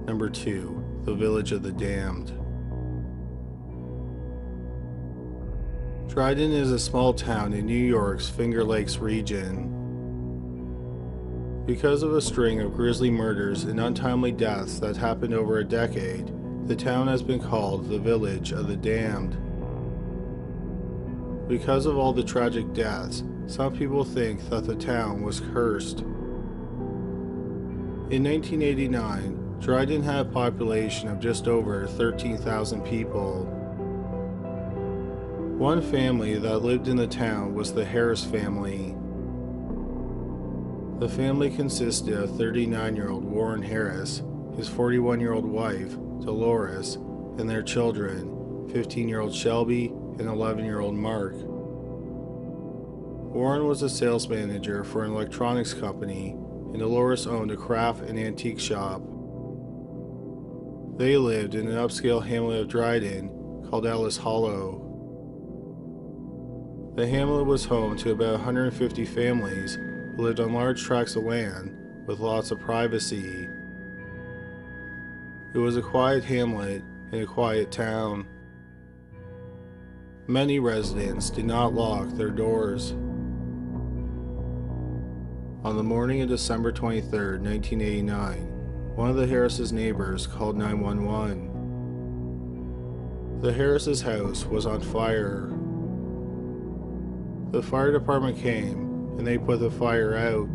Number 2. The Village of the Damned. Dryden is a small town in New York's Finger Lakes region. Because of a string of grisly murders and untimely deaths that happened over a decade, the town has been called the Village of the Damned. Because of all the tragic deaths, some people think that the town was cursed. In 1989, Dryden had a population of just over 13,000 people. One family that lived in the town was the Harris family. The family consisted of 39-year-old Warren Harris, his 41-year-old wife, Dolores, and their children, 15-year-old Shelby and 11-year-old Mark. Warren was a sales manager for an electronics company, and Dolores owned a craft and antique shop. They lived in an upscale hamlet of Dryden called Ellis Hollow. The hamlet was home to about 150 families who lived on large tracts of land with lots of privacy. It was a quiet hamlet in a quiet town. Many residents did not lock their doors. On the morning of December 23, 1989, one of the Harris' neighbors called 911. The Harris' house was on fire. The fire department came and they put the fire out.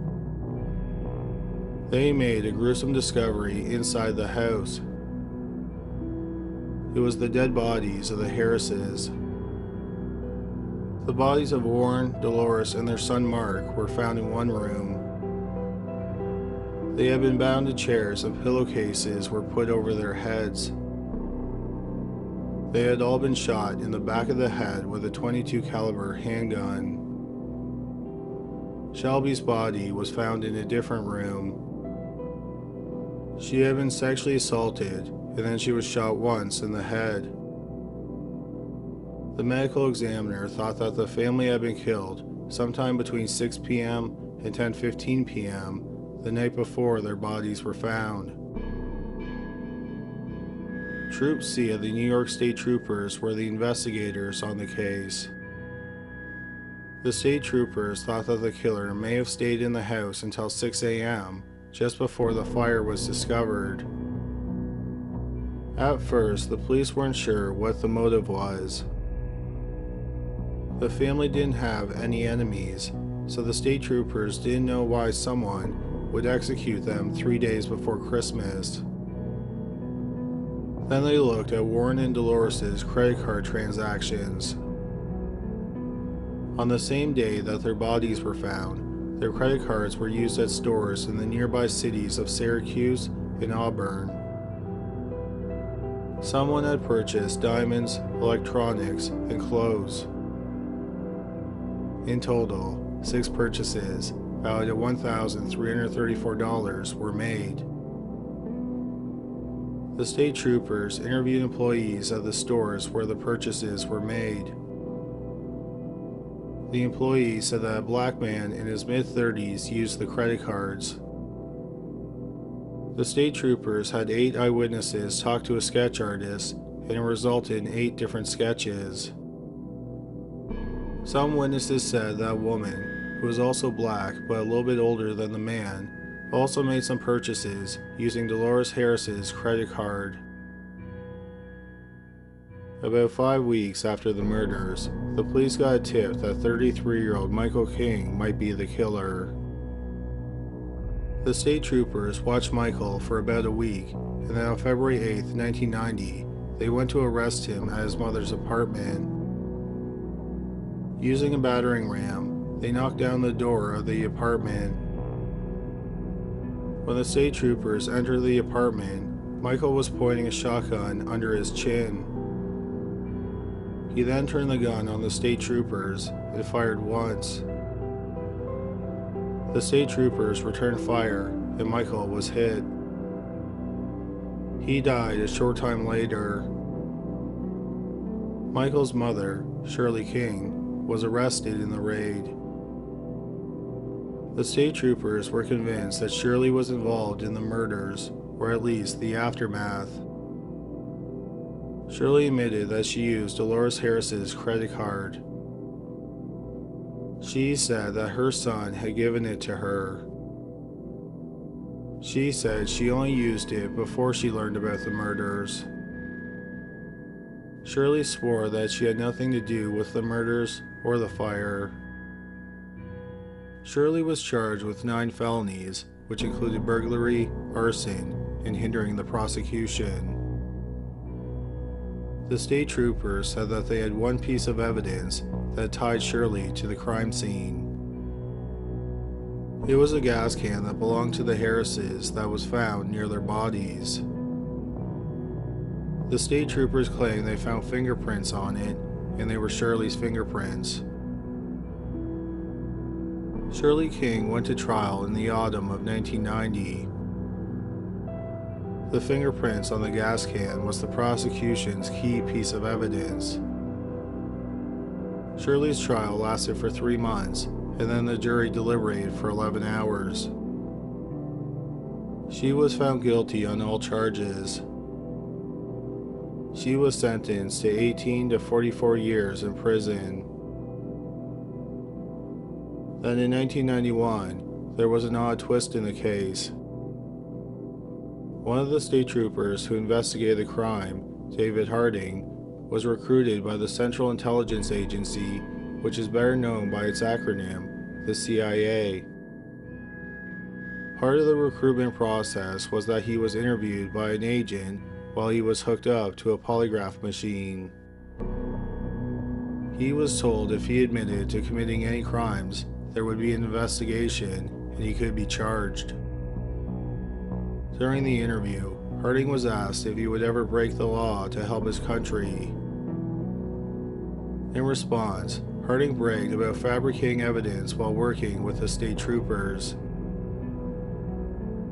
They made a gruesome discovery inside the house. It was the dead bodies of the Harrises. The bodies of Warren, Dolores, and their son Mark were found in one room. They had been bound to chairs and pillowcases were put over their heads. They had all been shot in the back of the head with a .22 caliber handgun. Shelby's body was found in a different room. She had been sexually assaulted and then she was shot once in the head. The medical examiner thought that the family had been killed sometime between 6 p.m. and 10:15 p.m. the night before their bodies were found. Troop C of the New York State Troopers were the investigators on the case. The state troopers thought that the killer may have stayed in the house until 6 a.m., just before the fire was discovered. At first, the police weren't sure what the motive was. The family didn't have any enemies, so the state troopers didn't know why someone would execute them 3 days before Christmas. Then they looked at Warren and Dolores' credit card transactions. On the same day that their bodies were found, their credit cards were used at stores in the nearby cities of Syracuse and Auburn. Someone had purchased diamonds, electronics, and clothes. In total, 6 purchases, valued at $1,334, were made. The state troopers interviewed employees of the stores where the purchases were made. The employee said that a black man in his mid-30s used the credit cards. The state troopers had 8 eyewitnesses talk to a sketch artist, and it resulted in 8 different sketches. Some witnesses said that a woman, who was also black but a little bit older than the man, also made some purchases using Dolores Harris's credit card. About 5 weeks after the murders, the police got a tip that 33-year-old Michael King might be the killer. The state troopers watched Michael for about a week, and then on February 8, 1990, they went to arrest him at his mother's apartment. Using a battering ram, they knocked down the door of the apartment. When the state troopers entered the apartment, Michael was pointing a shotgun under his chin. He then turned the gun on the state troopers and fired once. The state troopers returned fire and Michael was hit. He died a short time later. Michael's mother, Shirley King, was arrested in the raid. The state troopers were convinced that Shirley was involved in the murders, or at least the aftermath. Shirley admitted that she used Dolores Harris's credit card. She said that her son had given it to her. She said she only used it before she learned about the murders. Shirley swore that she had nothing to do with the murders or the fire. Shirley was charged with 9 felonies, which included burglary, arson, and hindering the prosecution. The state troopers said that they had one piece of evidence that tied Shirley to the crime scene. It was a gas can that belonged to the Harrises that was found near their bodies. The state troopers claimed they found fingerprints on it, and they were Shirley's fingerprints. Shirley King went to trial in the autumn of 1990. The fingerprints on the gas can was the prosecution's key piece of evidence. Shirley's trial lasted for 3 months, and then the jury deliberated for 11 hours. She was found guilty on all charges. She was sentenced to 18 to 44 years in prison. Then in 1991, there was an odd twist in the case. One of the state troopers who investigated the crime, David Harding, was recruited by the Central Intelligence Agency, which is better known by its acronym, the CIA. Part of the recruitment process was that he was interviewed by an agent while he was hooked up to a polygraph machine. He was told if he admitted to committing any crimes, there would be an investigation and he could be charged. During the interview, Harding was asked if he would ever break the law to help his country. In response, Harding bragged about fabricating evidence while working with the state troopers.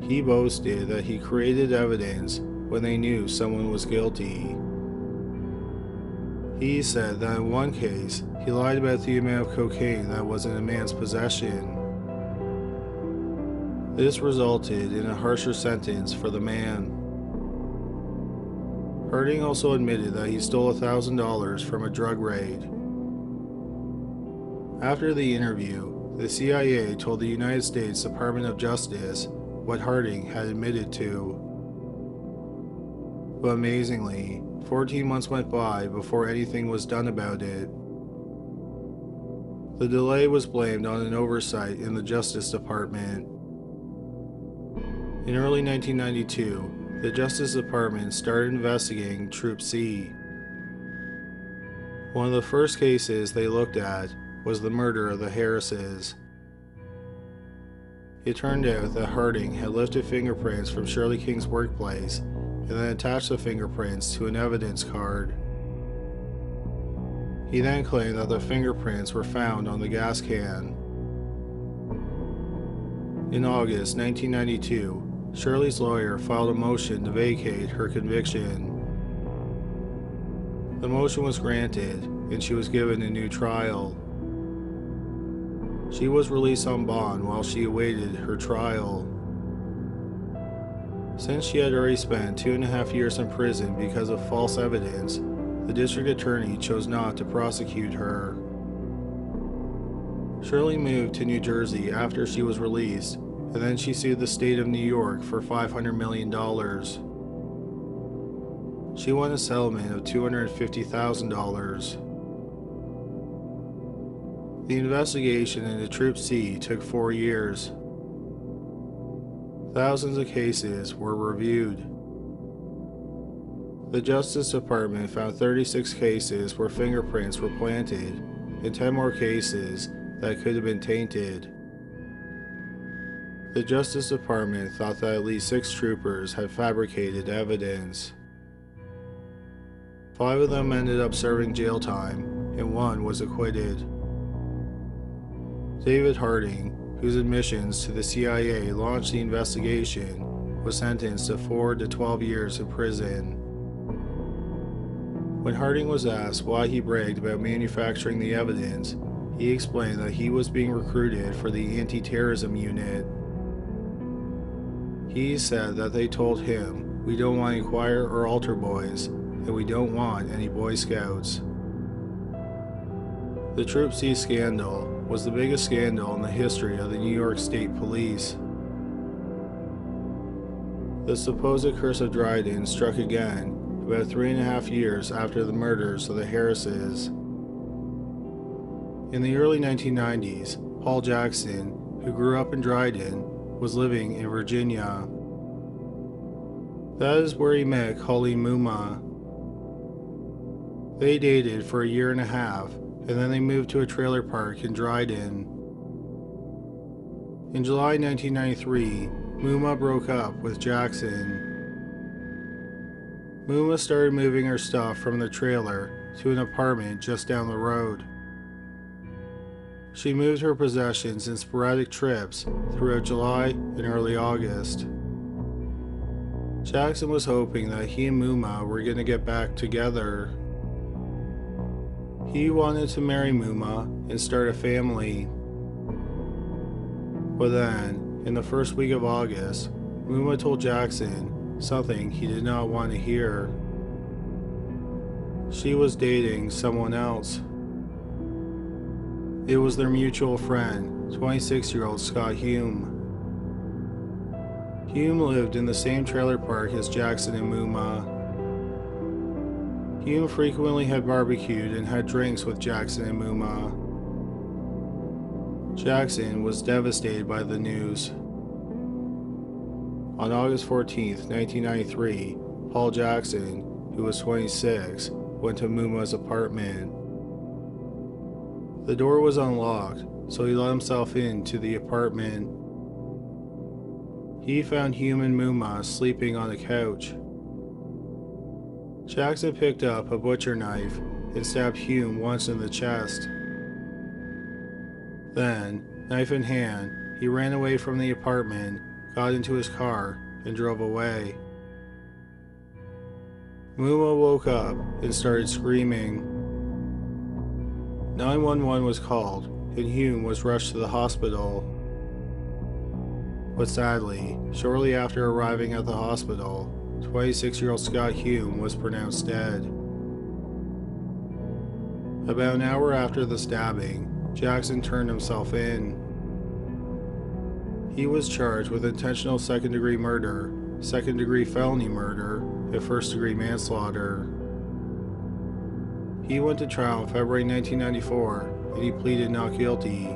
He boasted that he created evidence when they knew someone was guilty. He said that in one case, he lied about the amount of cocaine that was in a man's possession. This resulted in a harsher sentence for the man. Harding also admitted that he stole $1,000 from a drug raid. After the interview, the CIA told the United States Department of Justice what Harding had admitted to. But amazingly, 14 months went by before anything was done about it. The delay was blamed on an oversight in the Justice Department. In early 1992, the Justice Department started investigating Troop C. One of the first cases they looked at was the murder of the Harrises. It turned out that Harding had lifted fingerprints from Shirley King's workplace and then attached the fingerprints to an evidence card. He then claimed that the fingerprints were found on the gas can. In August 1992, Shirley's lawyer filed a motion to vacate her conviction. The motion was granted, and she was given a new trial. She was released on bond while she awaited her trial. Since she had already spent 2.5 years in prison because of false evidence, the district attorney chose not to prosecute her. Shirley moved to New Jersey after she was released, and then she sued the state of New York for $500 million. She won a settlement of $250,000. The investigation into Troop C took 4 years. Thousands of cases were reviewed. The Justice Department found 36 cases where fingerprints were planted and 10 more cases that could have been tainted. The Justice Department thought that at least 6 troopers had fabricated evidence. 5 of them ended up serving jail time, and 1 was acquitted. David Harding, whose admissions to the CIA launched the investigation, was sentenced to 4 to 12 years in prison. When Harding was asked why he bragged about manufacturing the evidence, He explained that he was being recruited for the anti-terrorism unit. He said that they told him, "We don't want any choir or altar boys, and we don't want any Boy Scouts." The Troop C scandal was the biggest scandal in the history of the New York State Police. The supposed curse of Dryden struck again about 3.5 years after the murders of the Harrises. In the early 1990s, Paul Jackson, who grew up in Dryden, was living in Virginia. That is where he met Colleen Muma. They dated for 1.5 years, and then they moved to a trailer park in Dryden. In July 1993, Muma broke up with Jackson. Muma started moving her stuff from the trailer to an apartment just down the road. She moved her possessions in sporadic trips throughout July and early August. Jackson was hoping that he and Muma were going to get back together. He wanted to marry Muma and start a family. But then, in the first week of August, Muma told Jackson something he did not want to hear. She was dating someone else. It was their mutual friend, 26-year-old Scott Hume. Hume lived in the same trailer park as Jackson and Muma. Hume frequently had barbecued and had drinks with Jackson and Muma. Jackson was devastated by the news. On August 14, 1993, Paul Jackson, who was 26, went to Muma's apartment. The door was unlocked, so he let himself into the apartment. He found Hume and Muma sleeping on a couch. Jackson picked up a butcher knife and stabbed Hume once in the chest. Then, knife in hand, he ran away from the apartment, got into his car, and drove away. Muma woke up and started screaming. 911 was called, and Hume was rushed to the hospital. But sadly, shortly after arriving at the hospital, 26-year-old Scott Hume was pronounced dead. About an hour after the stabbing, Jackson turned himself in. He was charged with intentional second-degree murder, second-degree felony murder, and first-degree manslaughter. He went to trial in February 1994, and he pleaded not guilty.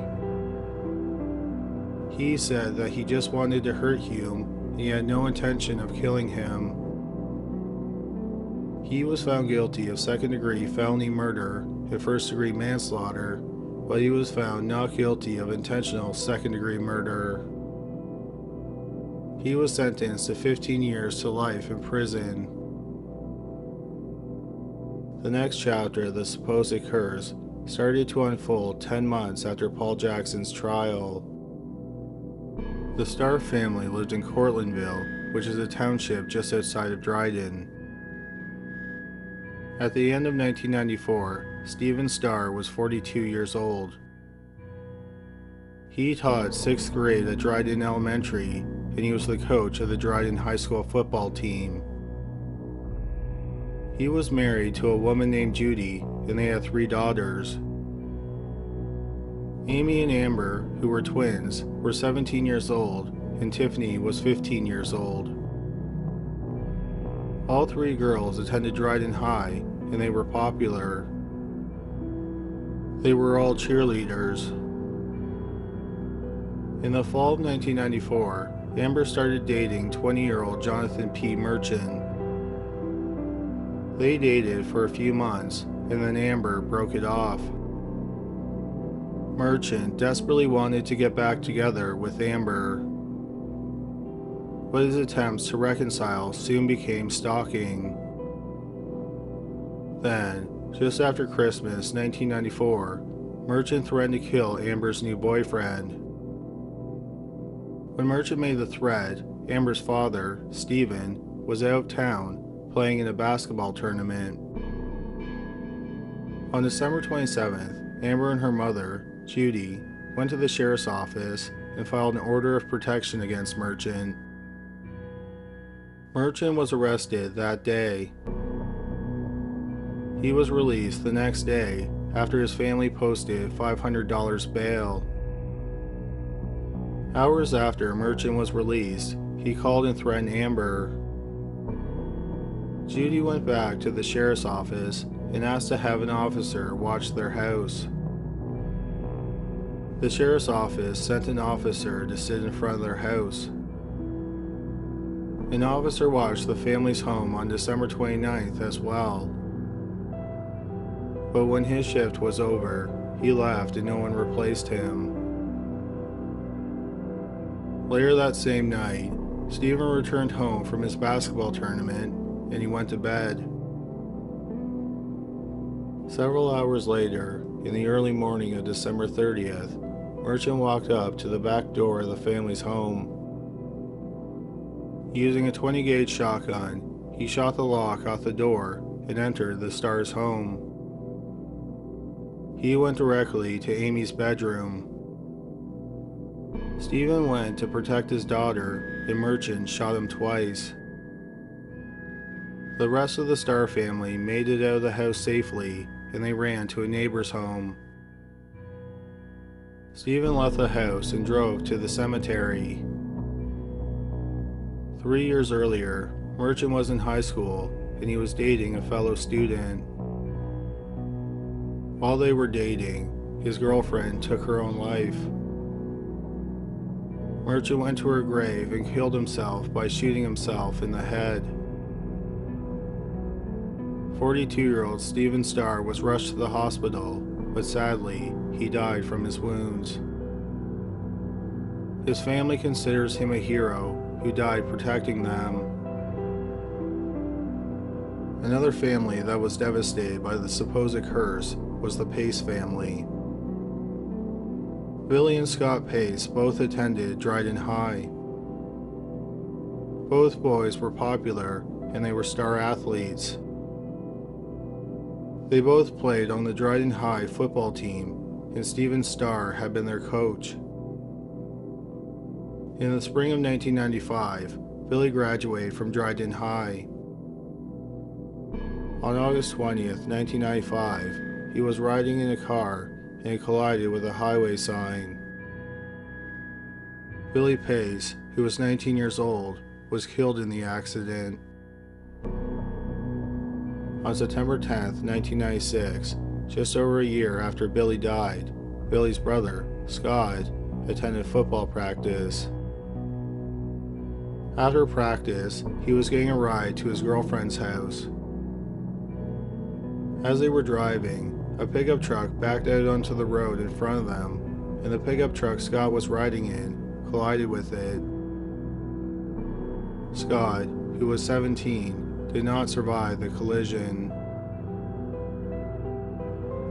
He said that he just wanted to hurt Hume, and he had no intention of killing him. He was found guilty of second-degree felony murder and first-degree manslaughter, but he was found not guilty of intentional second-degree murder. He was sentenced to 15 years to life in prison. The next chapter of the supposed curse started to unfold 10 months after Paul Jackson's trial. The Starr family lived in Cortlandville, which is a township just outside of Dryden. At the end of 1994, Stephen Starr was 42 years old. He taught 6th grade at Dryden Elementary, and he was the coach of the Dryden High School football team. He was married to a woman named Judy, and they had 3 daughters. Amy and Amber, who were twins, were 17 years old, and Tiffany was 15 years old. All 3 girls attended Dryden High, and they were popular. They were all cheerleaders. In the fall of 1994, Amber started dating 20-year-old Jonathan P. Merchant. They dated for a few months, and then Amber broke it off. Merchant desperately wanted to get back together with Amber, but his attempts to reconcile soon became stalking. Then, just after Christmas 1994, Merchant threatened to kill Amber's new boyfriend. When Merchant made the threat, Amber's father, Stephen, was out of town playing in a basketball tournament. On December 27th, Amber and her mother, Judy, went to the sheriff's office and filed an order of protection against Merchant. Merchant was arrested that day. He was released the next day after his family posted $500 bail. Hours after Merchant was released, he called and threatened Amber. Judy went back to the sheriff's office and asked to have an officer watch their house. The sheriff's office sent an officer to sit in front of their house. An officer watched the family's home on December 29th as well. But when his shift was over, he left and no one replaced him. Later that same night, Stephen returned home from his basketball tournament and he went to bed. Several hours later, in the early morning of December 30th, Merchant walked up to the back door of the family's home. Using a 20-gauge shotgun, he shot the lock off the door and entered the Stars' home. He went directly to Amy's bedroom. Stephen went to protect his daughter, and Merchant shot him twice. The rest of the Star family made it out of the house safely, and they ran to a neighbor's home. Stephen left the house and drove to the cemetery. 3 years earlier, Merchant was in high school, and he was dating a fellow student. While they were dating, his girlfriend took her own life. Merchant went to her grave and killed himself by shooting himself in the head. 42-year-old Stephen Starr was rushed to the hospital, but sadly, he died from his wounds. His family considers him a hero who died protecting them. Another family that was devastated by the supposed curse was the Pace family. Billy and Scott Pace both attended Dryden High. Both boys were popular and they were star athletes. They both played on the Dryden High football team, and Stephen Starr had been their coach. In the spring of 1995, Billy graduated from Dryden High. On August 20th, 1995, he was riding in a car and he collided with a highway sign. Billy Pace, who was 19 years old, was killed in the accident. On September 10th, 1996, just over a year after Billy died, Billy's brother, Scott, attended football practice. After practice, he was getting a ride to his girlfriend's house. As they were driving, a pickup truck backed out onto the road in front of them, and the pickup truck Scott was riding in collided with it. Scott, who was 17, did not survive the collision.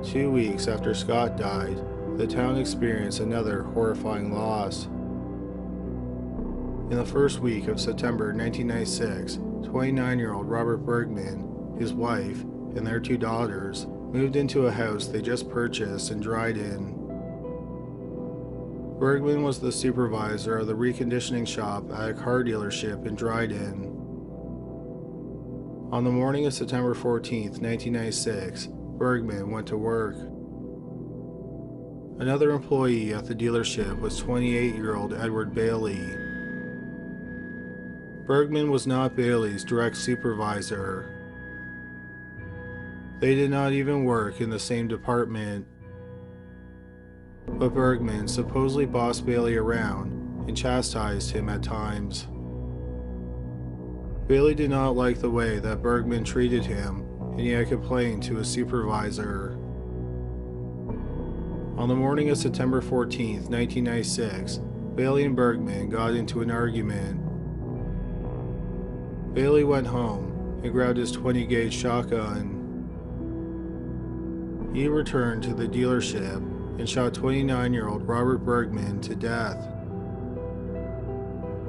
2 weeks after Scott died, the town experienced another horrifying loss. In the first week of September 1996, 29-year-old Robert Bergman, his wife, and their 2 daughters moved into a house they just purchased in Dryden. Bergman was the supervisor of the reconditioning shop at a car dealership in Dryden. On the morning of September 14, 1996, Bergman went to work. Another employee at the dealership was 28-year-old Edward Bailey. Bergman was not Bailey's direct supervisor. They did not even work in the same department. But Bergman supposedly bossed Bailey around and chastised him at times. Bailey did not like the way that Bergman treated him, and he had complained to his supervisor. On the morning of September 14, 1996, Bailey and Bergman got into an argument. Bailey went home and grabbed his 20-gauge shotgun. He returned to the dealership and shot 29-year-old Robert Bergman to death.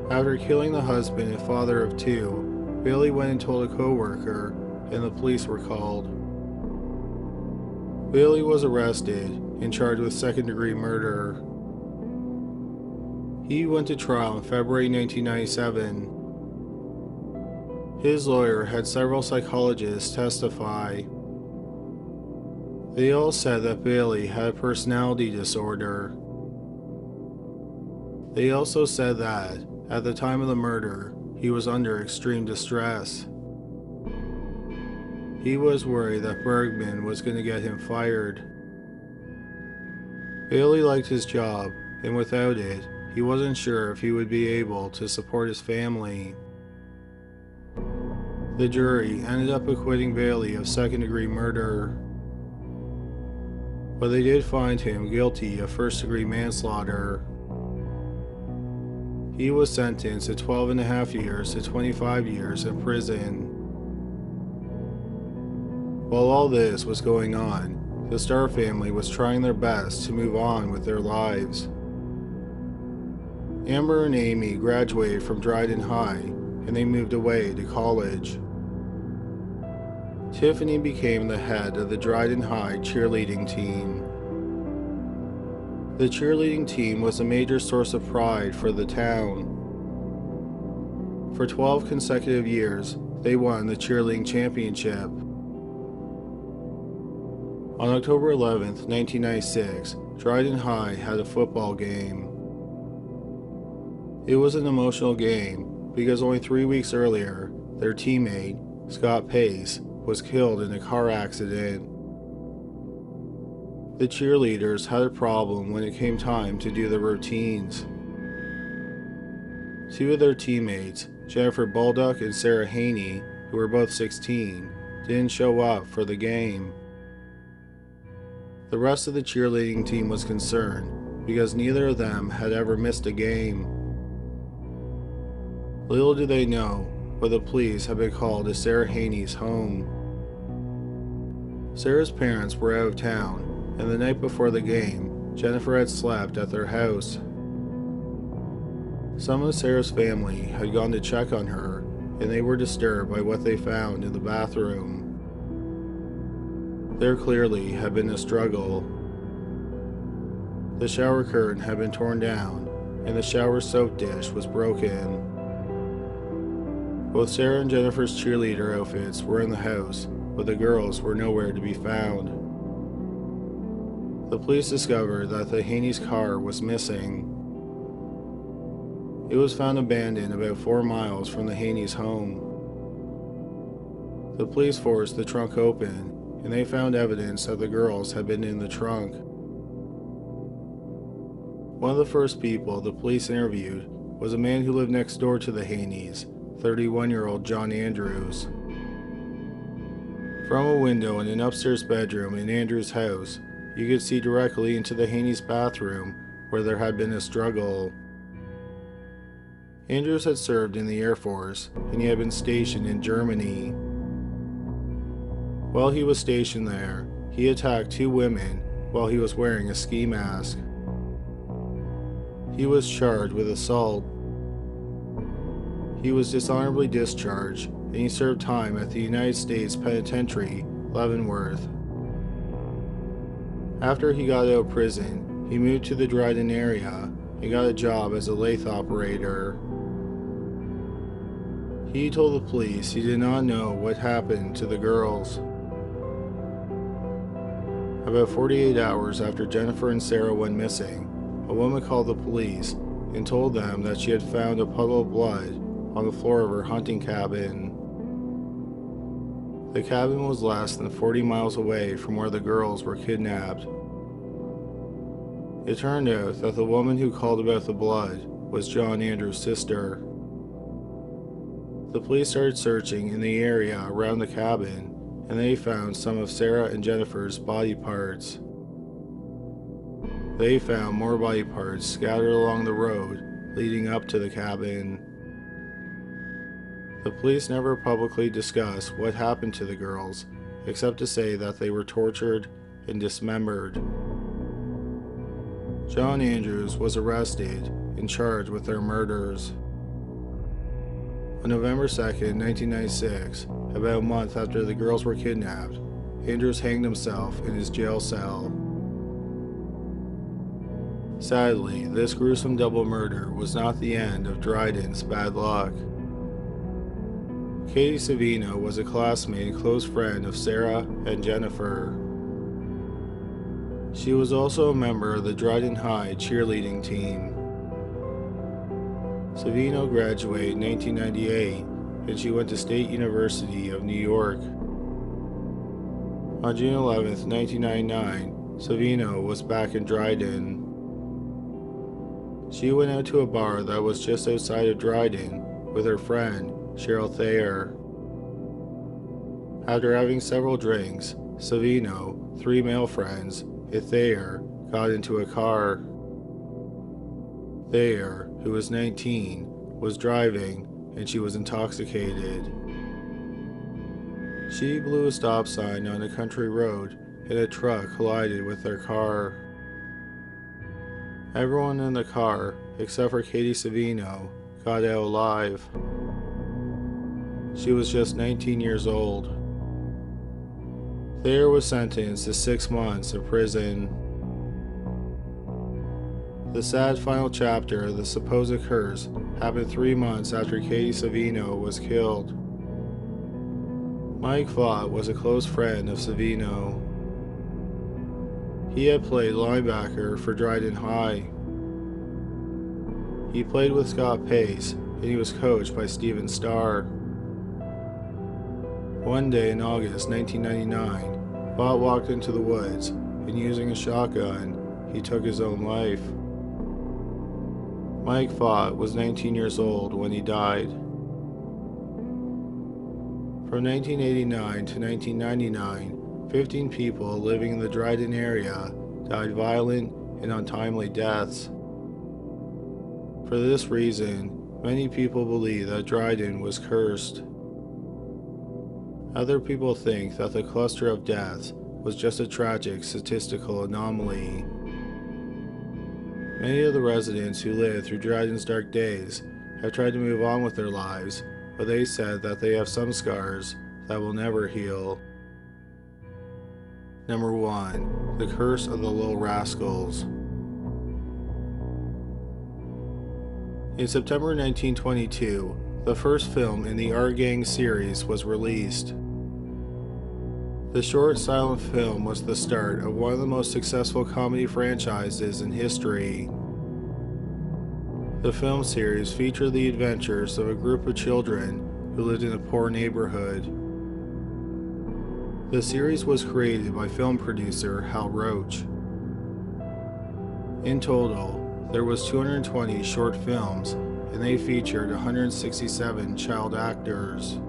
After killing the husband and father of 2, Bailey went and told a co-worker, and the police were called. Bailey was arrested and charged with second-degree murder. He went to trial in February 1997. His lawyer had several psychologists testify. They all said that Bailey had a personality disorder. They also said that, at the time of the murder, he was under extreme distress. He was worried that Bergman was going to get him fired. Bailey liked his job, and without it, he wasn't sure if he would be able to support his family. The jury ended up acquitting Bailey of second-degree murder, but they did find him guilty of first-degree manslaughter. He was sentenced to 12.5 years to 25 years in prison. While all this was going on, the Starr family was trying their best to move on with their lives. Amber and Amy graduated from Dryden High, and they moved away to college. Tiffany became the head of the Dryden High cheerleading team. The cheerleading team was a major source of pride for the town. For 12 consecutive years, they won the cheerleading championship. On October 11, 1996, Dryden High had a football game. It was an emotional game because only 3 weeks earlier, their teammate, Scott Pace, was killed in a car accident. The cheerleaders had a problem when it came time to do their routines. Two of their teammates, Jennifer Baldock and Sarah Haney, who were both 16, didn't show up for the game. The rest of the cheerleading team was concerned because neither of them had ever missed a game. Little did they know, but the police had been called to Sarah Haney's home. Sarah's parents were out of town, and the night before the game, Jennifer had slept at their house. Some of Sarah's family had gone to check on her, and they were disturbed by what they found in the bathroom. There clearly had been a struggle. The shower curtain had been torn down, and the shower soap dish was broken. Both Sarah and Jennifer's cheerleader outfits were in the house, but the girls were nowhere to be found. The police discovered that the Haney's car was missing. It was found abandoned about 4 miles from the Haney's home. The police forced the trunk open, and they found evidence that the girls had been in the trunk. One of the first people the police interviewed was a man who lived next door to the Haneys, 31-year-old John Andrews. From a window in an upstairs bedroom in Andrews' house, you could see directly into the Haney's bathroom where there had been a struggle. Andrews had served in the Air Force, and he had been stationed in Germany. While he was stationed there, he attacked 2 women while he was wearing a ski mask. He was charged with assault. He was dishonorably discharged, and he served time at the United States Penitentiary, Leavenworth. After he got out of prison, he moved to the Dryden area and got a job as a lathe operator. He told the police he did not know what happened to the girls. About 48 hours after Jennifer and Sarah went missing, a woman called the police and told them that she had found a puddle of blood on the floor of her hunting cabin. The cabin was less than 40 miles away from where the girls were kidnapped. It turned out that the woman who called about the blood was John Andrews' sister. The police started searching in the area around the cabin, and they found some of Sarah and Jennifer's body parts. They found more body parts scattered along the road leading up to the cabin. The police never publicly discussed what happened to the girls, except to say that they were tortured and dismembered. John Andrews was arrested and charged with their murders. On November 2, 1996, about a month after the girls were kidnapped, Andrews hanged himself in his jail cell. Sadly, this gruesome double murder was not the end of Dryden's bad luck. Katie Savino was a classmate and close friend of Sarah and Jennifer. She was also a member of the Dryden High cheerleading team. Savino graduated in 1998, and she went to State University of New York. On June 11, 1999, Savino was back in Dryden. She went out to a bar that was just outside of Dryden with her friend, Cheryl Thayer. After having several drinks, Savino, 3 male friends, and Thayer got into a car. Thayer, who was 19, was driving and she was intoxicated. She blew a stop sign on a country road and a truck collided with their car. Everyone in the car, except for Katie Savino, got out alive. She was just 19 years old. Thayer was sentenced to 6 months in prison. The sad final chapter of the supposed curse happened 3 months after Katie Savino was killed. Mike Vaught was a close friend of Savino. He had played linebacker for Dryden High. He played with Scott Pace, and he was coached by Steven Starr. One day in August 1999, Vaught walked into the woods, and using a shotgun, he took his own life. Mike Vaught was 19 years old when he died. From 1989 to 1999, 15 people living in the Dryden area died violent and untimely deaths. For this reason, many people believe that Dryden was cursed. Other people think that the cluster of deaths was just a tragic statistical anomaly. Many of the residents who lived through Dryden's dark days have tried to move on with their lives, but they said that they have some scars that will never heal. Number 1. The Curse of the Little Rascals. In September 1922, the first film in the Our Gang series was released. The short silent film was the start of one of the most successful comedy franchises in history. The film series featured the adventures of a group of children who lived in a poor neighborhood. The series was created by film producer Hal Roach. In total, there was 220 short films, and they featured 167 child actors.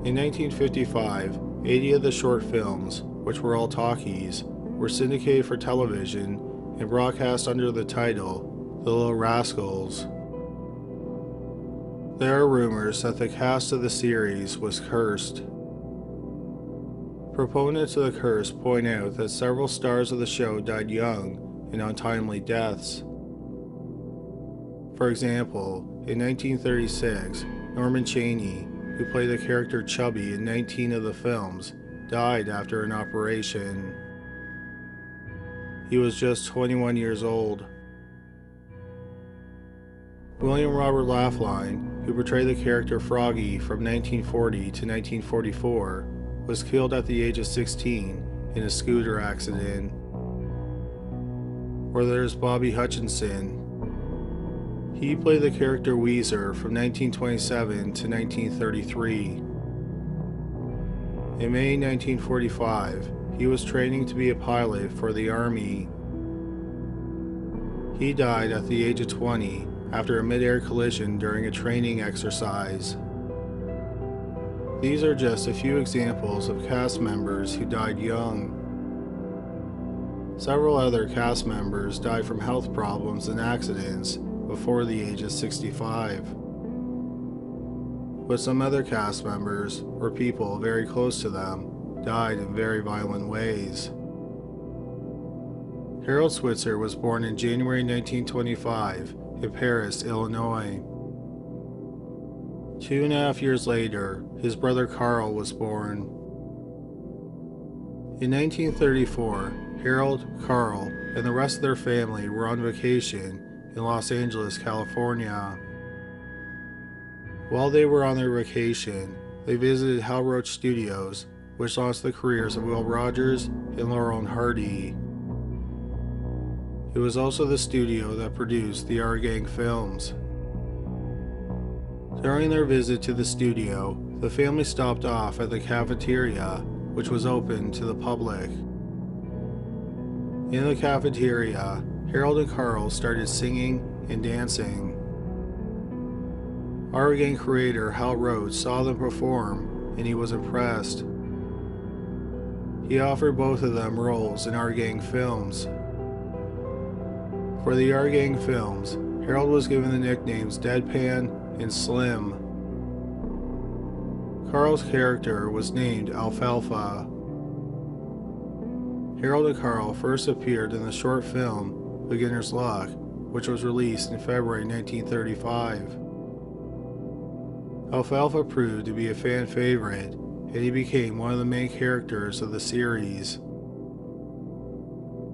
In 1955, 80 of the short films, which were all talkies, were syndicated for television and broadcast under the title The Little Rascals. There are rumors that the cast of the series was cursed. Proponents of the curse point out that several stars of the show died young in untimely deaths. For example, in 1936, Norman Chaney, who played the character Chubby in 19 of the films, died after an operation. He was just 21 years old. William Robert Laughlin, who portrayed the character Froggy from 1940 to 1944, was killed at the age of 16 in a scooter accident. Or there's Bobby Hutchinson. He played the character Weezer from 1927 to 1933. In May 1945, he was training to be a pilot for the Army. He died at the age of 20 after a mid-air collision during a training exercise. These are just a few examples of cast members who died young. Several other cast members died from health problems and accidents before the age of 65. But some other cast members, or people very close to them, died in very violent ways. Harold Switzer was born in January 1925 in Paris, Illinois. 2.5 years later, his brother Carl was born. In 1934, Harold, Carl, and the rest of their family were on vacation in Los Angeles, California. While they were on their vacation, they visited Hal Roach Studios, which launched the careers of Will Rogers and Laurel and Hardy. It was also the studio that produced the Our Gang films. During their visit to the studio, the family stopped off at the cafeteria, which was open to the public. In the cafeteria, Harold and Carl started singing and dancing. Our Gang creator Hal Roach saw them perform, and he was impressed. He offered both of them roles in Our Gang films. For the Our Gang films, Harold was given the nicknames Deadpan and Slim. Carl's character was named Alfalfa. Harold and Carl first appeared in the short film Beginner's Luck, which was released in February 1935. Alfalfa proved to be a fan favorite, and he became one of the main characters of the series.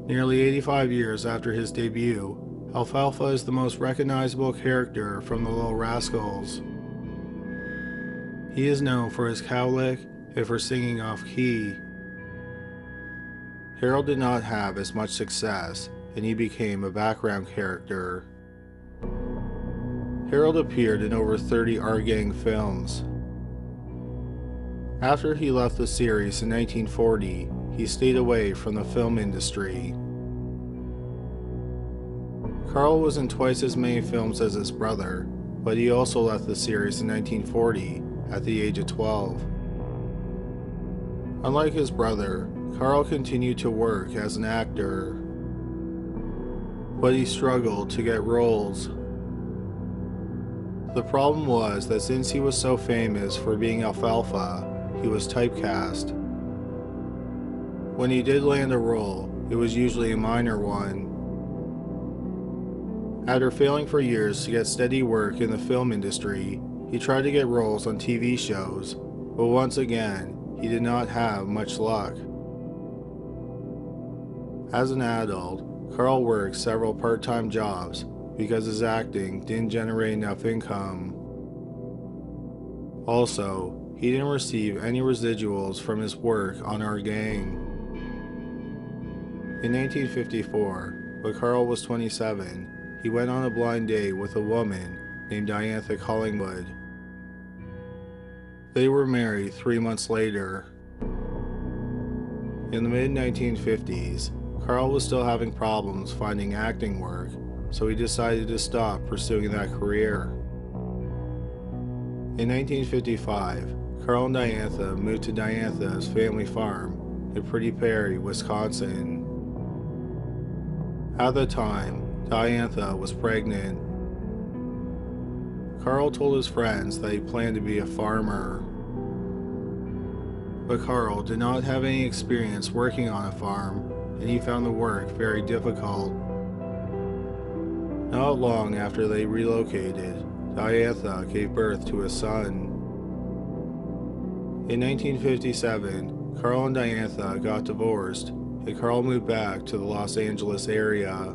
Nearly 85 years after his debut, Alfalfa is the most recognizable character from the Little Rascals. He is known for his cowlick and for singing off-key. Harold did not have as much success, and he became a background character. Harold appeared in over 30 Our Gang films. After he left the series in 1940, he stayed away from the film industry. Carl was in twice as many films as his brother, but he also left the series in 1940 at the age of 12. Unlike his brother, Carl continued to work as an actor, but he struggled to get roles. The problem was that since he was so famous for being Alfalfa, he was typecast. When he did land a role, it was usually a minor one. After failing for years to get steady work in the film industry, he tried to get roles on TV shows, but once again, he did not have much luck. As an adult, Carl worked several part-time jobs because his acting didn't generate enough income. Also, he didn't receive any residuals from his work on Our Gang. In 1954, when Carl was 27, he went on a blind date with a woman named Diantha Collingwood. They were married 3 months later. In the mid-1950s, Carl was still having problems finding acting work, so he decided to stop pursuing that career. In 1955, Carl and Diantha moved to Diantha's family farm in Pretty Prairie, Wisconsin. At the time, Diantha was pregnant. Carl told his friends that he planned to be a farmer. But Carl did not have any experience working on a farm, and he found the work very difficult. Not long after they relocated, Diantha gave birth to a son. In 1957, Carl and Diantha got divorced, and Carl moved back to the Los Angeles area.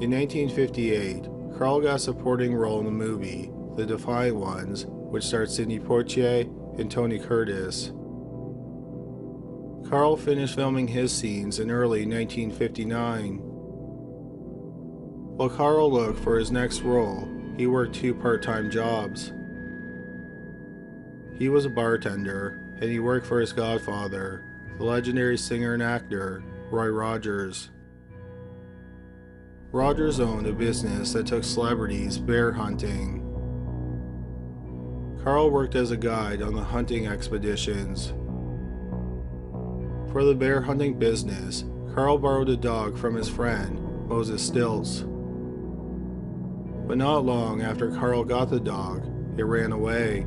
In 1958, Carl got a supporting role in the movie The Defiant Ones, which starred Sidney Poitier and Tony Curtis. Carl finished filming his scenes in early 1959. While Carl looked for his next role, he worked 2 part-time jobs. He was a bartender, and he worked for his godfather, the legendary singer and actor Roy Rogers. Rogers owned a business that took celebrities bear hunting. Carl worked as a guide on the hunting expeditions. For the bear hunting business, Carl borrowed a dog from his friend, Moses Stilts. But not long after Carl got the dog, it ran away.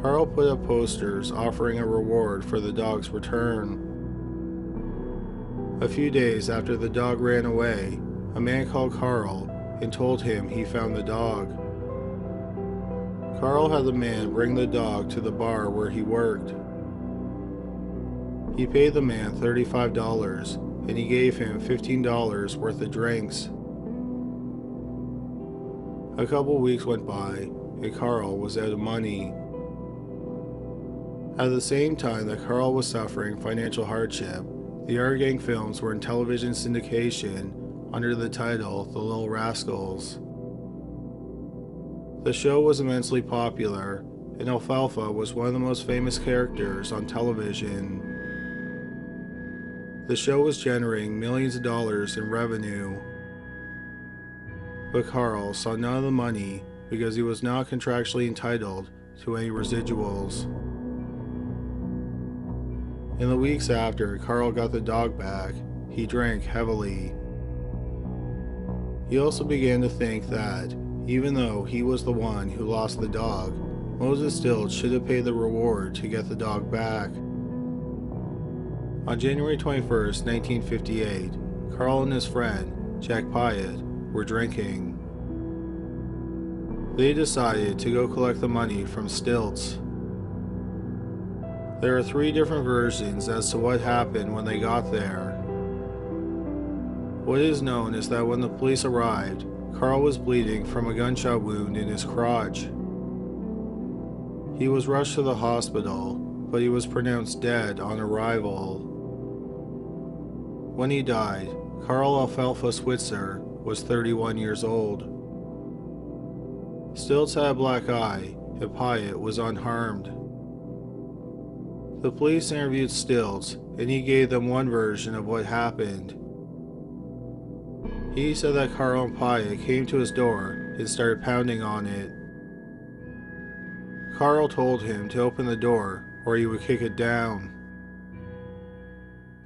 Carl put up posters offering a reward for the dog's return. A few days after the dog ran away, a man called Carl and told him he found the dog. Carl had the man bring the dog to the bar where he worked. He paid the man $35, and he gave him $15 worth of drinks. A couple weeks went by, and Carl was out of money. At the same time that Carl was suffering financial hardship, the R Gang films were in television syndication under the title The Little Rascals. The show was immensely popular, and Alfalfa was one of the most famous characters on television. The show was generating millions of dollars in revenue. But Carl saw none of the money because he was not contractually entitled to any residuals. In the weeks after Carl got the dog back, he drank heavily. He also began to think that, even though he was the one who lost the dog, Moses Stilts should have paid the reward to get the dog back. On January 21, 1958, Carl and his friend, Jack Pyatt, were drinking. They decided to go collect the money from Stilts. There are 3 different versions as to what happened when they got there. What is known is that when the police arrived, Carl was bleeding from a gunshot wound in his crotch. He was rushed to the hospital, but he was pronounced dead on arrival. When he died, Carl Alfalfa Switzer was 31 years old. Stilts had a black eye, and Pyatt was unharmed. The police interviewed Stilts, and he gave them one version of what happened. He said that Carl and Pyatt came to his door and started pounding on it. Carl told him to open the door or he would kick it down.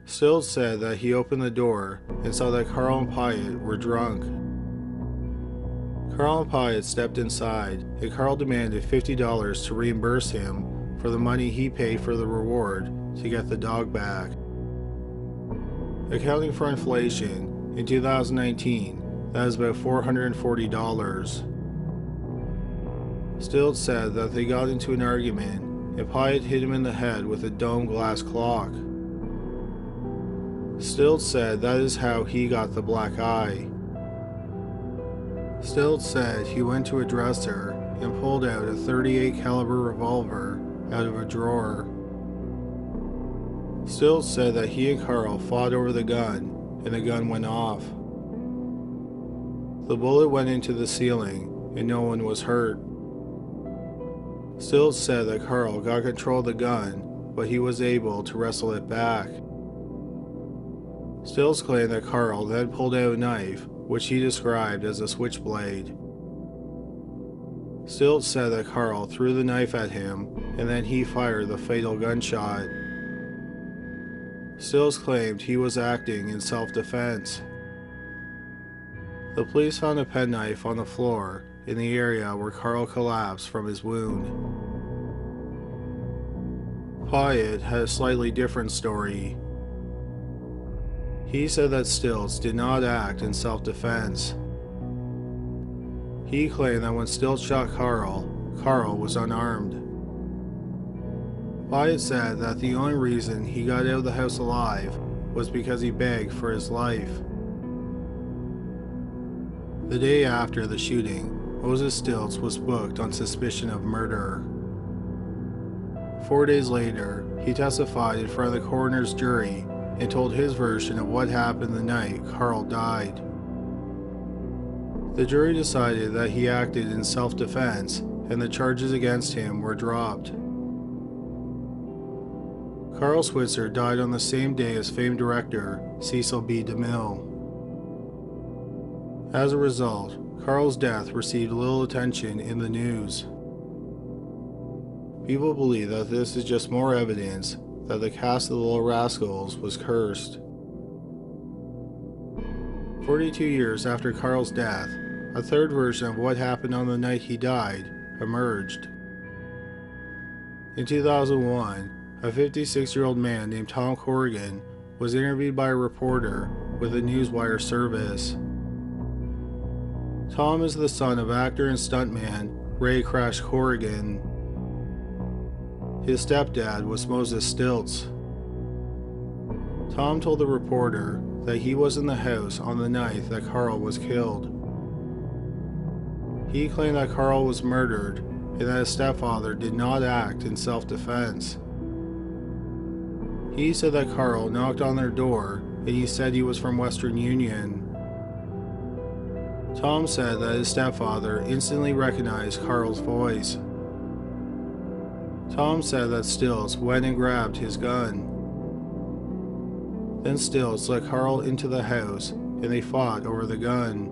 Stilts said that he opened the door and saw that Carl and Pyatt were drunk. Carl and Pyatt stepped inside, and Carl demanded $50 to reimburse him for the money he paid for the reward to get the dog back. Accounting for inflation, in 2019, that is about $440. Stilts said that they got into an argument and Pyatt hit him in the head with a domed glass clock. Stilts said that is how he got the black eye. Stilts said he went to a dresser and pulled out a .38 caliber revolver out of a drawer. Stilts said that he and Carl fought over the gun, and the gun went off. The bullet went into the ceiling, and no one was hurt. Stilts said that Carl got control of the gun, but he was able to wrestle it back. Stilts claimed that Carl then pulled out a knife, which he described as a switchblade. Stilts said that Carl threw the knife at him, and then he fired the fatal gunshot. Stilts claimed he was acting in self-defense. The police found a penknife on the floor in the area where Carl collapsed from his wound. Pyatt had a slightly different story. He said that Stilts did not act in self-defense. He claimed that when Stilts shot Carl, Carl was unarmed. Pyatt said that the only reason he got out of the house alive was because he begged for his life. The day after the shooting, Moses Stilts was booked on suspicion of murder. 4 days later, he testified in front of the coroner's jury and told his version of what happened the night Carl died. The jury decided that he acted in self-defense, and the charges against him were dropped. Carl Switzer died on the same day as famed director Cecil B. DeMille. As a result, Carl's death received little attention in the news. People believe that this is just more evidence that the cast of the Little Rascals was cursed. 42 years after Carl's death, a third version of what happened on the night he died emerged. In 2001, a 56-year-old man named Tom Corrigan was interviewed by a reporter with a Newswire service. Tom is the son of actor and stuntman Ray Crash Corrigan. His stepdad was Moses Stilts. Tom told the reporter that he was in the house on the night that Carl was killed. He claimed that Carl was murdered and that his stepfather did not act in self-defense. He said that Carl knocked on their door and he said he was from Western Union. Tom said that his stepfather instantly recognized Carl's voice. Tom said that Stills went and grabbed his gun. Then Stills let Carl into the house and they fought over the gun.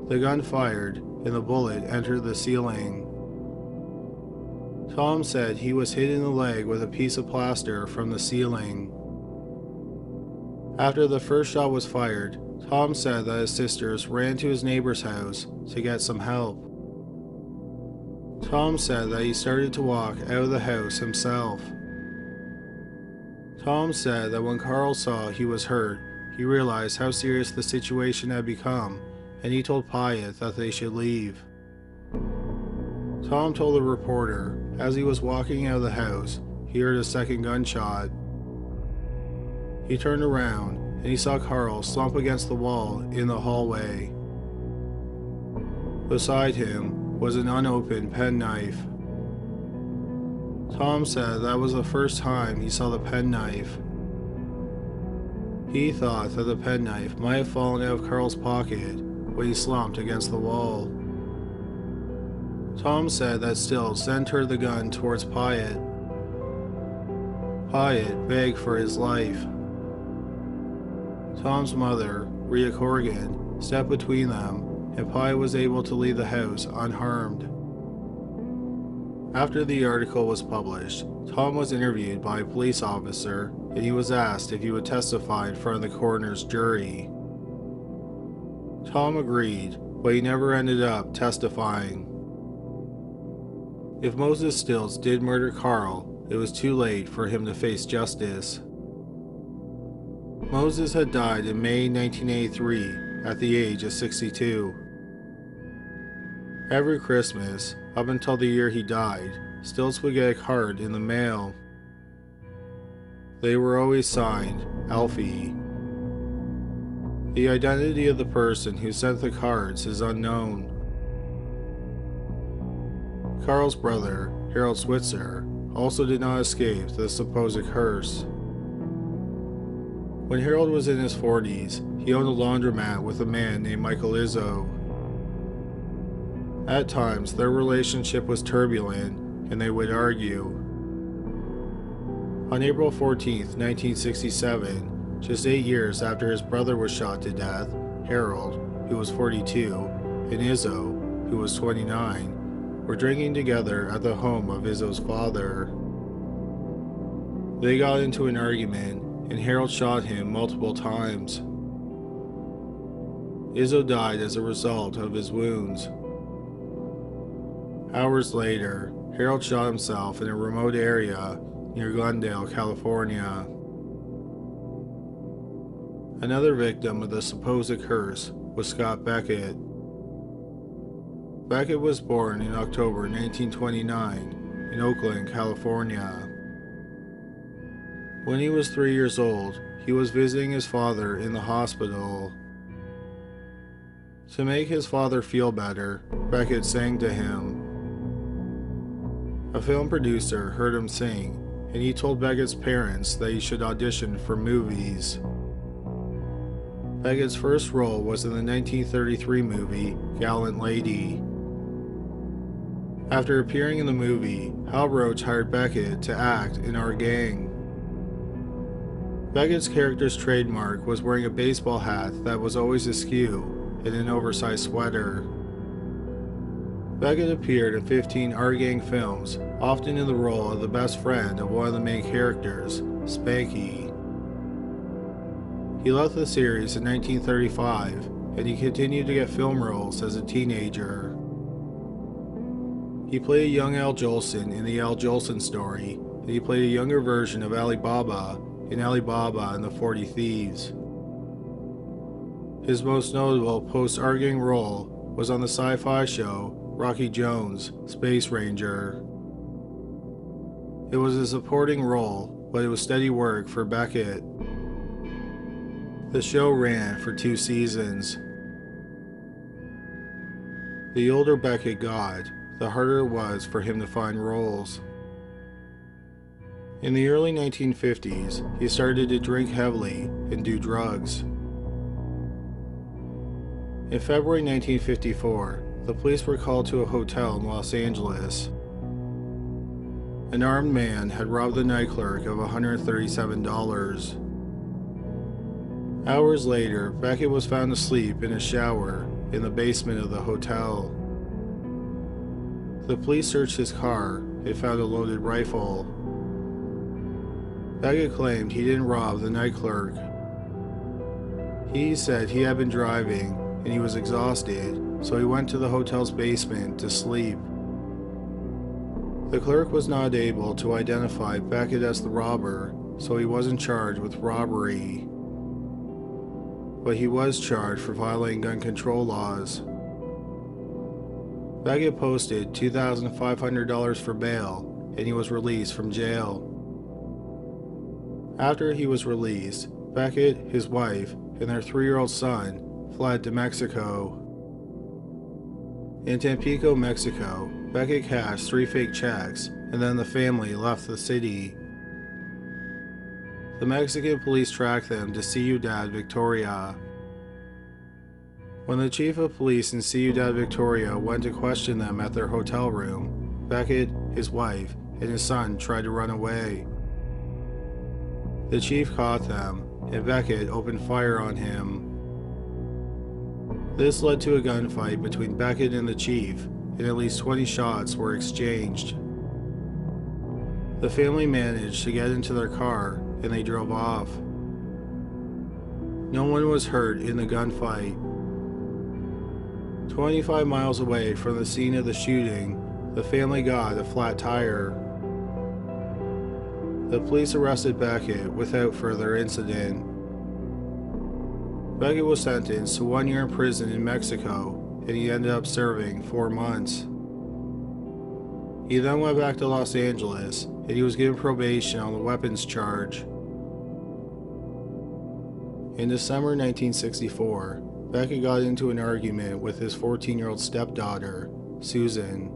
The gun fired and the bullet entered the ceiling. Tom said he was hit in the leg with a piece of plaster from the ceiling. After the first shot was fired, Tom said that his sisters ran to his neighbor's house to get some help. Tom said that he started to walk out of the house himself. Tom said that when Carl saw he was hurt, he realized how serious the situation had become, and he told Pyatt that they should leave. Tom told the reporter as he was walking out of the house, he heard a second gunshot. He turned around and he saw Carl slump against the wall in the hallway. Beside him was an unopened penknife. Tom said that was the first time he saw the penknife. He thought that the penknife might have fallen out of Carl's pocket when he slumped against the wall. Tom said that Stills then turned the gun towards Pyatt. Pyatt begged for his life. Tom's mother, Rhea Corrigan, stepped between them, and Pyatt was able to leave the house unharmed. After the article was published, Tom was interviewed by a police officer, and he was asked if he would testify in front of the coroner's jury. Tom agreed, but he never ended up testifying. If Moses Stills did murder Carl, it was too late for him to face justice. Moses had died in May 1983 at the age of 62. Every Christmas, up until the year he died, Stills would get a card in the mail. They were always signed Alfie. The identity of the person who sent the cards is unknown. Carl's brother, Harold Switzer, also did not escape the supposed curse. When Harold was in his 40s, he owned a laundromat with a man named Michael Izzo. At times, their relationship was turbulent, and they would argue. On April 14, 1967, just 8 years after his brother was shot to death, Harold, who was 42, and Izzo, who was 29, were drinking together at the home of Izzo's father. They got into an argument, and Harold shot him multiple times. Izzo died as a result of his wounds. Hours later, Harold shot himself in a remote area near Glendale, California. Another victim of the supposed curse was Scott Beckett. Beckett was born in October 1929 in Oakland, California. When he was 3 years old, he was visiting his father in the hospital. To make his father feel better, Beckett sang to him. A film producer heard him sing, and he told Beckett's parents that he should audition for movies. Beckett's first role was in the 1933 movie Gallant Lady. After appearing in the movie, Hal Roach hired Beckett to act in Our Gang. Beckett's character's trademark was wearing a baseball hat that was always askew and an oversized sweater. Beckett appeared in 15 Our Gang films, often in the role of the best friend of one of the main characters, Spanky. He left the series in 1935, and he continued to get film roles as a teenager. He played a young Al Jolson in the Al Jolson Story, and he played a younger version of Ali Baba in Ali Baba and the 40 Thieves. His most notable post-Our Gang role was on the sci-fi show Rocky Jones, Space Ranger. It was a supporting role, but it was steady work for Beckett. The show ran for 2 seasons. The older Beckett got, the harder it was for him to find roles. In the early 1950s, he started to drink heavily and do drugs. In February 1954, the police were called to a hotel in Los Angeles. An armed man had robbed the night clerk of $137. Hours later, Beckett was found asleep in a shower in the basement of the hotel. The police searched his car and found a loaded rifle. Beckett claimed he didn't rob the night clerk. He said he had been driving and he was exhausted, so he went to the hotel's basement to sleep. The clerk was not able to identify Beckett as the robber, so he wasn't charged with robbery. But he was charged for violating gun control laws. Beckett posted $2,500 for bail, and he was released from jail. After he was released, Beckett, his wife, and their 3-year-old son fled to Mexico. In Tampico, Mexico, Beckett cashed 3 fake checks, and then the family left the city. The Mexican police tracked them to Ciudad Victoria. When the chief of police in Ciudad Victoria went to question them at their hotel room, Beckett, his wife, and his son tried to run away. The chief caught them, and Beckett opened fire on him. This led to a gunfight between Beckett and the chief, and at least 20 shots were exchanged. The family managed to get into their car, and they drove off. No one was hurt in the gunfight. 25 miles away from the scene of the shooting, the family got a flat tire. The police arrested Beckett without further incident. Beckett was sentenced to 1 year in prison in Mexico, and he ended up serving 4 months. He then went back to Los Angeles, and he was given probation on the weapons charge. In December 1964, Beckett got into an argument with his 14-year-old stepdaughter, Susan.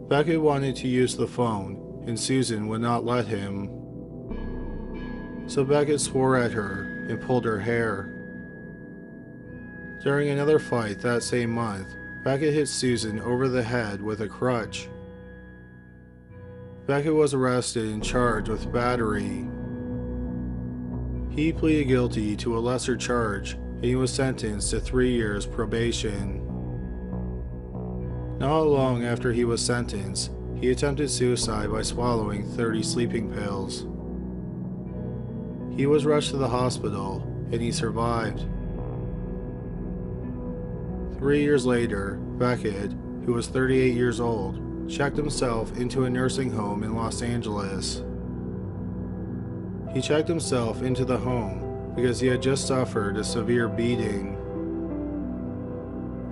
Beckett wanted to use the phone, and Susan would not let him. So Beckett swore at her and pulled her hair. During another fight that same month, Beckett hit Susan over the head with a crutch. Beckett was arrested and charged with battery. He pleaded guilty to a lesser charge, and he was sentenced to 3 years probation. Not long after he was sentenced, he attempted suicide by swallowing 30 sleeping pills. He was rushed to the hospital, and he survived. 3 years later, Beckett, who was 38 years old, checked himself into a nursing home in Los Angeles. He checked himself into the home because he had just suffered a severe beating.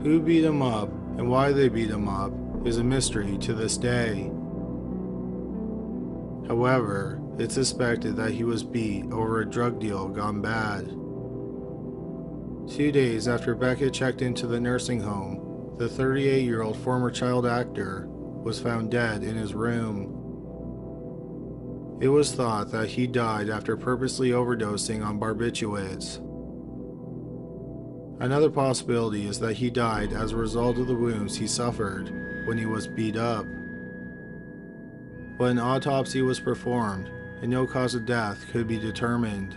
Who beat him up and why they beat him up is a mystery to this day. However, it's suspected that he was beat over a drug deal gone bad. 2 days after Beckett checked into the nursing home, the 38-year-old former child actor was found dead in his room. It was thought that he died after purposely overdosing on barbiturates. Another possibility is that he died as a result of the wounds he suffered when he was beat up. But an autopsy was performed, and no cause of death could be determined.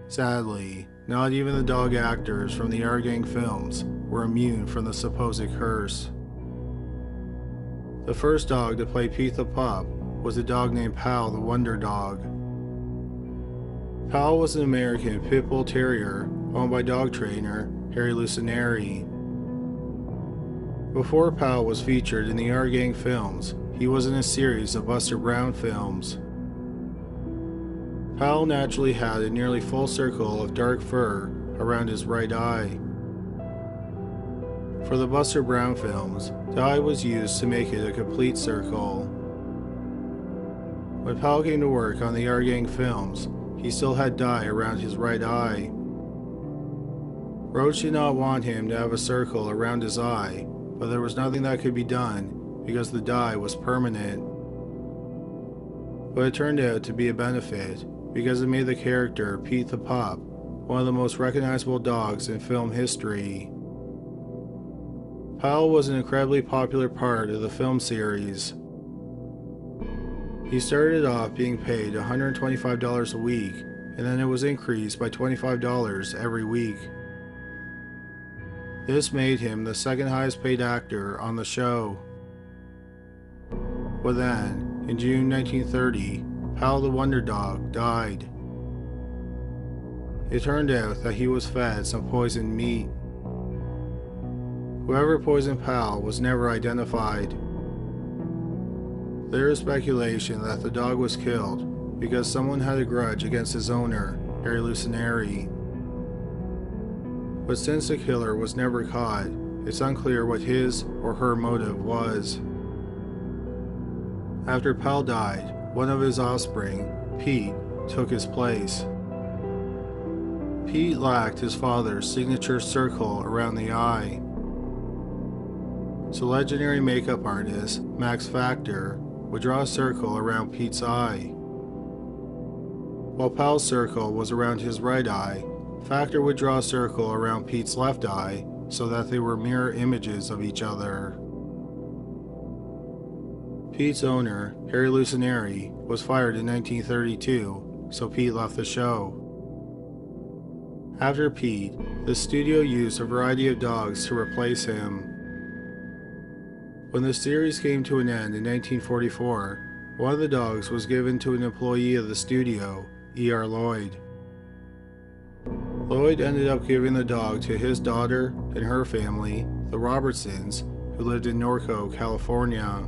Sadly, not even the dog actors from the R Gang films were immune from the supposed curse. The first dog to play Pete the Pup was a dog named Powell the Wonder Dog. Powell was an American pit bull terrier owned by dog trainer Harry Lucinari. Before Powell was featured in the R Gang films, he was in a series of Buster Brown films. Powell naturally had a nearly full circle of dark fur around his right eye. For the Buster Brown films, dye was used to make it a complete circle. When Powell came to work on the R Gang films, he still had dye around his right eye. Roach did not want him to have a circle around his eye, but there was nothing that could be done because the dye was permanent. But it turned out to be a benefit because it made the character Pete the Pup one of the most recognizable dogs in film history. Powell was an incredibly popular part of the film series. He started off being paid $125 a week, and then it was increased by $25 every week. This made him the second highest paid actor on the show. But then, in June 1930, Powell the Wonder Dog died. It turned out that he was fed some poisoned meat. Whoever poisoned Powell was never identified. There is speculation that the dog was killed because someone had a grudge against his owner, Harry Lucinari. But since the killer was never caught, it's unclear what his or her motive was. After Powell died, one of his offspring, Pete, took his place. Pete lacked his father's signature circle around the eye. So legendary makeup artist Max Factor would draw a circle around Pete's eye. While Powell's circle was around his right eye, Factor would draw a circle around Pete's left eye so that they were mirror images of each other. Pete's owner, Harry Lucinari, was fired in 1932, so Pete left the show. After Pete, the studio used a variety of dogs to replace him. When the series came to an end in 1944, one of the dogs was given to an employee of the studio, E.R. Lloyd. Lloyd ended up giving the dog to his daughter and her family, the Robertsons, who lived in Norco, California.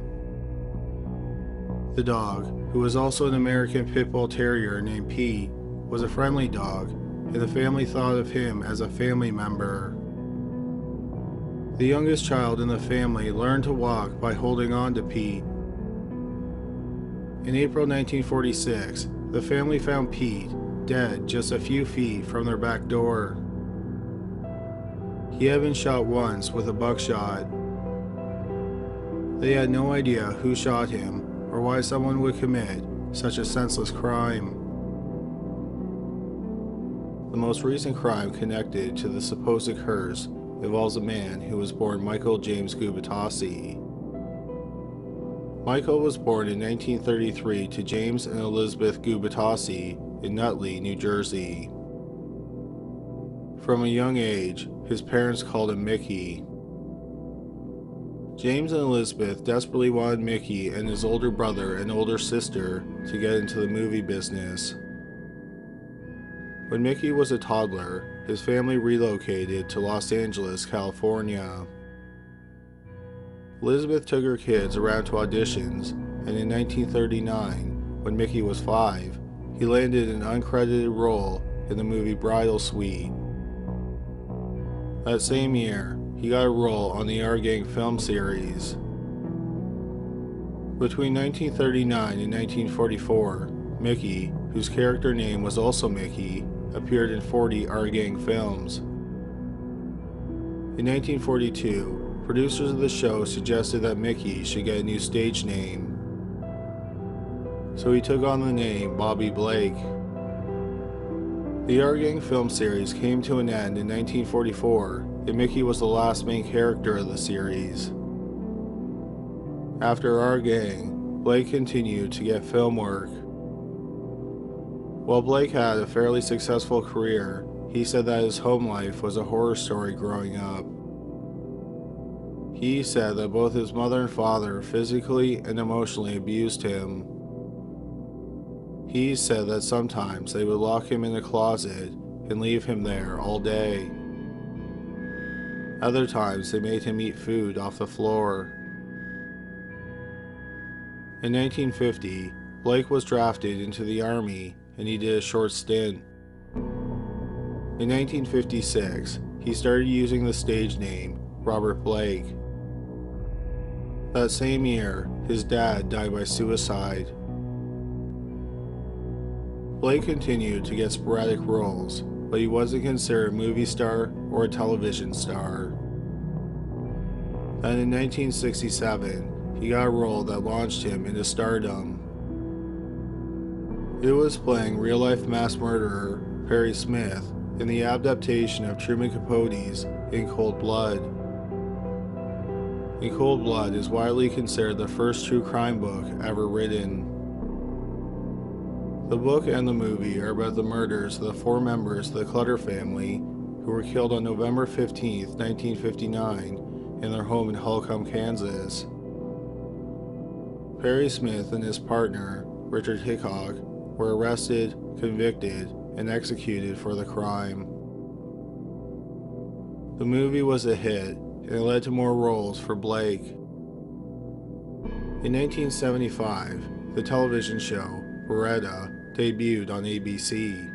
The dog, who was also an American Pit Bull Terrier named Pete, was a friendly dog, and the family thought of him as a family member. The youngest child in the family learned to walk by holding on to Pete. In April 1946, the family found Pete dead just a few feet from their back door. He had been shot once with a buckshot. They had no idea who shot him or why someone would commit such a senseless crime. The most recent crime connected to the supposed curse involves a man who was born Michael James Gubatasi. Michael was born in 1933 to James and Elizabeth Gubatasi in Nutley, New Jersey. From a young age, his parents called him Mickey. James and Elizabeth desperately wanted Mickey and his older brother and older sister to get into the movie business. When Mickey was a toddler, his family relocated to Los Angeles, California. Elizabeth took her kids around to auditions, and in 1939, when Mickey was 5, he landed an uncredited role in the movie Bridal Suite. That same year, he got a role on the R Gang film series. Between 1939 and 1944, Mickey, whose character name was also Mickey, appeared in 40 R Gang films. In 1942, producers of the show suggested that Mickey should get a new stage name. So he took on the name Bobby Blake. The R Gang film series came to an end in 1944, and Mickey was the last main character of the series. After R Gang, Blake continued to get film work. While Blake had a fairly successful career, he said that his home life was a horror story growing up. He said that both his mother and father physically and emotionally abused him. He said that sometimes they would lock him in a closet and leave him there all day. Other times they made him eat food off the floor. In 1950, Blake was drafted into the Army and he did a short stint. In 1956, he started using the stage name Robert Blake. That same year, his dad died by suicide. Blake continued to get sporadic roles, but he wasn't considered a movie star or a television star. Then in 1967, he got a role that launched him into stardom. It was playing real-life mass murderer Perry Smith in the adaptation of Truman Capote's In Cold Blood. In Cold Blood is widely considered the first true crime book ever written. The book and the movie are about the murders of the 4 members of the Clutter family who were killed on November 15, 1959 in their home in Holcomb, Kansas. Perry Smith and his partner, Richard Hickok, were arrested, convicted, and executed for the crime. The movie was a hit, and it led to more roles for Blake. In 1975, the television show Beretta debuted on ABC.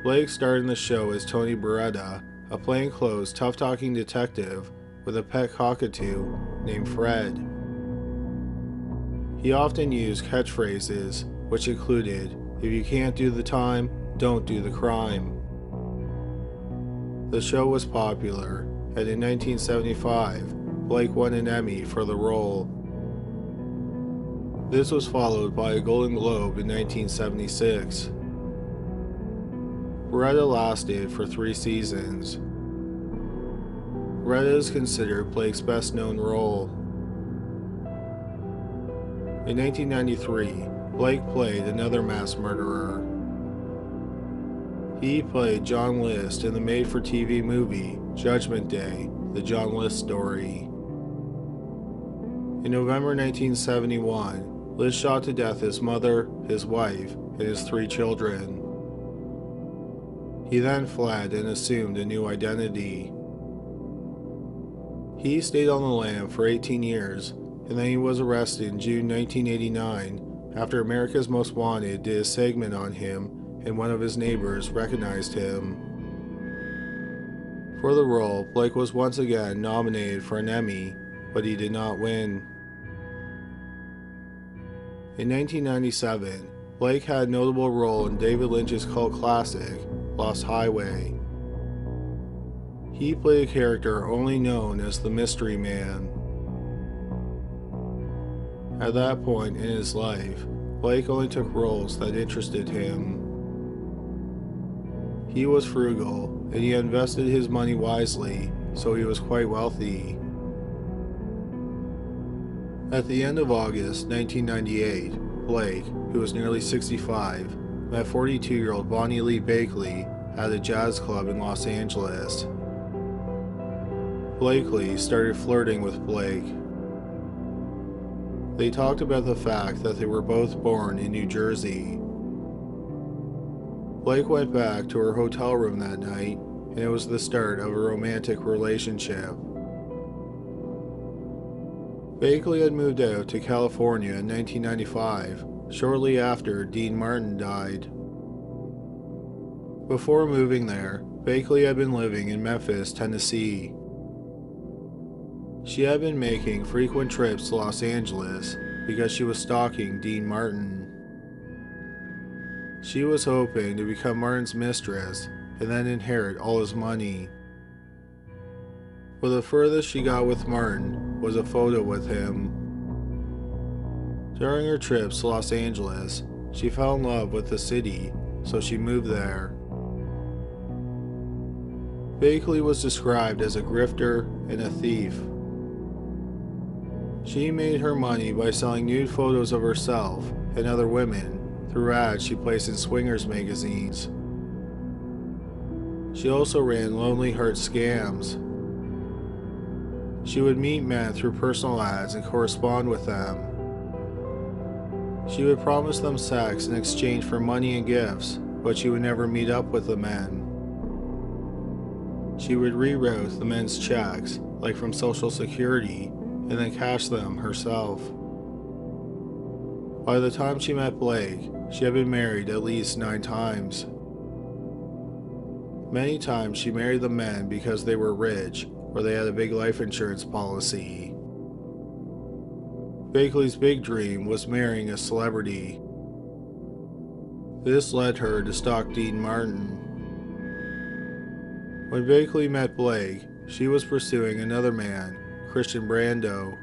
Blake starred in the show as Tony Beretta, a plainclothes, tough-talking detective with a pet cockatoo named Fred. He often used catchphrases, which included, "If you can't do the time, don't do the crime." The show was popular, and in 1975, Blake won an Emmy for the role. This was followed by a Golden Globe in 1976. Beretta lasted for 3 seasons. Beretta is considered Blake's best-known role. In 1993, Blake played another mass murderer. He played John List in the made-for-TV movie Judgment Day, The John List Story. In November 1971, List shot to death his mother, his wife, and his 3 children. He then fled and assumed a new identity. He stayed on the lam for 18 years, and then he was arrested in June 1989 after America's Most Wanted did a segment on him and one of his neighbors recognized him. For the role, Blake was once again nominated for an Emmy, but he did not win. In 1997, Blake had a notable role in David Lynch's cult classic, Lost Highway. He played a character only known as the Mystery Man. At that point in his life, Blake only took roles that interested him. He was frugal, and he invested his money wisely, so he was quite wealthy. At the end of August 1998, Blake, who was nearly 65, met 42-year-old Bonnie Lee Bakley at a jazz club in Los Angeles. Blakely started flirting with Blake. They talked about the fact that they were both born in New Jersey. Blake went back to her hotel room that night, and it was the start of a romantic relationship. Bakley had moved out to California in 1995, shortly after Dean Martin died. Before moving there, Bakley had been living in Memphis, Tennessee. She had been making frequent trips to Los Angeles because she was stalking Dean Martin. She was hoping to become Martin's mistress and then inherit all his money. But the furthest she got with Martin was a photo with him. During her trips to Los Angeles, she fell in love with the city, so she moved there. Bakley was described as a grifter and a thief. She made her money by selling nude photos of herself and other women through ads she placed in swingers magazines. She also ran Lonely Heart scams. She would meet men through personal ads and correspond with them. She would promise them sex in exchange for money and gifts, but she would never meet up with the men. She would reroute the men's checks, like from Social Security, and then cash them herself. By the time she met Blake, she had been married at least 9 times. Many times she married the men because they were rich or they had a big life insurance policy. Bakley's big dream was marrying a celebrity. This led her to stalk Dean Martin. When Bakley met Blake, she was pursuing another man, Christian Brando.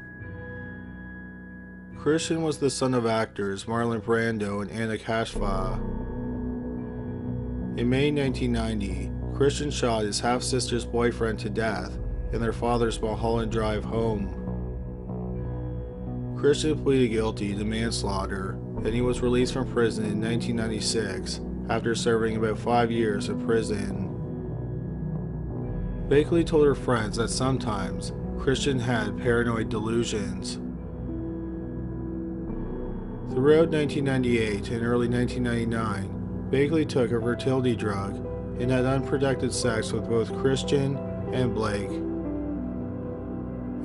Christian was the son of actors Marlon Brando and Anna Kashfa. In May 1990, Christian shot his half-sister's boyfriend to death in their father's Mulholland Drive home. Christian pleaded guilty to manslaughter, and he was released from prison in 1996 after serving about 5 years in prison. Bakley told her friends that sometimes Christian had paranoid delusions. Throughout 1998 and early 1999, Bakley took a fertility drug and had unprotected sex with both Christian and Blake.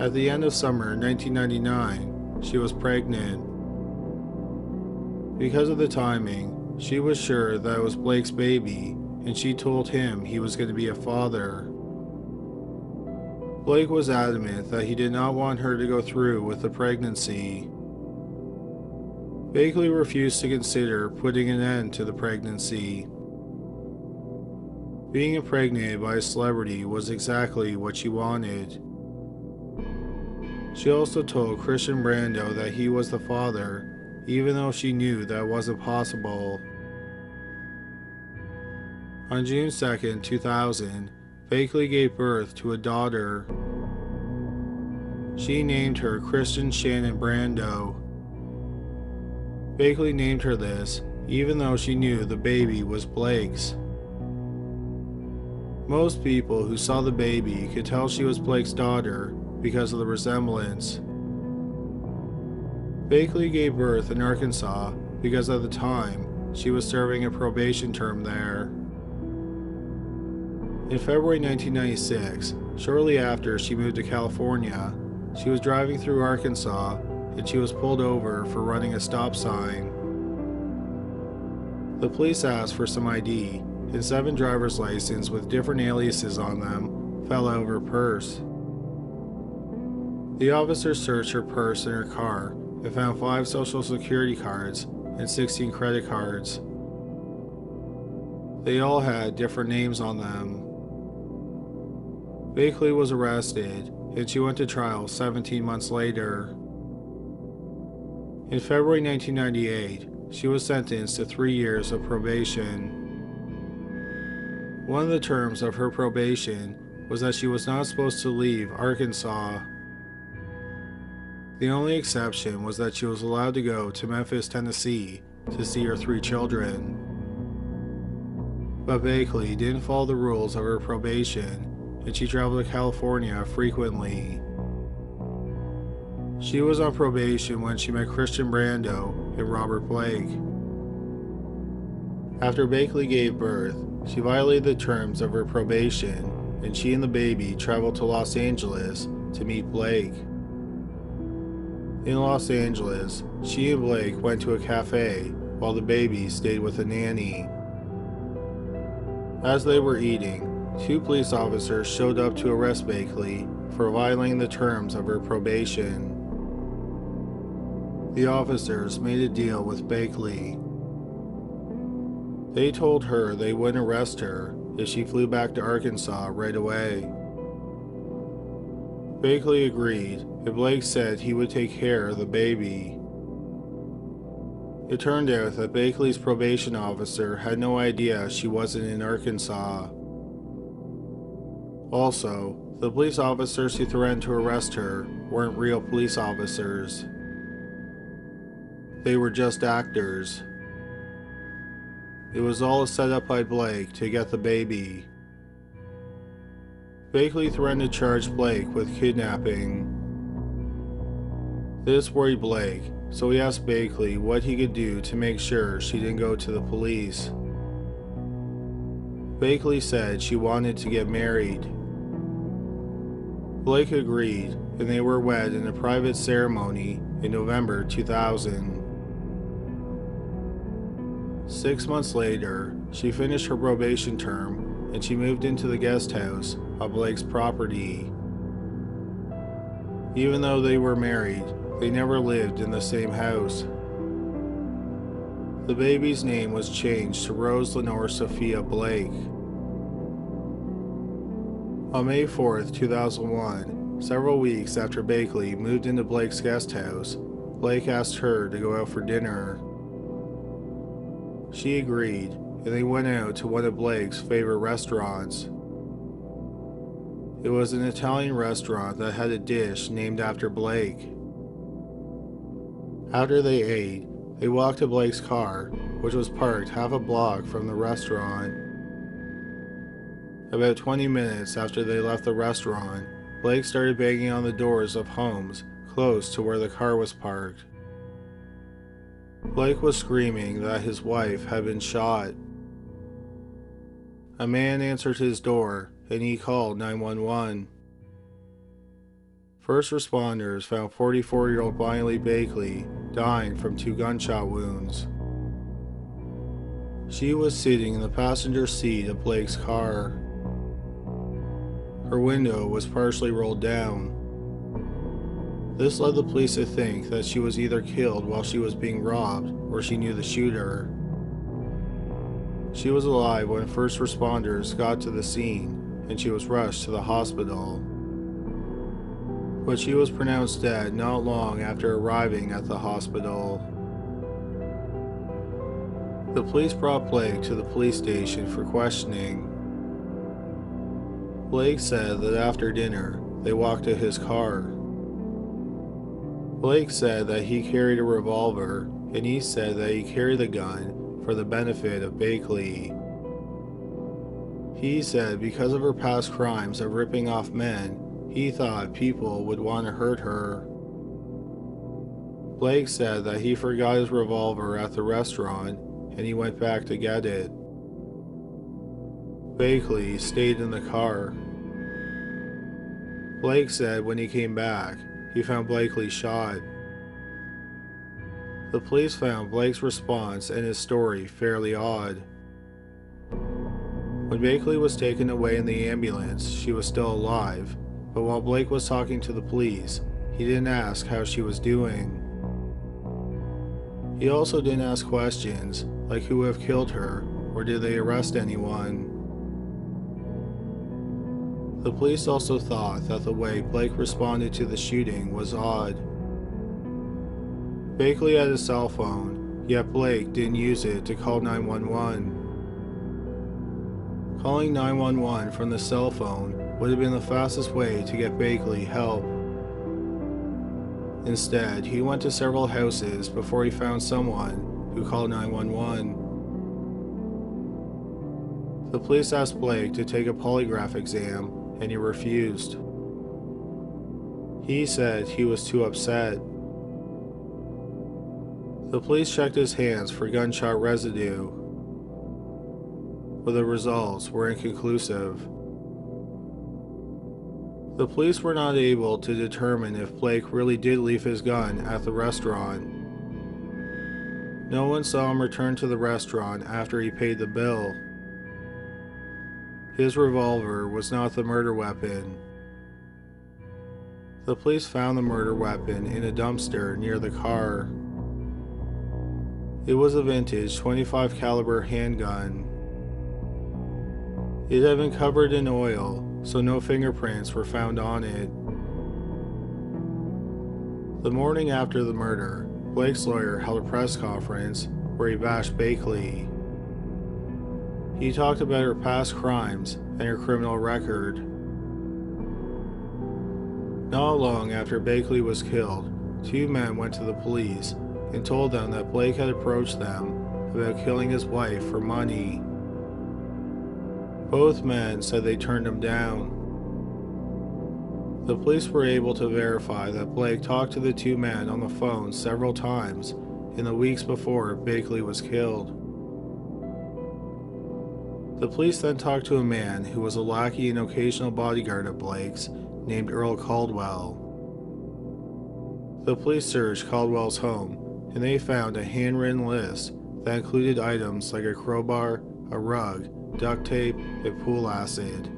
At the end of summer 1999, she was pregnant. Because of the timing, she was sure that it was Blake's baby, and she told him he was going to be a father. Blake was adamant that he did not want her to go through with the pregnancy. Bakley refused to consider putting an end to the pregnancy. Being impregnated by a celebrity was exactly what she wanted. She also told Christian Brando that he was the father, even though she knew that wasn't possible. On June 2, 2000, Bakley gave birth to a daughter. She named her Kristen Shannon Brando. Bakley named her this, even though she knew the baby was Blake's. Most people who saw the baby could tell she was Blake's daughter because of the resemblance. Bakley gave birth in Arkansas because at the time she was serving a probation term there. In February 1996, shortly after she moved to California, she was driving through Arkansas and she was pulled over for running a stop sign. The police asked for some ID, and 7 driver's licenses with different aliases on them fell out of her purse. The officers searched her purse and her car and found 5 social security cards and 16 credit cards. They all had different names on them. Bakley was arrested and she went to trial 17 months later. In February 1998, she was sentenced to 3 years of probation. One of the terms of her probation was that she was not supposed to leave Arkansas. The only exception was that she was allowed to go to Memphis, Tennessee to see her 3 children. But Bakley didn't follow the rules of her probation and she traveled to California frequently. She was on probation when she met Christian Brando and Robert Blake. After Bakley gave birth, she violated the terms of her probation and she and the baby traveled to Los Angeles to meet Blake. In Los Angeles, she and Blake went to a cafe while the baby stayed with a nanny. As they were eating, 2 police officers showed up to arrest Bakley for violating the terms of her probation. The officers made a deal with Bakley. They told her they wouldn't arrest her if she flew back to Arkansas right away. Bakley agreed, and Blake said he would take care of the baby. It turned out that Bakley's probation officer had no idea she wasn't in Arkansas. Also, the police officers who threatened to arrest her weren't real police officers. They were just actors. It was all a setup by Blake to get the baby. Bakley threatened to charge Blake with kidnapping. This worried Blake, so he asked Bakley what he could do to make sure she didn't go to the police. Bakley said she wanted to get married. Blake agreed, and they were wed in a private ceremony in November 2000. 6 months later, she finished her probation term and she moved into the guest house on Blake's property. Even though they were married, they never lived in the same house. The baby's name was changed to Rose Lenore Sophia Blake. On May 4, 2001, several weeks after Bakley moved into Blake's guest house, Blake asked her to go out for dinner. She agreed, and they went out to one of Blake's favorite restaurants. It was an Italian restaurant that had a dish named after Blake. After they ate, they walked to Blake's car, which was parked half a block from the restaurant. About 20 minutes after they left the restaurant, Blake started banging on the doors of homes close to where the car was parked. Blake was screaming that his wife had been shot. A man answered his door and he called 911. First responders found 44-year-old Blanca Bakley dying from 2 gunshot wounds. She was sitting in the passenger seat of Blake's car. Her window was partially rolled down. This led the police to think that she was either killed while she was being robbed or she knew the shooter. She was alive when first responders got to the scene and she was rushed to the hospital. But she was pronounced dead not long after arriving at the hospital. The police brought Blake to the police station for questioning. Blake said that after dinner, they walked to his car. Blake said that he carried a revolver, and he said that he carried the gun for the benefit of Bakley. He said because of her past crimes of ripping off men, he thought people would want to hurt her. Blake said that he forgot his revolver at the restaurant and he went back to get it. Bakley stayed in the car. Blake said when he came back, he found Bakley shot. The police found Blake's response and his story fairly odd. When Bakley was taken away in the ambulance, she was still alive, but while Blake was talking to the police, he didn't ask how she was doing. He also didn't ask questions like who would have killed her or did they arrest anyone. The police also thought that the way Blake responded to the shooting was odd. Bakley had a cell phone, yet Blake didn't use it to call 911. Calling 911 from the cell phone would have been the fastest way to get Bakley help. Instead, he went to several houses before he found someone who called 911. The police asked Blake to take a polygraph exam, and he refused. He said he was too upset. The police checked his hands for gunshot residue, but the results were inconclusive. The police were not able to determine if Blake really did leave his gun at the restaurant. No one saw him return to the restaurant after he paid the bill. His revolver was not the murder weapon. The police found the murder weapon in a dumpster near the car. It was a vintage .25 caliber handgun. It had been covered in oil, so no fingerprints were found on it. The morning after the murder, Blake's lawyer held a press conference where he bashed Bakley. He talked about her past crimes and her criminal record. Not long after Bakley was killed, 2 men went to the police and told them that Blake had approached them about killing his wife for money. Both men said they turned him down. The police were able to verify that Blake talked to the 2 men on the phone several times in the weeks before Bakley was killed. The police then talked to a man who was a lackey and occasional bodyguard of Blake's named Earl Caldwell. The police searched Caldwell's home and they found a handwritten list that included items like a crowbar, a rug, duct tape, and pool acid.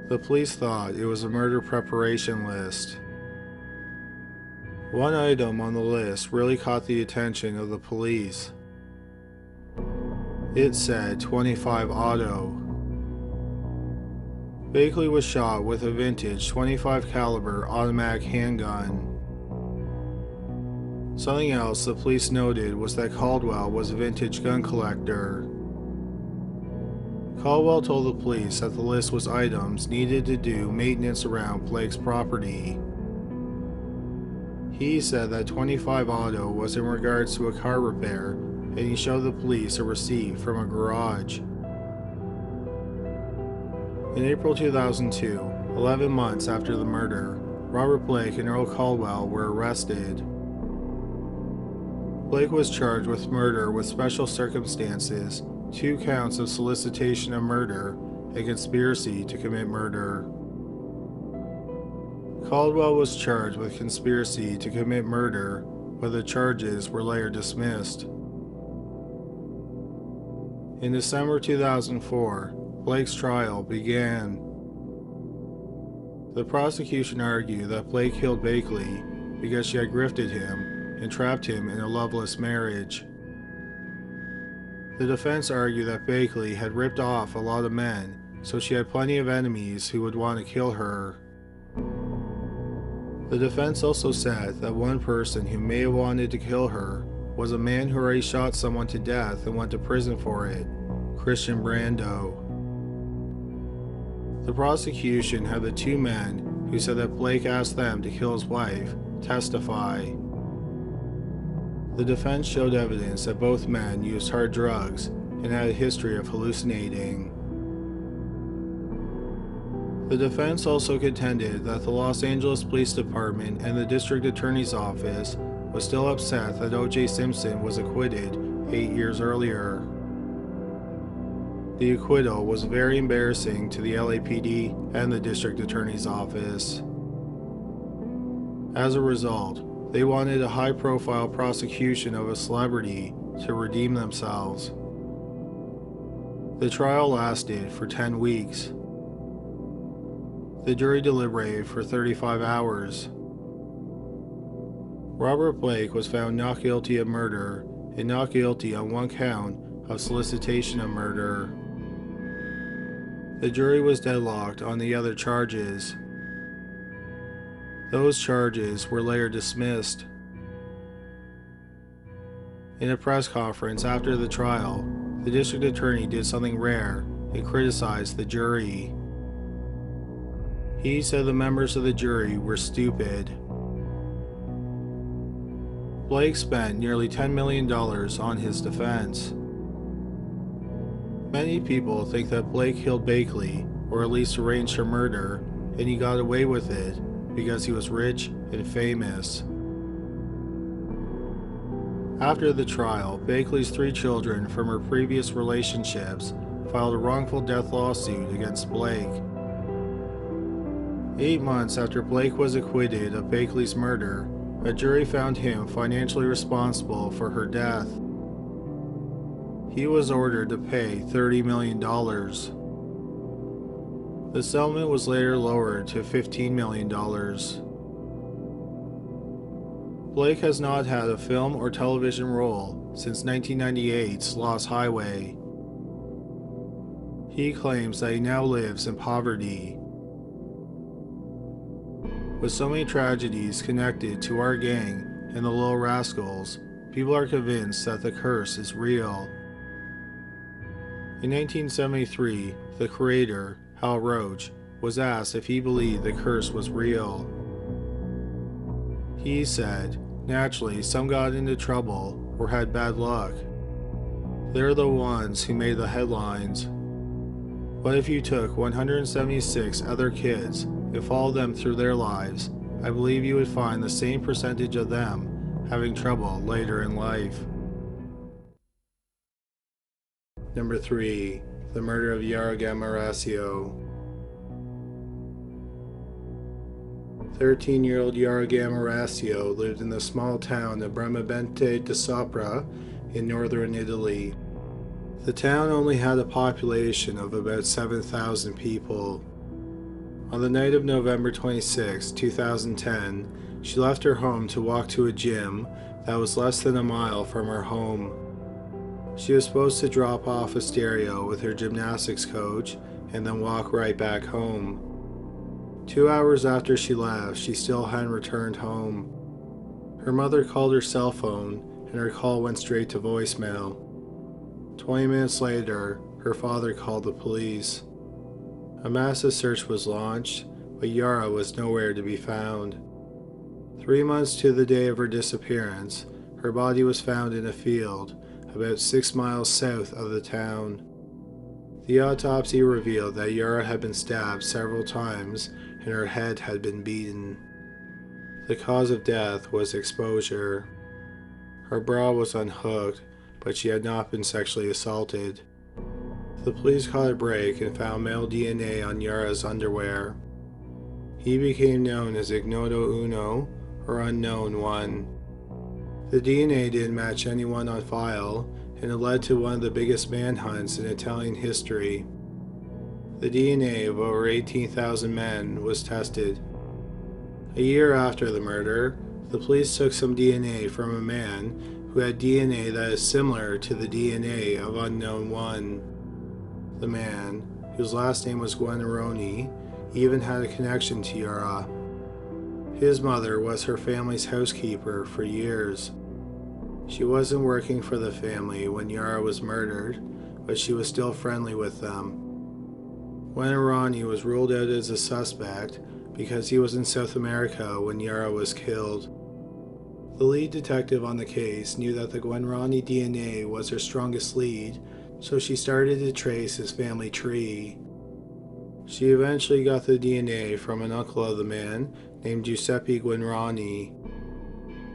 The police thought it was a murder preparation list. One item on the list really caught the attention of the police. It said 25 auto. Bakley was shot with a vintage 25 caliber automatic handgun. Something else the police noted was that Caldwell was a vintage gun collector. Caldwell told the police that the list was items needed to do maintenance around Blake's property. He said that 25 auto was in regards to a car repair, and he showed the police a receipt from a garage. In April 2002, 11 months after the murder, Robert Blake and Earl Caldwell were arrested. Blake was charged with murder with special circumstances, 2 counts of solicitation of murder, and conspiracy to commit murder. Caldwell was charged with conspiracy to commit murder, but the charges were later dismissed. In December 2004, Blake's trial began. The prosecution argued that Blake killed Bakley because she had grifted him and trapped him in a loveless marriage. The defense argued that Bakley had ripped off a lot of men, so she had plenty of enemies who would want to kill her. The defense also said that one person who may have wanted to kill her was a man who already shot someone to death and went to prison for it, Christian Brando. The prosecution had the 2 men who said that Blake asked them to kill his wife testify. The defense showed evidence that both men used hard drugs and had a history of hallucinating. The defense also contended that the Los Angeles Police Department and the District Attorney's Office was still upset that O.J. Simpson was acquitted 8 years earlier. The acquittal was very embarrassing to the LAPD and the District Attorney's Office. As a result, they wanted a high-profile prosecution of a celebrity to redeem themselves. The trial lasted for 10 weeks. The jury deliberated for 35 hours. Robert Blake was found not guilty of murder and not guilty on 1 count of solicitation of murder. The jury was deadlocked on the other charges. Those charges were later dismissed. In a press conference after the trial, the district attorney did something rare and criticized the jury. He said the members of the jury were stupid. Blake spent nearly $10 million on his defense. Many people think that Blake killed Bakley, or at least arranged her murder, and he got away with it because he was rich and famous. After the trial, Bakley's 3 children from her previous relationships filed a wrongful death lawsuit against Blake. 8 months after Blake was acquitted of Bakley's murder, a jury found him financially responsible for her death. He was ordered to pay $30 million. The settlement was later lowered to $15 million. Blake has not had a film or television role since 1998's Lost Highway. He claims that he now lives in poverty. With so many tragedies connected to our gang and the Little Rascals, people are convinced that the curse is real. In 1973, the creator, Hal Roach, was asked if he believed the curse was real. He said, "Naturally, some got into trouble or had bad luck. They're the ones who made the headlines. But if you took 176 other kids and followed them through their lives, I believe you would find the same percentage of them having trouble later in life." Number 3. The murder of Yara Gamaracio. 13-year-old Yara Gamaracio lived in the small town of Bramabente de Sopra in northern Italy. The town only had a population of about 7,000 people. On the night of November 26, 2010, she left her home to walk to a gym that was less than a mile from her home. She was supposed to drop off a stereo with her gymnastics coach and then walk right back home. 2 hours after she left, she still hadn't returned home. Her mother called her cell phone, and her call went straight to voicemail. 20 minutes later, her father called the police. A massive search was launched, but Yara was nowhere to be found. 3 months to the day of her disappearance, her body was found in a field about 6 miles south of the town. The autopsy revealed that Yara had been stabbed several times and her head had been beaten. The cause of death was exposure. Her bra was unhooked, but she had not been sexually assaulted. The police caught a break and found male DNA on Yara's underwear. He became known as Ignoto Uno, or Unknown One. The DNA didn't match anyone on file, and it led to one of the biggest manhunts in Italian history. The DNA of over 18,000 men was tested. A year after the murder, the police took some DNA from a man who had DNA that is similar to the DNA of Unknown One. The man, whose last name was Guarnaroni, even had a connection to Yara. His mother was her family's housekeeper for years. She wasn't working for the family when Yara was murdered, but she was still friendly with them. Guarnaroni was ruled out as a suspect because he was in South America when Yara was killed. The lead detective on the case knew that the Guarnaroni DNA was her strongest lead, so she started to trace his family tree. She eventually got the DNA from an uncle of the man named Giuseppe Guarnaroni.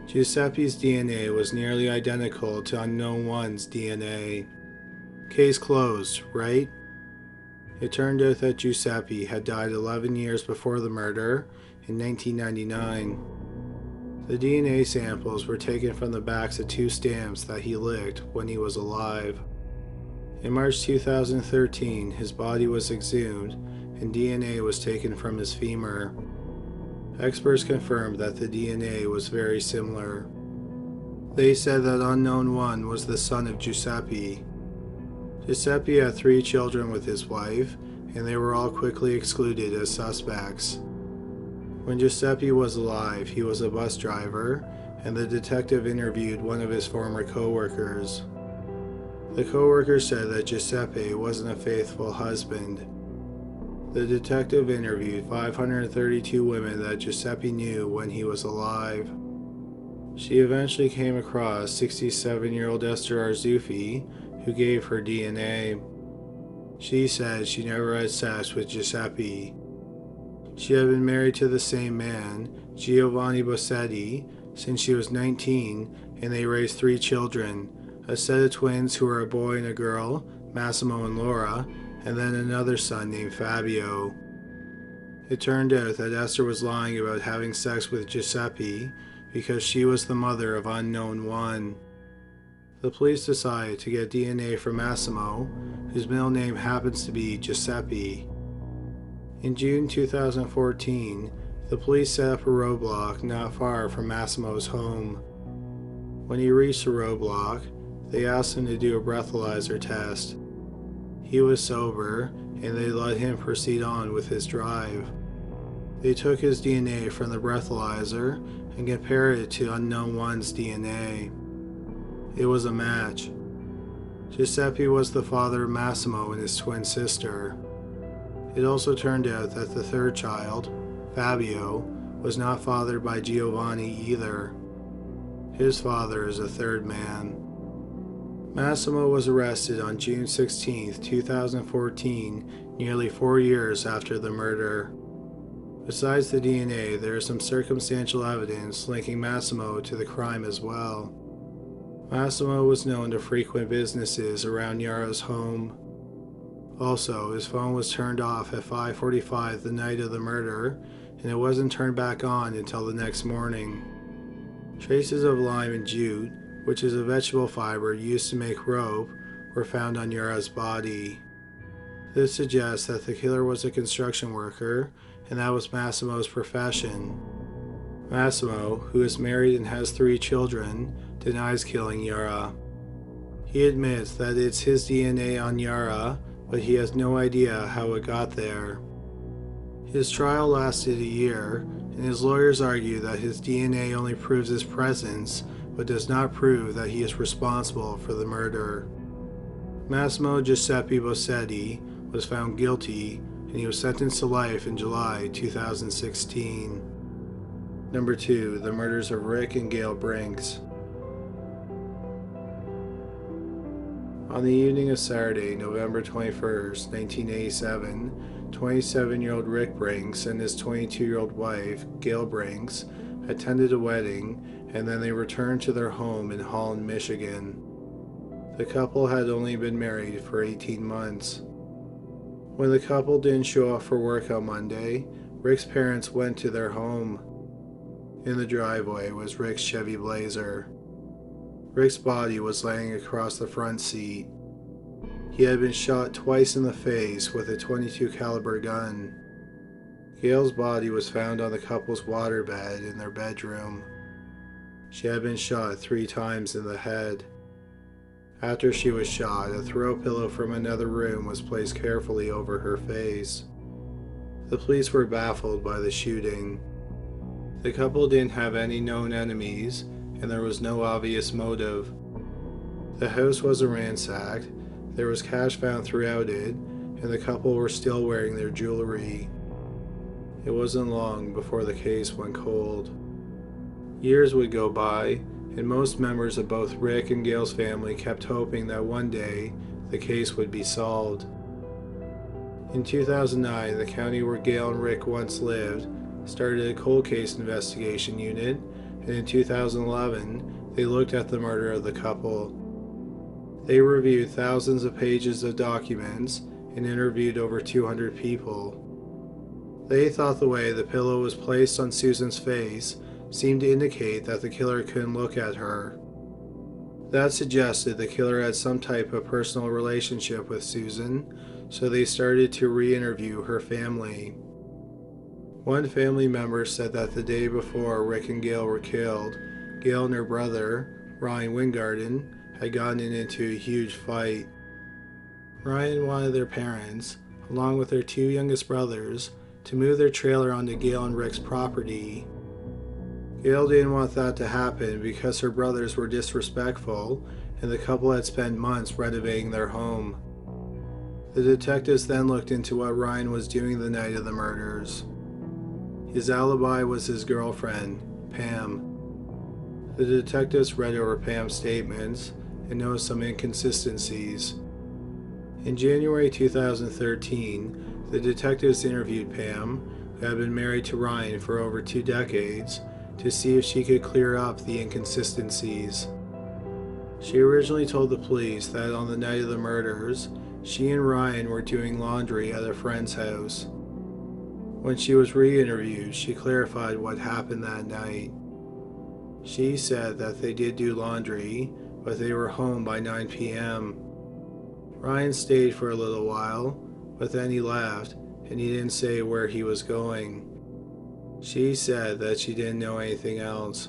Giuseppe's DNA was nearly identical to Unknown One's DNA. Case closed, right? It turned out that Giuseppe had died 11 years before the murder, in 1999. The DNA samples were taken from the backs of 2 stamps that he licked when he was alive. In March 2013, his body was exhumed and DNA was taken from his femur. Experts confirmed that the DNA was very similar. They said that Unknown One was the son of Giuseppe. Giuseppe had 3 children with his wife, and they were all quickly excluded as suspects. When Giuseppe was alive, he was a bus driver, and the detective interviewed one of his former co-workers. The co-worker said that Giuseppe wasn't a faithful husband. The detective interviewed 532 women that Giuseppe knew when he was alive. She eventually came across 67-year-old Esther Arzuffi, who gave her DNA. She said she never had sex with Giuseppe. She had been married to the same man, Giovanni Bossetti, since she was 19, and they raised 3 children, a set of twins who were a boy and a girl, Massimo and Laura, and then another son named Fabio. It turned out that Esther was lying about having sex with Giuseppe because she was the mother of Unknown One. The police decided to get DNA from Massimo, whose middle name happens to be Giuseppe. In June 2014, the police set up a roadblock not far from Massimo's home. When he reached the roadblock, they asked him to do a breathalyzer test. He was sober, and they let him proceed on with his drive. They took his DNA from the breathalyzer and compared it to Unknown One's DNA. It was a match. Giuseppe was the father of Massimo and his twin sister. It also turned out that the 3rd child, Fabio, was not fathered by Giovanni either. His father is a 3rd man. Massimo was arrested on June 16, 2014, nearly 4 years after the murder. Besides the DNA, there is some circumstantial evidence linking Massimo to the crime as well. Massimo was known to frequent businesses around Yara's home. Also, his phone was turned off at 5:45 the night of the murder, and it wasn't turned back on until the next morning. Traces of lime and jute, which is a vegetable fiber used to make rope, were found on Yara's body. This suggests that the killer was a construction worker and that was Massimo's profession. Massimo, who is married and has 3 children, denies killing Yara. He admits that it's his DNA on Yara, but he has no idea how it got there. His trial lasted a year, and his lawyers argue that his DNA only proves his presence, but does not prove that he is responsible for the murder. Massimo Giuseppe Bossetti was found guilty, and he was sentenced to life in July 2016. Number 2. The murders of Rick and Gail Brinks. On the evening of Saturday, November 21st, 1987, 27-year-old Rick Brinks and his 22-year-old wife, Gail Brinks, attended a wedding, and then they returned to their home in Holland, Michigan. The couple had only been married for 18 months. When the couple didn't show up for work on Monday, Rick's parents went to their home. In the driveway was Rick's Chevy Blazer. Rick's body was laying across the front seat. He had been shot twice in the face with a .22 caliber gun. Gail's body was found on the couple's waterbed in their bedroom. She had been shot 3 times in the head. After she was shot, a throw pillow from another room was placed carefully over her face. The police were baffled by the shooting. The couple didn't have any known enemies, and there was no obvious motive. The house wasn't ransacked, there was cash found throughout it, and the couple were still wearing their jewelry. It wasn't long before the case went cold. Years would go by, and most members of both Rick and Gail's family kept hoping that one day the case would be solved. In 2009, the county where Gail and Rick once lived started a cold case investigation unit, and in 2011, they looked at the murder of the couple. They reviewed thousands of pages of documents and interviewed over 200 people. They thought the way the pillow was placed on Susan's face seemed to indicate that the killer couldn't look at her. That suggested the killer had some type of personal relationship with Susan, so they started to re-interview her family. One family member said that the day before Rick and Gail were killed, Gail and her brother, Ryan Wingarden, had gotten into a huge fight. Ryan wanted their parents, along with their 2 youngest brothers, to move their trailer onto Gail and Rick's property. Gail didn't want that to happen because her brothers were disrespectful, and the couple had spent months renovating their home. The detectives then looked into what Ryan was doing the night of the murders. His alibi was his girlfriend, Pam. The detectives read over Pam's statements and noticed some inconsistencies. In January 2013, the detectives interviewed Pam, who had been married to Ryan for over 2 decades, to see if she could clear up the inconsistencies. She originally told the police that on the night of the murders, she and Ryan were doing laundry at a friend's house. When she was re-interviewed, she clarified what happened that night. She said that they did do laundry, but they were home by 9 p.m. Ryan stayed for a little while, but then he left, and he didn't say where he was going. She said that she didn't know anything else.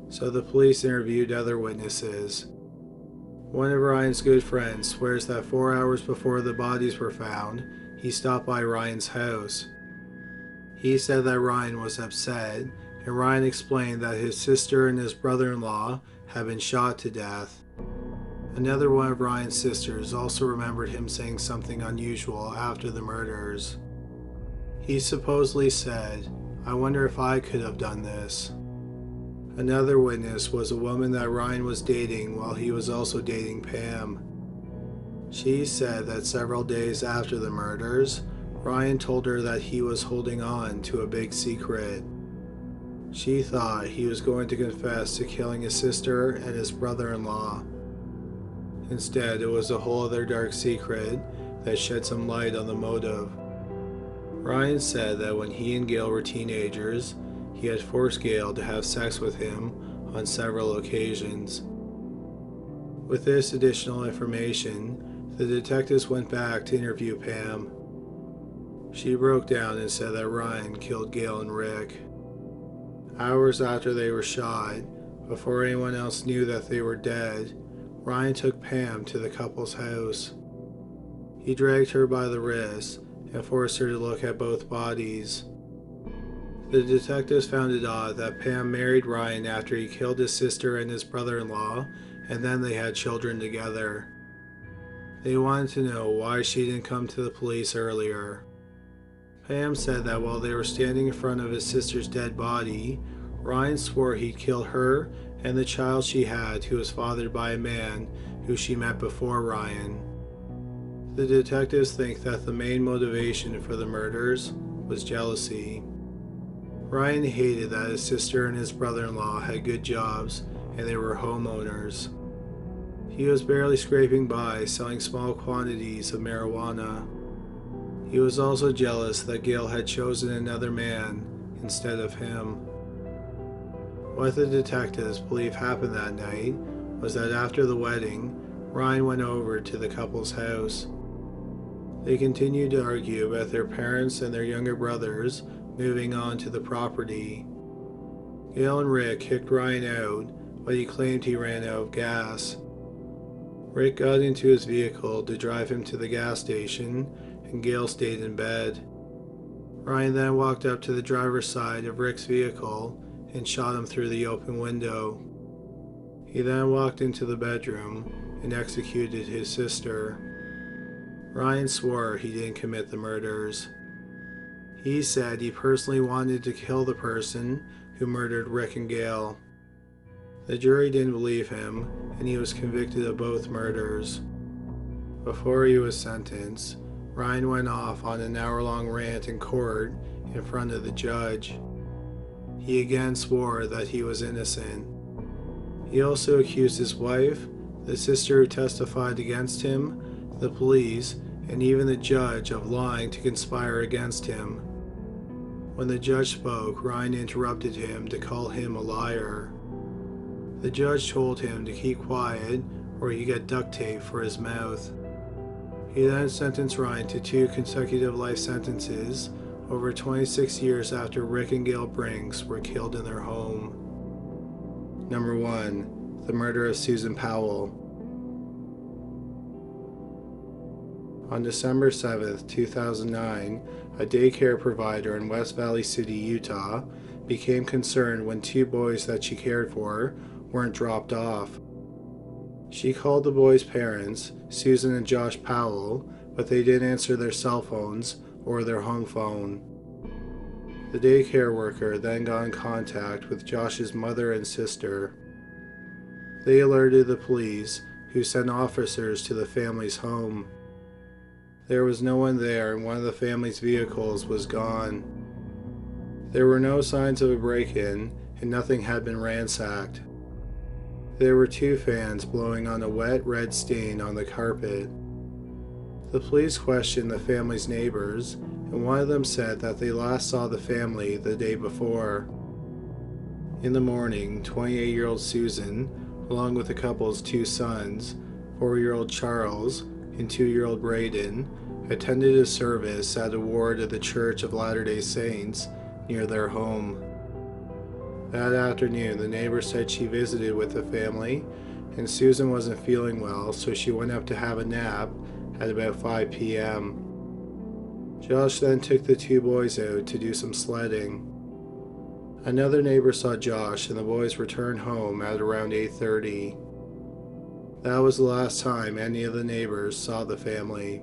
So the police interviewed other witnesses. One of Ryan's good friends swears that 4 hours before the bodies were found, he stopped by Ryan's house. He said that Ryan was upset, and Ryan explained that his sister and his brother-in-law had been shot to death. Another one of Ryan's sisters also remembered him saying something unusual after the murders. He supposedly said, "I wonder if I could have done this." Another witness was a woman that Ryan was dating while he was also dating Pam. She said that several days after the murders, Ryan told her that he was holding on to a big secret. She thought he was going to confess to killing his sister and his brother-in-law. Instead, it was a whole other dark secret that shed some light on the motive. Ryan said that when he and Gail were teenagers, he had forced Gail to have sex with him on several occasions. With this additional information, the detectives went back to interview Pam. She broke down and said that Ryan killed Gail and Rick. Hours after they were shot, before anyone else knew that they were dead, Ryan took Pam to the couple's house. He dragged her by the wrist and forced her to look at both bodies. The detectives found it odd that Pam married Ryan after he killed his sister and his brother-in-law, and then they had children together. They wanted to know why she didn't come to the police earlier. Pam said that while they were standing in front of his sister's dead body, Ryan swore he'd kill her and the child she had, who was fathered by a man who she met before Ryan. The detectives think that the main motivation for the murders was jealousy. Ryan hated that his sister and his brother-in-law had good jobs and they were homeowners. He was barely scraping by selling small quantities of marijuana. He was also jealous that Gail had chosen another man instead of him. What the detectives believe happened that night was that after the wedding, Ryan went over to the couple's house. They continued to argue about their parents and their younger brothers moving on to the property. Gail and Rick kicked Ryan out, but he claimed he ran out of gas. Rick got into his vehicle to drive him to the gas station, and Gail stayed in bed. Ryan then walked up to the driver's side of Rick's vehicle and shot him through the open window. He then walked into the bedroom and executed his sister. Ryan swore he didn't commit the murders. He said he personally wanted to kill the person who murdered Rick and Gail. The jury didn't believe him, and he was convicted of both murders. Before he was sentenced, Ryan went off on an hour-long rant in court in front of the judge. He again swore that he was innocent. He also accused his wife, the sister who testified against him, the police, and even the judge of lying to conspire against him. When the judge spoke, Ryan interrupted him to call him a liar. The judge told him to keep quiet or he'd get duct tape for his mouth. He then sentenced Ryan to 2 consecutive life sentences over 26 years after Rick and Gail Brinks were killed in their home. Number 1. The murder of Susan Powell. On December 7, 2009, a daycare provider in West Valley City, Utah, became concerned when 2 boys that she cared for weren't dropped off. She called the boys' parents, Susan and Josh Powell, but they didn't answer their cell phones or their home phone. The daycare worker then got in contact with Josh's mother and sister. They alerted the police, who sent officers to the family's home. There was no one there, and one of the family's vehicles was gone. There were no signs of a break-in, and nothing had been ransacked. There were 2 fans blowing on a wet red stain on the carpet. The police questioned the family's neighbors, and one of them said that they last saw the family the day before. In the morning, 28-year-old Susan, along with the couple's 2 sons, 4-year-old Charles and 2-year-old Braden, attended a service at a ward of the Church of Latter-day Saints near their home. That afternoon, the neighbor said she visited with the family, and Susan wasn't feeling well, so she went up to have a nap at about 5 p.m. Josh then took the 2 boys out to do some sledding. Another neighbor saw Josh and the boys returned home at around 8:30. That was the last time any of the neighbors saw the family.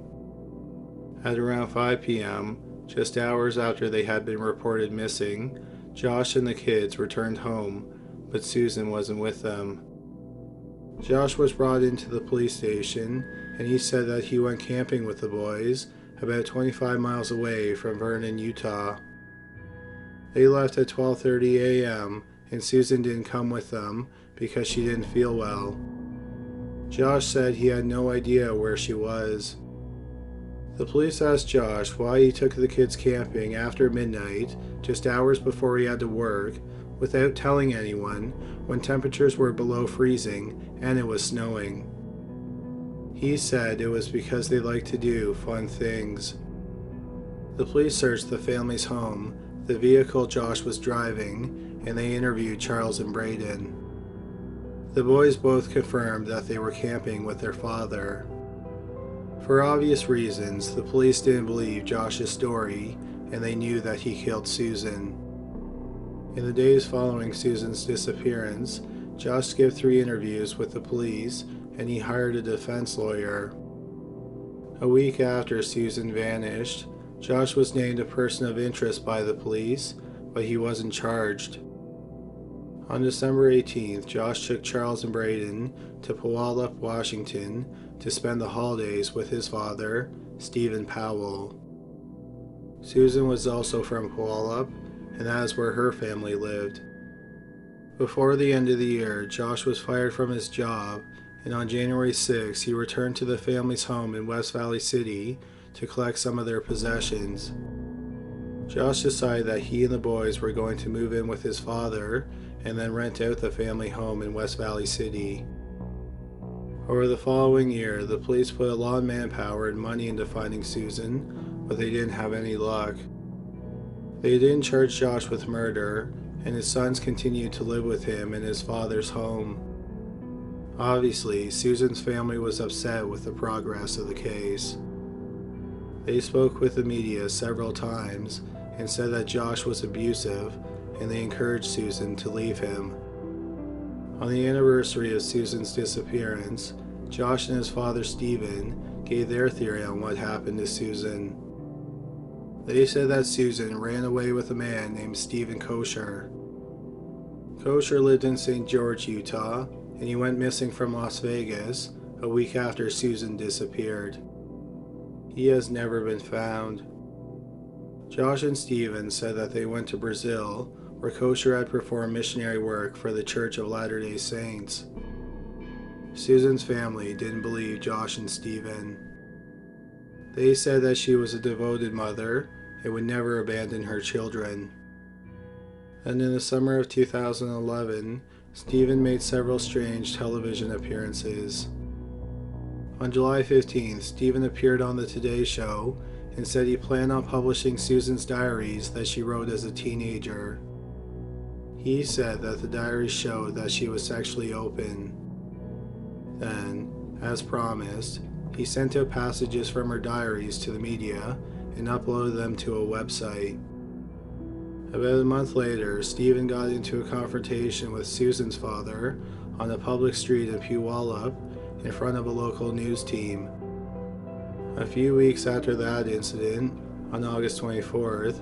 At around 5 p.m., just hours after they had been reported missing, Josh and the kids returned home, but Susan wasn't with them. Josh was brought into the police station, and he said that he went camping with the boys about 25 miles away from Vernon, Utah. They left at 12:30 a.m., and Susan didn't come with them because she didn't feel well. Josh said he had no idea where she was. The police asked Josh why he took the kids camping after midnight, just hours before he had to work, without telling anyone, when temperatures were below freezing and it was snowing. He said it was because they liked to do fun things. The police searched the family's home, the vehicle Josh was driving, and they interviewed Charles and Braden. The boys both confirmed that they were camping with their father. For obvious reasons, the police didn't believe Josh's story, and they knew that he killed Susan. In the days following Susan's disappearance, Josh skipped 3 interviews with the police, and he hired a defense lawyer. A week after Susan vanished, Josh was named a person of interest by the police, but he wasn't charged. On December 18th, Josh took Charles and Braden to Powell, Washington, to spend the holidays with his father, Stephen Powell. Susan was also from Powell, and that is where her family lived. Before the end of the year, Josh was fired from his job, and on January 6, he returned to the family's home in West Valley City to collect some of their possessions. Josh decided that he and the boys were going to move in with his father and then rent out the family home in West Valley City. Over the following year, the police put a lot of manpower and money into finding Susan, but they didn't have any luck. They didn't charge Josh with murder, and his sons continued to live with him in his father's home. Obviously, Susan's family was upset with the progress of the case. They spoke with the media several times and said that Josh was abusive, and they encouraged Susan to leave him. On the anniversary of Susan's disappearance, Josh and his father Stephen gave their theory on what happened to Susan. They said that Susan ran away with a man named Stephen Kosher. Kosher lived in St. George, Utah, and he went missing from Las Vegas a week after Susan disappeared. He has never been found. Josh and Stephen said that they went to Brazil, where Kosher had performed missionary work for the Church of Latter-day Saints. Susan's family didn't believe Josh and Stephen. They said that she was a devoted mother and would never abandon her children. And in the summer of 2011, Stephen made several strange television appearances. On July 15th, Stephen appeared on the Today Show and said he planned on publishing Susan's diaries that she wrote as a teenager. He said that the diaries showed that she was sexually open. Then, as promised, he sent out passages from her diaries to the media and uploaded them to a website. About a month later, Stephen got into a confrontation with Susan's father on a public street in Puyallup in front of a local news team. A few weeks after that incident, on August 24th,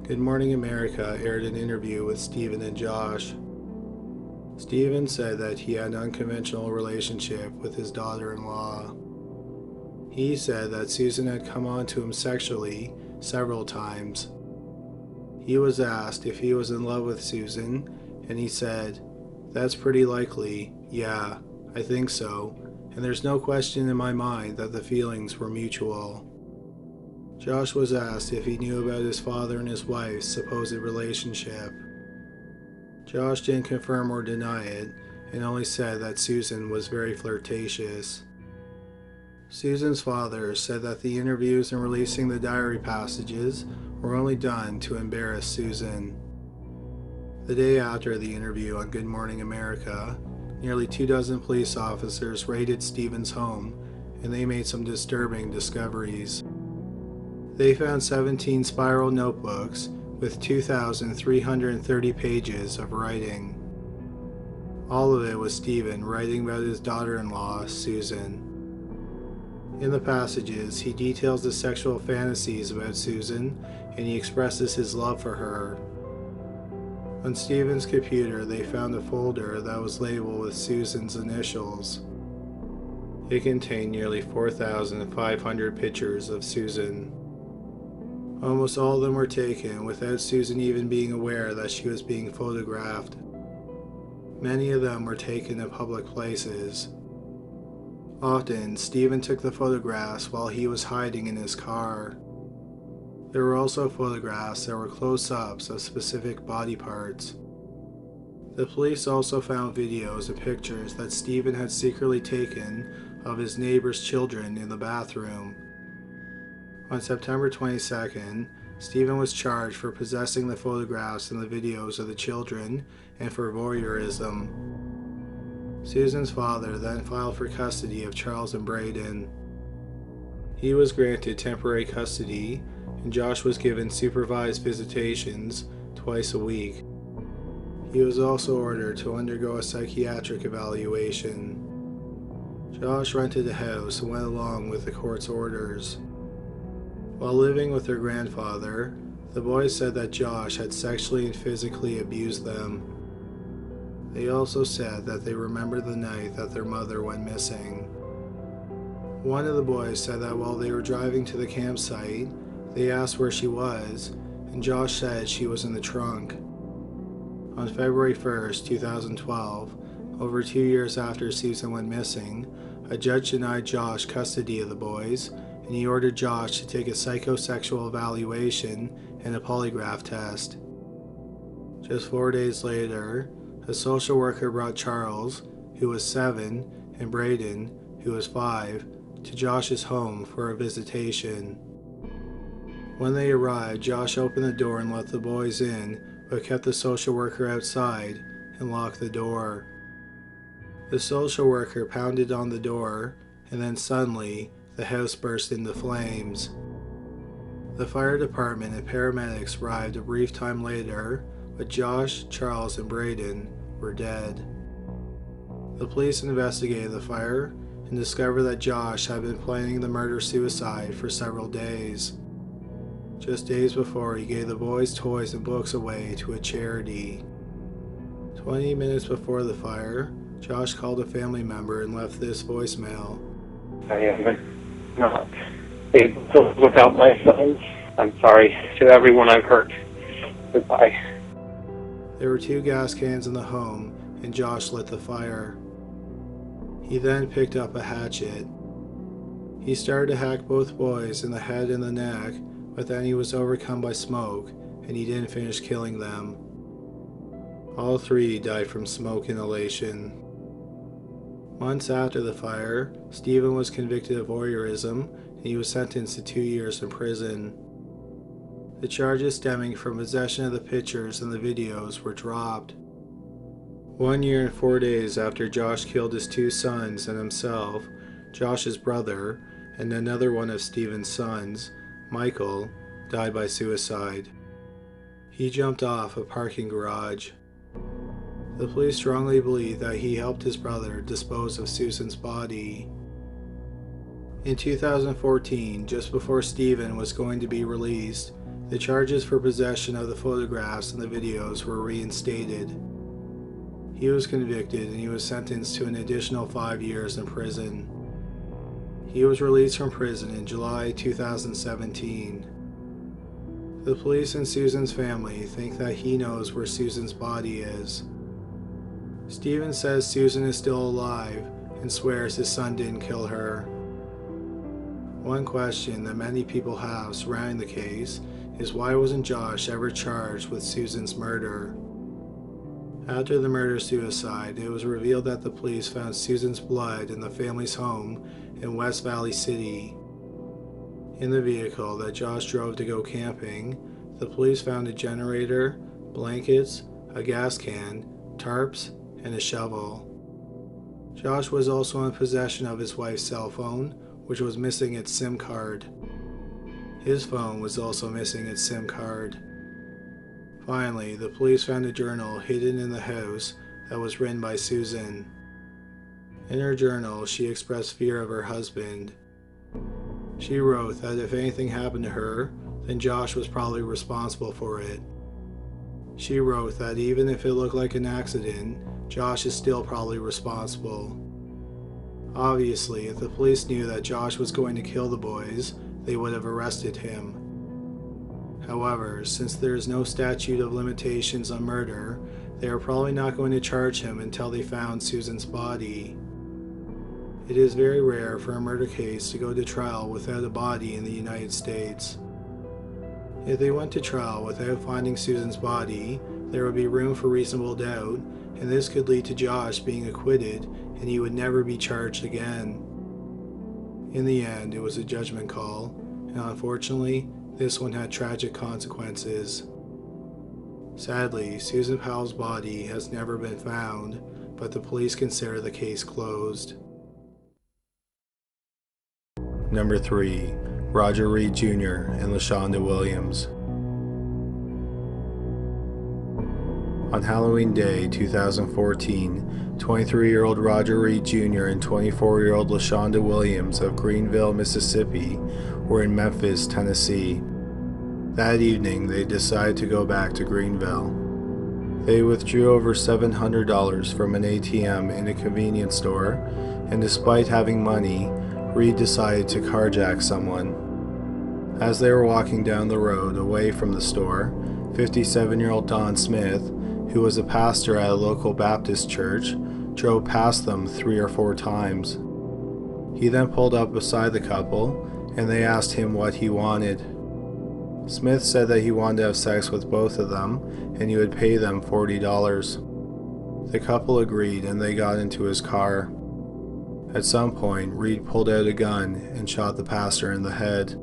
Good Morning America aired an interview with Stephen and Josh. Stephen said that he had an unconventional relationship with his daughter-in-law. He said that Susan had come on to him sexually several times. He was asked if he was in love with Susan, and he said, "That's pretty likely, yeah, I think so, and there's no question in my mind that the feelings were mutual." Josh was asked if he knew about his father and his wife's supposed relationship. Josh didn't confirm or deny it, and only said that Susan was very flirtatious. Susan's father said that the interviews and releasing the diary passages were only done to embarrass Susan. The day after the interview on Good Morning America, nearly 24 police officers raided Stephen's home, and they made some disturbing discoveries. They found 17 spiral notebooks with 2,330 pages of writing. All of it was Stephen writing about his daughter-in-law, Susan. In the passages, he details the sexual fantasies about Susan, and he expresses his love for her. On Stephen's computer, they found a folder that was labeled with Susan's initials. It contained nearly 4,500 pictures of Susan. Almost all of them were taken without Susan even being aware that she was being photographed. Many of them were taken in public places. Often, Stephen took the photographs while he was hiding in his car. There were also photographs that were close-ups of specific body parts. The police also found videos and pictures that Stephen had secretly taken of his neighbor's children in the bathroom. On September 22nd, Stephen was charged for possessing the photographs and the videos of the children and for voyeurism. Susan's father then filed for custody of Charles and Braden. He was granted temporary custody, and Josh was given supervised visitations twice a week. He was also ordered to undergo a psychiatric evaluation. Josh rented a house and went along with the court's orders. While living with their grandfather, the boys said that Josh had sexually and physically abused them. They also said that they remembered the night that their mother went missing. One of the boys said that while they were driving to the campsite, they asked where she was, and Josh said she was in the trunk. On February 1st, 2012, over 2 years after Susan went missing, a judge denied Josh custody of the boys, and he ordered Josh to take a psychosexual evaluation and a polygraph test. Just 4 days later, a social worker brought Charles, who was 7, and Braden, who was 5, to Josh's home for a visitation. When they arrived, Josh opened the door and let the boys in, but kept the social worker outside and locked the door. The social worker pounded on the door, and then suddenly, the house burst into flames. The fire department and paramedics arrived a brief time later, but Josh, Charles, and Braden were dead. The police investigated the fire and discovered that Josh had been planning the murder-suicide for several days. Just days before, he gave the boys toys and books away to a charity. 20 minutes before the fire, Josh called a family member and left this voicemail. I am not able to live without my son. I'm sorry to everyone I've hurt. Goodbye. There were 2 gas cans in the home, and Josh lit the fire. He then picked up a hatchet. He started to hack both boys in the head and the neck, but then he was overcome by smoke, and he didn't finish killing them. All 3 died from smoke inhalation. Months after the fire, Stephen was convicted of voyeurism, and he was sentenced to 2 years in prison. The charges stemming from possession of the pictures and the videos were dropped. 1 year and 4 days after Josh killed his 2 sons and himself, Josh's brother, and another one of Stephen's sons, Michael, died by suicide. He jumped off a parking garage. The police strongly believe that he helped his brother dispose of Susan's body. In 2014, just before Stephen was going to be released, the charges for possession of the photographs and the videos were reinstated. He was convicted and he was sentenced to an additional 5 years in prison. He was released from prison in July 2017. The police and Susan's family think that he knows where Susan's body is. Stephen says Susan is still alive and swears his son didn't kill her. One question that many people have surrounding the case is why wasn't Josh ever charged with Susan's murder? After the murder-suicide, it was revealed that the police found Susan's blood in the family's home in West Valley City. In the vehicle that Josh drove to go camping, the police found a generator, blankets, a gas can, tarps, and a shovel. Josh was also in possession of his wife's cell phone, which was missing its SIM card. His phone was also missing its SIM card. Finally, the police found a journal hidden in the house that was written by Susan. In her journal, she expressed fear of her husband. She wrote that if anything happened to her, then Josh was probably responsible for it. She wrote that even if it looked like an accident, Josh is still probably responsible. Obviously, if the police knew that Josh was going to kill the boys, they would have arrested him. However, since there is no statute of limitations on murder, they are probably not going to charge him until they found Susan's body. It is very rare for a murder case to go to trial without a body in the United States. If they went to trial without finding Susan's body, there would be room for reasonable doubt, and this could lead to Josh being acquitted and he would never be charged again. In the end, it was a judgment call, and unfortunately, This one had tragic consequences. Sadly, Susan Powell's body has never been found, but the police consider the case closed. Number 3. Roger Reed Jr. and LaShonda Williams. On Halloween Day 2014, 23-year-old Roger Reed Jr. and 24-year-old LaShonda Williams of Greenville, Mississippi, were in Memphis, Tennessee. That evening, they decided to go back to Greenville. They withdrew over $700 from an ATM in a convenience store, and despite having money, Reed decided to carjack someone. As they were walking down the road away from the store, 57-year-old Don Smith, who was a pastor at a local Baptist church, drove past them 3 or 4 times. He then pulled up beside the couple, and they asked him what he wanted. Smith said that he wanted to have sex with both of them, and he would pay them $40. The couple agreed, and they got into his car. At some point, Reed pulled out a gun and shot the pastor in the head.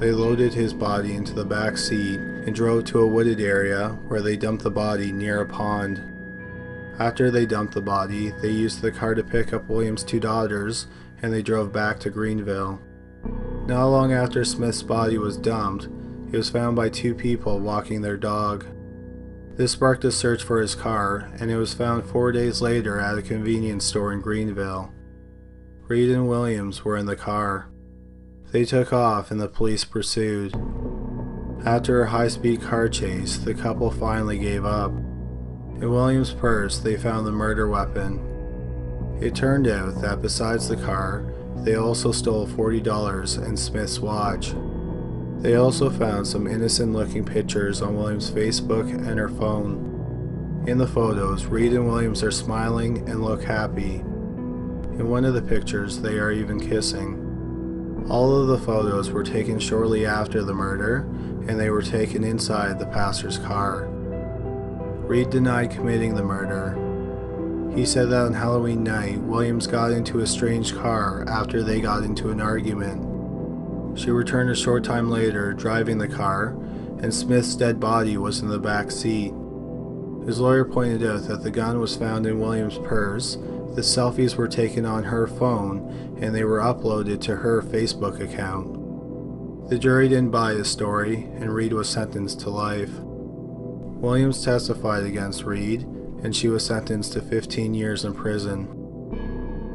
They loaded his body into the back seat and drove to a wooded area where they dumped the body near a pond. After they dumped the body, they used the car to pick up Williams' 2 daughters, and they drove back to Greenville. Not long after Smith's body was dumped, it was found by 2 people walking their dog. This sparked a search for his car, and it was found 4 days later at a convenience store in Greenville. Reed and Williams were in the car. They took off and the police pursued. After a high-speed car chase, the couple finally gave up. In Williams' purse, they found the murder weapon. It turned out that besides the car, they also stole $40 and Smith's watch. They also found some innocent-looking pictures on Williams' Facebook and her phone. In the photos, Reed and Williams are smiling and look happy. In one of the pictures, they are even kissing. All of the photos were taken shortly after the murder, and they were taken inside the pastor's car. Reed denied committing the murder. He said that on Halloween night, Williams got into a strange car after they got into an argument. She returned a short time later, driving the car, and Smith's dead body was in the back seat. His lawyer pointed out that the gun was found in Williams' purse, the selfies were taken on her phone, and they were uploaded to her Facebook account. The jury didn't buy his story, and Reed was sentenced to life. Williams testified against Reed, and she was sentenced to 15 years in prison.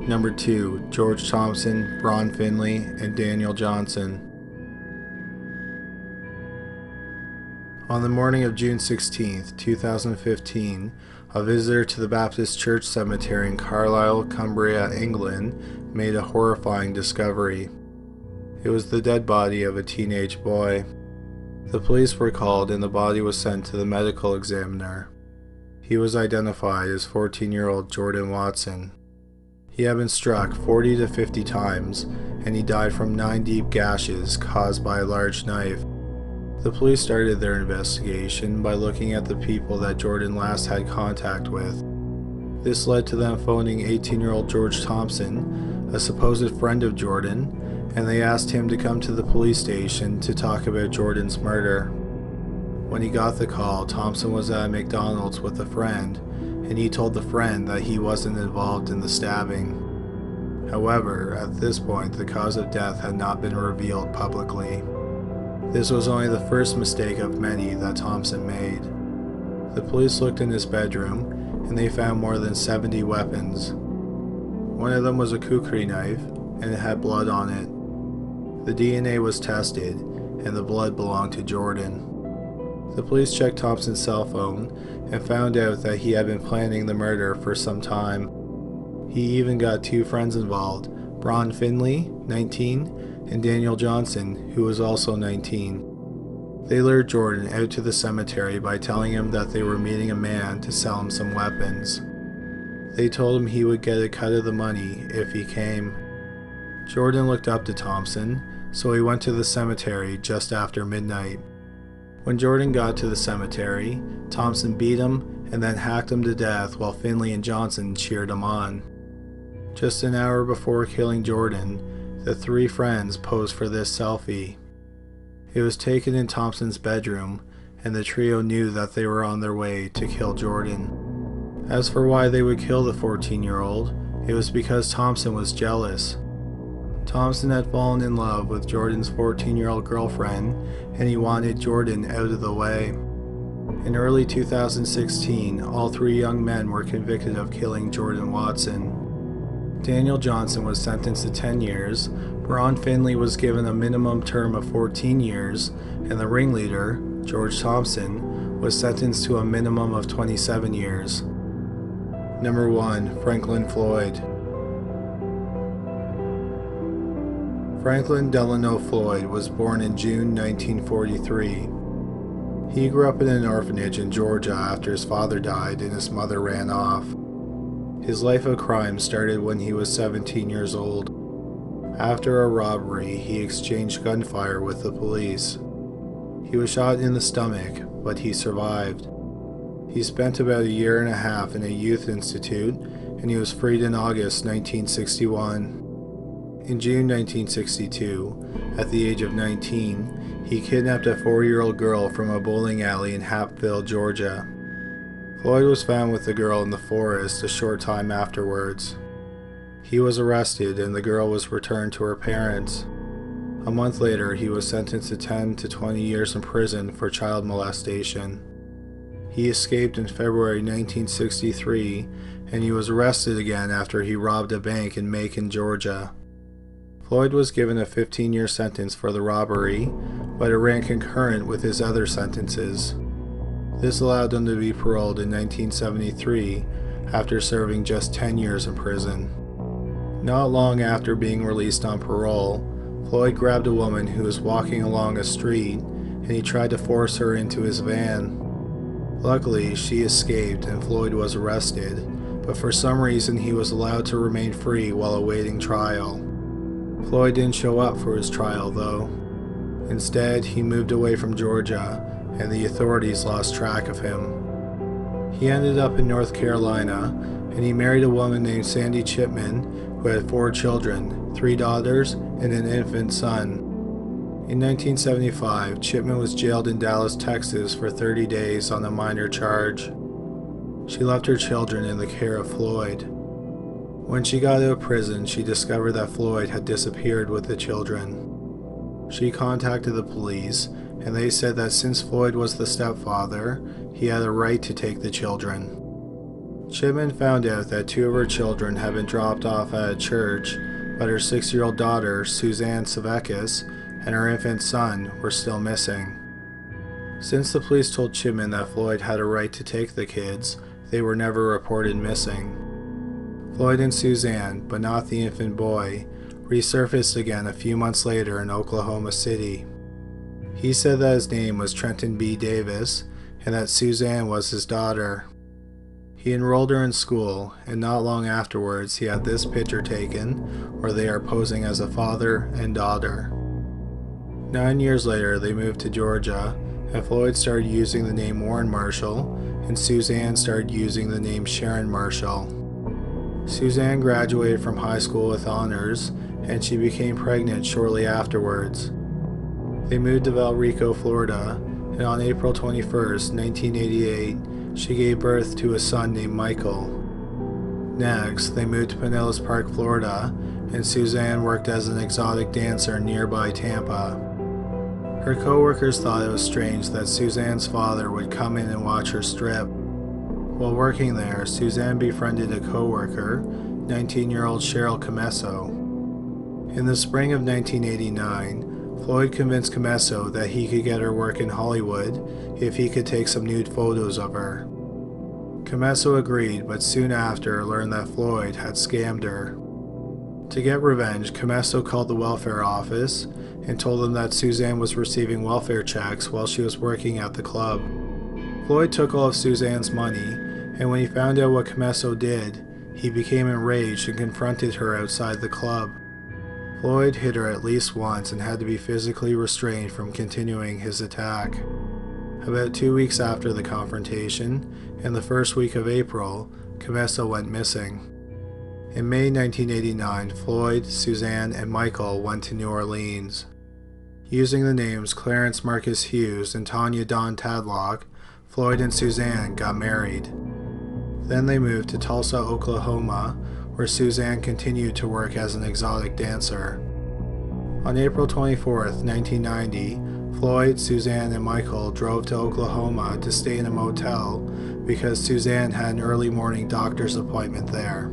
Number 2. George Thompson, Ron Finley, and Daniel Johnson. On the morning of June 16, 2015, a visitor to the Baptist Church Cemetery in Carlisle, Cumbria, England, made a horrifying discovery. It was the dead body of a teenage boy. The police were called and the body was sent to the medical examiner. He was identified as 14-year-old Jordan Watson. He had been struck 40 to 50 times, and he died from 9 deep gashes caused by a large knife. The police started their investigation by looking at the people that Jordan last had contact with. This led to them phoning 18-year-old George Thompson, a supposed friend of Jordan, and they asked him to come to the police station to talk about Jordan's murder. When he got the call, Thompson was at McDonald's with a friend, and he told the friend that he wasn't involved in the stabbing. However, at this point, the cause of death had not been revealed publicly. This was only the first mistake of many that Thompson made. The police looked in his bedroom, and they found more than 70 weapons. One of them was a kukri knife, and it had blood on it. The DNA was tested, and the blood belonged to Jordan. The police checked Thompson's cell phone, and found out that he had been planning the murder for some time. He even got 2 friends involved, Ron Finley, 19, and Daniel Johnson, who was also 19. They lured Jordan out to the cemetery by telling him that they were meeting a man to sell him some weapons. They told him he would get a cut of the money if he came. Jordan looked up to Thompson, so he went to the cemetery just after midnight. When Jordan got to the cemetery, Thompson beat him and then hacked him to death while Finley and Johnson cheered him on. Just an hour before killing Jordan, the 3 friends posed for this selfie. It was taken in Thompson's bedroom, and the trio knew that they were on their way to kill Jordan. As for why they would kill the 14-year-old, it was because Thompson was jealous. Thompson had fallen in love with Jordan's 14-year-old girlfriend, and he wanted Jordan out of the way. In early 2016, all three young men were convicted of killing Jordan Watson. Daniel Johnson was sentenced to 10 years, Ron Finley was given a minimum term of 14 years, and the ringleader, George Thompson, was sentenced to a minimum of 27 years. Number 1. Franklin Floyd. Franklin Delano Floyd was born in June 1943. He grew up in an orphanage in Georgia after his father died and his mother ran off. His life of crime started when he was 17 years old. After a robbery, he exchanged gunfire with the police. He was shot in the stomach, but he survived. He spent about a year and a half in a youth institute, and he was freed in August 1961. In June 1962, at the age of 19, he kidnapped a 4-year-old girl from a bowling alley in Hapville, Georgia. Floyd was found with the girl in the forest a short time afterwards. He was arrested and the girl was returned to her parents. A month later, he was sentenced to 10 to 20 years in prison for child molestation. He escaped in February 1963, and he was arrested again after he robbed a bank in Macon, Georgia. Floyd was given a 15-year sentence for the robbery, but it ran concurrent with his other sentences. This allowed him to be paroled in 1973 after serving just 10 years in prison. Not long after being released on parole, Floyd grabbed a woman who was walking along a street and he tried to force her into his van. Luckily, she escaped and Floyd was arrested, but for some reason he was allowed to remain free while awaiting trial. Floyd didn't show up for his trial though. Instead, he moved away from Georgia and the authorities lost track of him. He ended up in North Carolina and he married a woman named Sandy Chipman who had 4 children, 3 daughters and an infant son. In 1975, Chipman was jailed in Dallas, Texas for 30 days on a minor charge. She left her children in the care of Floyd. When she got out of prison, she discovered that Floyd had disappeared with the children. She contacted the police, and they said that since Floyd was the stepfather, he had a right to take the children. Chipman found out that 2 of her children had been dropped off at a church, but her 6-year-old daughter, Suzanne Savekis, and her infant son were still missing. Since the police told Chipman that Floyd had a right to take the kids, they were never reported missing. Floyd and Suzanne, but not the infant boy, resurfaced again a few months later in Oklahoma City. He said that his name was Trenton B. Davis and that Suzanne was his daughter. He enrolled her in school, and not long afterwards he had this picture taken where they are posing as a father and daughter. 9 years later, they moved to Georgia, and Floyd started using the name Warren Marshall, and Suzanne started using the name Sharon Marshall. Suzanne graduated from high school with honors, and she became pregnant shortly afterwards. They moved to Valrico, Florida, and on April 21, 1988, she gave birth to a son named Michael. Next, they moved to Pinellas Park, Florida, and Suzanne worked as an exotic dancer in nearby Tampa. Her co-workers thought it was strange that Suzanne's father would come in and watch her strip. While working there, Suzanne befriended a co-worker, 19-year-old Cheryl Comesso. In the spring of 1989, Floyd convinced Comesso that he could get her work in Hollywood if he could take some nude photos of her. Comesso agreed, but soon after learned that Floyd had scammed her. To get revenge, Comesso called the welfare office and told them that Suzanne was receiving welfare checks while she was working at the club. Floyd took all of Suzanne's money, and when he found out what Comesso did, he became enraged and confronted her outside the club. Floyd hit her at least once and had to be physically restrained from continuing his attack. About 2 weeks after the confrontation, in the first week of April, Comesso went missing. In May 1989, Floyd, Suzanne, and Michael went to New Orleans. Using the names Clarence Marcus Hughes and Tanya Dawn Tadlock, Floyd and Suzanne got married. Then they moved to Tulsa, Oklahoma, where Suzanne continued to work as an exotic dancer. On April 24, 1990, Floyd, Suzanne, and Michael drove to Oklahoma to stay in a motel because Suzanne had an early morning doctor's appointment there.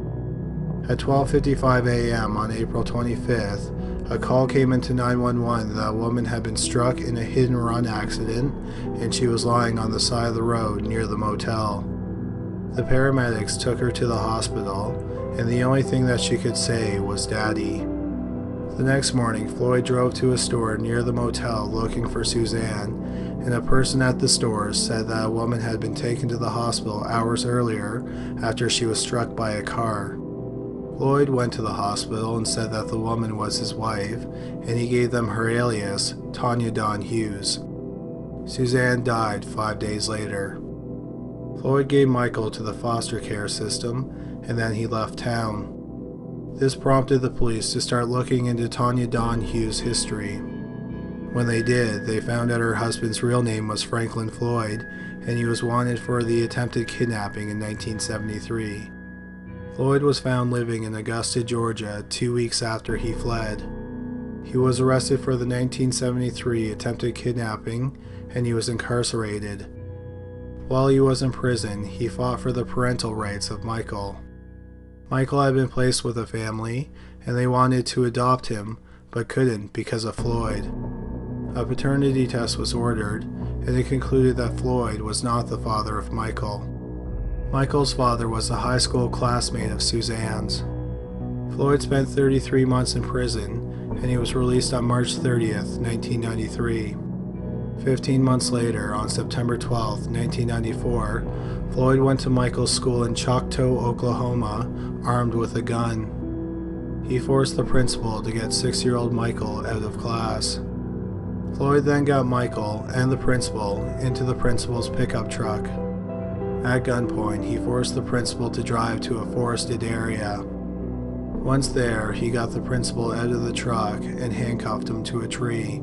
At 12:55 a.m. on April 25th, a call came into 911 that a woman had been struck in a hit-and-run accident and she was lying on the side of the road near the motel. The paramedics took her to the hospital, and the only thing that she could say was "Daddy." The next morning, Floyd drove to a store near the motel looking for Suzanne, and a person at the store said that a woman had been taken to the hospital hours earlier after she was struck by a car. Floyd went to the hospital and said that the woman was his wife, and he gave them her alias, Tanya Dawn Hughes. Suzanne died 5 days later. Floyd gave Michael to the foster care system, and then he left town. This prompted the police to start looking into Tanya Dawn Hughes' history. When they did, they found out her husband's real name was Franklin Floyd, and he was wanted for the attempted kidnapping in 1973. Floyd was found living in Augusta, Georgia, 2 weeks after he fled. He was arrested for the 1973 attempted kidnapping, and he was incarcerated. While he was in prison, he fought for the parental rights of Michael. Michael had been placed with a family, and they wanted to adopt him, but couldn't because of Floyd. A paternity test was ordered, and it concluded that Floyd was not the father of Michael. Michael's father was a high school classmate of Suzanne's. Floyd spent 33 months in prison, and he was released on March 30th, 1993. 15 months later, on September 12, 1994, Floyd went to Michael's school in Choctaw, Oklahoma, armed with a gun. He forced the principal to get 6-year-old Michael out of class. Floyd then got Michael and the principal into the principal's pickup truck. At gunpoint, he forced the principal to drive to a forested area. Once there, he got the principal out of the truck and handcuffed him to a tree.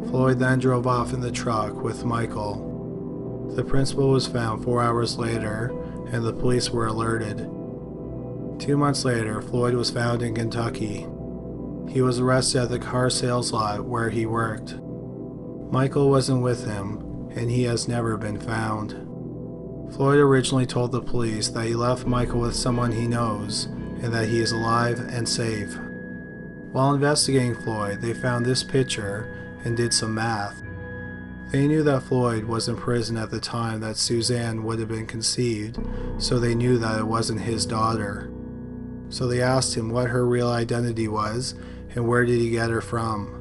Floyd then drove off in the truck with Michael. The principal was found 4 hours later, and the police were alerted. 2 months later, Floyd was found in Kentucky. He was arrested at the car sales lot where he worked. Michael wasn't with him, and he has never been found. Floyd originally told the police that he left Michael with someone he knows, and that he is alive and safe. While investigating Floyd, they found this picture and did some math. They knew that Floyd was in prison at the time that Suzanne would have been conceived, so they knew that it wasn't his daughter. So they asked him what her real identity was and where did he get her from.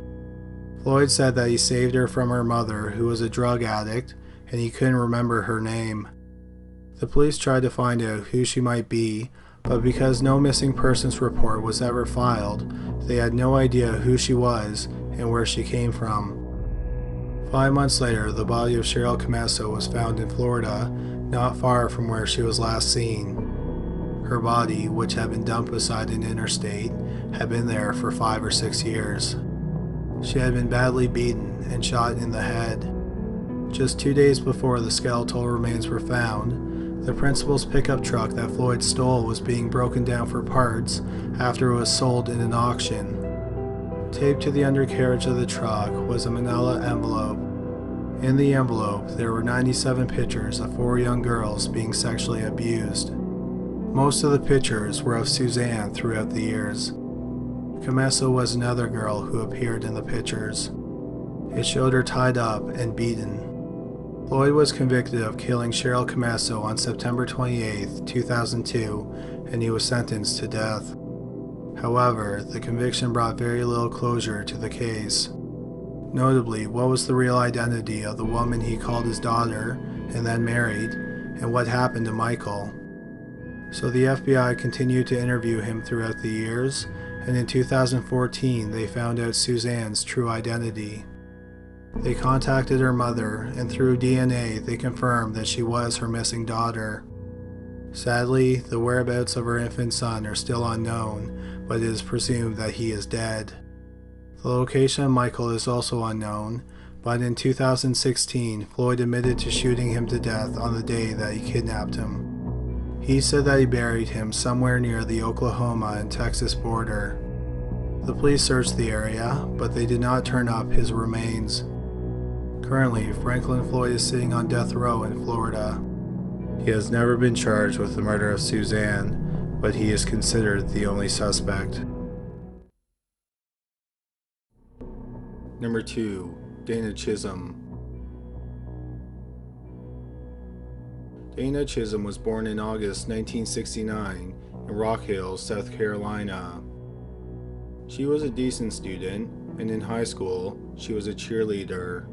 Floyd said that he saved her from her mother, who was a drug addict, and he couldn't remember her name. The police tried to find out who she might be, but because no missing persons report was ever filed, they had no idea who she was and where she came from. 5 months later, the body of Cheryl Camesso was found in Florida, not far from where she was last seen. Her body, which had been dumped beside an interstate, had been there for 5 or 6 years. She had been badly beaten and shot in the head. Just 2 days before the skeletal remains were found, the principal's pickup truck that Floyd stole was being broken down for parts after it was sold in an auction. Taped to the undercarriage of the truck was a manila envelope. In the envelope, there were 97 pictures of 4 young girls being sexually abused. Most of the pictures were of Suzanne throughout the years. Camesso was another girl who appeared in the pictures. It showed her tied up and beaten. Floyd was convicted of killing Cheryl Camesso on September 28, 2002, and he was sentenced to death. However, the conviction brought very little closure to the case. Notably, what was the real identity of the woman he called his daughter and then married, and what happened to Michael? So the FBI continued to interview him throughout the years, and in 2014 they found out Suzanne's true identity. They contacted her mother, and through DNA they confirmed that she was her missing daughter. Sadly, the whereabouts of her infant son are still unknown, but it is presumed that he is dead. The location of Michael is also unknown, but in 2016, Floyd admitted to shooting him to death on the day that he kidnapped him. He said that he buried him somewhere near the Oklahoma and Texas border. The police searched the area, but they did not turn up his remains. Currently, Franklin Floyd is sitting on death row in Florida. He has never been charged with the murder of Suzanne, but he is considered the only suspect. Number 2. Dana Chism. Dana Chism was born in August 1969 in Rock Hill, South Carolina. She was a decent student, and in high school, she was a cheerleader.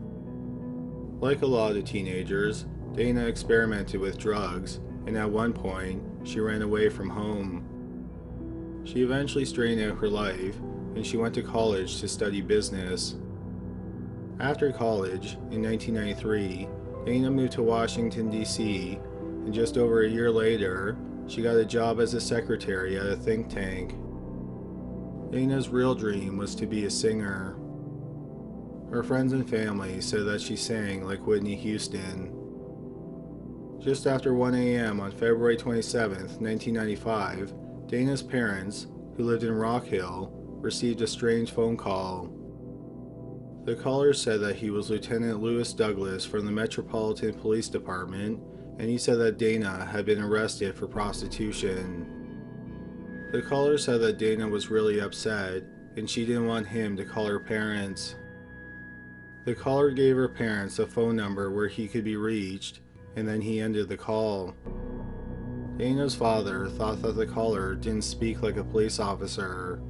Like a lot of teenagers, Dana experimented with drugs, and at one point, she ran away from home. She eventually straightened out her life, and she went to college to study business. After college, in 1993, Dana moved to Washington, D.C., and just over a year later, she got a job as a secretary at a think tank. Dana's real dream was to be a singer. Her friends and family said that she sang like Whitney Houston. Just after 1 a.m. on February 27, 1995, Dana's parents, who lived in Rock Hill, received a strange phone call. The caller said that he was Lieutenant Lewis Douglas from the Metropolitan Police Department, and he said that Dana had been arrested for prostitution. The caller said that Dana was really upset, and she didn't want him to call her parents. The caller gave her parents a phone number where he could be reached, and then he ended the call. Dana's father thought that the caller didn't speak like a police officer.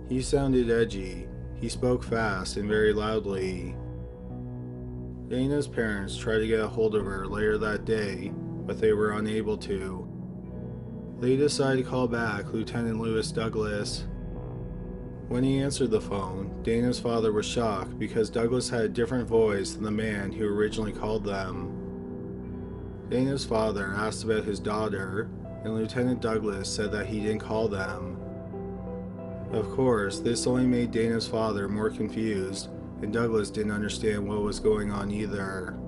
He sounded edgy. He spoke fast and very loudly. Dana's parents tried to get a hold of her later that day, but they were unable to. They decided to call back Lieutenant Lewis Douglas. When he answered the phone, Dana's father was shocked because Douglas had a different voice than the man who originally called them. Dana's father asked about his daughter, and Lieutenant Douglas said that he didn't call them. Of course, this only made Dana's father more confused, and Douglas didn't understand what was going on either.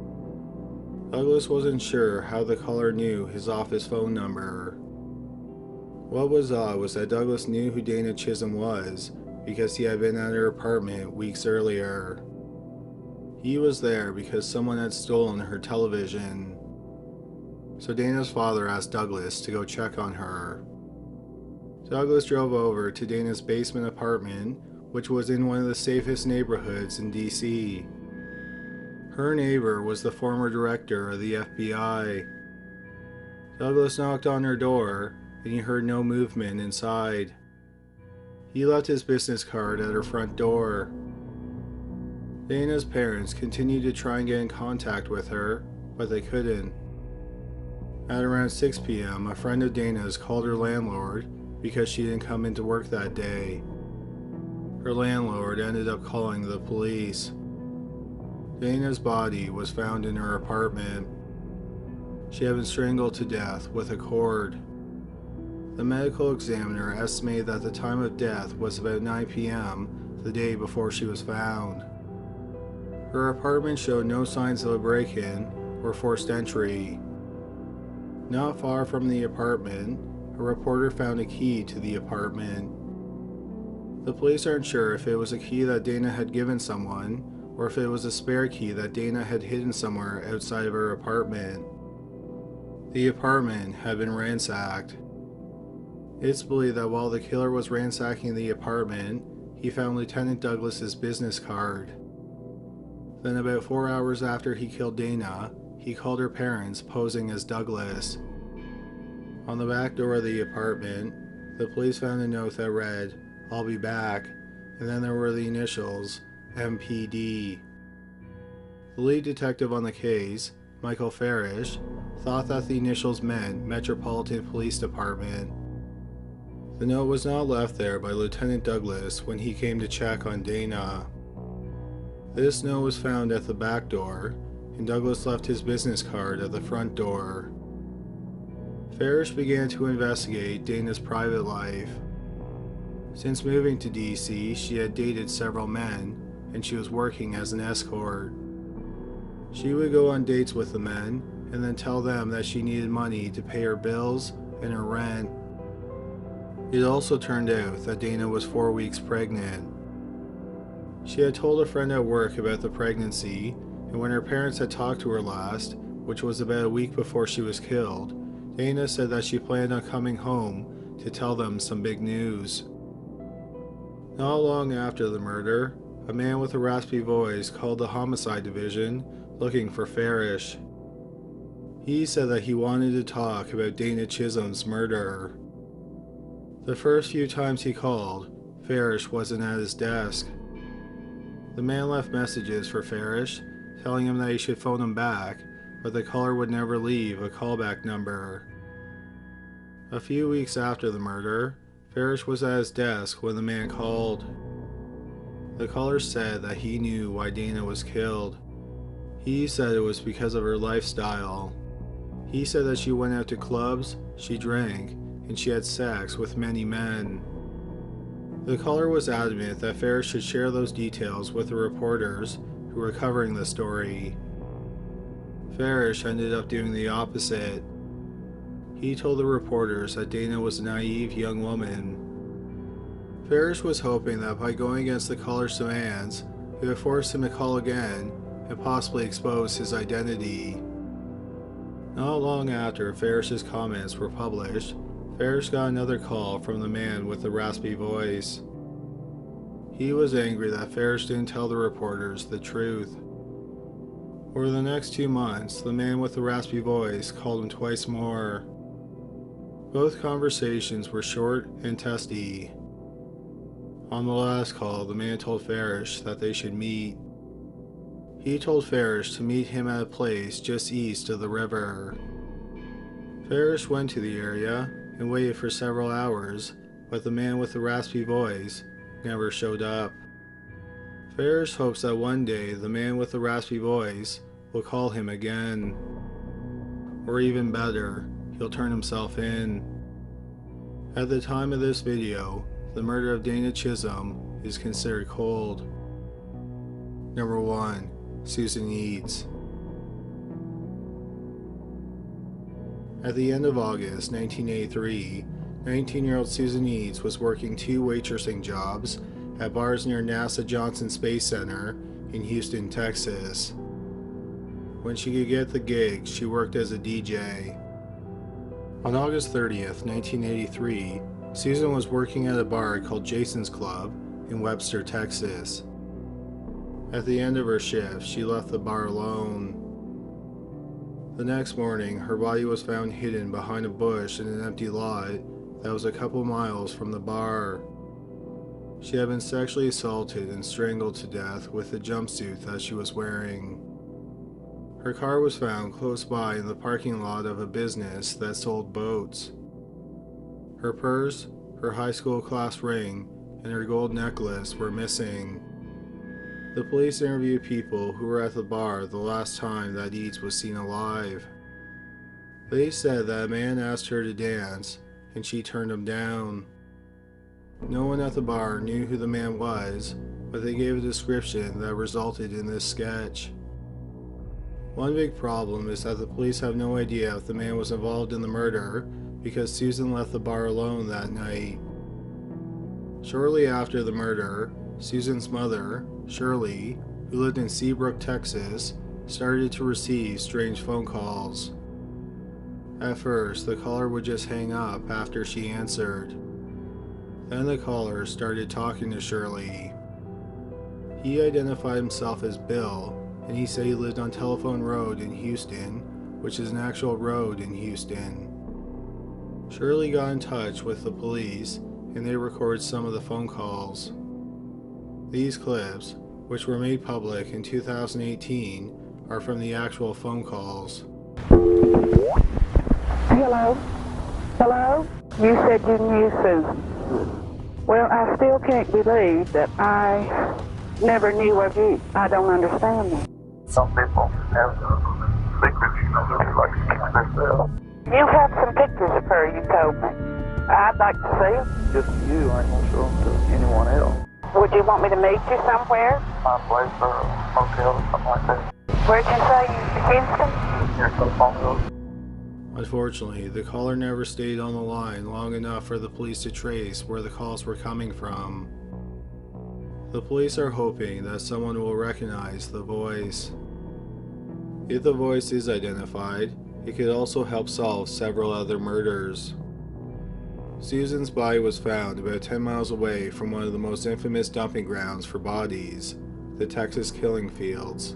Douglas wasn't sure how the caller knew his office phone number. What was odd was that Douglas knew who Dana Chism was because he had been at her apartment weeks earlier. He was there because someone had stolen her television. So Dana's father asked Douglas to go check on her. Douglas drove over to Dana's basement apartment, which was in one of the safest neighborhoods in D.C. Her neighbor was the former director of the FBI. Douglas knocked on her door, and he heard no movement inside. He left his business card at her front door. Dana's parents continued to try and get in contact with her, but they couldn't. At around 6 p.m., a friend of Dana's called her landlord because she didn't come into work that day. Her landlord ended up calling the police. Dana's body was found in her apartment. She had been strangled to death with a cord. The medical examiner estimated that the time of death was about 9 p.m. the day before she was found. Her apartment showed no signs of a break-in or forced entry. Not far from the apartment, a reporter found a key to the apartment. The police aren't sure if it was a key that Dana had given someone, or if it was a spare key that Dana had hidden somewhere outside of her apartment. The apartment had been ransacked. It's believed that while the killer was ransacking the apartment, he found Lieutenant Douglas's business card. Then about 4 hours after he killed Dana, he called her parents posing as Douglas. On the back door of the apartment, the police found a note that read, "I'll be back," and then there were the initials, MPD. The lead detective on the case, Michael Farish, thought that the initials meant Metropolitan Police Department. The note was not left there by Lieutenant Douglas when he came to check on Dana. This note was found at the back door, and Douglas left his business card at the front door. Farish began to investigate Dana's private life. Since moving to DC, she had dated several men, and she was working as an escort. She would go on dates with the men, and then tell them that she needed money to pay her bills and her rent. It also turned out that Dana was 4 weeks pregnant. She had told a friend at work about the pregnancy, and when her parents had talked to her last, which was about a week before she was killed, Dana said that she planned on coming home to tell them some big news. Not long after the murder, a man with a raspy voice called the homicide division looking for Farish. He said that he wanted to talk about Dana Chism's murder. The first few times he called, Farish wasn't at his desk. The man left messages for Farish, telling him that he should phone him back, but the caller would never leave a callback number. A few weeks after the murder, Farish was at his desk when the man called. The caller said that he knew why Dana was killed. He said it was because of her lifestyle. He said that she went out to clubs, she drank, and she had sex with many men. The caller was adamant that Farish should share those details with the reporters who were covering the story. Farish ended up doing the opposite. He told the reporters that Dana was a naive young woman. Farish was hoping that by going against the caller's demands, it would force him to call again and possibly expose his identity. Not long after Farish's comments were published, Farish got another call from the man with the raspy voice. He was angry that Farish didn't tell the reporters the truth. Over the next 2 months, the man with the raspy voice called him twice more. Both conversations were short and testy. On the last call, the man told Farish that they should meet. He told Farish to meet him at a place just east of the river. Farish went to the area and waited for several hours, but the man with the raspy voice never showed up. Farish hopes that one day the man with the raspy voice will call him again. Or even better, he'll turn himself in. At the time of this video, the murder of Dana Chism is considered cold. Number 1. Susan Eads. At the end of August 1983, 19-year-old Susan Eads was working 2 waitressing jobs at bars near NASA Johnson Space Center in Houston, Texas. When she could get the gig, she worked as a DJ. On August 30th, 1983, Susan was working at a bar called Jason's Club in Webster, Texas. At the end of her shift, she left the bar alone. The next morning, her body was found hidden behind a bush in an empty lot that was a couple miles from the bar. She had been sexually assaulted and strangled to death with the jumpsuit that she was wearing. Her car was found close by in the parking lot of a business that sold boats. Her purse, her high school class ring, and her gold necklace were missing. The police interviewed people who were at the bar the last time that Eads was seen alive. They said that a man asked her to dance, and she turned him down. No one at the bar knew who the man was, but they gave a description that resulted in this sketch. One big problem is that the police have no idea if the man was involved in the murder because Susan left the bar alone that night. Shortly after the murder, Susan's mother, Shirley, who lived in Seabrook, Texas, started to receive strange phone calls. At first, the caller would just hang up after she answered. Then the caller started talking to Shirley. He identified himself as Bill, and he said he lived on Telephone Road in Houston, which is an actual road in Houston. Shirley got in touch with the police, and they recorded some of the phone calls. These clips, which were made public in 2018, are from the actual phone calls. Hello? Hello? You said you knew Susan. Well, I still can't believe that I never knew of you. I don't understand that. Some people have secrets, you know, they like to keep themselves. You have some pictures of her, you told me. I'd like to see them. Just to you, I ain't gonna show them to anyone else. Would you want me to meet you somewhere? My place or a motel or something like that. Where'd you say? Kingston? Here's the phone goes. Unfortunately, the caller never stayed on the line long enough for the police to trace where the calls were coming from. The police are hoping that someone will recognize the voice. If the voice is identified, it could also help solve several other murders. Susan's body was found about 10 miles away from one of the most infamous dumping grounds for bodies, the Texas Killing Fields.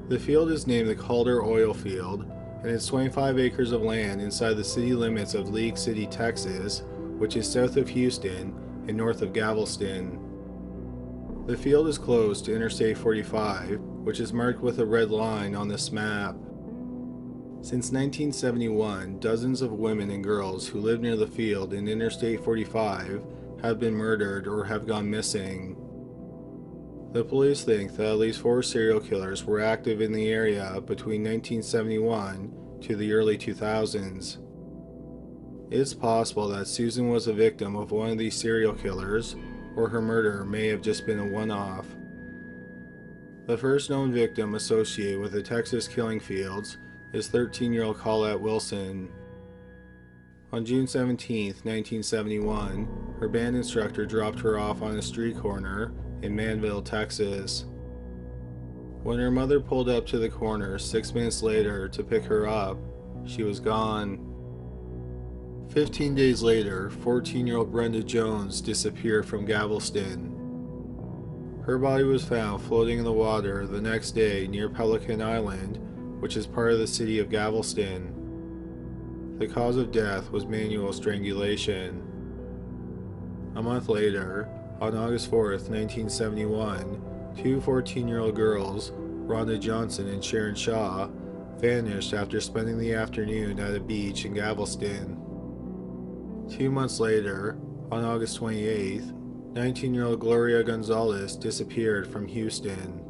The field is named the Calder Oil Field, and it's 25 acres of land inside the city limits of League City, Texas, which is south of Houston and north of Galveston. The field is close to Interstate 45, which is marked with a red line on this map. Since 1971, dozens of women and girls who live near the field in Interstate 45 have been murdered or have gone missing. The police think that at least 4 serial killers were active in the area between 1971 to the early 2000s. It's possible that Susan was a victim of one of these serial killers, or her murder may have just been a one-off. The first known victim associated with the Texas Killing Fields is 13-year-old Colette Wilson. On June 17, 1971, her band instructor dropped her off on a street corner in Manville, Texas. When her mother pulled up to the corner 6 minutes later to pick her up, she was gone. 15 days later, 14-year-old Brenda Jones disappeared from Galveston. Her body was found floating in the water the next day near Pelican Island, which is part of the city of Galveston. The cause of death was manual strangulation. A month later, on August 4, 1971, 2 14-year-old girls, Rhonda Johnson and Sharon Shaw, vanished after spending the afternoon at a beach in Galveston. 2 months later, on August 28, 19-year-old Gloria Gonzalez disappeared from Houston.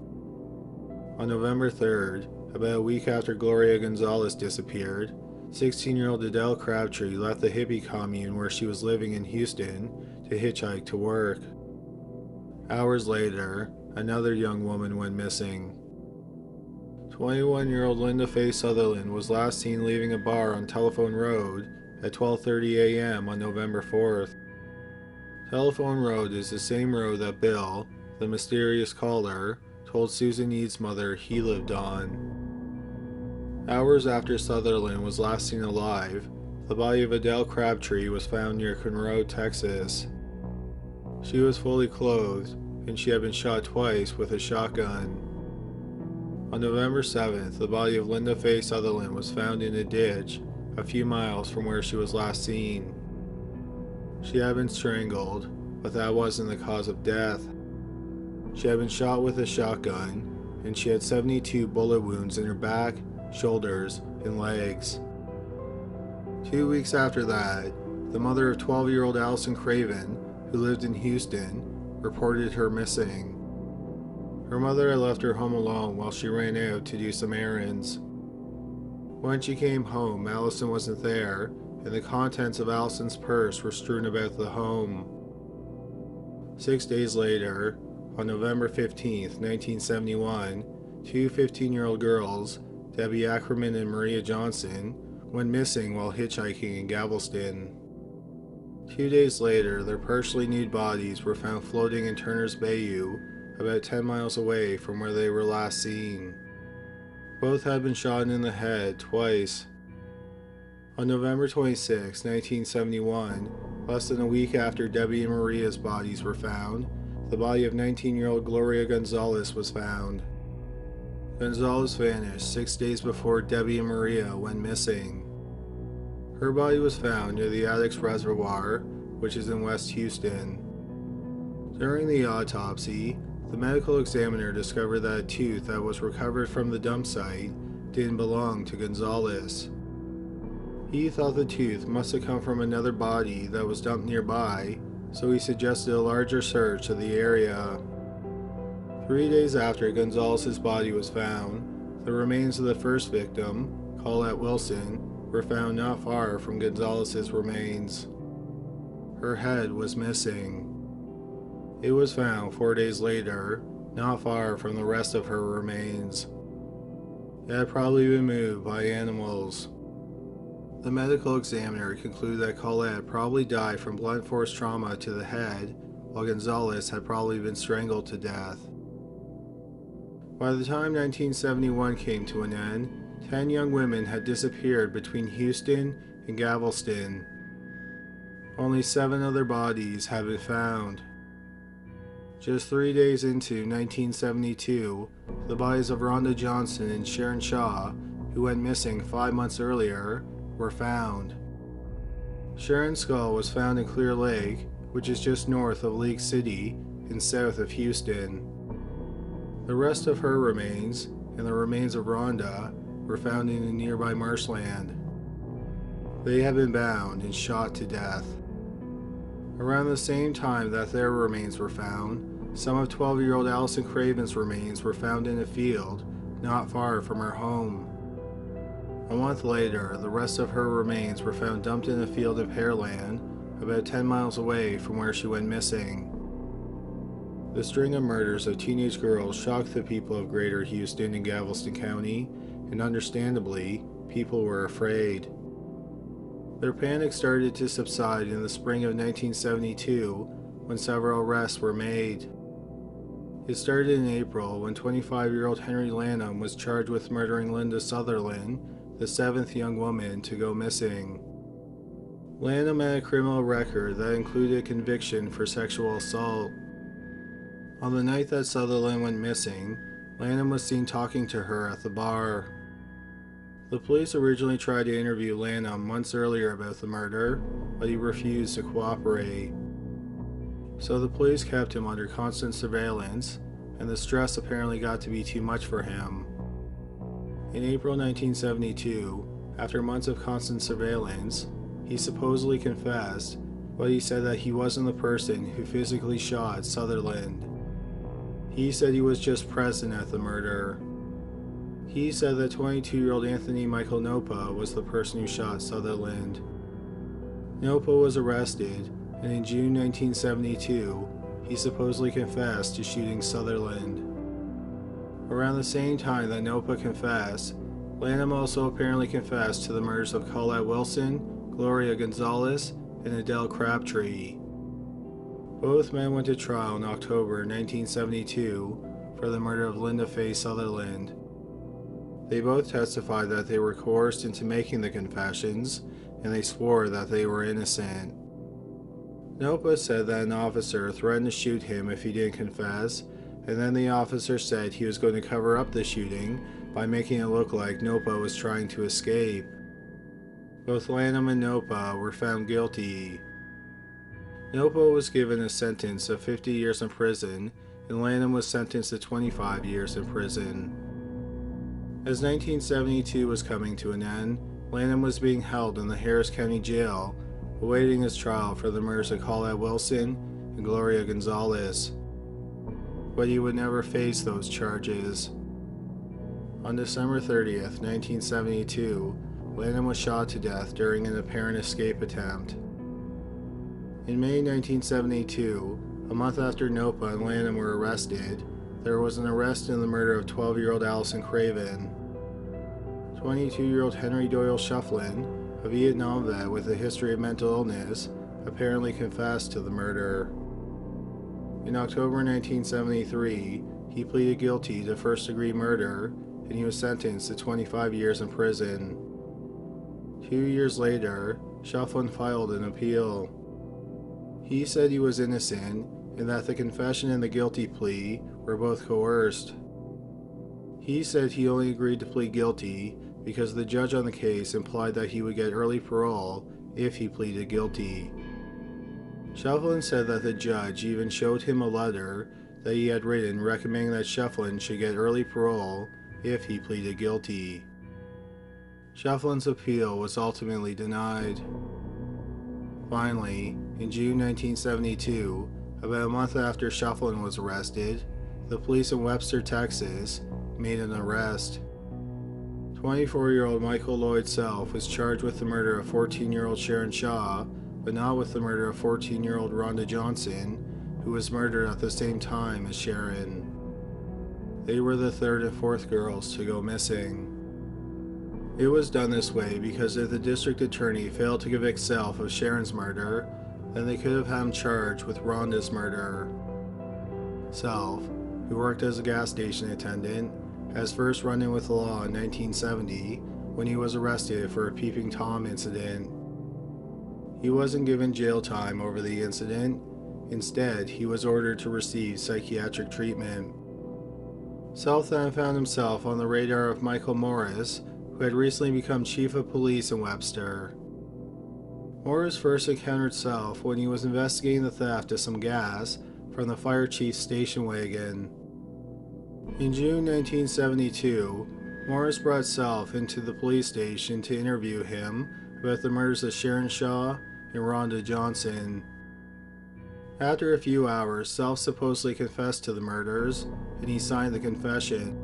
On November 3rd, about a week after Gloria Gonzalez disappeared, 16-year-old Adele Crabtree left the hippie commune where she was living in Houston to hitchhike to work. Hours later, another young woman went missing. 21-year-old Linda Faye Sutherland was last seen leaving a bar on Telephone Road at 12:30 a.m. on November 4th. Telephone Road is the same road that Bill, the mysterious caller, told Susan Eads' mother he lived on. Hours after Sutherland was last seen alive, the body of Adele Crabtree was found near Conroe, Texas. She was fully clothed, and she had been shot twice with a shotgun. On November 7th, the body of Linda Faye Sutherland was found in a ditch a few miles from where she was last seen. She had been strangled, but that wasn't the cause of death. She had been shot with a shotgun, and she had 72 bullet wounds in her back, shoulders, and legs. 2 weeks after that, the mother of 12-year-old Allison Craven, who lived in Houston, reported her missing. Her mother had left her home alone while she ran out to do some errands. When she came home, Allison wasn't there, and the contents of Allison's purse were strewn about the home. 6 days later, on November 15, 1971, 2 15-year-old girls, Debbie Ackerman and Maria Johnson, went missing while hitchhiking in Galveston. 2 days later, their partially nude bodies were found floating in Turner's Bayou, about 10 miles away from where they were last seen. Both had been shot in the head twice. On November 26, 1971, less than a week after Debbie and Maria's bodies were found, the body of 19-year-old Gloria Gonzalez was found. Gonzalez vanished 6 days before Debbie and Maria went missing. Her body was found near the Addicks Reservoir, which is in West Houston. During the autopsy, the medical examiner discovered that a tooth that was recovered from the dump site didn't belong to Gonzalez. He thought the tooth must have come from another body that was dumped nearby, so he suggested a larger search of the area. 3 days after Gonzalez's body was found, the remains of the first victim, Colette Wilson, were found not far from Gonzalez's remains. Her head was missing. It was found 4 days later, not far from the rest of her remains. It had probably been moved by animals. The medical examiner concluded that Colette probably died from blunt force trauma to the head, while Gonzalez had probably been strangled to death. By the time 1971 came to an end, 10 young women had disappeared between Houston and Galveston. Only 7 other bodies have been found. Just 3 days into 1972, the bodies of Rhonda Johnson and Sharon Shaw, who went missing 5 months earlier, were found. Sharon's skull was found in Clear Lake, which is just north of League City and south of Houston. The rest of her remains, and the remains of Rhonda, were found in a nearby marshland. They had been bound and shot to death. Around the same time that their remains were found, some of 12-year-old Allison Craven's remains were found in a field not far from her home. A month later, the rest of her remains were found dumped in a field in Pearland, about 10 miles away from where she went missing. The string of murders of teenage girls shocked the people of Greater Houston and Galveston County, and understandably, people were afraid. Their panic started to subside in the spring of 1972 when several arrests were made. It started in April when 25-year-old Henry Lanham was charged with murdering Linda Sutherland, the 7th young woman to go missing. Lanham had a criminal record that included a conviction for sexual assault. On the night that Sutherland went missing, Lanham was seen talking to her at the bar. The police originally tried to interview Lanham months earlier about the murder, but he refused to cooperate. So the police kept him under constant surveillance, and the stress apparently got to be too much for him. In April 1972, after months of constant surveillance, he supposedly confessed, but he said that he wasn't the person who physically shot Sutherland. He said he was just present at the murder. He said that 22-year-old Anthony Michael Nopa was the person who shot Sutherland. Nopa was arrested, and in June 1972, he supposedly confessed to shooting Sutherland. Around the same time that Nopa confessed, Lanham also apparently confessed to the murders of Colette Wilson, Gloria Gonzalez, and Adele Crabtree. Both men went to trial in October 1972 for the murder of Linda Faye Sutherland. They both testified that they were coerced into making the confessions, and they swore that they were innocent. Nopa said that an officer threatened to shoot him if he didn't confess, and then the officer said he was going to cover up the shooting by making it look like Nopa was trying to escape. Both Lanham and Nopa were found guilty. Nopa was given a sentence of 50 years in prison, and Lanham was sentenced to 25 years in prison. As 1972 was coming to an end, Lanham was being held in the Harris County Jail, awaiting his trial for the murders of Colette Wilson and Gloria Gonzalez. But he would never face those charges. On December 30th, 1972, Lanham was shot to death during an apparent escape attempt. In May 1972, a month after Nopa and Lanham were arrested, there was an arrest in the murder of 12-year-old Allison Craven. 22-year-old Henry Doyle Shufflin, a Vietnam vet with a history of mental illness, apparently confessed to the murder. In October 1973, he pleaded guilty to first-degree murder, and he was sentenced to 25 years in prison. 2 years later, Shufflin filed an appeal. He said he was innocent, and that the confession and the guilty plea were both coerced. He said he only agreed to plead guilty because the judge on the case implied that he would get early parole if he pleaded guilty. Shufflin said that the judge even showed him a letter that he had written recommending that Shufflin should get early parole if he pleaded guilty. Shufflin's appeal was ultimately denied. Finally, in June 1972, about a month after Shufflin was arrested, the police in Webster, Texas, made an arrest. 24-year-old Michael Lloyd Self was charged with the murder of 14-year-old Sharon Shaw, but not with the murder of 14-year-old Rhonda Johnson, who was murdered at the same time as Sharon. They were the third and fourth girls to go missing. It was done this way because if the district attorney failed to convict Self of Sharon's murder, then they could have had him charged with Rhonda's murder. Self, who worked as a gas station attendant, has first run in with the law in 1970 when he was arrested for a peeping Tom incident. He wasn't given jail time over the incident. Instead, he was ordered to receive psychiatric treatment. Self then found himself on the radar of Michael Morris, who had recently become chief of police in Webster. Morris first encountered Self when he was investigating the theft of some gas from the fire chief's station wagon. In June 1972, Morris brought Self into the police station to interview him about the murders of Sharon Shaw and Rhonda Johnson. After a few hours, Self supposedly confessed to the murders, and he signed the confession.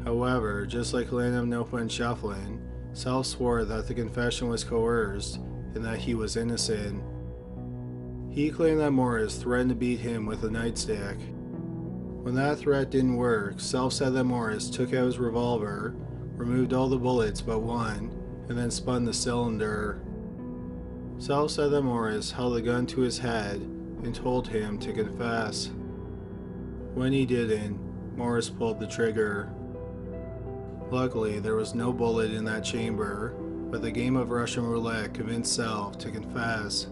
However, just like Lanham, Nopa, and Shufflin, Self swore that the confession was coerced and that he was innocent. He claimed that Morris threatened to beat him with a nightstick. When that threat didn't work, Self said that Morris took out his revolver, removed all the bullets but one, and then spun the cylinder. Self said that Morris held a gun to his head and told him to confess. When he didn't, Morris pulled the trigger. Luckily, there was no bullet in that chamber, but the game of Russian roulette convinced Self to confess.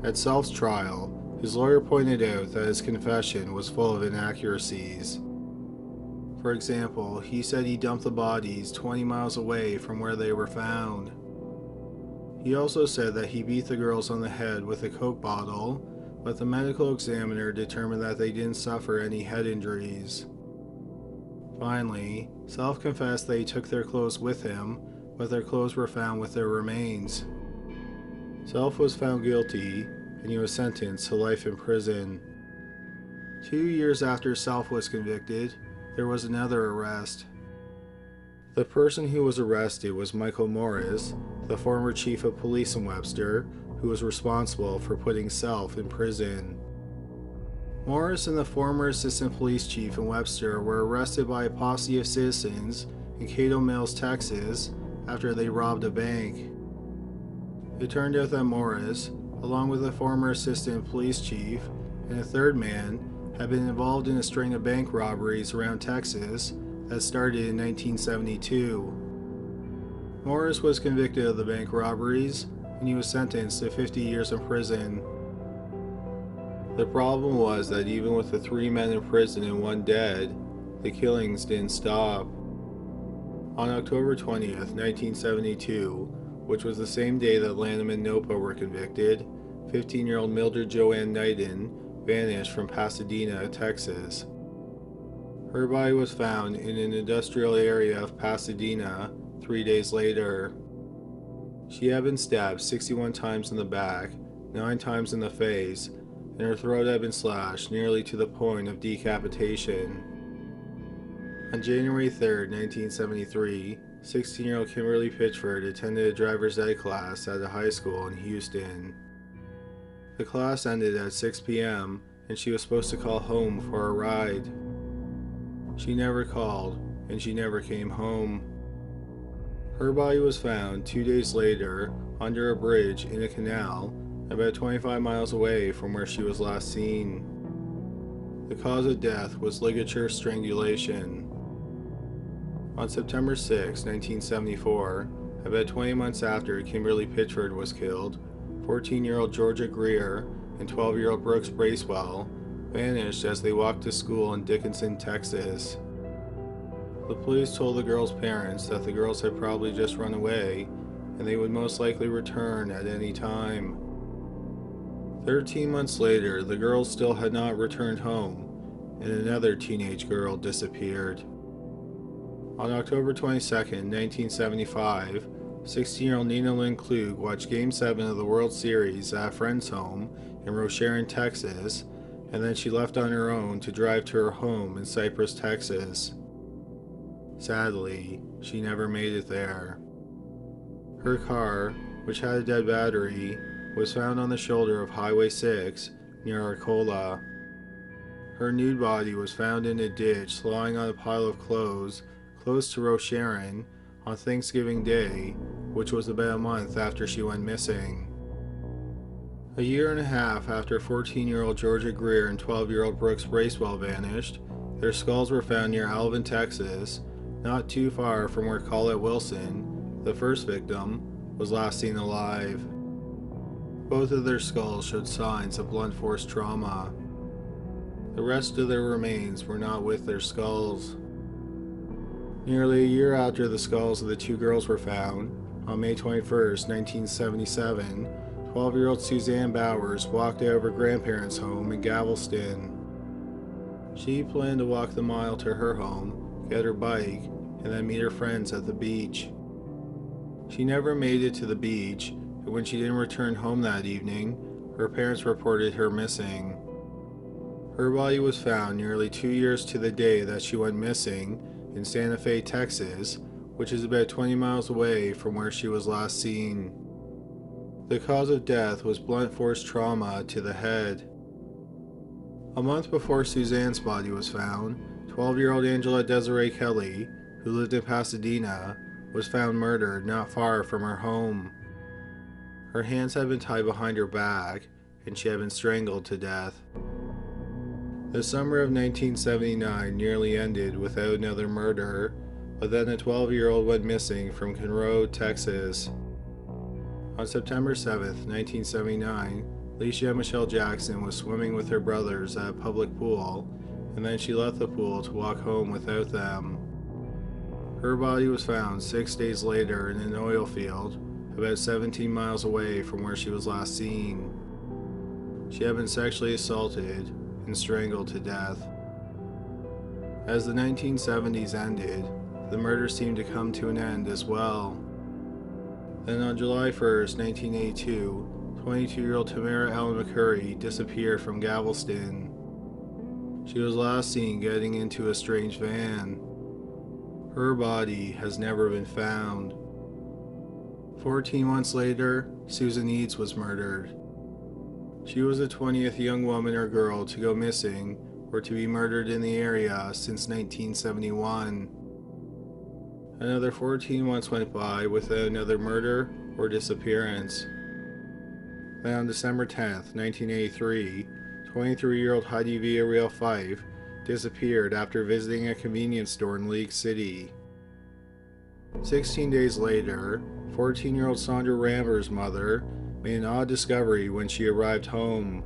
At Self's trial, his lawyer pointed out that his confession was full of inaccuracies. For example, he said he dumped the bodies 20 miles away from where they were found. He also said that he beat the girls on the head with a Coke bottle, but the medical examiner determined that they didn't suffer any head injuries. Finally, Self confessed that he took their clothes with him, but their clothes were found with their remains. Self was found guilty, and he was sentenced to life in prison. 2 years after Self was convicted, there was another arrest. The person who was arrested was Michael Morris, the former chief of police in Webster, who was responsible for putting Self in prison. Morris and the former assistant police chief in Webster were arrested by a posse of citizens in Cato Mills, Texas, after they robbed a bank. It turned out that Morris, along with the former assistant police chief and a third man, had been involved in a string of bank robberies around Texas that started in 1972. Morris was convicted of the bank robberies, and he was sentenced to 50 years in prison. The problem was that even with the 3 men in prison and 1 dead, the killings didn't stop. On October 20th, 1972, which was the same day that Lanham and Nopa were convicted, 15-year-old Mildred Joanne Knighton vanished from Pasadena, Texas. Her body was found in an industrial area of Pasadena 3 days later. She had been stabbed 61 times in the back, 9 times in the face, and her throat had been slashed nearly to the point of decapitation. On January 3, 1973, 16-year-old Kimberly Pitchford attended a driver's ed class at a high school in Houston. The class ended at 6 p.m., and she was supposed to call home for a ride. She never called, and she never came home. Her body was found 2 days later under a bridge in a canal about 25 miles away from where she was last seen. The cause of death was ligature strangulation. On September 6, 1974, about 20 months after Kimberly Pitchford was killed, 14-year-old Georgia Greer and 12-year-old Brooks Bracewell vanished as they walked to school in Dickinson, Texas. The police told the girls' parents that the girls had probably just run away and they would most likely return at any time. 13 months later, the girls still had not returned home, and another teenage girl disappeared. On October 22, 1975, 16-year-old Nina Lynn Klug watched Game 7 of the World Series at a friend's home in Rocheron, Texas, and then she left on her own to drive to her home in Cypress, Texas. Sadly, she never made it there. Her car, which had a dead battery, was found on the shoulder of Highway 6 near Arcola. Her nude body was found in a ditch lying on a pile of clothes close to Rocheron on Thanksgiving Day, which was about a month after she went missing. A year and a half after 14-year-old Georgia Greer and 12-year-old Brooks Bracewell vanished, their skulls were found near Alvin, Texas, not too far from where Colette Wilson, the first victim, was last seen alive. Both of their skulls showed signs of blunt force trauma. The rest of their remains were not with their skulls. Nearly a year after the skulls of the two girls were found, on May 21, 1977, 12-year-old Suzanne Bowers walked out of her grandparents' home in Galveston. She planned to walk the mile to her home, get her bike, and then meet her friends at the beach. She never made it to the beach, and when she didn't return home that evening, her parents reported her missing. Her body was found nearly 2 years to the day that she went missing in Santa Fe, Texas, which is about 20 miles away from where she was last seen. The cause of death was blunt force trauma to the head. A month before Suzanne's body was found, 12-year-old Angela Desiree Kelly, who lived in Pasadena, was found murdered not far from her home. Her hands had been tied behind her back, and she had been strangled to death. The summer of 1979 nearly ended without another murder, but then a 12-year-old went missing from Conroe, Texas. On September 7, 1979, Leisha Michelle Jackson was swimming with her brothers at a public pool, and then she left the pool to walk home without them. Her body was found 6 days later in an oil field, about 17 miles away from where she was last seen. She had been sexually assaulted and strangled to death. As the 1970s ended, the murders seemed to come to an end as well. Then on July 1, 1982, 22-year-old Tamara Ellen McCurry disappeared from Galveston. She was last seen getting into a strange van. Her body has never been found. 14 months later, Susan Eads was murdered. She was the 20th young woman or girl to go missing or to be murdered in the area since 1971. Another 14 months went by without another murder or disappearance. Then on December 10, 1983, 23-year-old Heidi Villarreal Fife disappeared after visiting a convenience store in League City. 16 days later, 14-year-old Sandra Ramber's mother made an odd discovery when she arrived home.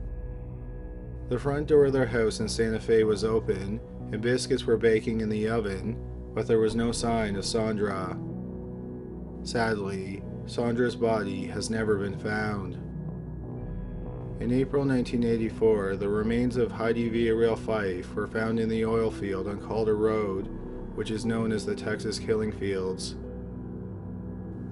The front door of their house in Santa Fe was open and biscuits were baking in the oven, but there was no sign of Sandra. Sadly, Sandra's body has never been found. In April 1984, the remains of Heidi Villarreal Fife were found in the oil field on Calder Road, which is known as the Texas Killing Fields.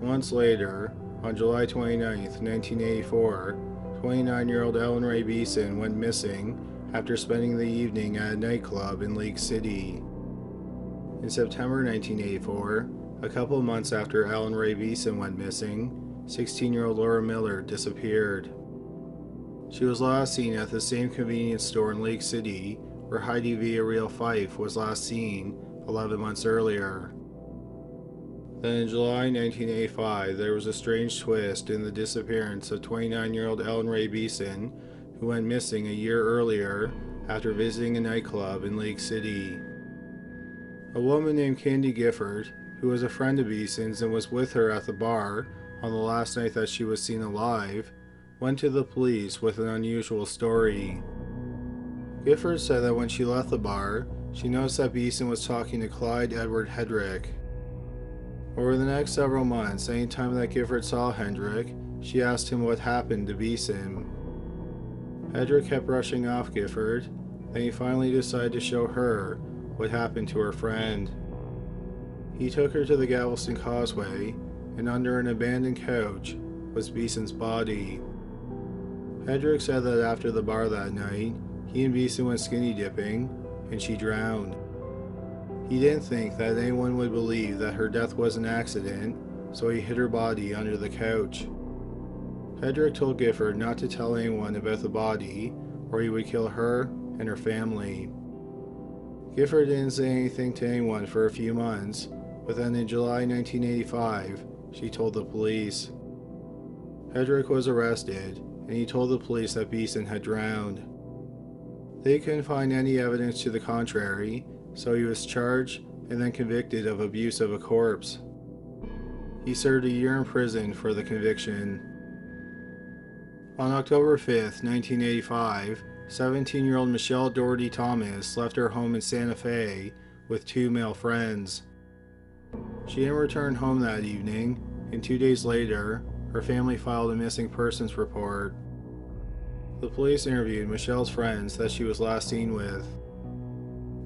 Months later, on July 29, 1984, 29-year-old Ellen Ray Beeson went missing after spending the evening at a nightclub in Lake City. In September 1984, a couple of months after Ellen Ray Beeson went missing, 16-year-old Laura Miller disappeared. She was last seen at the same convenience store in Lake City where Heidi Villarreal Fife was last seen 11 months earlier. Then in July 1985, there was a strange twist in the disappearance of 29-year-old Ellen Ray Beeson, who went missing a year earlier after visiting a nightclub in Lake City. A woman named Candy Gifford, who was a friend of Beeson's and was with her at the bar on the last night that she was seen alive, went to the police with an unusual story. Gifford said that when she left the bar, she noticed that Beeson was talking to Clyde Edward Hedrick. Over the next several months, anytime that Gifford saw Hendrick, she asked him what happened to Beeson. Hedrick kept brushing off Gifford, then he finally decided to show her what happened to her friend. He took her to the Galveston Causeway, and under an abandoned couch was Beeson's body. Hedrick said that after the bar that night, he and Beeson went skinny dipping, and she drowned. He didn't think that anyone would believe that her death was an accident, so he hid her body under the couch. Hedrick told Gifford not to tell anyone about the body, or he would kill her and her family. Gifford didn't say anything to anyone for a few months, but then in July 1985, she told the police. Hedrick was arrested, and he told the police that Beeson had drowned. They couldn't find any evidence to the contrary, so he was charged and then convicted of abuse of a corpse. He served a year in prison for the conviction. On October 5, 1985, 17-year-old Michelle Doherty Thomas left her home in Santa Fe with 2 male friends. She didn't return home that evening, and 2 days later, her family filed a missing persons report. The police interviewed Michelle's friends that she was last seen with.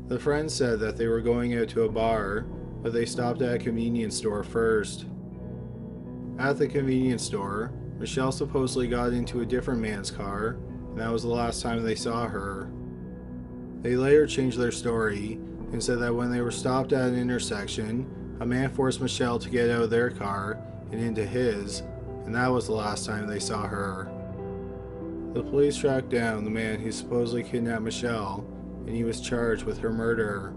The friends said that they were going out to a bar, but they stopped at a convenience store first. At the convenience store, Michelle supposedly got into a different man's car, and that was the last time they saw her. They later changed their story and said that when they were stopped at an intersection, a man forced Michelle to get out of their car and into his, and that was the last time they saw her. The police tracked down the man who supposedly kidnapped Michelle, and he was charged with her murder.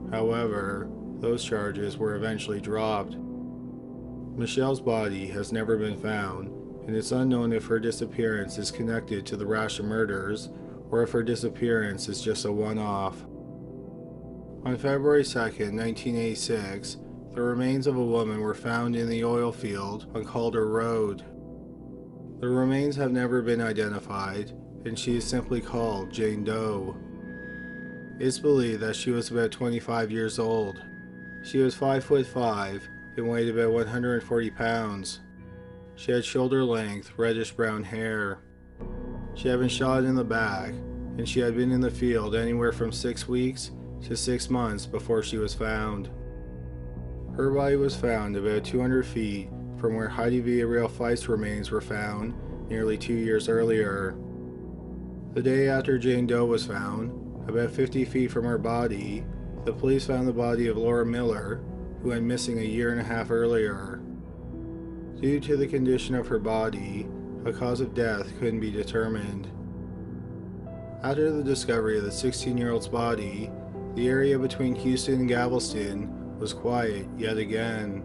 However, those charges were eventually dropped. Michelle's body has never been found, and it's unknown if her disappearance is connected to the Rascals murders or if her disappearance is just a one-off. On February 2, 1986, the remains of a woman were found in the oil field on Calder Road. The remains have never been identified, and she is simply called Jane Doe. It's believed that she was about 25 years old. She was 5'5" and weighed about 140 pounds. She had shoulder-length, reddish-brown hair. She had been shot in the back, and she had been in the field anywhere from 6 weeks to 6 months before she was found. Her body was found about 200 feet from where Heidi Villarreal Fife's remains were found nearly 2 years earlier. The day after Jane Doe was found, about 50 feet from her body, the police found the body of Laura Miller, who went missing a year and a half earlier. Due to the condition of her body, a cause of death couldn't be determined. After the discovery of the 16-year-old's body, the area between Houston and Galveston was quiet yet again.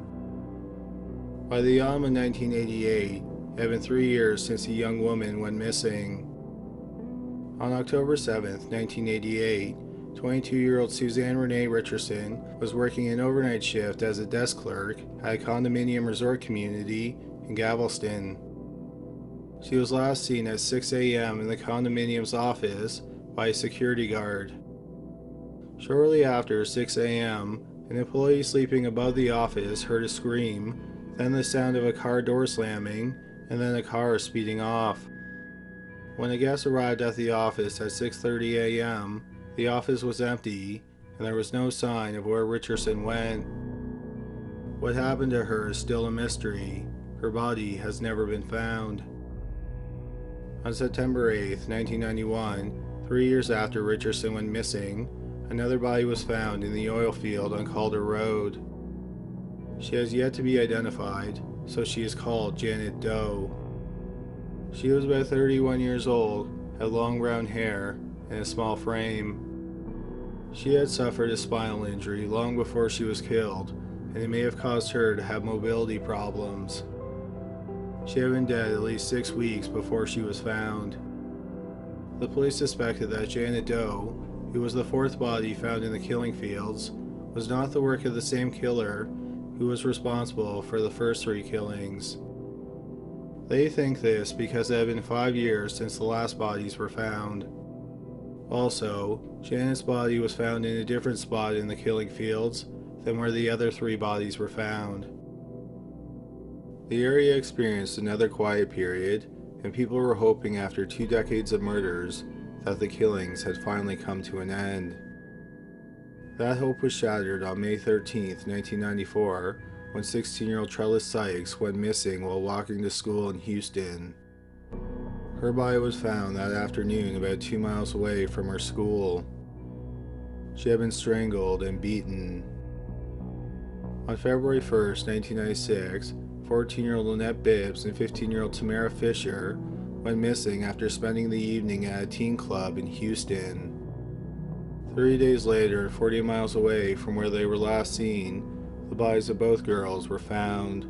By the autumn of 1988, it had been 3 years since a young woman went missing. On October 7, 1988, 22-year-old Suzanne Renee Richardson was working an overnight shift as a desk clerk at a condominium resort community in Galveston. She was last seen at 6 a.m. in the condominium's office by a security guard. Shortly after 6 a.m., an employee sleeping above the office heard a scream, then the sound of a car door slamming, and then a car speeding off. When a guest arrived at the office at 6:30 a.m., the office was empty, and there was no sign of where Richardson went. What happened to her is still a mystery. Her body has never been found. On September 8, 1991, 3 years after Richardson went missing, another body was found in the oil field on Calder Road. She has yet to be identified, so she is called Janet Doe. She was about 31 years old, had long brown hair, and a small frame. She had suffered a spinal injury long before she was killed, and it may have caused her to have mobility problems. She had been dead at least 6 weeks before she was found. The police suspected that Janet Doe, who was the 4th body found in the killing fields, was not the work of the same killer who was responsible for the first 3 killings. They think this because it had been 5 years since the last bodies were found. Also, Janet's body was found in a different spot in the killing fields than where the other 3 bodies were found. The area experienced another quiet period, and people were hoping after 2 decades of murders that the killings had finally come to an end. That hope was shattered on May 13, 1994, when 16-year-old Trellis Sykes went missing while walking to school in Houston. Her body was found that afternoon about 2 miles away from her school. She had been strangled and beaten. On February 1st, 1996, 14-year-old Lynette Bibbs and 15-year-old Tamara Fisher went missing after spending the evening at a teen club in Houston. 3 days later, 40 miles away from where they were last seen, the bodies of both girls were found.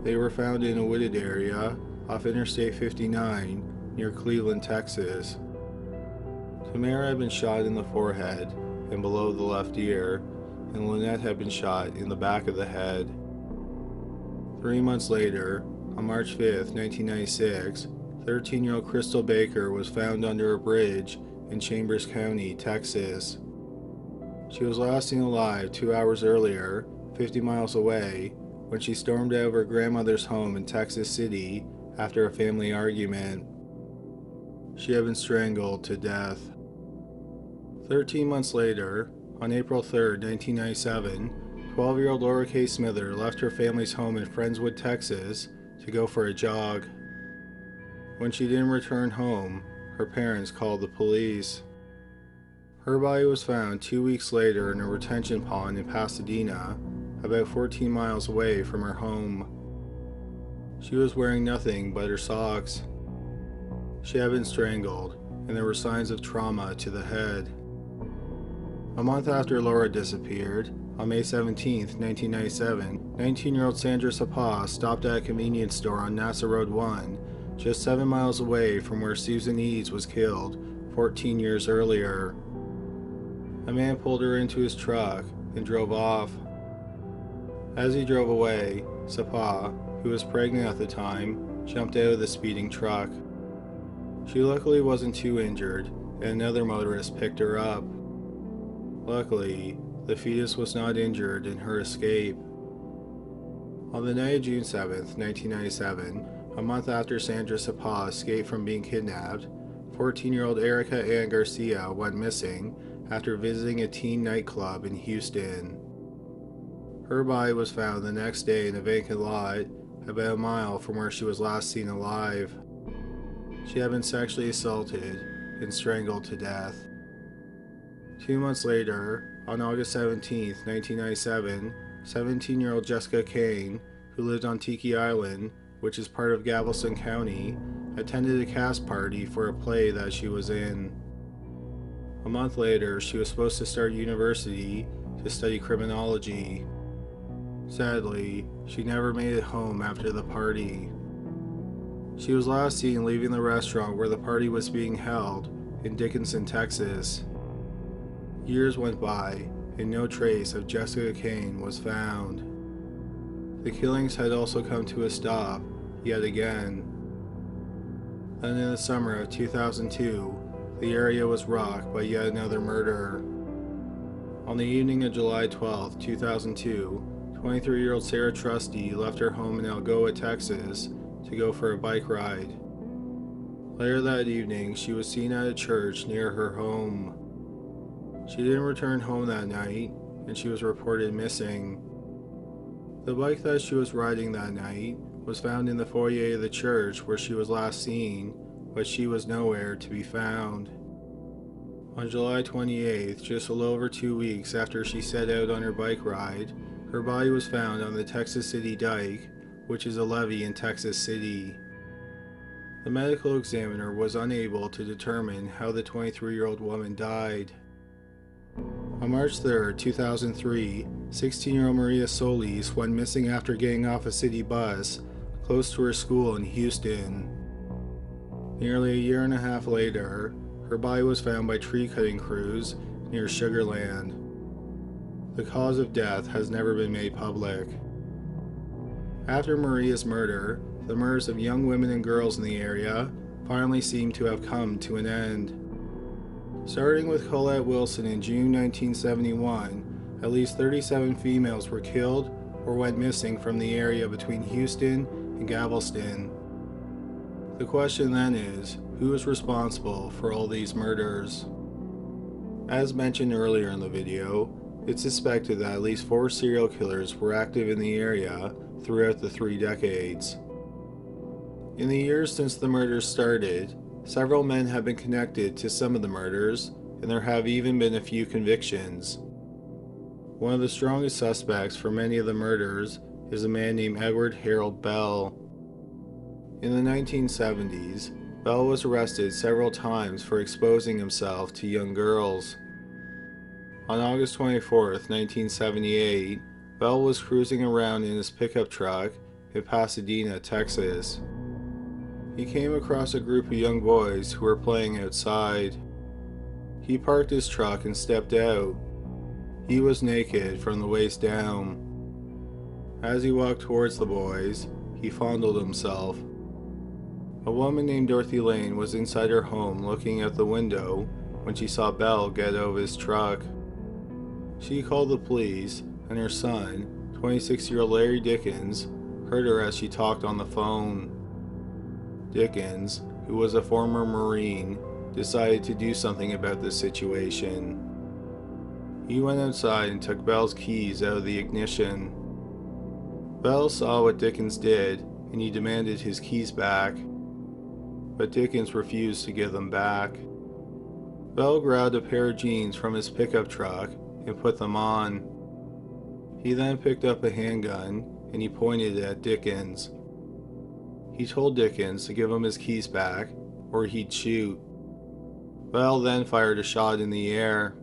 They were found in a wooded area off Interstate 59 near Cleveland, Texas. Tamara had been shot in the forehead and below the left ear, and Lynette had been shot in the back of the head. 3 months later, on March 5th, 1996, 13-year-old Crystal Baker was found under a bridge in Chambers County, Texas. She was last seen alive 2 hours earlier, 50 miles away, when she stormed out of her grandmother's home in Texas City after a family argument. She had been strangled to death. 13 months later, on April 3, 1997, 12-year-old Laura K. Smither left her family's home in Friendswood, Texas, to go for a jog. When she didn't return home, her parents called the police. Her body was found 2 weeks later in a retention pond in Pasadena, about 14 miles away from her home. She was wearing nothing but her socks. She had been strangled, and there were signs of trauma to the head. A month after Laura disappeared, on May 17, 1997, 19-year-old Sandra Sapa stopped at a convenience store on NASA Road 1, just 7 miles away from where Susan Eads was killed 14 years earlier. A man pulled her into his truck and drove off. As he drove away, Sapa, who was pregnant at the time, jumped out of the speeding truck. She luckily wasn't too injured, and another motorist picked her up. Luckily, the fetus was not injured in her escape. On the night of June 7, 1997, a month after Sandra Sapa escaped from being kidnapped, 14-year-old Erica Ann Garcia went missing after visiting a teen nightclub in Houston. Her body was found the next day in a vacant lot about a mile from where she was last seen alive. She had been sexually assaulted and strangled to death. 2 months later, on August 17, 1997, 17-year-old Jessica Kane, who lived on Tiki Island, which is part of Galveston County, attended a cast party for a play that she was in. A month later, she was supposed to start university to study criminology. Sadly, she never made it home after the party. She was last seen leaving the restaurant where the party was being held in Dickinson, Texas. Years went by, and no trace of Jessica Kane was found. The killings had also come to a stop, yet again. Then in the summer of 2002, the area was rocked by yet another murder. On the evening of July 12, 2002, 23-year-old Sarah Trusty left her home in Algoa, Texas, to go for a bike ride. Later that evening, she was seen at a church near her home. She didn't return home that night, and she was reported missing. The bike that she was riding that night was found in the foyer of the church where she was last seen, but she was nowhere to be found. On July 28th, just a little over 2 weeks after she set out on her bike ride, her body was found on the Texas City Dike, which is a levee in Texas City. The medical examiner was unable to determine how the 23-year-old woman died. On March 3, 2003, 16-year-old Maria Solis went missing after getting off a city bus close to her school in Houston. Nearly a year and a half later, her body was found by tree-cutting crews near Sugar Land. The cause of death has never been made public. After Maria's murder, the murders of young women and girls in the area finally seemed to have come to an end. Starting with Colette Wilson in June 1971, at least 37 females were killed or went missing from the area between Houston and Galveston. The question then is, who is responsible for all these murders? As mentioned earlier in the video, it's suspected that at least 4 serial killers were active in the area throughout the 3 decades. In the years since the murders started, several men have been connected to some of the murders, and there have even been a few convictions. One of the strongest suspects for many of the murders is a man named Edward Harold Bell. In the 1970s, Bell was arrested several times for exposing himself to young girls. On August 24, 1978, Bell was cruising around in his pickup truck in Pasadena, Texas. He came across a group of young boys who were playing outside. He parked his truck and stepped out. He was naked from the waist down. As he walked towards the boys, he fondled himself. A woman named Dorothy Lane was inside her home looking out the window when she saw Bell get out of his truck. She called the police, and her son, 26-year-old Larry Dickens, heard her as she talked on the phone. Dickens, who was a former Marine, decided to do something about the situation. He went outside and took Bell's keys out of the ignition. Bell saw what Dickens did, and he demanded his keys back, but Dickens refused to give them back. Bell grabbed a pair of jeans from his pickup truck and put them on. He then picked up a handgun and he pointed it at Dickens. He told Dickens to give him his keys back or he'd shoot. Bell then fired a shot in the air.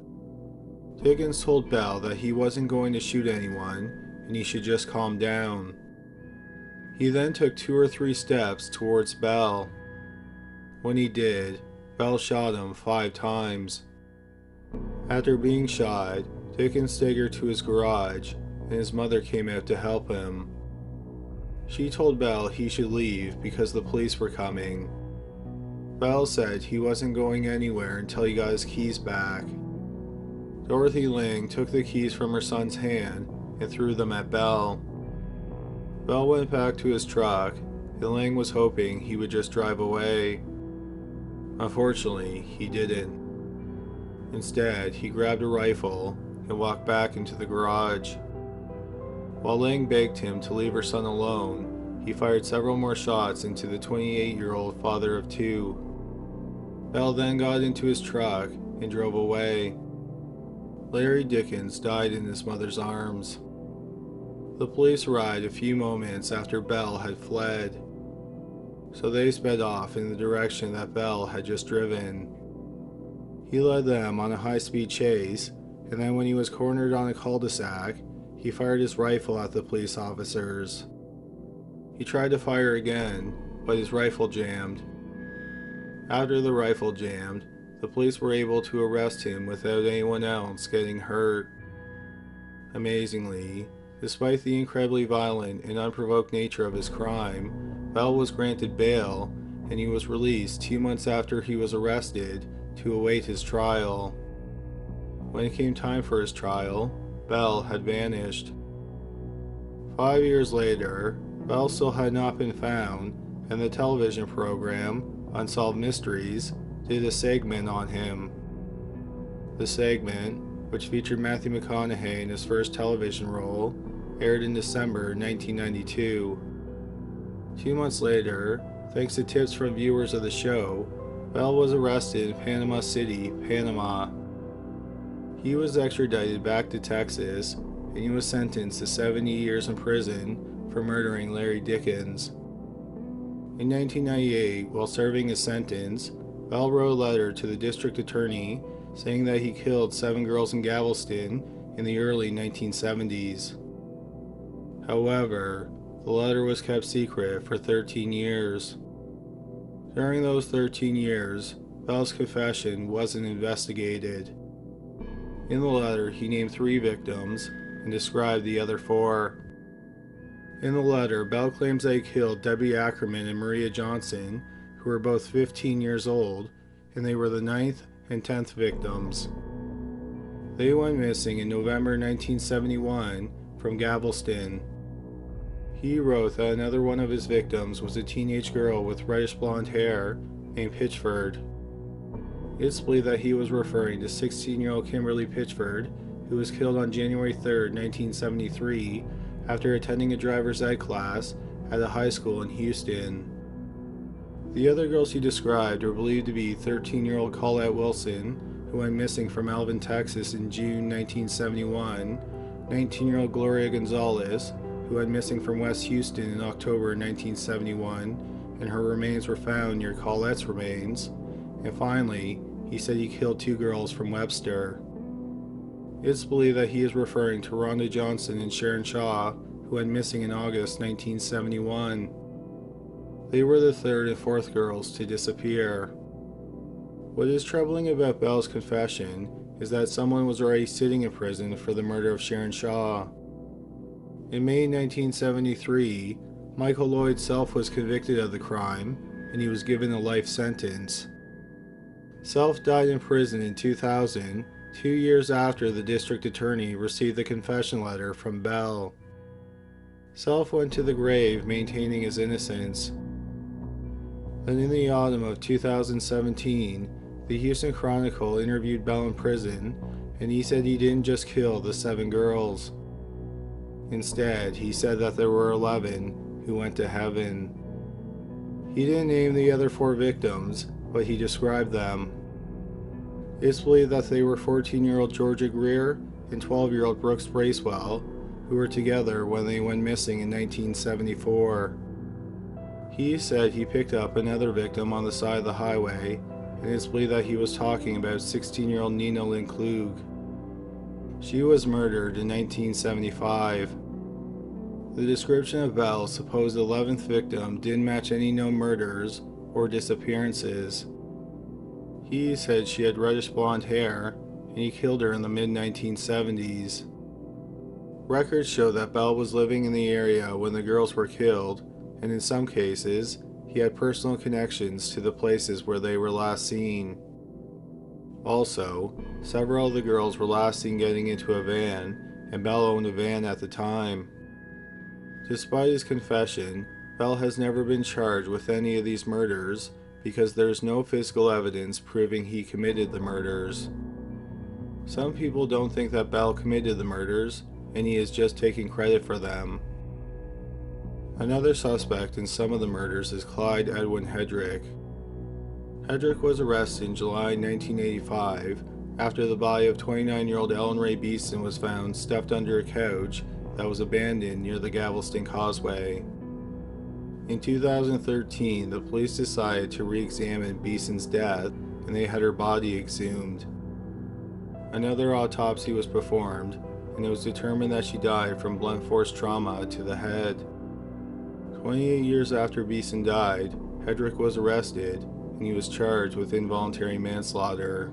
Dickens told Bell that he wasn't going to shoot anyone and he should just calm down. He then took 2 or 3 steps towards Bell. When he did, Bell shot him 5 times. After being shot, Dickens staggered to his garage and his mother came out to help him. She told Bell he should leave because the police were coming. Bell said he wasn't going anywhere until he got his keys back. Dorothy Lang took the keys from her son's hand and threw them at Bell. Bell went back to his truck, and Lang was hoping he would just drive away. Unfortunately, he didn't. Instead, he grabbed a rifle and walked back into the garage. While Lang begged him to leave her son alone, he fired several more shots into the 28-year-old father of 2. Bell then got into his truck and drove away. Larry Dickens died in his mother's arms. The police arrived a few moments after Bell had fled, so they sped off in the direction that Bell had just driven. He led them on a high-speed chase, and then when he was cornered on a cul-de-sac, he fired his rifle at the police officers. He tried to fire again, but his rifle jammed. After the rifle jammed, the police were able to arrest him without anyone else getting hurt. Amazingly, despite the incredibly violent and unprovoked nature of his crime, Bell was granted bail and he was released 2 months after he was arrested to await his trial. When it came time for his trial, Bell had vanished. 5 years later, Bell still had not been found, and the television program, Unsolved Mysteries, did a segment on him. The segment, which featured Matthew McConaughey in his first television role, aired in December 1992. 2 months later, thanks to tips from viewers of the show, Bell was arrested in Panama City, Panama. He was extradited back to Texas, and he was sentenced to 70 years in prison for murdering Larry Dickens. In 1998, while serving his sentence, Bell wrote a letter to the district attorney saying that he killed 7 girls in Galveston in the early 1970s. However, the letter was kept secret for 13 years. During those 13 years, Bell's confession wasn't investigated. In the letter, he named 3 victims and described the other 4. In the letter, Bell claims that he killed Debbie Ackerman and Maria Johnson, who were both 15 years old, and they were the 9th and 10th victims. They went missing in November 1971 from Galveston. He wrote that another one of his victims was a teenage girl with reddish blonde hair named Pitchford. It's believed that he was referring to 16-year-old Kimberly Pitchford, who was killed on January 3, 1973, after attending a driver's ed class at a high school in Houston. The other girls he described were believed to be 13-year-old Colette Wilson, who who went missing from Alvin, Texas in June 1971, 19-year-old Gloria Gonzalez, who went missing from West Houston in October 1971, and her remains were found near Colette's remains, and finally, he said he killed 2 girls from Webster. It's believed that he is referring to Rhonda Johnson and Sharon Shaw, who went missing in August 1971. They were the 3rd and 4th girls to disappear. What is troubling about Bell's confession is that someone was already sitting in prison for the murder of Sharon Shaw. In May 1973, Michael Lloyd Self was convicted of the crime, and he was given a life sentence. Self died in prison in 2000, 2 years after the district attorney received the confession letter from Bell. Self went to the grave maintaining his innocence. Then in the autumn of 2017, the Houston Chronicle interviewed Bell in prison, and he said he didn't just kill the 7 girls. Instead, he said that there were 11 who went to heaven. He didn't name the other 4 victims, but he described them. It's believed that they were 14-year-old Georgia Greer and 12-year-old Brooks Bracewell, who were together when they went missing in 1974. He said he picked up another victim on the side of the highway, and it's believed that he was talking about 16-year-old Nina Lynn Klug. She was murdered in 1975. The description of Bell's supposed 11th victim didn't match any known murders or disappearances. He said she had reddish blonde hair, and he killed her in the mid-1970s. Records show that Bell was living in the area when the girls were killed, and in some cases, he had personal connections to the places where they were last seen. Also, several of the girls were last seen getting into a van, and Bell owned a van at the time. Despite his confession, Bell has never been charged with any of these murders because there is no physical evidence proving he committed the murders. Some people don't think that Bell committed the murders, and he is just taking credit for them. Another suspect in some of the murders is Clyde Edwin Hedrick. Hedrick was arrested in July 1985 after the body of 29-year-old Ellen Ray Beeson was found stuffed under a couch that was abandoned near the Galveston Causeway. In 2013, the police decided to re-examine Beeson's death, and they had her body exhumed. Another autopsy was performed, and it was determined that she died from blunt force trauma to the head. 28 years after Beeson died, Hedrick was arrested, and he was charged with involuntary manslaughter.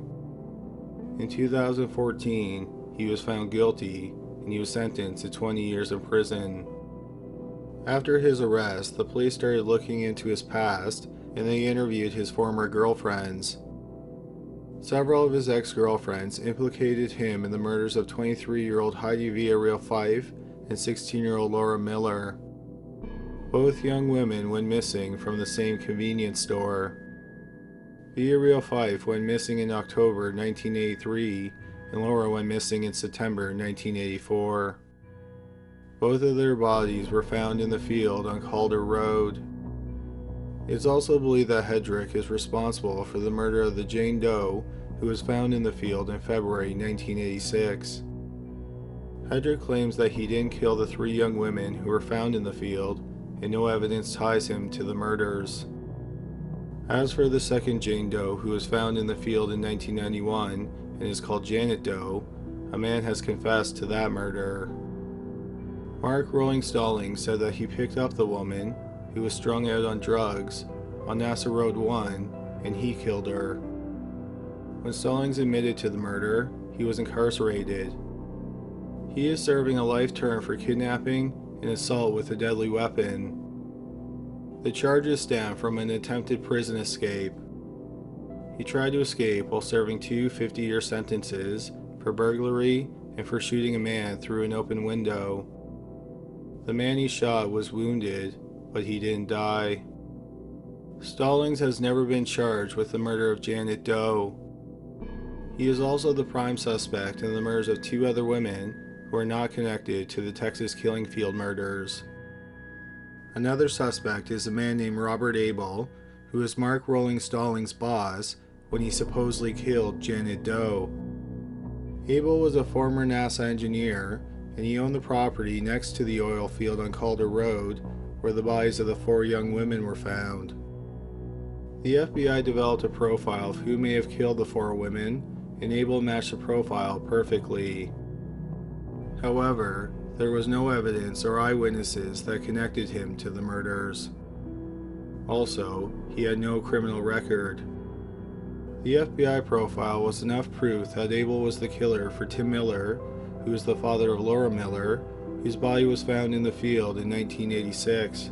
In 2014, he was found guilty, and he was sentenced to 20 years in prison. After his arrest, the police started looking into his past, and they interviewed his former girlfriends. Several of his ex-girlfriends implicated him in the murders of 23-year-old Heidi Villarreal Fife and 16-year-old Laura Miller. Both young women went missing from the same convenience store. Villarreal Fife went missing in October 1983, and Laura went missing in September 1984. Both of their bodies were found in the field on Calder Road. It's also believed that Hedrick is responsible for the murder of the Jane Doe who was found in the field in February 1986. Hedrick claims that he didn't kill the 3 young women who were found in the field, and no evidence ties him to the murders. As for the second Jane Doe who was found in the field in 1991 and is called Janet Doe, a man has confessed to that murder. Mark Rolling Stallings said that he picked up the woman, who was strung out on drugs, on NASA Road 1, and he killed her. When Stallings admitted to the murder, he was incarcerated. He is serving a life term for kidnapping and assault with a deadly weapon. The charges stem from an attempted prison escape. He tried to escape while serving 2 50-year sentences for burglary and for shooting a man through an open window. The man he shot was wounded, but he didn't die. Stallings has never been charged with the murder of Janet Doe. He is also the prime suspect in the murders of 2 other women who are not connected to the Texas Killing Field murders. Another suspect is a man named Robert Abel, who is Mark Rolling Stallings' boss when he supposedly killed Janet Doe. Abel was a former NASA engineer, and he owned the property next to the oil field on Calder Road, where the bodies of the 4 young women were found. The FBI developed a profile of who may have killed the 4 women, and Abel matched the profile perfectly. However, there was no evidence or eyewitnesses that connected him to the murders. Also, he had no criminal record. The FBI profile was enough proof that Abel was the killer for Tim Miller, who is the father of Laura Miller, whose body was found in the field in 1986.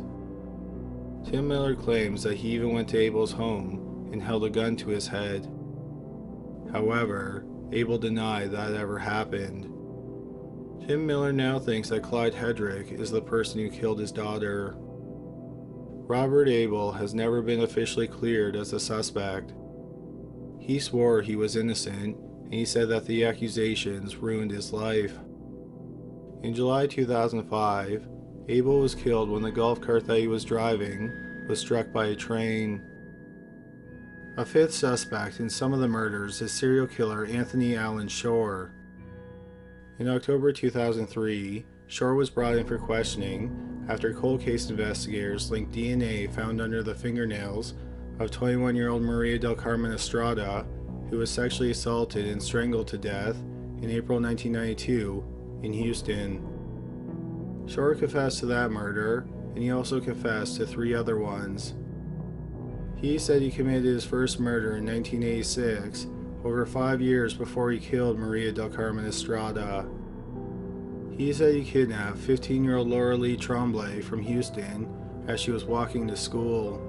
Tim Miller claims that he even went to Abel's home and held a gun to his head. However, Abel denied that ever happened. Tim Miller now thinks that Clyde Hedrick is the person who killed his daughter. Robert Abel has never been officially cleared as a suspect. He swore he was innocent, and he said that the accusations ruined his life. In July 2005, Abel was killed when the golf cart that he was driving was struck by a train. A 5th suspect in some of the murders is serial killer Anthony Allen Shore. In October 2003, Shore was brought in for questioning after cold case investigators linked DNA found under the fingernails of 21-year-old Maria del Carmen Estrada, who was sexually assaulted and strangled to death in April 1992 in Houston. Shore confessed to that murder, and he also confessed to 3 other ones. He said he committed his first murder in 1986, over 5 years before he killed Maria del Carmen Estrada. He said he kidnapped 15-year-old Laura Lee Tremblay from Houston as she was walking to school.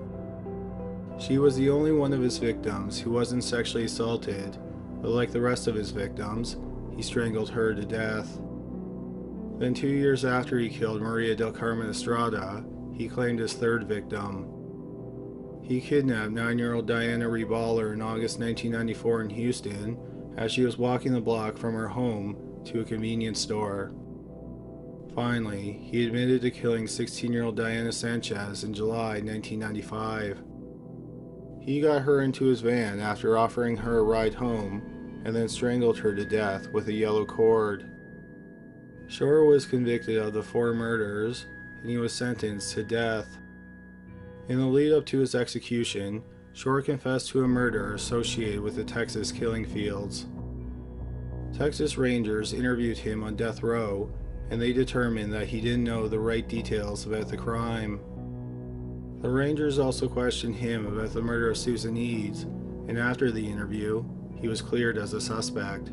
She was the only one of his victims who wasn't sexually assaulted, but like the rest of his victims, he strangled her to death. Then 2 years after he killed Maria del Carmen Estrada, he claimed his 3rd victim. He kidnapped 9-year-old Diana Reballer in August 1994 in Houston as she was walking the block from her home to a convenience store. Finally, he admitted to killing 16-year-old Diana Sanchez in July 1995. He got her into his van after offering her a ride home and then strangled her to death with a yellow cord. Shore was convicted of the 4 murders, and he was sentenced to death. In the lead-up to his execution, Shore confessed to a murder associated with the Texas killing fields. Texas Rangers interviewed him on death row, and they determined that he didn't know the right details about the crime. The Rangers also questioned him about the murder of Susan Eads, and after the interview, he was cleared as a suspect.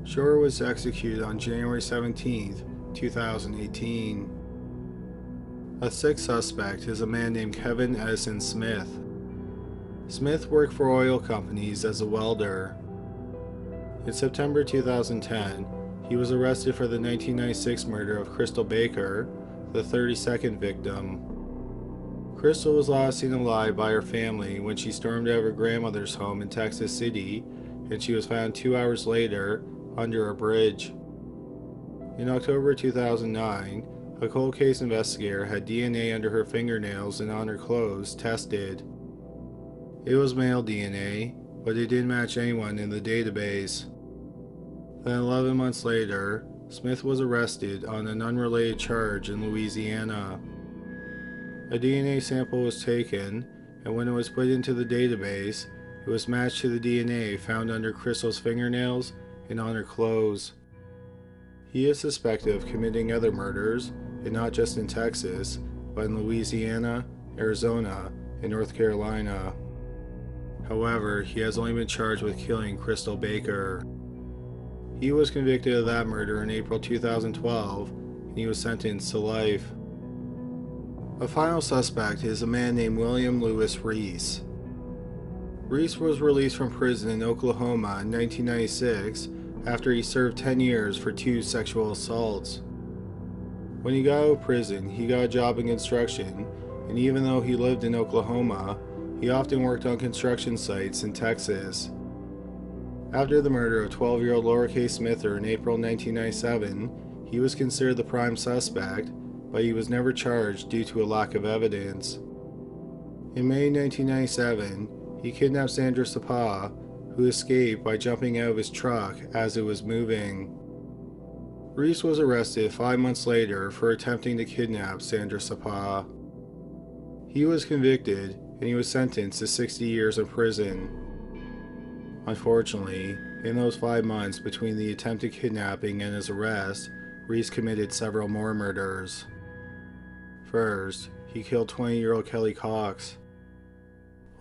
Shore was executed on January 17, 2018. A 6th suspect is a man named Kevin Edison Smith. Smith worked for oil companies as a welder. In September 2010, he was arrested for the 1996 murder of Crystal Baker, the 32nd victim. Crystal was last seen alive by her family when she stormed out of her grandmother's home in Texas City, and she was found 2 hours later under a bridge. In October 2009, a cold case investigator had DNA under her fingernails and on her clothes tested. It was male DNA, but it didn't match anyone in the database. Then 11 months later, Smith was arrested on an unrelated charge in Louisiana. A DNA sample was taken, and when it was put into the database, it was matched to the DNA found under Crystal's fingernails and on her clothes. He is suspected of committing other murders, and not just in Texas, but in Louisiana, Arizona, and North Carolina. However, he has only been charged with killing Crystal Baker. He was convicted of that murder in April 2012, and he was sentenced to life. A final suspect is a man named William Lewis Reese. Reese was released from prison in Oklahoma in 1996 after he served 10 years for 2 sexual assaults. When he got out of prison, he got a job in construction, and even though he lived in Oklahoma, he often worked on construction sites in Texas. After the murder of 12-year-old Laura K. Smither in April 1997, he was considered the prime suspect, but he was never charged due to a lack of evidence. In May 1997, He kidnapped Sandra Sapa, who escaped by jumping out of his truck as it was moving. Reese was arrested 5 months later for attempting to kidnap Sandra Sapa. He was convicted and he was sentenced to 60 years in prison. Unfortunately, in those 5 months between the attempted kidnapping and his arrest, Reese committed several more murders. First, he killed 20-year-old Kelly Cox.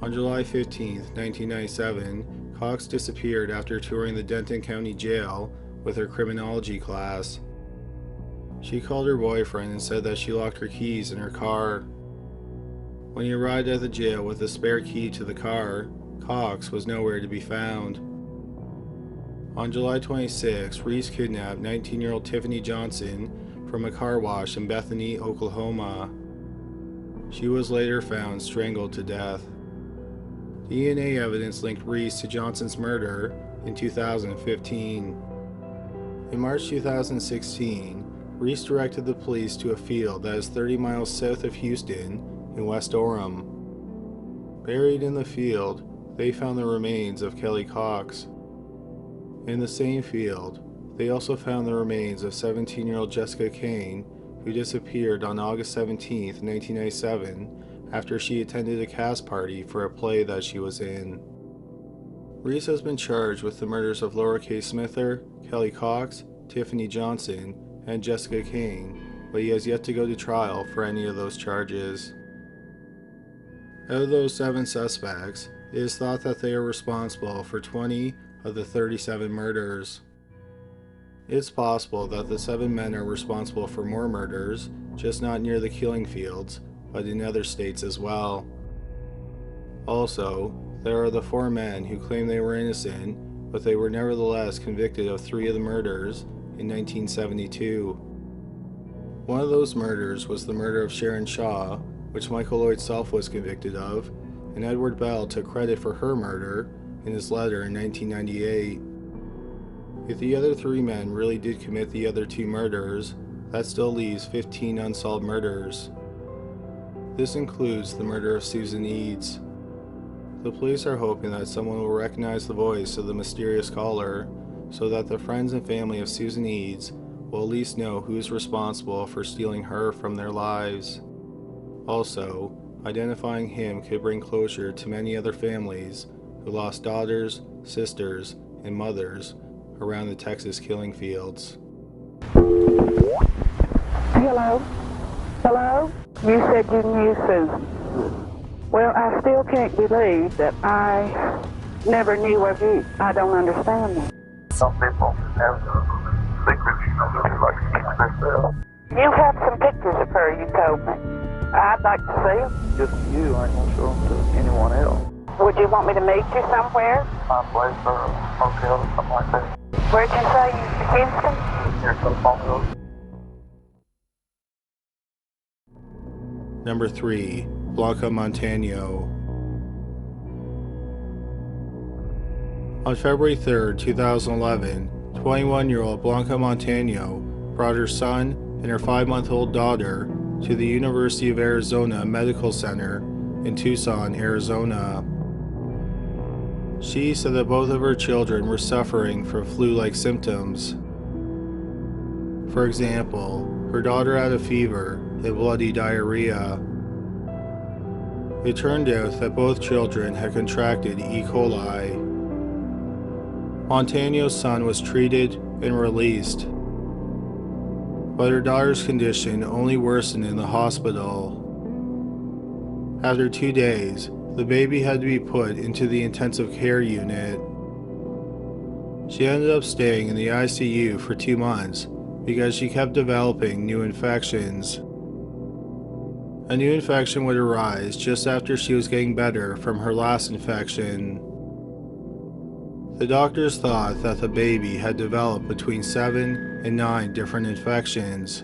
On July 15, 1997, Cox disappeared after touring the Denton County Jail with her criminology class. She called her boyfriend and said that she locked her keys in her car. When he arrived at the jail with a spare key to the car, Cox was nowhere to be found. On July 26, Reese kidnapped 19-year-old Tiffany Johnson from a car wash in Bethany, Oklahoma. She was later found strangled to death. DNA evidence linked Reese to Johnson's murder in 2015. In March 2016, Reese directed the police to a field that is 30 miles south of Houston in West Orem. Buried in the field, they found the remains of Kelly Cox. In the same field, they also found the remains of 17-year-old Jessica Kane, who disappeared on August 17, 1997, after she attended a cast party for a play that she was in. Reese has been charged with the murders of Laura K. Smither, Kelly Cox, Tiffany Johnson, and Jessica Kane, but he has yet to go to trial for any of those charges. Out of those 7 suspects, it is thought that they are responsible for 20 of the 37 murders. It's possible that the 7 men are responsible for more murders, just not near the killing fields, but in other states as well. Also, there are the 4 men who claim they were innocent, but they were nevertheless convicted of 3 of the murders in 1972. One of those murders was the murder of Sharon Shaw, which Michael Lloyd Self was convicted of, and Edward Bell took credit for her murder in his letter in 1998. If the other 3 men really did commit the other 2 murders, that still leaves 15 unsolved murders. This includes the murder of Susan Eads. The police are hoping that someone will recognize the voice of the mysterious caller, so that the friends and family of Susan Eads will at least know who is responsible for stealing her from their lives. Also, identifying him could bring closure to many other families who lost daughters, sisters, and mothers around the Texas killing fields. Hello? Hello? You said you knew Susan. Well, I still can't believe that I never knew of you. I don't understand that. Some people have secrets, just like to keep themselves. You have some pictures of her, you told me. I'd like to see them. Just you, I ain't gonna show them to anyone else. Would you want me to meet you somewhere? My place or a motel or something like that. Where'd you say? Houston? Here's some photos. Number 3. Blanca Montano. On February 3, 2011, 21-year-old Blanca Montano brought her son and her 5-month-old daughter to the University of Arizona Medical Center in Tucson, Arizona. She said that both of her children were suffering from flu-like symptoms. For example, her daughter had a fever and bloody diarrhea. It turned out that both children had contracted E. coli. Montano's son was treated and released, but her daughter's condition only worsened in the hospital. After 2 days, the baby had to be put into the intensive care unit. She ended up staying in the ICU for 2 months because she kept developing new infections. A new infection would arise just after she was getting better from her last infection. The doctors thought that the baby had developed between 7 and 9 different infections.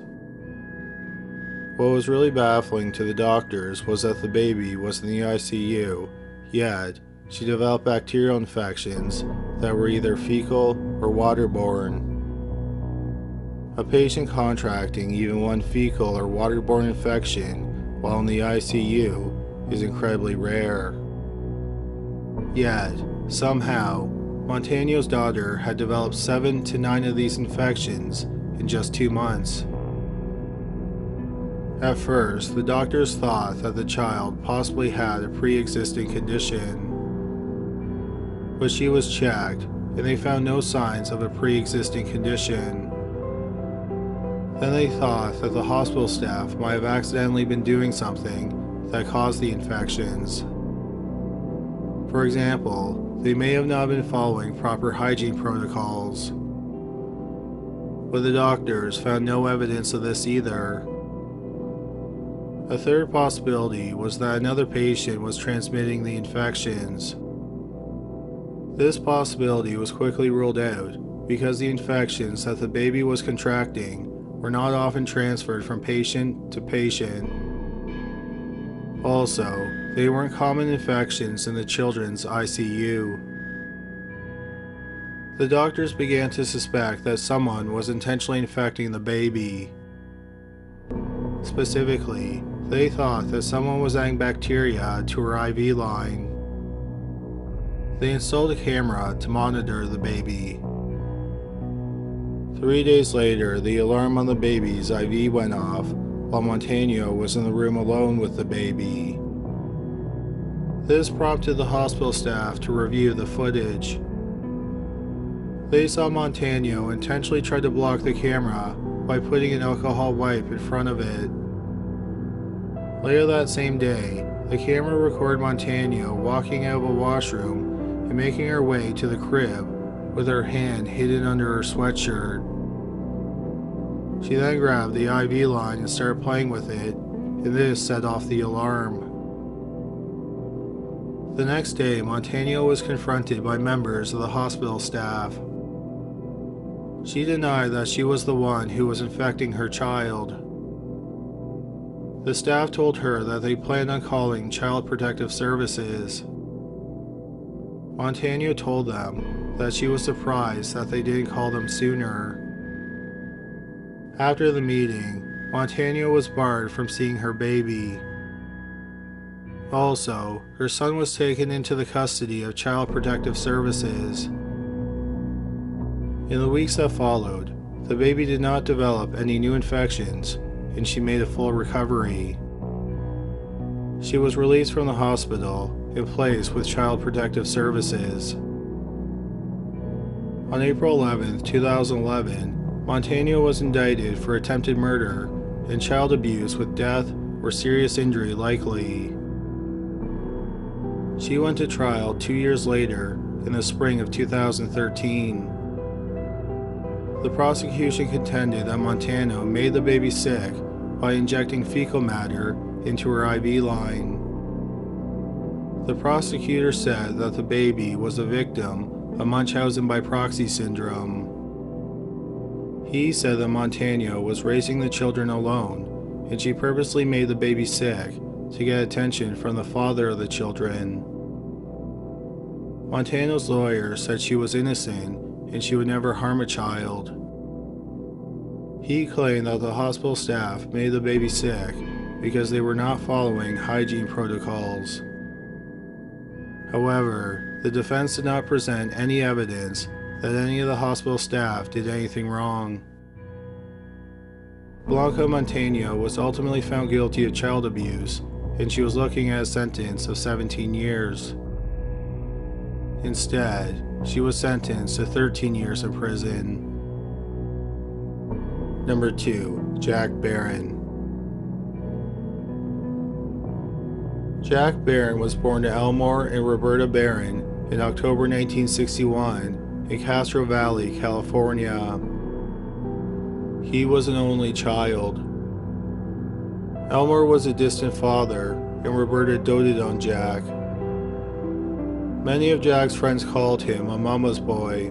What was really baffling to the doctors was that the baby was in the ICU, yet she developed bacterial infections that were either fecal or waterborne. A patient contracting even one fecal or waterborne infection while in the ICU is incredibly rare. Yet, somehow, Montano's daughter had developed 7 to 9 of these infections in just 2 months. At first, the doctors thought that the child possibly had a pre-existing condition, but she was checked and they found no signs of a pre-existing condition. Then they thought that the hospital staff might have accidentally been doing something that caused the infections. For example, they may have not been following proper hygiene protocols. But the doctors found no evidence of this either. A third possibility was that another patient was transmitting the infections. This possibility was quickly ruled out because the infections that the baby was contracting were not often transferred from patient to patient. Also, they weren't common infections in the children's ICU. The doctors began to suspect that someone was intentionally infecting the baby. Specifically, they thought that someone was adding bacteria to her IV line. They installed a camera to monitor the baby. 3 days later, the alarm on the baby's IV went off while Montano was in the room alone with the baby. This prompted the hospital staff to review the footage. They saw Montano intentionally try to block the camera by putting an alcohol wipe in front of it. Later that same day, the camera recorded Montano walking out of a washroom and making her way to the crib with her hand hidden under her sweatshirt. She then grabbed the IV line and started playing with it, and this set off the alarm. The next day, Montano was confronted by members of the hospital staff. She denied that she was the one who was infecting her child. The staff told her that they planned on calling Child Protective Services. Montano told them that she was surprised that they didn't call them sooner. After the meeting, Montano was barred from seeing her baby. Also, her son was taken into the custody of Child Protective Services. In the weeks that followed, the baby did not develop any new infections, and she made a full recovery. She was released from the hospital and placed with Child Protective Services. On April 11, 2011, Montano was indicted for attempted murder and child abuse with death or serious injury likely. She went to trial 2 years later in the spring of 2013. The prosecution contended that Montano made the baby sick by injecting fecal matter into her IV line. The prosecutor said that the baby was a victim of Munchausen by proxy syndrome. He said that Montano was raising the children alone, and she purposely made the baby sick to get attention from the father of the children. Montano's lawyer said she was innocent and she would never harm a child. He claimed that the hospital staff made the baby sick because they were not following hygiene protocols. However, the defense did not present any evidence that any of the hospital staff did anything wrong. Blanca Montano was ultimately found guilty of child abuse, and she was looking at a sentence of 17 years. Instead, she was sentenced to 13 years in prison. Number 2. Jack Barron. Jack Barron was born to Elmore and Roberta Barron in October 1961 in Castro Valley, California. He was an only child. Elmore was a distant father, and Roberta doted on Jack. Many of Jack's friends called him a mama's boy.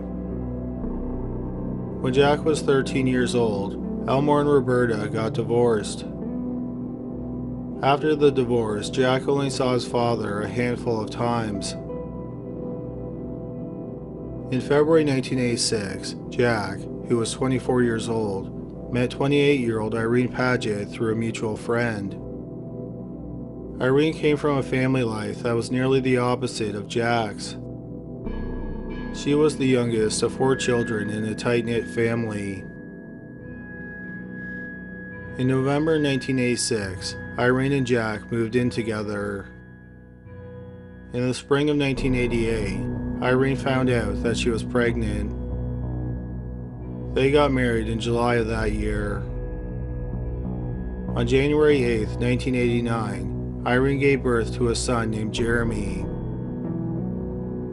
When Jack was 13 years old, Elmore and Roberta got divorced. After the divorce, Jack only saw his father a handful of times. In February 1986, Jack, who was 24 years old, met 28-year-old Irene Paget through a mutual friend. Irene came from a family life that was nearly the opposite of Jack's. She was the youngest of 4 children in a tight-knit family. In November 1986, Irene and Jack moved in together. In the spring of 1988, Irene found out that she was pregnant. They got married in July of that year. On January 8, 1989, Irene gave birth to a son named Jeremy.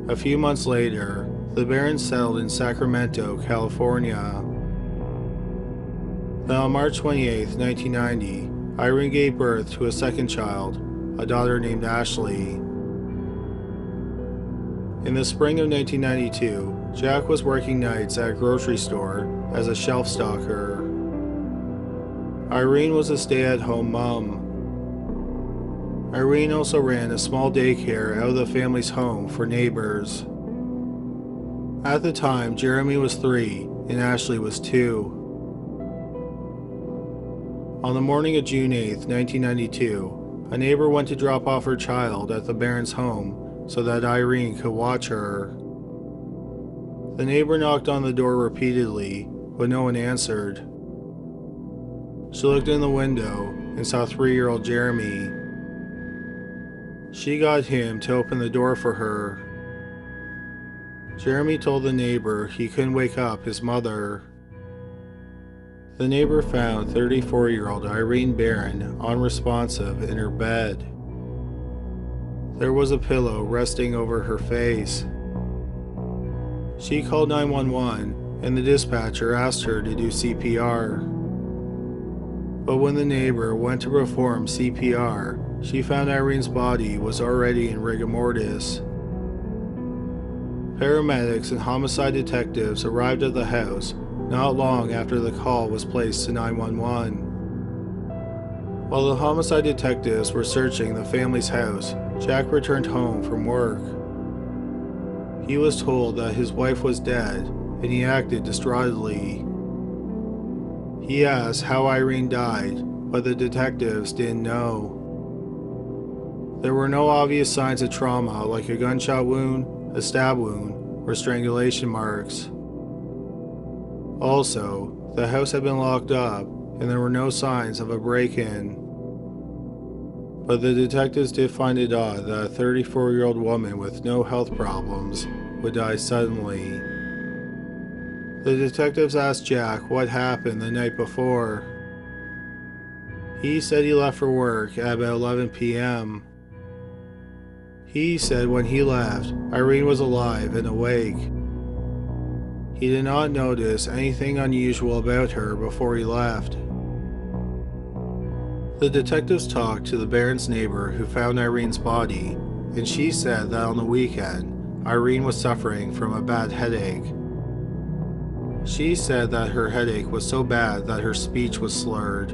A few months later, the Barons settled in Sacramento, California. Then on March 28, 1990, Irene gave birth to a second child, a daughter named Ashley. In the spring of 1992, Jack was working nights at a grocery store as a shelf stocker. Irene was a stay-at-home mom. Irene also ran a small daycare out of the family's home for neighbors. At the time, Jeremy was 3 and Ashley was 2. On the morning of June 8, 1992, a neighbor went to drop off her child at the Barons' home so that Irene could watch her. The neighbor knocked on the door repeatedly, but no one answered. She looked in the window and saw 3-year-old Jeremy. She got him to open the door for her. Jeremy told the neighbor he couldn't wake up his mother. The neighbor found 34-year-old Irene Barron unresponsive in her bed. There was a pillow resting over her face. She called 911 and the dispatcher asked her to do CPR. But when the neighbor went to perform CPR, she found Irene's body was already in rigor mortis. Paramedics and homicide detectives arrived at the house not long after the call was placed to 911. While the homicide detectives were searching the family's house, Jack returned home from work. He was told that his wife was dead, and he acted distraughtedly. He asked how Irene died, but the detectives didn't know. There were no obvious signs of trauma like a gunshot wound, a stab wound, or strangulation marks. Also, the house had been locked up, and there were no signs of a break-in. But the detectives did find it odd that a 34-year-old woman with no health problems would die suddenly. The detectives asked Jack what happened the night before. He said he left for work at about 11 p.m. He said when he left, Irene was alive and awake. He did not notice anything unusual about her before he left. The detectives talked to the Barons' neighbor who found Irene's body, and she said that on the weekend, Irene was suffering from a bad headache. She said that her headache was so bad that her speech was slurred.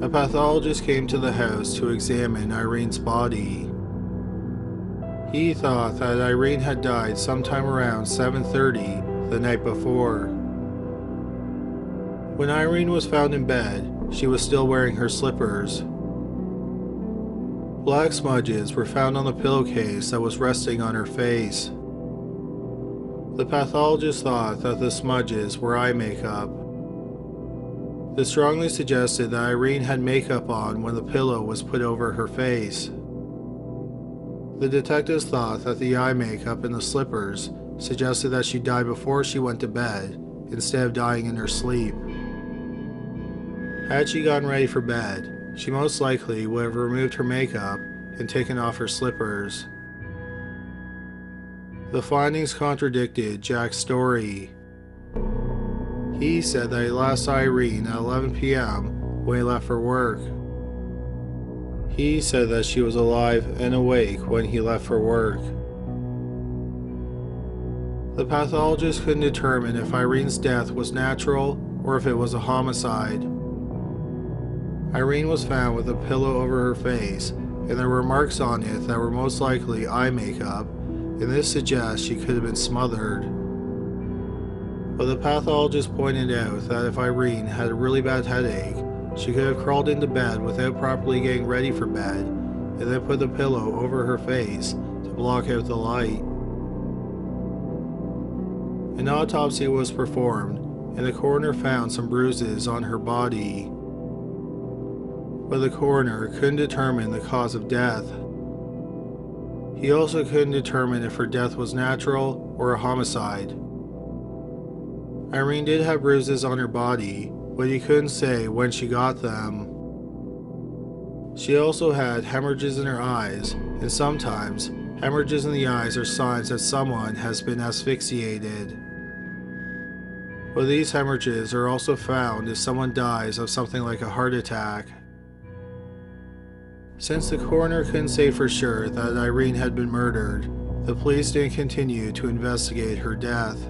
A pathologist came to the house to examine Irene's body. He thought that Irene had died sometime around 7:30 the night before. When Irene was found in bed, she was still wearing her slippers. Black smudges were found on the pillowcase that was resting on her face. The pathologist thought that the smudges were eye makeup. This strongly suggested that Irene had makeup on when the pillow was put over her face. The detectives thought that the eye makeup and the slippers suggested that she died before she went to bed, instead of dying in her sleep. Had she gotten ready for bed, she most likely would have removed her makeup and taken off her slippers. The findings contradicted Jack's story. He said that he last saw Irene at 11 p.m. when he left for work. He said that she was alive and awake when he left for work. The pathologist couldn't determine if Irene's death was natural or if it was a homicide. Irene was found with a pillow over her face, and there were marks on it that were most likely eye makeup, and this suggests she could have been smothered. But the pathologist pointed out that if Irene had a really bad headache, She could have crawled into bed without properly getting ready for bed, and then put the pillow over her face to block out the light. An autopsy was performed, and the coroner found some bruises on her body. But the coroner couldn't determine the cause of death. He also couldn't determine if her death was natural or a homicide. Irene did have bruises on her body, but he couldn't say when she got them. She also had hemorrhages in her eyes, and sometimes hemorrhages in the eyes are signs that someone has been asphyxiated. But these hemorrhages are also found if someone dies of something like a heart attack. Since the coroner couldn't say for sure that Irene had been murdered, the police didn't continue to investigate her death.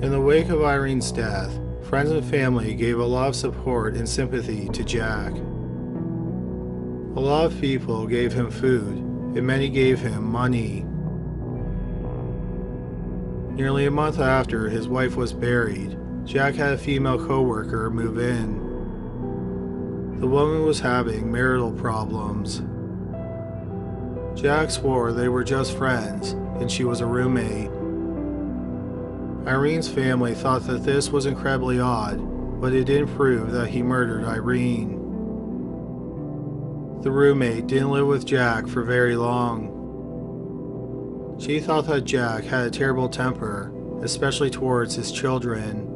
In the wake of Irene's death, friends and family gave a lot of support and sympathy to Jack. A lot of people gave him food, and many gave him money. Nearly a month after his wife was buried, Jack had a female co-worker move in. The woman was having marital problems. Jack swore they were just friends, and she was a roommate. Irene's family thought that this was incredibly odd, but it didn't prove that he murdered Irene. The roommate didn't live with Jack for very long. She thought that Jack had a terrible temper, especially towards his children.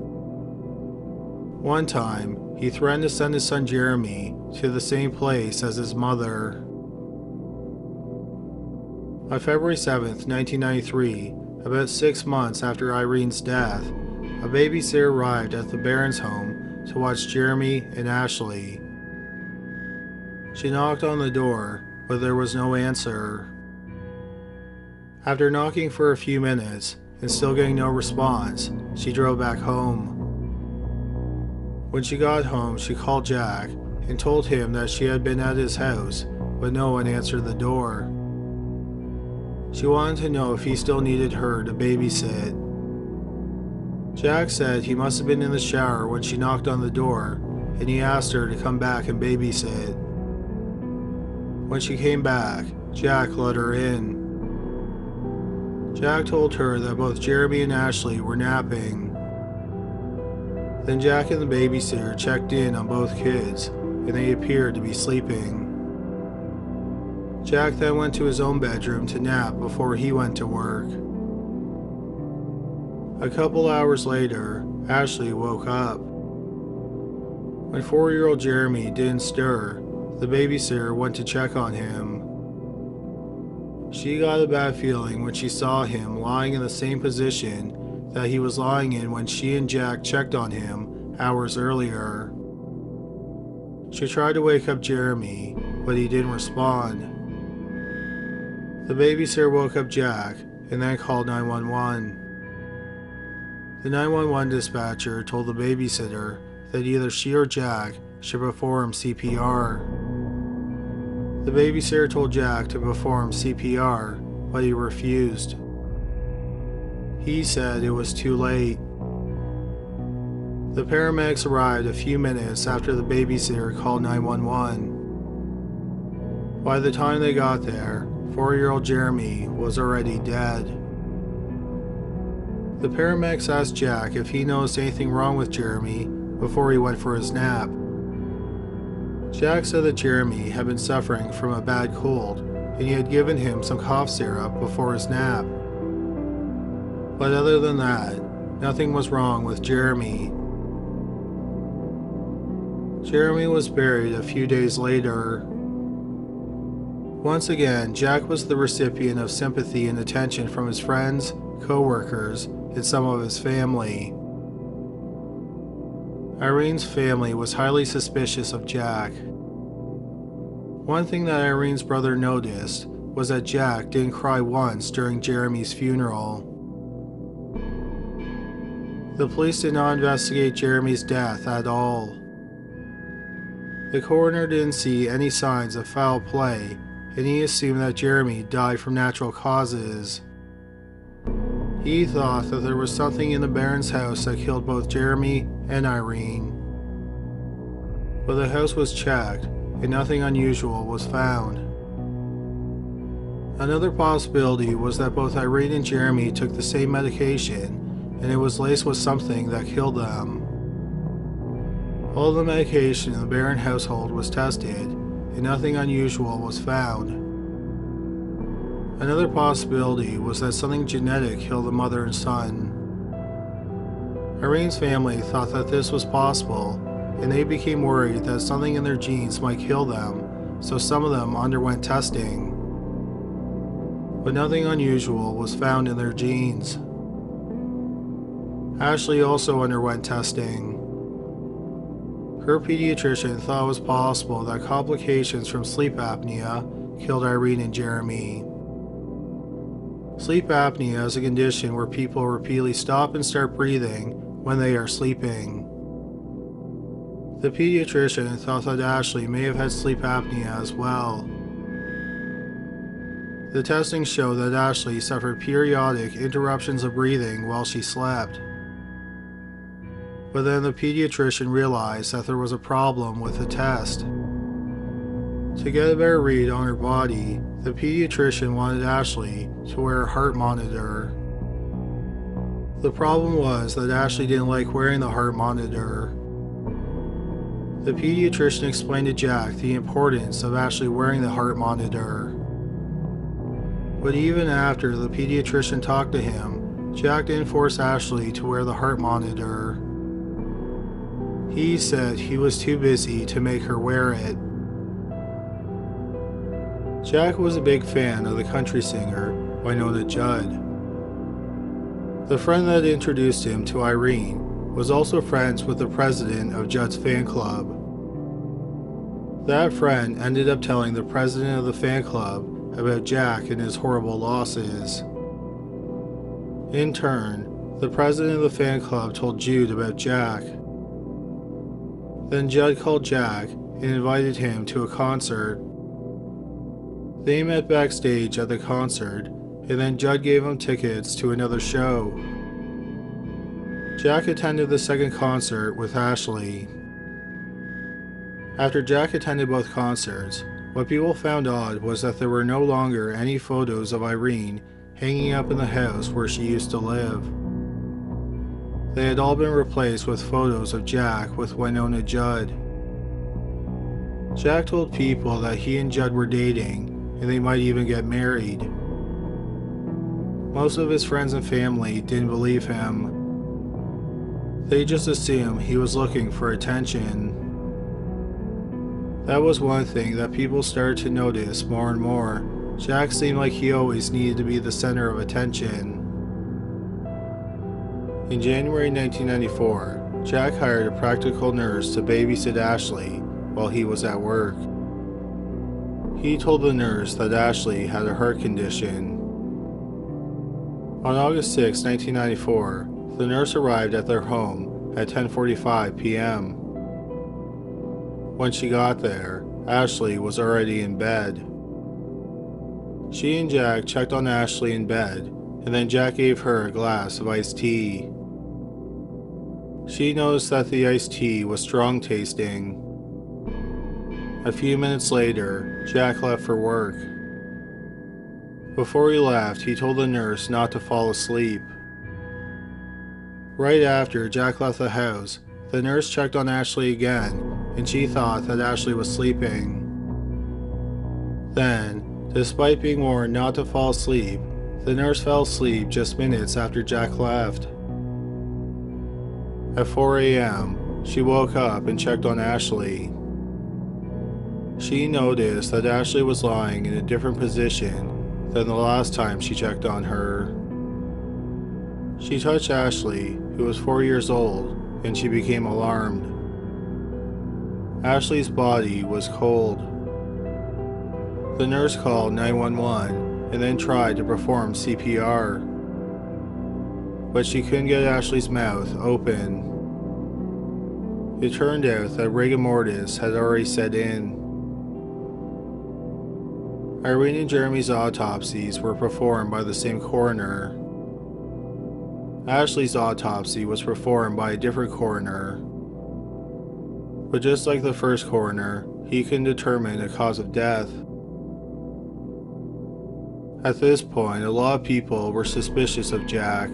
One time, he threatened to send his son Jeremy to the same place as his mother. On February 7, 1993, about 6 months after Irene's death, a babysitter arrived at the Barons' home to watch Jeremy and Ashley. She knocked on the door, but there was no answer. After knocking for a few minutes and still getting no response, she drove back home. When she got home, she called Jack and told him that she had been at his house, but no one answered the door. She wanted to know if he still needed her to babysit. Jack said he must have been in the shower when she knocked on the door, and he asked her to come back and babysit. When she came back, Jack let her in. Jack told her that both Jeremy and Ashley were napping. Then Jack and the babysitter checked in on both kids, and they appeared to be sleeping. Jack then went to his own bedroom to nap before he went to work. A couple hours later, Ashley woke up. When 4-year-old Jeremy didn't stir, the babysitter went to check on him. She got a bad feeling when she saw him lying in the same position that he was lying in when she and Jack checked on him hours earlier. She tried to wake up Jeremy, but he didn't respond. The babysitter woke up Jack and then called 911. The 911 dispatcher told the babysitter that either she or Jack should perform CPR. The babysitter told Jack to perform CPR, but he refused. He said it was too late. The paramedics arrived a few minutes after the babysitter called 911. By the time they got there, 4-year-old Jeremy was already dead. The paramedics asked Jack if he noticed anything wrong with Jeremy before he went for his nap. Jack said that Jeremy had been suffering from a bad cold, and he had given him some cough syrup before his nap. But other than that, nothing was wrong with Jeremy. Jeremy was buried a few days later. Once again, Jack was the recipient of sympathy and attention from his friends, co-workers, and some of his family. Irene's family was highly suspicious of Jack. One thing that Irene's brother noticed was that Jack didn't cry once during Jeremy's funeral. The police did not investigate Jeremy's death at all. The coroner didn't see any signs of foul play, and he assumed that Jeremy died from natural causes. He thought that there was something in the Baron's house that killed both Jeremy and Irene. but the house was checked and nothing unusual was found. Another possibility was that both Irene and Jeremy took the same medication and it was laced with something that killed them. All the medication in the Barron household was tested and nothing unusual was found. Another possibility was that something genetic killed the mother and son. Irene's family thought that this was possible, and they became worried that something in their genes might kill them, so some of them underwent testing. But nothing unusual was found in their genes. Ashley also underwent testing. Her pediatrician thought it was possible that complications from sleep apnea killed Irene and Jeremy. Sleep apnea is a condition where people repeatedly stop and start breathing when they are sleeping. The pediatrician thought that Ashley may have had sleep apnea as well. The testing showed that Ashley suffered periodic interruptions of breathing while she slept. But then the pediatrician realized that there was a problem with the test. To get a better read on her body, the pediatrician wanted Ashley to wear a heart monitor. The problem was that Ashley didn't like wearing the heart monitor. The pediatrician explained to Jack the importance of Ashley wearing the heart monitor. But even after the pediatrician talked to him, Jack didn't force Ashley to wear the heart monitor. He said he was too busy to make her wear it. Jack was a big fan of the country singer Wynonna Judd. The friend that introduced him to Irene was also friends with the president of Judd's fan club. That friend ended up telling the president of the fan club about Jack and his horrible losses. In turn, the president of the fan club told Jude about Jack. Then Judd called Jack and invited him to a concert. They met backstage at the concert, and then Judd gave him tickets to another show. Jack attended the second concert with Ashley. After Jack attended both concerts, what people found odd was that there were no longer any photos of Irene hanging up in the house where she used to live. They had all been replaced with photos of Jack with Wynonna Judd. Jack told people that he and Judd were dating, and they might even get married. Most of his friends and family didn't believe him. They just assumed he was looking for attention. That was one thing that people started to notice more and more. Jack seemed like he always needed to be the center of attention. In January 1994, Jack hired a practical nurse to babysit Ashley while he was at work. He told the nurse that Ashley had a heart condition. On August 6, 1994, the nurse arrived at their home at 10:45 p.m. When she got there, Ashley was already in bed. She and Jack checked on Ashley in bed, and then Jack gave her a glass of iced tea. She noticed that the iced tea was strong tasting. A few minutes later, Jack left for work. Before he left, he told the nurse not to fall asleep. Right after Jack left the house, the nurse checked on Ashley again, and she thought that Ashley was sleeping. Then, despite being warned not to fall asleep, the nurse fell asleep just minutes after Jack left. At 4 a.m., she woke up and checked on Ashley. She noticed that Ashley was lying in a different position than the last time she checked on her. She touched Ashley, who was 4 years old, and she became alarmed. Ashley's body was cold. The nurse called 911 and then tried to perform CPR, but she couldn't get Ashley's mouth open. It turned out that rigor mortis had already set in. Irene and Jeremy's autopsies were performed by the same coroner. Ashley's autopsy was performed by a different coroner. But just like the first coroner, he couldn't determine the cause of death. At this point, a lot of people were suspicious of Jack.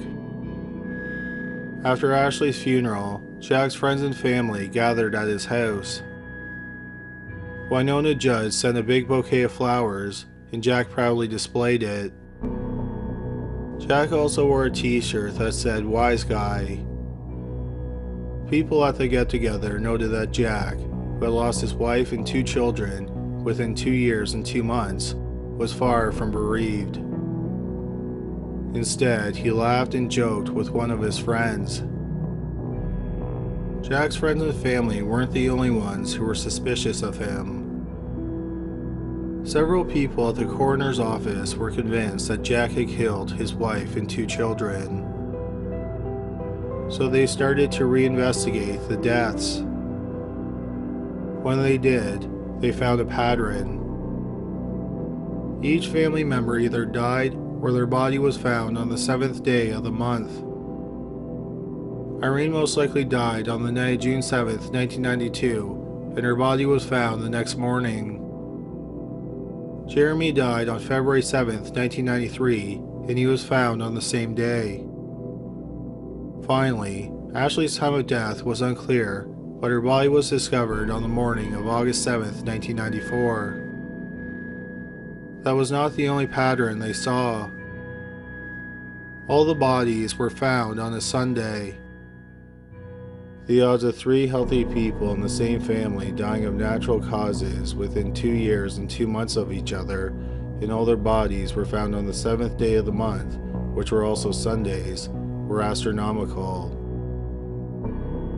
After Ashley's funeral, Jack's friends and family gathered at his house. Winona Judd sent a big bouquet of flowers, and Jack proudly displayed it. Jack also wore a t-shirt that said "Wise Guy." People at the get-together noted that Jack, who had lost his wife and 2 children within 2 years and 2 months, was far from bereaved. Instead, he laughed and joked with one of his friends. Jack's friends and family weren't the only ones who were suspicious of him. Several people at the coroner's office were convinced that Jack had killed his wife and 2 children. So they started to reinvestigate the deaths. When they did, they found a pattern. Each family member either died or their body was found on the 7th day of the month. Irene most likely died on the night of June 7th, 1992, and her body was found the next morning. Jeremy died on February 7th, 1993, and he was found on the same day. Finally, Ashley's time of death was unclear, but her body was discovered on the morning of August 7th, 1994. That was not the only pattern they saw. All the bodies were found on a Sunday. The odds of 3 healthy people in the same family dying of natural causes within 2 years and 2 months of each other, and all their bodies were found on the 7th day of the month, which were also Sundays, were astronomical.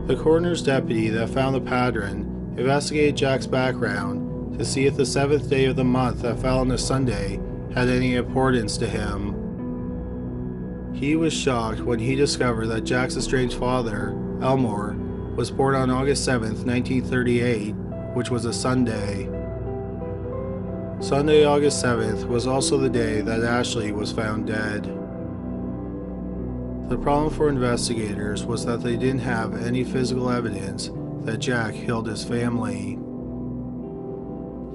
The coroner's deputy that found the pattern investigated Jack's background to see if the 7th day of the month that fell on a Sunday had any importance to him. He was shocked when he discovered that Jack's estranged father, Elmore, was born on August 7th, 1938, which was a Sunday. Sunday, August 7th was also the day that Ashley was found dead. The problem for investigators was that they didn't have any physical evidence that Jack killed his family.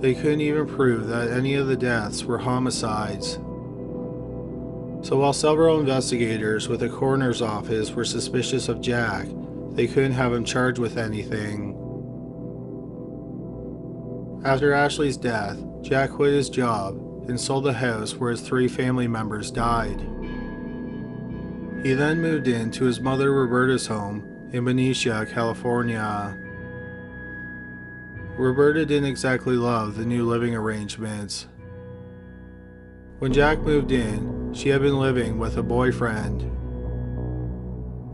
They couldn't even prove that any of the deaths were homicides. So while several investigators with the coroner's office were suspicious of Jack, they couldn't have him charged with anything. After Ashley's death, Jack quit his job and sold the house where his 3 family members died. He then moved into his mother Roberta's home in Benicia, California. Roberta didn't exactly love the new living arrangements. When Jack moved in, she had been living with a boyfriend.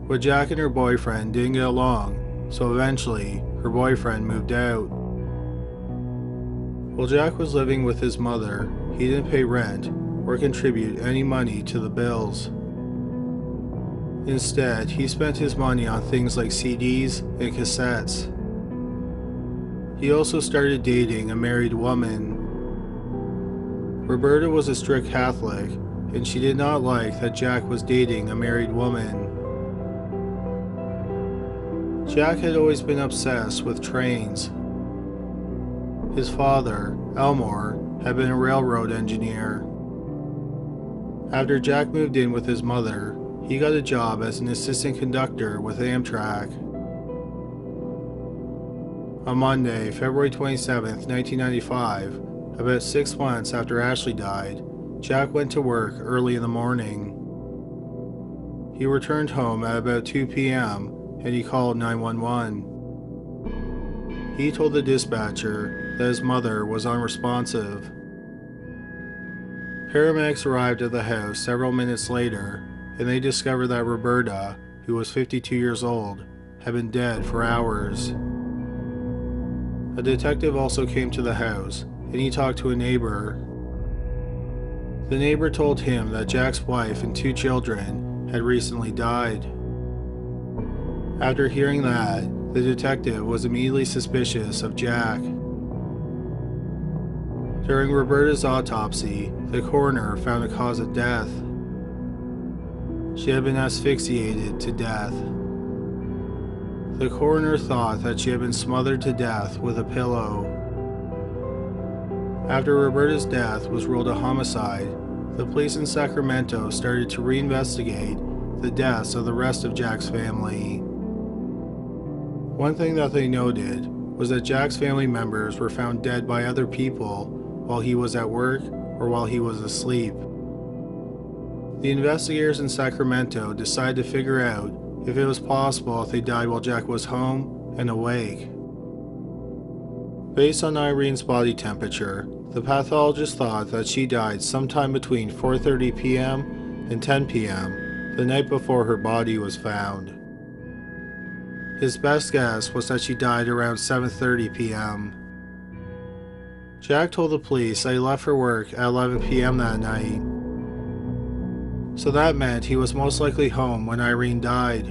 But Jack and her boyfriend didn't get along, so eventually her boyfriend moved out. While Jack was living with his mother, he didn't pay rent or contribute any money to the bills. Instead, he spent his money on things like CDs and cassettes. He also started dating a married woman. Roberta was a strict Catholic, and she did not like that Jack was dating a married woman. Jack had always been obsessed with trains. His father, Elmore, had been a railroad engineer. After Jack moved in with his mother, he got a job as an assistant conductor with Amtrak. On Monday, February 27, 1995, about 6 months after Ashley died, Jack went to work early in the morning. He returned home at about 2 p.m. and he called 911. He told the dispatcher that his mother was unresponsive. Paramedics arrived at the house several minutes later, and they discovered that Roberta, who was 52 years old, had been dead for hours. A detective also came to the house, and he talked to a neighbor. The neighbor told him that Jack's wife and 2 children had recently died. After hearing that, the detective was immediately suspicious of Jack. During Roberta's autopsy, the coroner found a cause of death. She had been asphyxiated to death. The coroner thought that she had been smothered to death with a pillow. After Roberta's death was ruled a homicide, the police in Sacramento started to reinvestigate the deaths of the rest of Jack's family. One thing that they noted was that Jack's family members were found dead by other people while he was at work or while he was asleep. The investigators in Sacramento decided to figure out if it was possible if they died while Jack was home and awake. Based on Irene's body temperature, the pathologist thought that she died sometime between 4:30 p.m. and 10 p.m. the night before her body was found. His best guess was that she died around 7:30 p.m. Jack told the police that he left for work at 11 p.m. that night, so that meant he was most likely home when Irene died.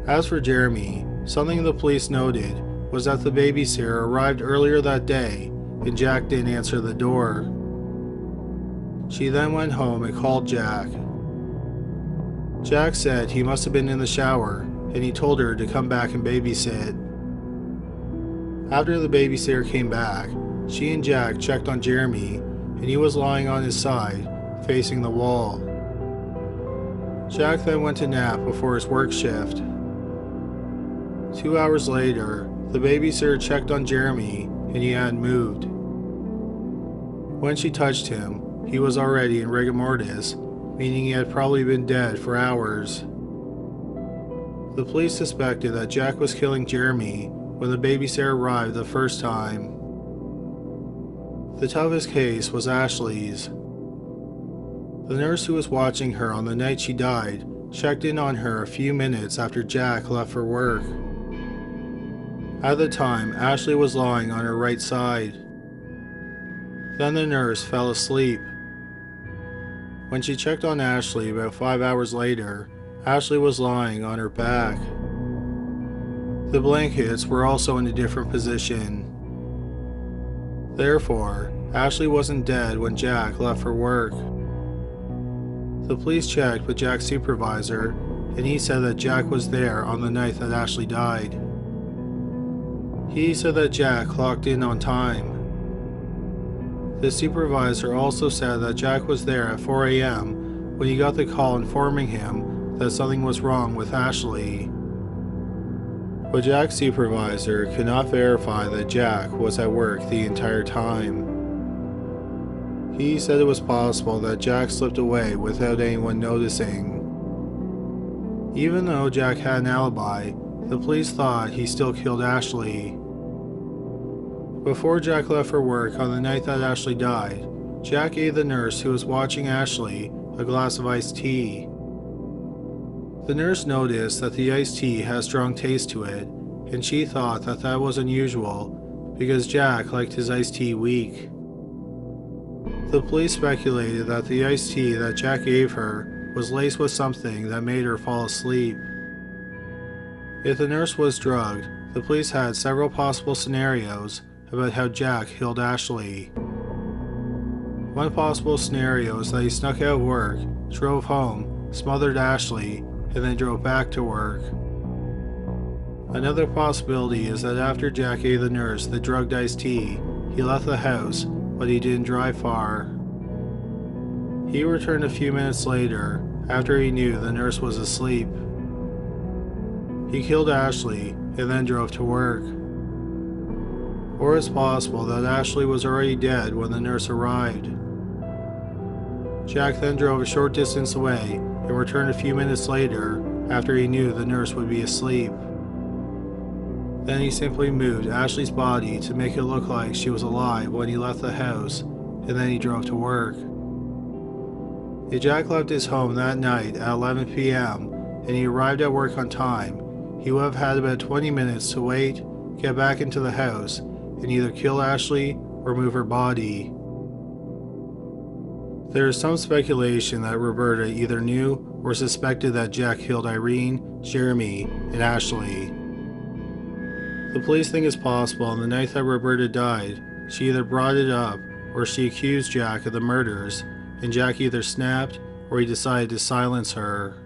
As for Jeremy, something the police noted was that the babysitter arrived earlier that day and Jack didn't answer the door. She then went home and called Jack. Jack said he must have been in the shower and he told her to come back and babysit. After the babysitter came back, she and Jack checked on Jeremy and he was lying on his side, facing the wall. Jack then went to nap before his work shift. 2 hours later, the babysitter checked on Jeremy and he hadn't moved. When she touched him, he was already in rigor mortis, meaning he had probably been dead for hours. The police suspected that Jack was killing Jeremy when the babysitter arrived the first time. The toughest case was Ashley's. The nurse who was watching her on the night she died checked in on her a few minutes after Jack left for work. At the time, Ashley was lying on her right side. Then the nurse fell asleep. When she checked on Ashley about 5 hours later, Ashley was lying on her back. The blankets were also in a different position. Therefore, Ashley wasn't dead when Jack left for work. The police checked with Jack's supervisor, and he said that Jack was there on the night that Ashley died. He said that Jack clocked in on time. The supervisor also said that Jack was there at 4 a.m. when he got the call informing him that something was wrong with Ashley. But Jack's supervisor could not verify that Jack was at work the entire time. He said it was possible that Jack slipped away without anyone noticing. Even though Jack had an alibi, the police thought he still killed Ashley. Before Jack left for work on the night that Ashley died, Jack gave the nurse who was watching Ashley a glass of iced tea. The nurse noticed that the iced tea had a strong taste to it, and she thought that that was unusual because Jack liked his iced tea weak. The police speculated that the iced tea that Jack gave her was laced with something that made her fall asleep. If the nurse was drugged, the police had several possible scenarios about how Jack killed Ashley. One possible scenario is that he snuck out of work, drove home, smothered Ashley, and then drove back to work. Another possibility is that after Jack gave the nurse the drugged iced tea, he left the house, but he didn't drive far. He returned a few minutes later, after he knew the nurse was asleep. He killed Ashley and then drove to work. Or it's possible that Ashley was already dead when the nurse arrived. Jack then drove a short distance away and returned a few minutes later after he knew the nurse would be asleep. Then he simply moved Ashley's body to make it look like she was alive when he left the house, and then he drove to work. If Jack left his home that night at 11 p.m. and he arrived at work on time, he would have had about 20 minutes to wait, get back into the house, and either kill Ashley or move her body. There is some speculation that Roberta either knew or suspected that Jack killed Irene, Jeremy, and Ashley. The police think it's possible on the night that Roberta died, she either brought it up or she accused Jack of the murders, and Jack either snapped or he decided to silence her.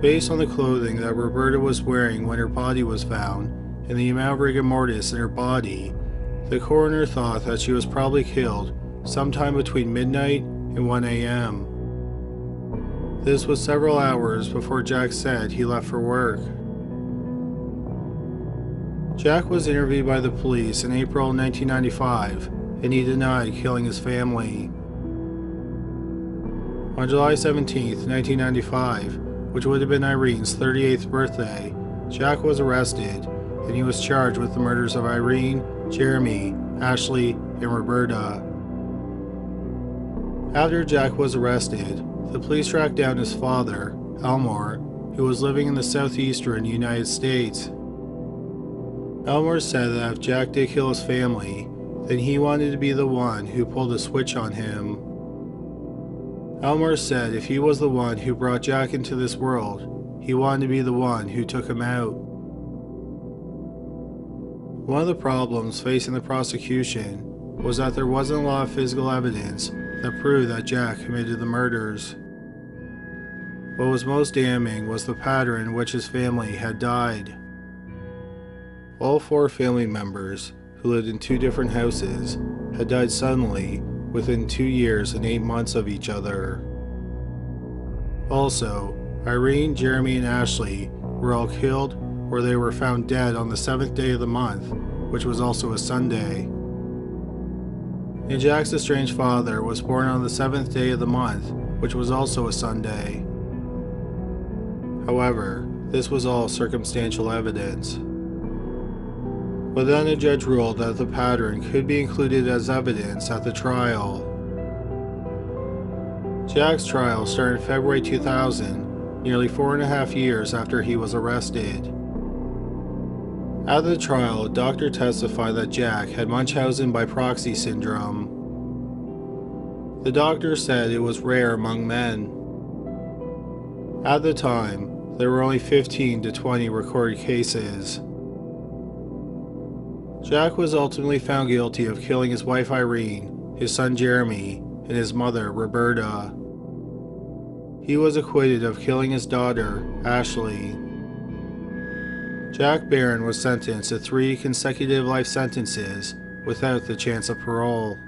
Based on the clothing that Roberta was wearing when her body was found and the amount of rigor mortis in her body, the coroner thought that she was probably killed sometime between midnight and 1 a.m. This was several hours before Jack said he left for work. Jack was interviewed by the police in April 1995, and he denied killing his family. On July 17, 1995, which would have been Irene's 38th birthday, Jack was arrested, and he was charged with the murders of Irene, Jeremy, Ashley, and Roberta. After Jack was arrested, the police tracked down his father, Elmore, who was living in the southeastern United States. Elmore said that if Jack did kill his family, then he wanted to be the one who pulled the switch on him. Elmore said if he was the one who brought Jack into this world, he wanted to be the one who took him out. One of the problems facing the prosecution was that there wasn't a lot of physical evidence that proved that Jack committed the murders. What was most damning was the pattern in which his family had died. All 4 family members, who lived in 2 different houses, had died suddenly within 2 years and 8 months of each other. Also, Irene, Jeremy, and Ashley were all killed or they were found dead on the 7th day of the month, which was also a Sunday. And Jack's estranged father was born on the 7th day of the month, which was also a Sunday. However, this was all circumstantial evidence. But then a judge ruled that the pattern could be included as evidence at the trial. Jack's trial started in February 2000, nearly 4.5 years after he was arrested. At the trial, a doctor testified that Jack had Munchausen by proxy syndrome. The doctor said it was rare among men. At the time, there were only 15 to 20 recorded cases. Jack was ultimately found guilty of killing his wife Irene, his son Jeremy, and his mother Roberta. He was acquitted of killing his daughter, Ashley. Jack Barron was sentenced to 3 consecutive life sentences without the chance of parole.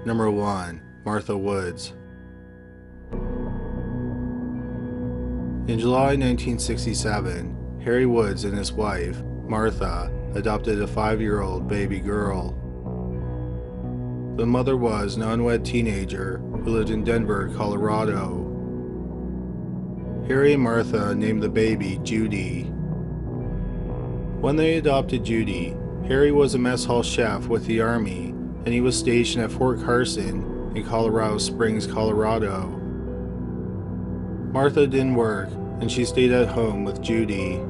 Number 1. Martha Woods. In July 1967, Harry Woods and his wife, Martha, adopted a 5-year-old baby girl. The mother was an unwed teenager who lived in Denver, Colorado. Harry and Martha named the baby Judy. When they adopted Judy, Harry was a mess hall chef with the Army, and he was stationed at Fort Carson in Colorado Springs, Colorado. Martha didn't work, and she stayed at home with Judy.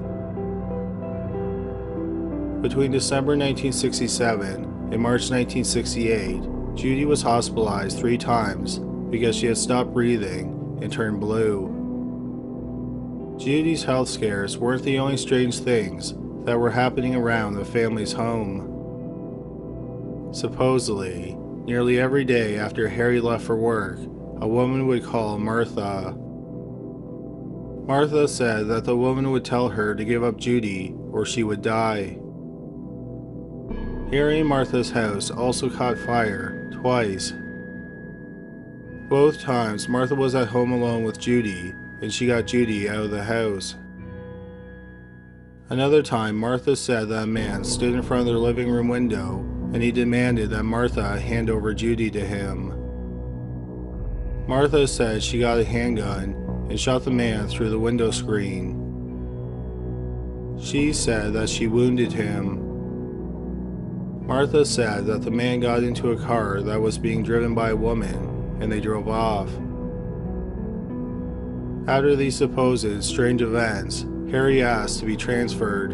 Between December 1967 and March 1968, Judy was hospitalized 3 times because she had stopped breathing and turned blue. Judy's health scares weren't the only strange things that were happening around the family's home. Supposedly, nearly every day after Harry left for work, a woman would call Martha. Martha said that the woman would tell her to give up Judy or she would die. Harry and Martha's house also caught fire twice. Both times Martha was at home alone with Judy, and she got Judy out of the house. Another time, Martha said that a man stood in front of their living room window and he demanded that Martha hand over Judy to him. Martha said she got a handgun and shot the man through the window screen. She said that she wounded him. Martha said that the man got into a car that was being driven by a woman and they drove off. After these supposed strange events, Harry asked to be transferred.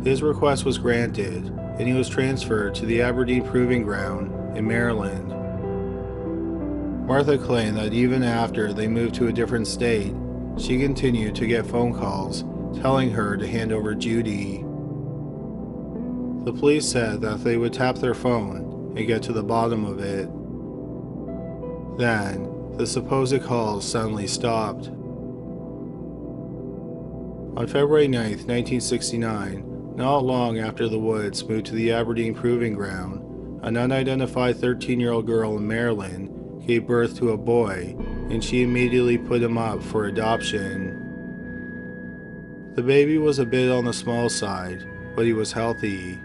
His request was granted, and he was transferred to the Aberdeen Proving Ground in Maryland. Martha claimed that even after they moved to a different state, she continued to get phone calls telling her to hand over Judy. The police said that they would tap their phone and get to the bottom of it. Then, the supposed calls suddenly stopped. On February 9, 1969, not long after the Woods moved to the Aberdeen Proving Ground, an unidentified 13-year-old girl in Maryland gave birth to a boy, and she immediately put him up for adoption. The baby was a bit on the small side, but he was healthy.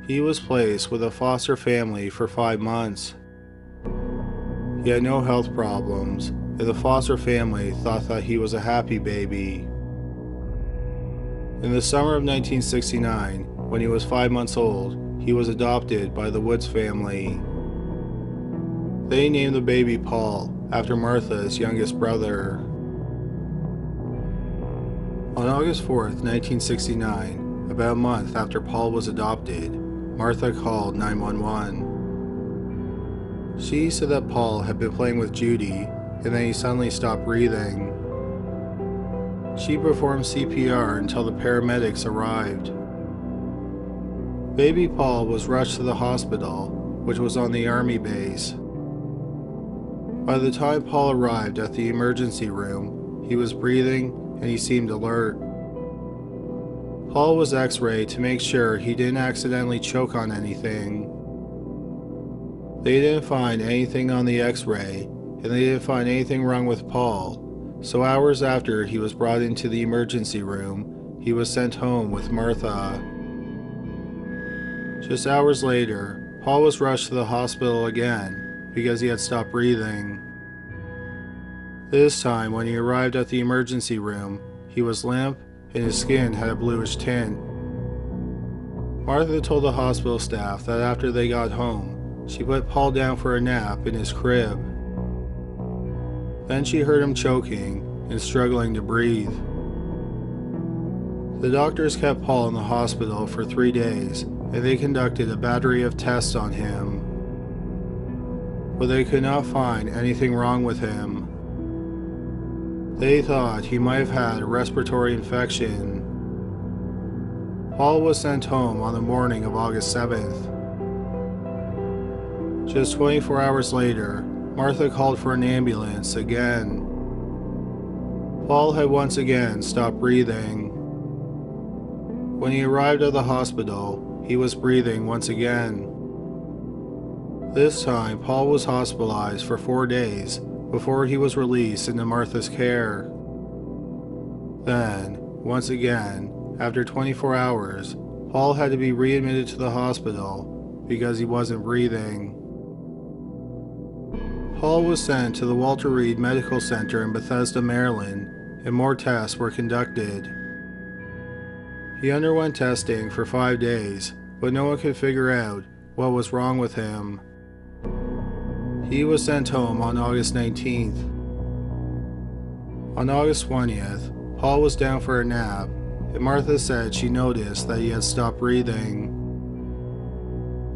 He was placed with a foster family for 5 months. He had no health problems, and the foster family thought that he was a happy baby. In the summer of 1969, when he was 5 months old, he was adopted by the Woods family. They named the baby Paul, after Martha's youngest brother. On August 4th, 1969, about a month after Paul was adopted, Martha called 911. She said that Paul had been playing with Judy and then he suddenly stopped breathing. She performed CPR until the paramedics arrived. Baby Paul was rushed to the hospital, which was on the Army base. By the time Paul arrived at the emergency room, he was breathing and he seemed alert. Paul was x-rayed to make sure he didn't accidentally choke on anything. They didn't find anything on the x-ray, and they didn't find anything wrong with Paul, so hours after he was brought into the emergency room, he was sent home with Martha. Just hours later, Paul was rushed to the hospital again because he had stopped breathing. This time, when he arrived at the emergency room, he was limp and his skin had a bluish tint. Martha told the hospital staff that after they got home, she put Paul down for a nap in his crib. Then she heard him choking and struggling to breathe. The doctors kept Paul in the hospital for 3 days, and they conducted a battery of tests on him. But they could not find anything wrong with him. They thought he might have had a respiratory infection. Paul was sent home on the morning of August 7th. Just 24 hours later, Martha called for an ambulance again. Paul had once again stopped breathing. When he arrived at the hospital, he was breathing once again. This time, Paul was hospitalized for 4 days before he was released into Martha's care. Then, once again, after 24 hours, Paul had to be readmitted to the hospital because he wasn't breathing. Paul was sent to the Walter Reed Medical Center in Bethesda, Maryland, and more tests were conducted. He underwent testing for 5 days, but no one could figure out what was wrong with him. He was sent home on August 19th. On August 20th, Paul was down for a nap, and Martha said she noticed that he had stopped breathing.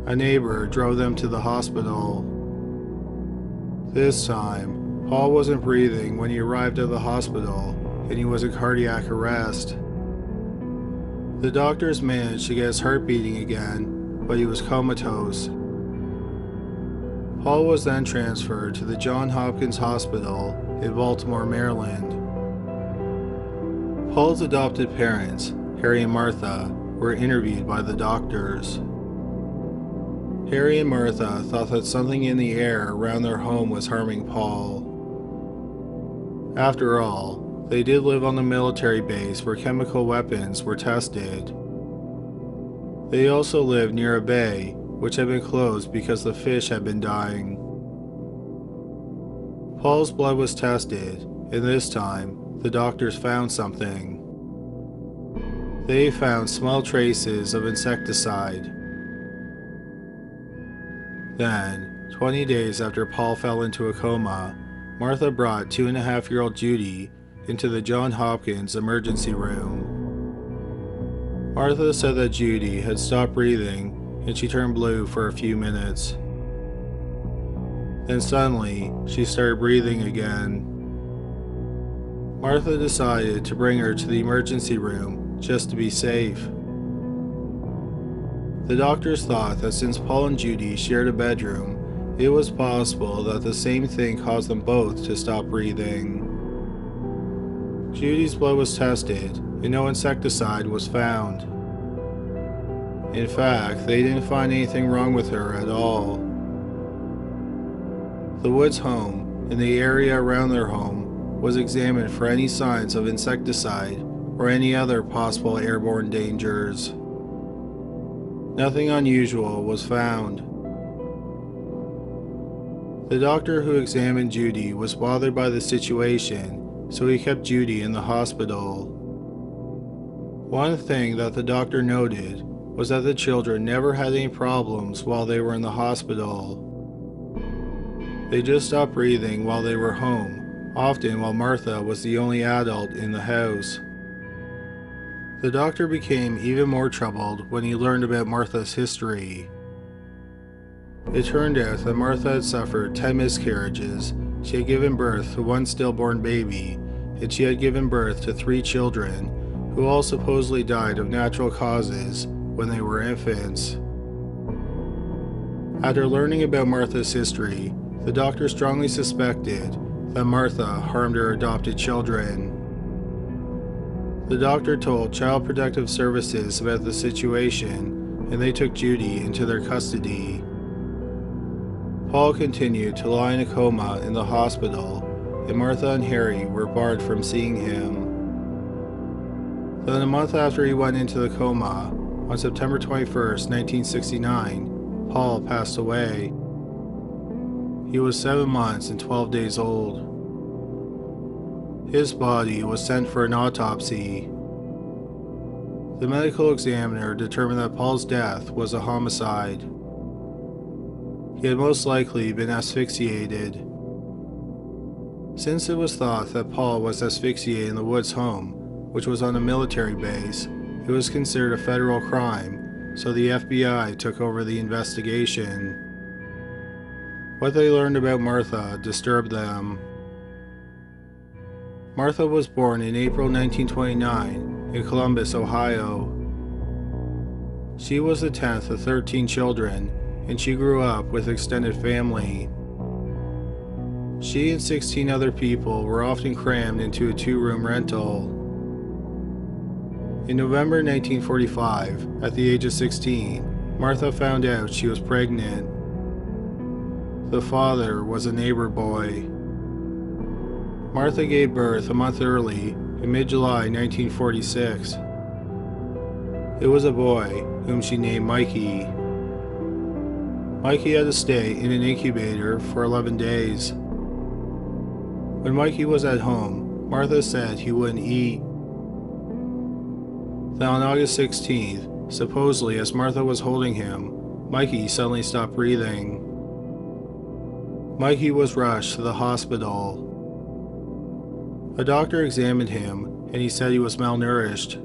A neighbor drove them to the hospital. This time, Paul wasn't breathing when he arrived at the hospital, and he was in cardiac arrest. The doctors managed to get his heart beating again, but he was comatose. Paul was then transferred to the Johns Hopkins Hospital in Baltimore, Maryland. Paul's adopted parents, Harry and Martha, were interviewed by the doctors. Harry and Martha thought that something in the air around their home was harming Paul. After all, they did live on the military base where chemical weapons were tested. They also lived near a bay, which had been closed because the fish had been dying. Paul's blood was tested, and this time, the doctors found something. They found small traces of insecticide. Then, 20 days after Paul fell into a coma, Martha brought 2.5-year-old Judy into the Johns Hopkins emergency room. Martha said that Judy had stopped breathing and she turned blue for a few minutes. Then suddenly, she started breathing again. Martha decided to bring her to the emergency room just to be safe. The doctors thought that since Paul and Judy shared a bedroom, It was possible that the same thing caused them both to stop breathing. Judy's blood was tested, and no insecticide was found. In fact, they didn't find anything wrong with her at all. The Woods home, and the area around their home, was examined for any signs of insecticide or any other possible airborne dangers. Nothing unusual was found. The doctor who examined Judy was bothered by the situation, so he kept Judy in the hospital. One thing that the doctor noted was that the children never had any problems while they were in the hospital. They just stopped breathing while they were home, often while Martha was the only adult in the house. The doctor became even more troubled when he learned about Martha's history. It turned out that Martha had suffered 10 miscarriages, she had given birth to 1 stillborn baby, and she had given birth to 3 children, who all supposedly died of natural causes when they were infants. After learning about Martha's history, the doctor strongly suspected that Martha harmed her adopted children. The doctor told Child Protective Services about the situation, and they took Judy into their custody. Paul continued to lie in a coma in the hospital, and Martha and Harry were barred from seeing him. Then a month after he went into the coma, on September 21st, 1969, Paul passed away. He was 7 months and 12 days old. His body was sent for an autopsy. The medical examiner determined that Paul's death was a homicide. He had most likely been asphyxiated. Since it was thought that Paul was asphyxiated in the Woods home, which was on a military base, it was considered a federal crime, so the FBI took over the investigation. What they learned about Martha disturbed them. Martha was born in April 1929 in Columbus, Ohio. She was the 10th of 13 children, and she grew up with extended family. She and 16 other people were often crammed into a 2-room rental. In November 1945, at the age of 16, Martha found out she was pregnant. The father was a neighbor boy. Martha gave birth a month early, in mid-July 1946. It was a boy, whom she named Mikey. Mikey had to stay in an incubator for 11 days. When Mikey was at home, Martha said he wouldn't eat. Then on August 16th, supposedly as Martha was holding him, Mikey suddenly stopped breathing. Mikey was rushed to the hospital. A doctor examined him, and he said he was malnourished.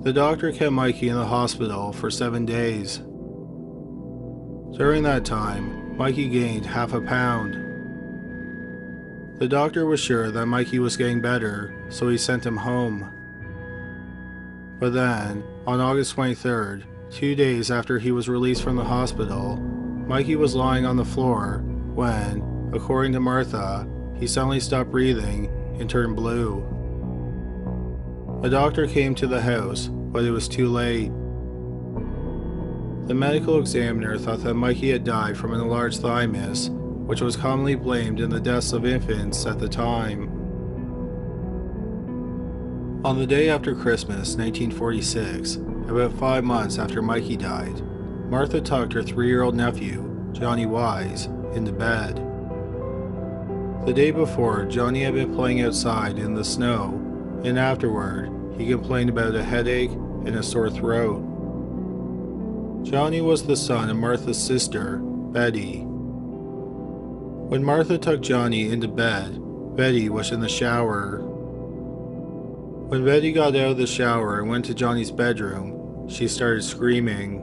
The doctor kept Mikey in the hospital for 7 days. During that time, Mikey gained half a pound. The doctor was sure that Mikey was getting better, so he sent him home. But then, on August 23rd, 2 days after he was released from the hospital, Mikey was lying on the floor when, according to Martha, he suddenly stopped breathing and turned blue. A doctor came to the house, but it was too late. The medical examiner thought that Mikey had died from an enlarged thymus, which was commonly blamed in the deaths of infants at the time. On the day after Christmas, 1946, about 5 months after Mikey died, Martha tucked her 3-year-old nephew, Johnny Wise, into bed. The day before, Johnny had been playing outside in the snow, and afterward, he complained about a headache and a sore throat. Johnny was the son of Martha's sister, Betty. When Martha took Johnny into bed, Betty was in the shower. When Betty got out of the shower and went to Johnny's bedroom, she started screaming.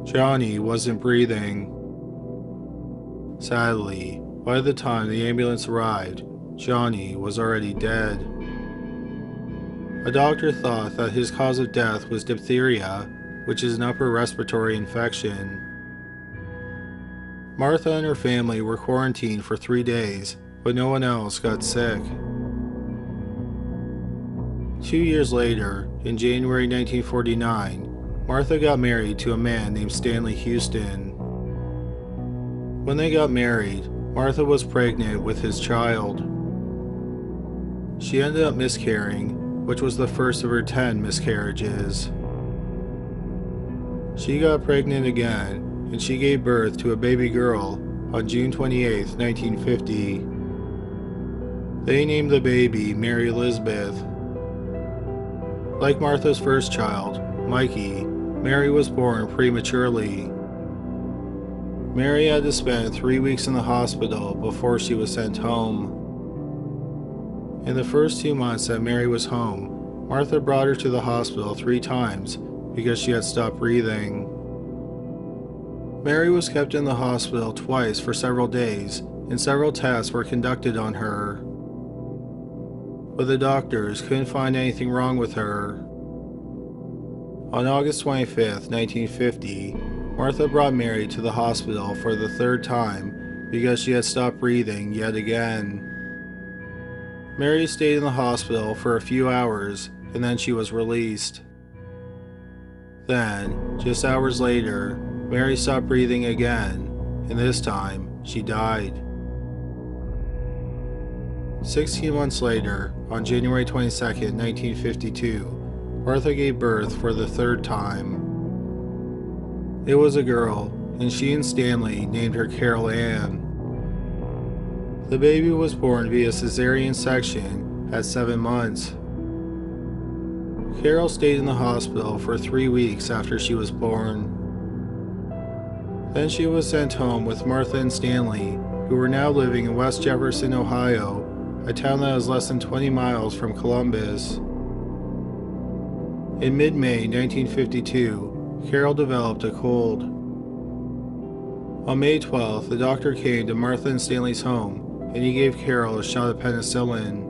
Johnny wasn't breathing. Sadly, by the time the ambulance arrived, Johnny was already dead. A doctor thought that his cause of death was diphtheria, which is an upper respiratory infection. Martha and her family were quarantined for 3 days, but no one else got sick. 2 years later, in January 1949, Martha got married to a man named Stanley Houston. When they got married, Martha was pregnant with his child. She ended up miscarrying, which was the first of her 10 miscarriages. She got pregnant again, and she gave birth to a baby girl on June 28, 1950. They named the baby Mary Elizabeth. Like Martha's first child, Mikey, Mary was born prematurely. Mary had to spend 3 weeks in the hospital before she was sent home. In the first 2 months that Mary was home, Martha brought her to the hospital 3 times because she had stopped breathing. Mary was kept in the hospital twice for several days, and several tests were conducted on her. But the doctors couldn't find anything wrong with her. On August 25, 1950, Martha brought Mary to the hospital for the 3rd time because she had stopped breathing yet again. Mary stayed in the hospital for a few hours, and then she was released. Then, just hours later, Mary stopped breathing again, and this time, she died. 16 months later, on January 22, 1952, Martha gave birth for the 3rd time. It was a girl, and she and Stanley named her Carol Ann. The baby was born via cesarean section at 7 months. Carol stayed in the hospital for 3 weeks after she was born. Then she was sent home with Martha and Stanley, who were now living in West Jefferson, Ohio, a town that is less than 20 miles from Columbus. In mid-May 1952, Carol developed a cold. On May 12th, the doctor came to Martha and Stanley's home, and he gave Carol a shot of penicillin.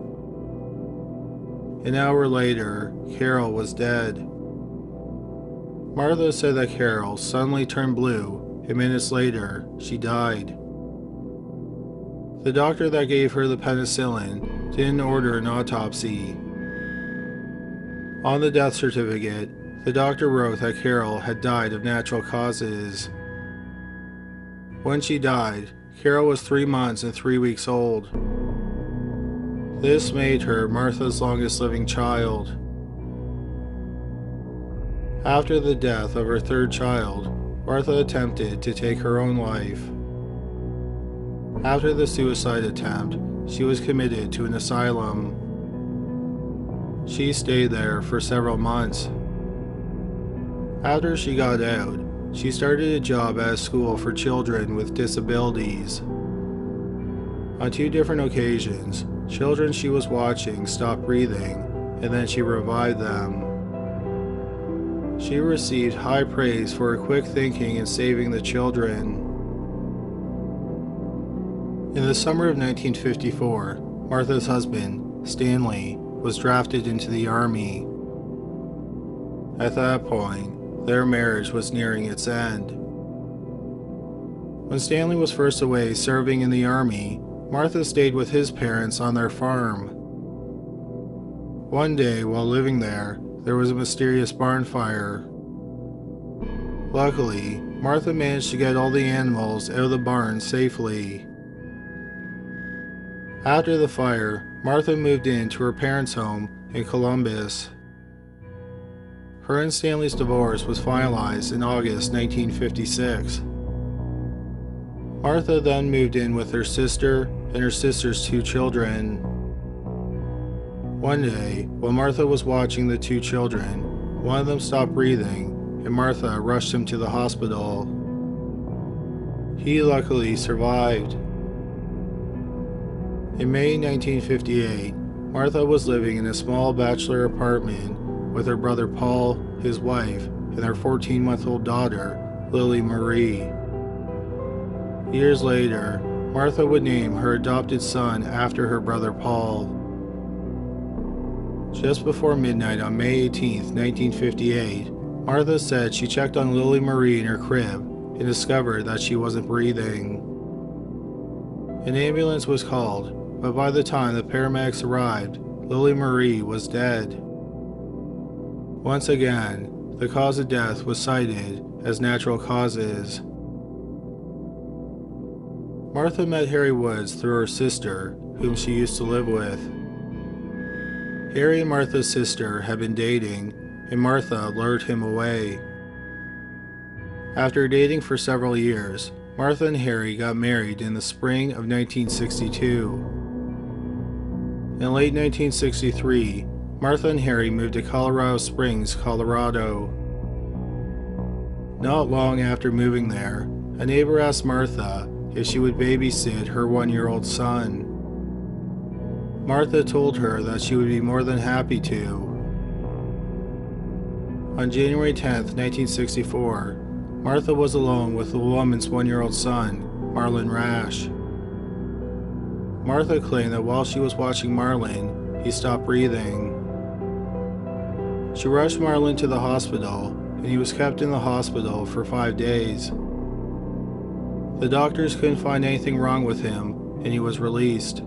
An hour later, Carol was dead. Martha said that Carol suddenly turned blue, and minutes later, she died. The doctor that gave her the penicillin didn't order an autopsy. On the death certificate, the doctor wrote that Carol had died of natural causes. When she died, Carol was 3 months and 3 weeks old. This made her Martha's longest living child. After the death of her 3rd child, Martha attempted to take her own life. After the suicide attempt, she was committed to an asylum. She stayed there for several months. After she got out, she started a job at a school for children with disabilities. On 2 different occasions, children she was watching stopped breathing, and then she revived them. She received high praise for her quick thinking in saving the children. In the summer of 1954, Martha's husband, Stanley, was drafted into the Army. At that point, their marriage was nearing its end. When Stanley was first away serving in the Army, Martha stayed with his parents on their farm. One day, while living there was a mysterious barn fire. Luckily, Martha managed to get all the animals out of the barn safely. After the fire, Martha moved into her parents' home in Columbus. Her and Stanley's divorce was finalized in August 1956. Martha then moved in with her sister and her sister's 2 children. One day, while Martha was watching the 2 children, one of them stopped breathing, and Martha rushed him to the hospital. He luckily survived. In May 1958, Martha was living in a small bachelor apartment with her brother Paul, his wife, and their 14-month-old daughter, Lily Marie. Years later, Martha would name her adopted son after her brother Paul. Just before midnight on May 18, 1958, Martha said she checked on Lily Marie in her crib, and discovered that she wasn't breathing. An ambulance was called, but by the time the paramedics arrived, Lily Marie was dead. Once again, the cause of death was cited as natural causes. Martha met Harry Woods through her sister, whom she used to live with. Harry and Martha's sister had been dating, and Martha lured him away. After dating for several years, Martha and Harry got married in the spring of 1962. In late 1963, Martha and Harry moved to Colorado Springs, Colorado. Not long after moving there, a neighbor asked Martha if she would babysit her 1-year-old son. Martha told her that she would be more than happy to. On January 10, 1964, Martha was alone with the woman's 1-year-old son, Marlon Rash. Martha claimed that while she was watching Marlon, he stopped breathing. She rushed Marlon to the hospital, and he was kept in the hospital for 5 days. The doctors couldn't find anything wrong with him, and he was released.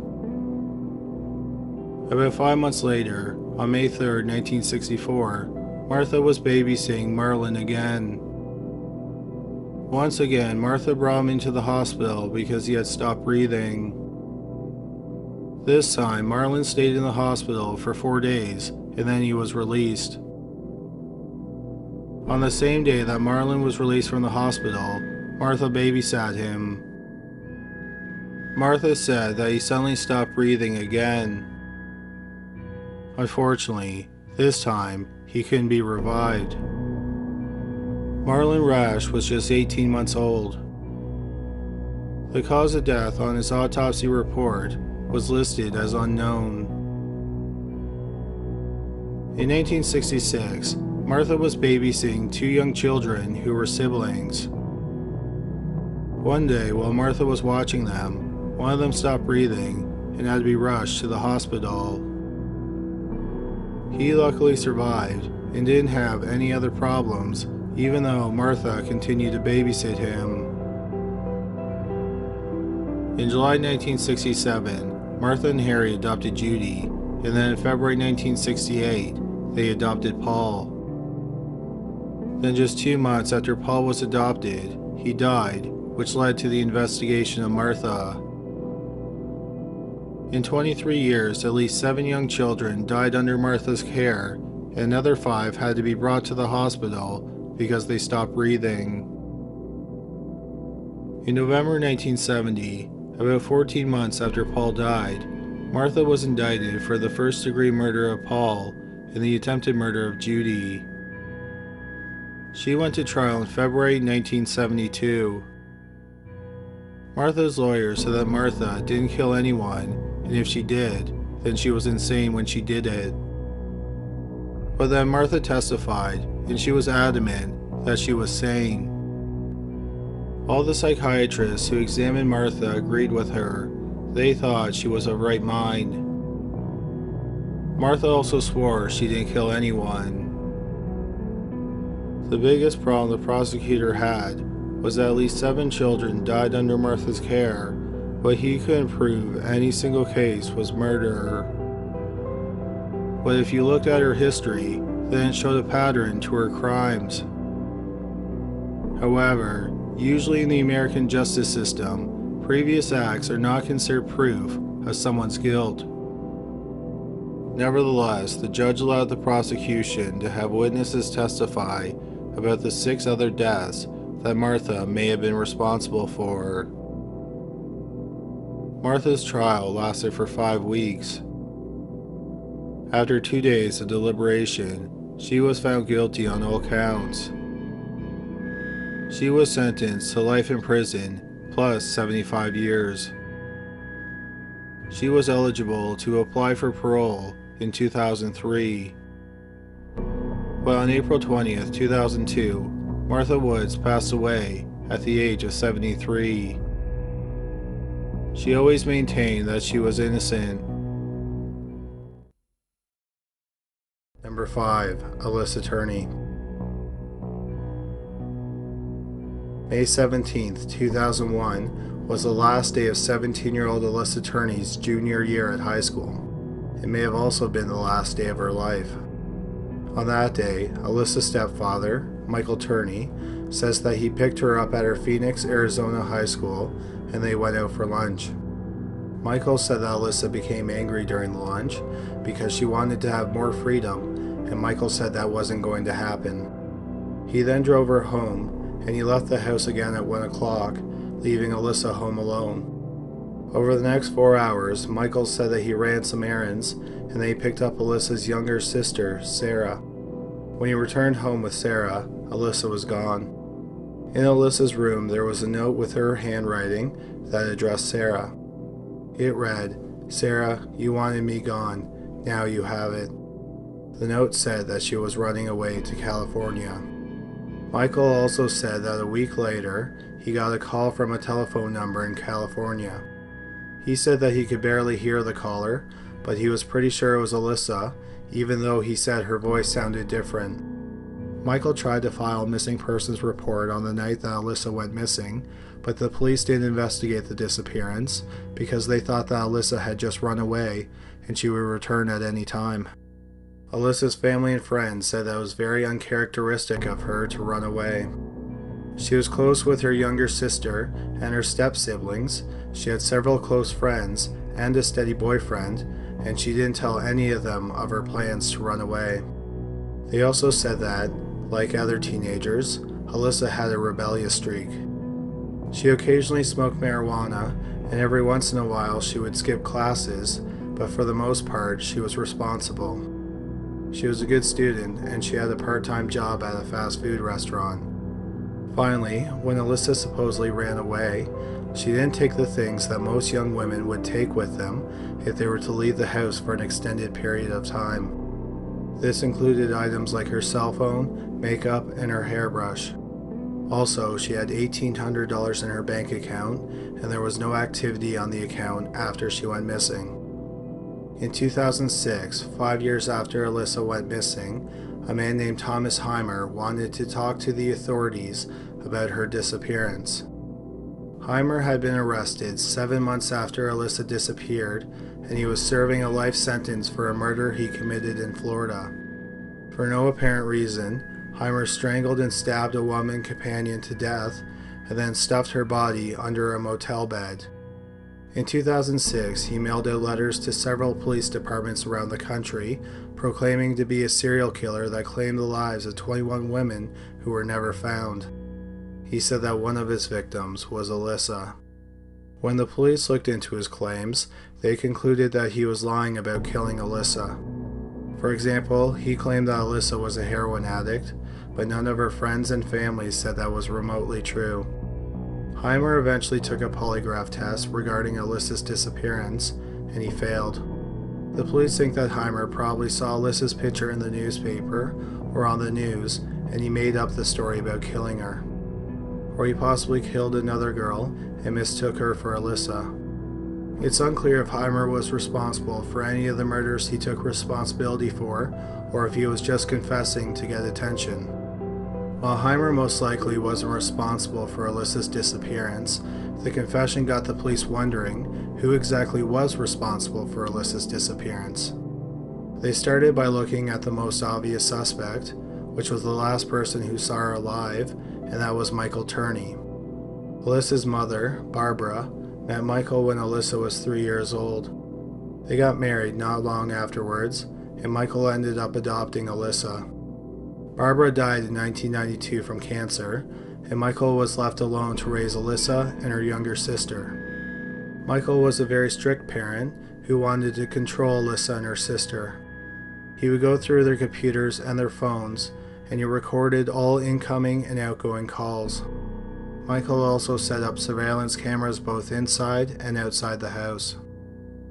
About 5 months later, on May 3, 1964, Martha was babysitting Marlon again. Once again, Martha brought him into the hospital because he had stopped breathing. This time, Marlon stayed in the hospital for 4 days, and then he was released. On the same day that Marlon was released from the hospital, Martha babysat him. Martha said that he suddenly stopped breathing again. Unfortunately, this time, he couldn't be revived. Marlon Rash was just 18 months old. The cause of death on his autopsy report was listed as unknown. In 1966, Martha was babysitting 2 young children who were siblings. One day, while Martha was watching them, one of them stopped breathing and had to be rushed to the hospital. He luckily survived and didn't have any other problems, even though Martha continued to babysit him. In July 1967, Martha and Harry adopted Judy, and then in February 1968, they adopted Paul. Then just 2 months after Paul was adopted, he died, which led to the investigation of Martha. In 23 years, at least 7 young children died under Martha's care, and another 5 had to be brought to the hospital because they stopped breathing. In November 1970, about 14 months after Paul died, Martha was indicted for the first-degree murder of Paul and the attempted murder of Judy. She went to trial in February 1972. Martha's lawyer said that Martha didn't kill anyone, and if she did, then she was insane when she did it. But then Martha testified, and she was adamant that she was sane. All the psychiatrists who examined Martha agreed with her. They thought she was of right mind. Martha also swore she didn't kill anyone. The biggest problem the prosecutor had was that at least 7 children died under Martha's care, but he couldn't prove any single case was murder. But if you looked at her history, then it showed a pattern to her crimes. However, usually in the American justice system, previous acts are not considered proof of someone's guilt. Nevertheless, the judge allowed the prosecution to have witnesses testify about the 6 other deaths that Martha may have been responsible for. Martha's trial lasted for 5 weeks. After 2 days of deliberation, she was found guilty on all counts. She was sentenced to life in prison plus 75 years. She was eligible to apply for parole in 2003. But on April 20th, 2002, Martha Woods passed away at the age of 73. She always maintained that she was innocent. Number 5. Alyssa Turny. May 17, 2001 was the last day of 17-year-old Alyssa Turny's junior year at high school. It may have also been the last day of her life. On that day, Alyssa's stepfather, Michael Turny, says that he picked her up at her Phoenix, Arizona high school and they went out for lunch. Michael said that Alyssa became angry during the lunch because she wanted to have more freedom, and Michael said that wasn't going to happen. He then drove her home, and he left the house again at 1 o'clock, leaving Alyssa home alone. Over the next 4 hours, Michael said that he ran some errands, and then he picked up Alyssa's younger sister, Sarah. When he returned home with Sarah, Alyssa was gone. In Alyssa's room, there was a note with her handwriting that addressed Sarah. It read, "Sarah, you wanted me gone. Now you have it." The note said that she was running away to California. Michael also said that a week later, he got a call from a telephone number in California. He said that he could barely hear the caller, but he was pretty sure it was Alyssa, even though he said her voice sounded different. Michael tried to file a missing persons report on the night that Alyssa went missing, but the police didn't investigate the disappearance because they thought that Alyssa had just run away and she would return at any time. Alyssa's family and friends said that it was very uncharacteristic of her to run away. She was close with her younger sister and her step-siblings, she had several close friends and a steady boyfriend, and she didn't tell any of them of her plans to run away. They also said that, like other teenagers, Alyssa had a rebellious streak. She occasionally smoked marijuana, and every once in a while she would skip classes, but for the most part she was responsible. She was a good student, and she had a part-time job at a fast food restaurant. Finally, when Alyssa supposedly ran away, she didn't take the things that most young women would take with them if they were to leave the house for an extended period of time. This included items like her cell phone, makeup, and her hairbrush. Also, she had $1,800 in her bank account, and there was no activity on the account after she went missing. In 2006, 5 years after Alyssa went missing, a man named Thomas Heimer wanted to talk to the authorities about her disappearance. Heimer had been arrested 7 months after Alyssa disappeared, and he was serving a life sentence for a murder he committed in Florida. For no apparent reason, Heimer strangled and stabbed a woman companion to death and then stuffed her body under a motel bed. In 2006, he mailed out letters to several police departments around the country, proclaiming to be a serial killer that claimed the lives of 21 women who were never found. He said that one of his victims was Alyssa. When the police looked into his claims, they concluded that he was lying about killing Alyssa. For example, he claimed that Alyssa was a heroin addict, but none of her friends and family said that was remotely true. Heimer eventually took a polygraph test regarding Alyssa's disappearance, and he failed. The police think that Heimer probably saw Alyssa's picture in the newspaper or on the news, and he made up the story about killing her. Or he possibly killed another girl and mistook her for Alyssa. It's unclear if Heimer was responsible for any of the murders he took responsibility for, or if he was just confessing to get attention. While Heimer most likely wasn't responsible for Alyssa's disappearance, the confession got the police wondering who exactly was responsible for Alyssa's disappearance. They started by looking at the most obvious suspect, which was the last person who saw her alive, and that was Michael Turny. Alyssa's mother, Barbara, met Michael when Alyssa was 3 years old. They got married not long afterwards, and Michael ended up adopting Alyssa. Barbara died in 1992 from cancer, and Michael was left alone to raise Alyssa and her younger sister. Michael was a very strict parent who wanted to control Alyssa and her sister. He would go through their computers and their phones, and he recorded all incoming and outgoing calls. Michael also set up surveillance cameras both inside and outside the house.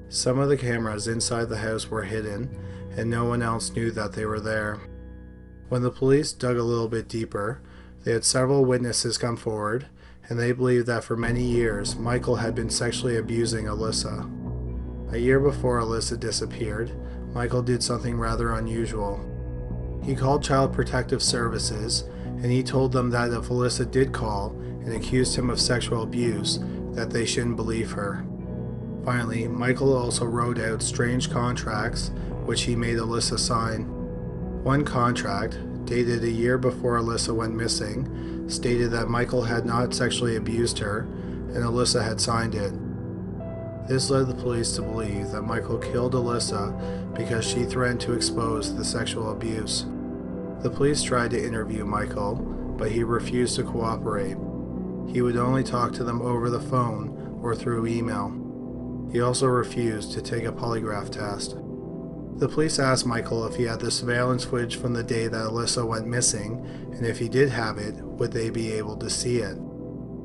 Some of the cameras inside the house were hidden, and no one else knew that they were there. When the police dug a little bit deeper, they had several witnesses come forward, and they believed that for many years Michael had been sexually abusing Alyssa. A year before Alyssa disappeared, Michael did something rather unusual. He called Child Protective Services, and he told them that if Alyssa did call and accused him of sexual abuse, that they shouldn't believe her. Finally, Michael also wrote out strange contracts which he made Alyssa sign. One contract, dated a year before Alyssa went missing, stated that Michael had not sexually abused her, and Alyssa had signed it. This led the police to believe that Michael killed Alyssa because she threatened to expose the sexual abuse. The police tried to interview Michael, but he refused to cooperate. He would only talk to them over the phone or through email. He also refused to take a polygraph test. The police asked Michael if he had the surveillance footage from the day that Alyssa went missing, and if he did have it, would they be able to see it?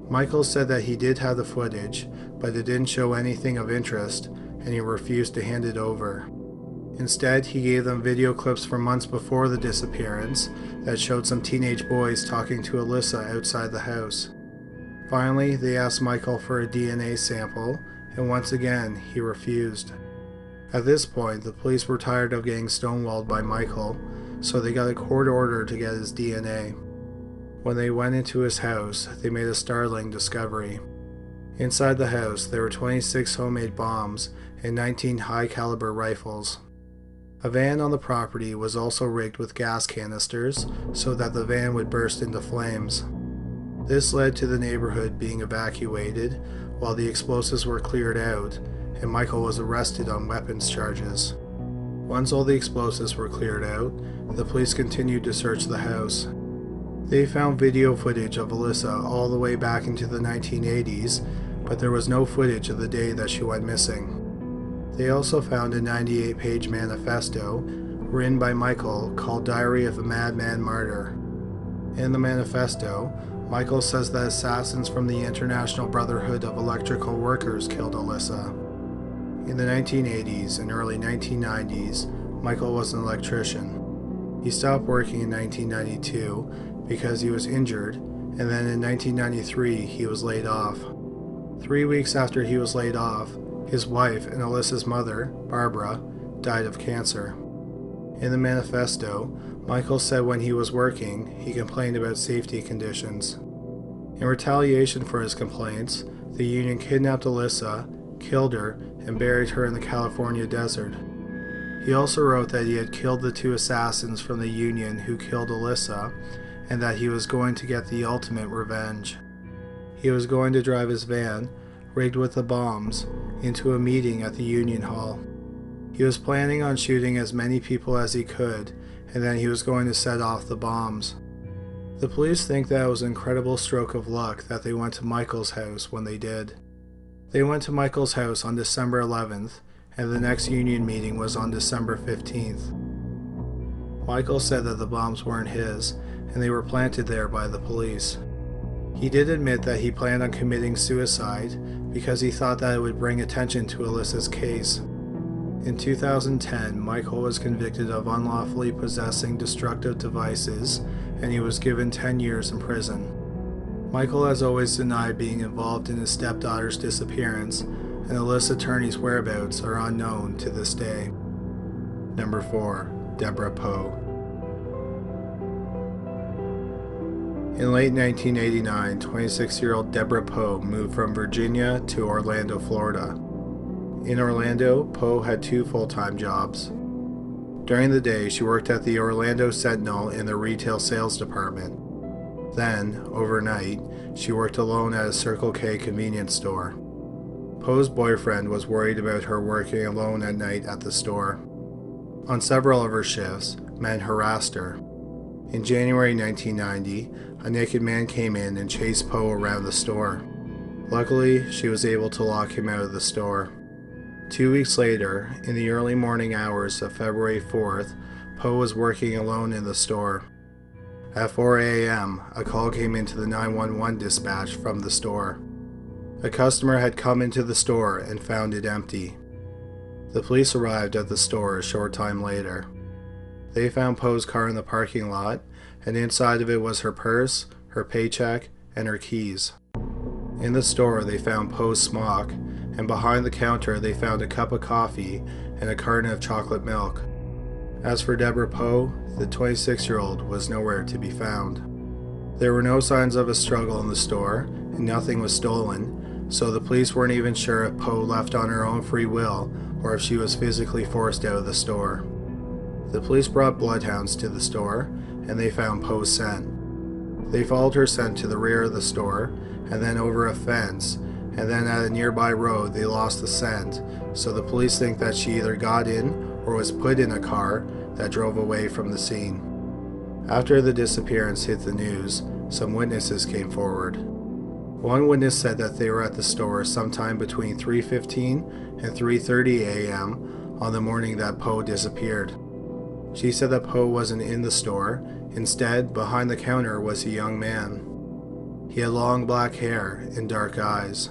Michael said that he did have the footage, but it didn't show anything of interest, and he refused to hand it over. Instead, he gave them video clips from months before the disappearance that showed some teenage boys talking to Alyssa outside the house. Finally, they asked Michael for a DNA sample, and once again, he refused. At this point, the police were tired of getting stonewalled by Michael, so they got a court order to get his DNA. When they went into his house, they made a startling discovery. Inside the house, there were 26 homemade bombs and 19 high-caliber rifles. A van on the property was also rigged with gas canisters so that the van would burst into flames. This led to the neighborhood being evacuated while the explosives were cleared out, and Michael was arrested on weapons charges. Once all the explosives were cleared out, the police continued to search the house. They found video footage of Alyssa all the way back into the 1980s, but there was no footage of the day that she went missing. They also found a 98-page manifesto written by Michael called Diary of a Madman Martyr. In the manifesto, Michael says that assassins from the International Brotherhood of Electrical Workers killed Alyssa. In the 1980s and early 1990s, Michael was an electrician. He stopped working in 1992 because he was injured, and then in 1993 he was laid off. 3 weeks after he was laid off, his wife and Alyssa's mother, Barbara, died of cancer. In the manifesto, Michael said when he was working, he complained about safety conditions. In retaliation for his complaints, the Union kidnapped Alyssa, killed her, and buried her in the California desert. He also wrote that he had killed the 2 assassins from the Union who killed Alyssa, and that he was going to get the ultimate revenge. He was going to drive his van, rigged with the bombs, into a meeting at the Union Hall. He was planning on shooting as many people as he could, and then he was going to set off the bombs. The police think that it was an incredible stroke of luck that they went to Michael's house when they did. They went to Michael's house on December 11th, and the next Union meeting was on December 15th. Michael said that the bombs weren't his, and they were planted there by the police. He did admit that he planned on committing suicide because he thought that it would bring attention to Alyssa's case. In 2010, Michael was convicted of unlawfully possessing destructive devices, and he was given 10 years in prison. Michael has always denied being involved in his stepdaughter's disappearance, and Alyssa Turny's whereabouts are unknown to this day. Number 4. Deborah Poe. In late 1989, 26-year-old Deborah Poe moved from Virginia to Orlando, Florida. In Orlando, Poe had 2 full-time jobs. During the day, she worked at the Orlando Sentinel in the retail sales department. Then, overnight, she worked alone at a Circle K convenience store. Poe's boyfriend was worried about her working alone at night at the store. On several of her shifts, men harassed her. In January 1990, a naked man came in and chased Poe around the store. Luckily, she was able to lock him out of the store. 2 weeks later, in the early morning hours of February 4th, Poe was working alone in the store. At 4 a.m., a call came into the 911 dispatch from the store. A customer had come into the store and found it empty. The police arrived at the store a short time later. They found Poe's car in the parking lot, and inside of it was her purse, her paycheck, and her keys. In the store, they found Poe's smock, and behind the counter they found a cup of coffee and a carton of chocolate milk. As for Deborah Poe, the 26-year-old was nowhere to be found. There were no signs of a struggle in the store, and nothing was stolen, so the police weren't even sure if Poe left on her own free will or if she was physically forced out of the store. The police brought bloodhounds to the store, and they found Poe's scent. They followed her scent to the rear of the store, and then over a fence, and then at a nearby road they lost the scent, so the police think that she either got in or was put in a car that drove away from the scene. After the disappearance hit the news, some witnesses came forward. One witness said that they were at the store sometime between 3:15 and 3:30 a.m. on the morning that Poe disappeared. She said that Poe wasn't in the store. Instead, behind the counter was a young man. He had long black hair and dark eyes.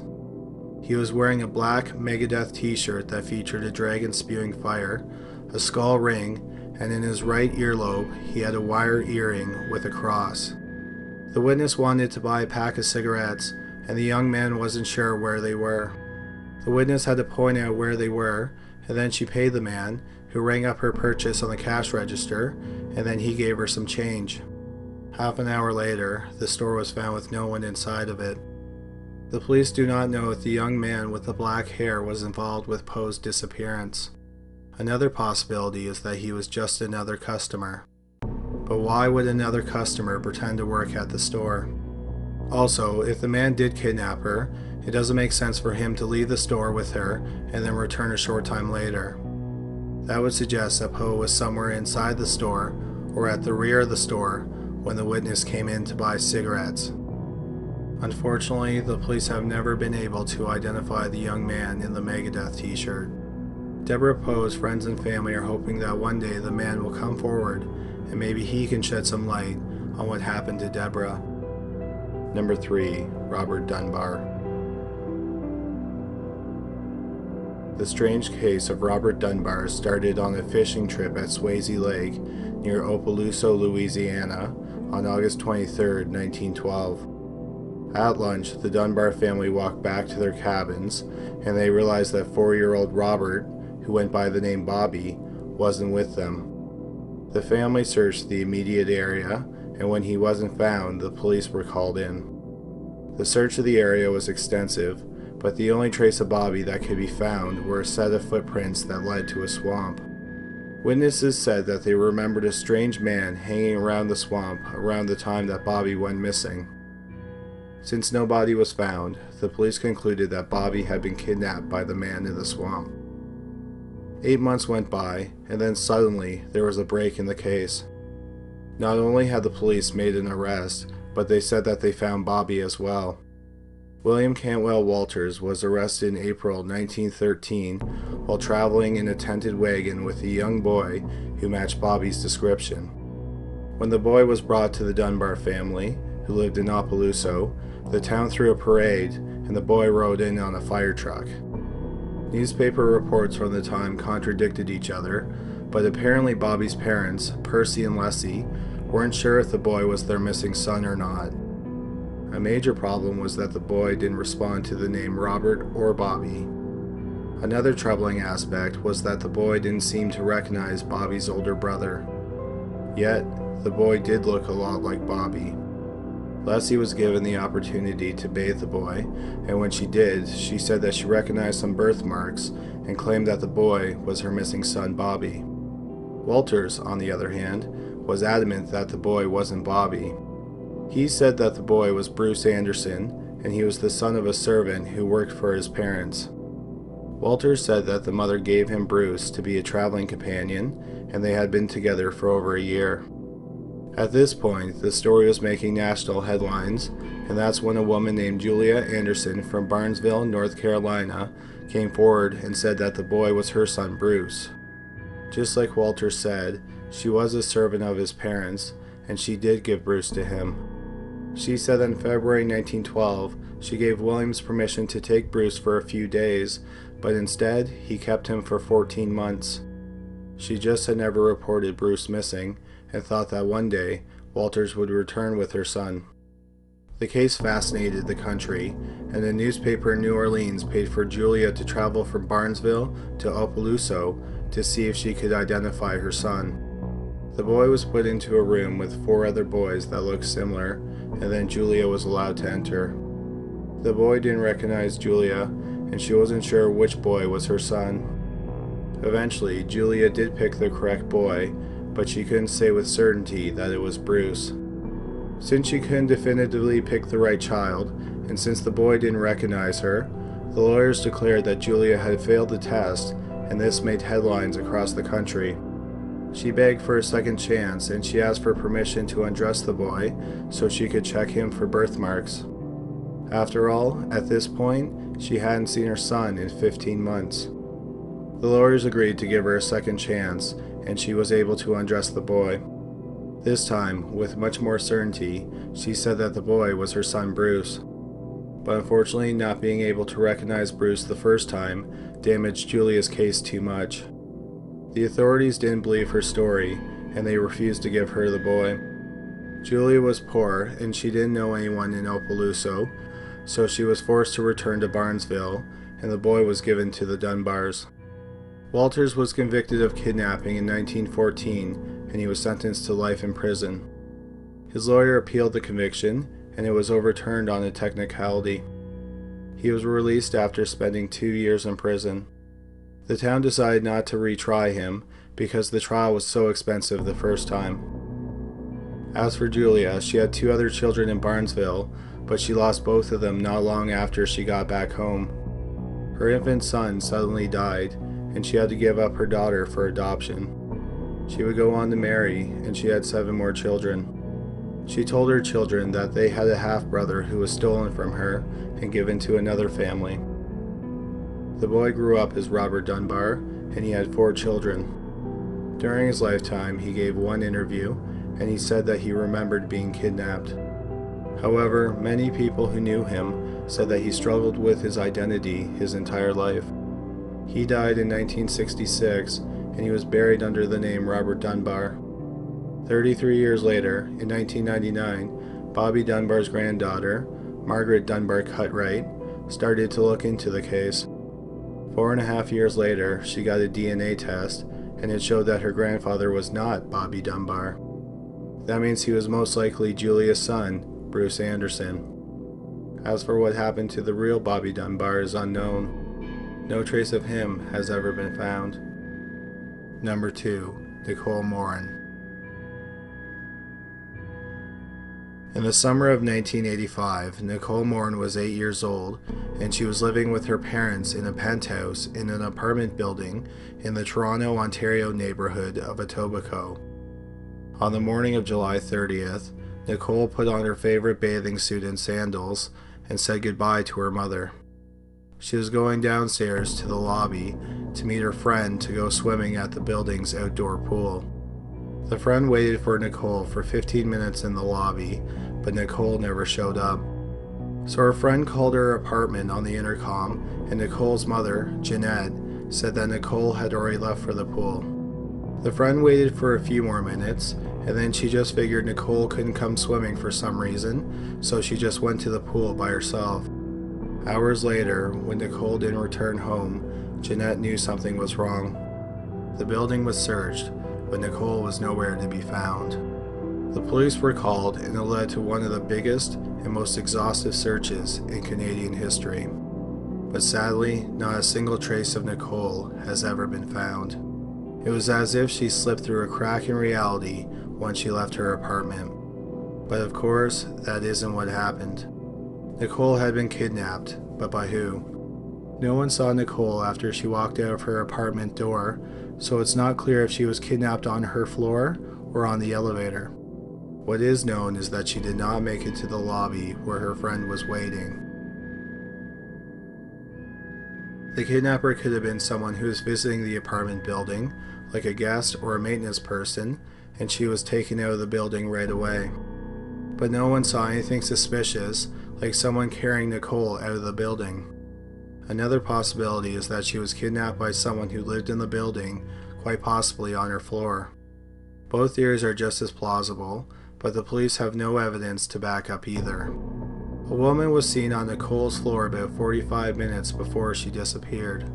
He was wearing a black Megadeth t-shirt that featured a dragon spewing fire, a skull ring, and in his right earlobe he had a wire earring with a cross. The witness wanted to buy a pack of cigarettes, and the young man wasn't sure where they were. The witness had to point out where they were, and then she paid the man, who rang up her purchase on the cash register, and then he gave her some change. Half an hour later, the store was found with no one inside of it. The police do not know if the young man with the black hair was involved with Poe's disappearance. Another possibility is that he was just another customer. But why would another customer pretend to work at the store? Also, if the man did kidnap her, it doesn't make sense for him to leave the store with her and then return a short time later. That would suggest that Poe was somewhere inside the store or at the rear of the store when the witness came in to buy cigarettes. Unfortunately, the police have never been able to identify the young man in the Megadeth t-shirt. Deborah Poe's friends and family are hoping that one day the man will come forward and maybe he can shed some light on what happened to Deborah. Number 3. Robert Dunbar. The strange case of Robert Dunbar started on a fishing trip at Swayze Lake near Opelousas, Louisiana on August 23, 1912. At lunch, the Dunbar family walked back to their cabins, and they realized that 4-year-old Robert, who went by the name Bobby, wasn't with them. The family searched the immediate area, and when he wasn't found, the police were called in. The search of the area was extensive, but the only trace of Bobby that could be found were a set of footprints that led to a swamp. Witnesses said that they remembered a strange man hanging around the swamp around the time that Bobby went missing. Since no body was found, the police concluded that Bobby had been kidnapped by the man in the swamp. 8 months went by, and then suddenly there was a break in the case. Not only had the police made an arrest, but they said that they found Bobby as well. William Cantwell Walters was arrested in April 1913 while traveling in a tented wagon with a young boy who matched Bobby's description. When the boy was brought to the Dunbar family, who lived in Opelousas, the town threw a parade, and the boy rode in on a fire truck. Newspaper reports from the time contradicted each other, but apparently Bobby's parents, Percy and Leslie, weren't sure if the boy was their missing son or not. A major problem was that the boy didn't respond to the name Robert or Bobby. Another troubling aspect was that the boy didn't seem to recognize Bobby's older brother. Yet, the boy did look a lot like Bobby. Leslie was given the opportunity to bathe the boy, and when she did, she said that she recognized some birthmarks and claimed that the boy was her missing son Bobby. Walters, on the other hand, was adamant that the boy wasn't Bobby. He said that the boy was Bruce Anderson, and he was the son of a servant who worked for his parents. Walters said that the mother gave him Bruce to be a traveling companion, and they had been together for over a year. At this point, the story was making national headlines, and that's when a woman named Julia Anderson from Barnesville, North Carolina, came forward and said that the boy was her son Bruce. Just like Walter said, she was a servant of his parents, and she did give Bruce to him. She said that in February 1912, she gave Williams permission to take Bruce for a few days, but instead, he kept him for 14 months. She just had never reported Bruce missing, and thought that one day, Walters would return with her son. The case fascinated the country, and a newspaper in New Orleans paid for Julia to travel from Barnesville to Opelousas to see if she could identify her son. The boy was put into a room with 4 other boys that looked similar, and then Julia was allowed to enter. The boy didn't recognize Julia, and she wasn't sure which boy was her son. Eventually, Julia did pick the correct boy, but she couldn't say with certainty that it was Bruce. Since she couldn't definitively pick the right child, and since the boy didn't recognize her, the lawyers declared that Julia had failed the test, and this made headlines across the country. She begged for a second chance, and she asked for permission to undress the boy so she could check him for birthmarks. After all, at this point, she hadn't seen her son in 15 months. The lawyers agreed to give her a second chance, and she was able to undress the boy. This time, with much more certainty, she said that the boy was her son Bruce. But unfortunately, not being able to recognize Bruce the first time damaged Julia's case too much. The authorities didn't believe her story, and they refused to give her the boy. Julia was poor, and she didn't know anyone in Opelousas, so she was forced to return to Barnesville, and the boy was given to the Dunbars. Walters was convicted of kidnapping in 1914, and he was sentenced to life in prison. His lawyer appealed the conviction, and it was overturned on a technicality. He was released after spending 2 years in prison. The town decided not to retry him because the trial was so expensive the first time. As for Julia, she had 2 other children in Barnesville, but she lost both of them not long after she got back home. Her infant son suddenly died, and she had to give up her daughter for adoption. She would go on to marry, and she had 7 more children. She told her children that they had a half-brother who was stolen from her and given to another family. The boy grew up as Robert Dunbar, and he had 4 children. During his lifetime, he gave one interview, and he said that he remembered being kidnapped. However, many people who knew him said that he struggled with his identity his entire life. He died in 1966, and he was buried under the name Robert Dunbar. 33 years later, in 1999, Bobby Dunbar's granddaughter, Margaret Dunbar Cutright, started to look into the case. 4.5 years later, she got a DNA test, and it showed that her grandfather was not Bobby Dunbar. That means he was most likely Julia's son, Bruce Anderson. As for what happened to the real Bobby Dunbar is unknown. No trace of him has ever been found. Number 2. Nicole Moren. In the summer of 1985, Nicole Moren was 8 years old, and she was living with her parents in a penthouse in an apartment building in the Toronto, Ontario neighborhood of Etobicoke. On the morning of July 30th, Nicole put on her favorite bathing suit and sandals and said goodbye to her mother. She was going downstairs to the lobby to meet her friend to go swimming at the building's outdoor pool. The friend waited for Nicole for 15 minutes in the lobby, but Nicole never showed up. So her friend called her apartment on the intercom, and Nicole's mother, Jeanette, said that Nicole had already left for the pool. The friend waited for a few more minutes, and then she just figured Nicole couldn't come swimming for some reason, so she just went to the pool by herself. Hours later, when Nicole didn't return home, Jeanette knew something was wrong. The building was searched, but Nicole was nowhere to be found. The police were called, and it led to one of the biggest and most exhaustive searches in Canadian history. But sadly, not a single trace of Nicole has ever been found. It was as if she slipped through a crack in reality once she left her apartment. But of course, that isn't what happened. Nicole had been kidnapped, but by who? No one saw Nicole after she walked out of her apartment door, so it's not clear if she was kidnapped on her floor or on the elevator. What is known is that she did not make it to the lobby where her friend was waiting. The kidnapper could have been someone who was visiting the apartment building, like a guest or a maintenance person, and she was taken out of the building right away. But no one saw anything suspicious, like someone carrying Nicole out of the building. Another possibility is that she was kidnapped by someone who lived in the building, quite possibly on her floor. Both theories are just as plausible, but the police have no evidence to back up either. A woman was seen on Nicole's floor about 45 minutes before she disappeared.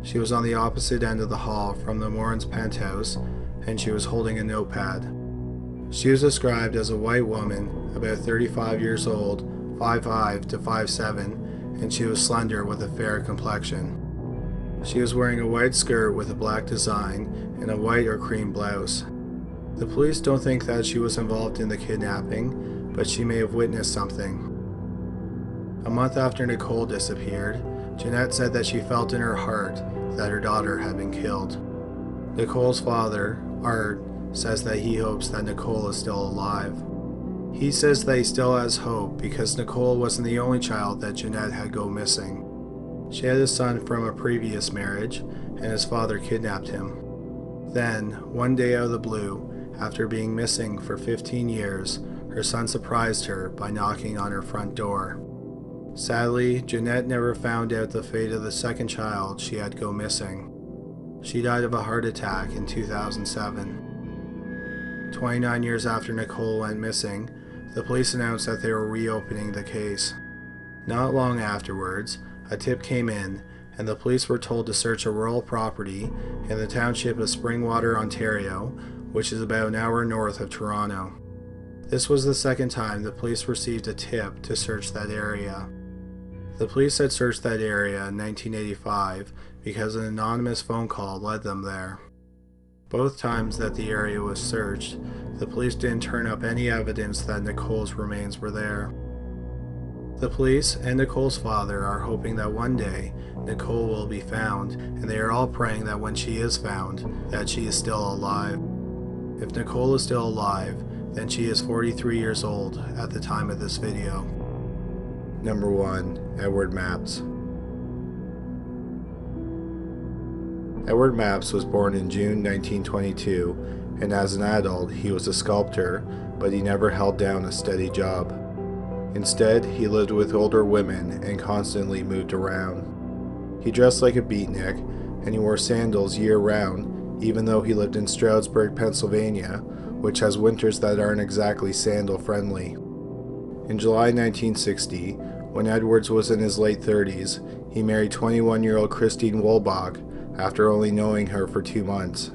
She was on the opposite end of the hall from the Moren's penthouse, and she was holding a notepad. She was described as a white woman, about 35 years old, 5'5" to 5'7", and she was slender with a fair complexion. She was wearing a white skirt with a black design and a white or cream blouse. The police don't think that she was involved in the kidnapping, but she may have witnessed something. A month after Nicole disappeared, Jeanette said that she felt in her heart that her daughter had been killed. Nicole's father, Art, says that he hopes that Nicole is still alive. He says that he still has hope because Nicole wasn't the only child that Jeanette had go missing. She had a son from a previous marriage, and his father kidnapped him. Then, one day out of the blue, after being missing for 15 years, her son surprised her by knocking on her front door. Sadly, Jeanette never found out the fate of the second child she had go missing. She died of a heart attack in 2007. 29 years after Nicole went missing, the police announced that they were reopening the case. Not long afterwards, a tip came in, and the police were told to search a rural property in the township of Springwater, Ontario, which is about an hour north of Toronto. This was the second time the police received a tip to search that area. The police had searched that area in 1985 because an anonymous phone call led them there. Both times that the area was searched, the police didn't turn up any evidence that Nicole's remains were there. The police and Nicole's father are hoping that one day Nicole will be found, and they are all praying that when she is found, that she is still alive. If Nicole is still alive, then she is 43 years old at the time of this video. Number 1. Edward Mapps. Edward Mapps was born in June 1922, and as an adult he was a sculptor, but he never held down a steady job. Instead, he lived with older women and constantly moved around. He dressed like a beatnik, and he wore sandals year-round, even though he lived in Stroudsburg, Pennsylvania, which has winters that aren't exactly sandal-friendly. In July 1960, when Edwards was in his late 30s, he married 21-year-old Christine Wolbach after only knowing her for 2 months.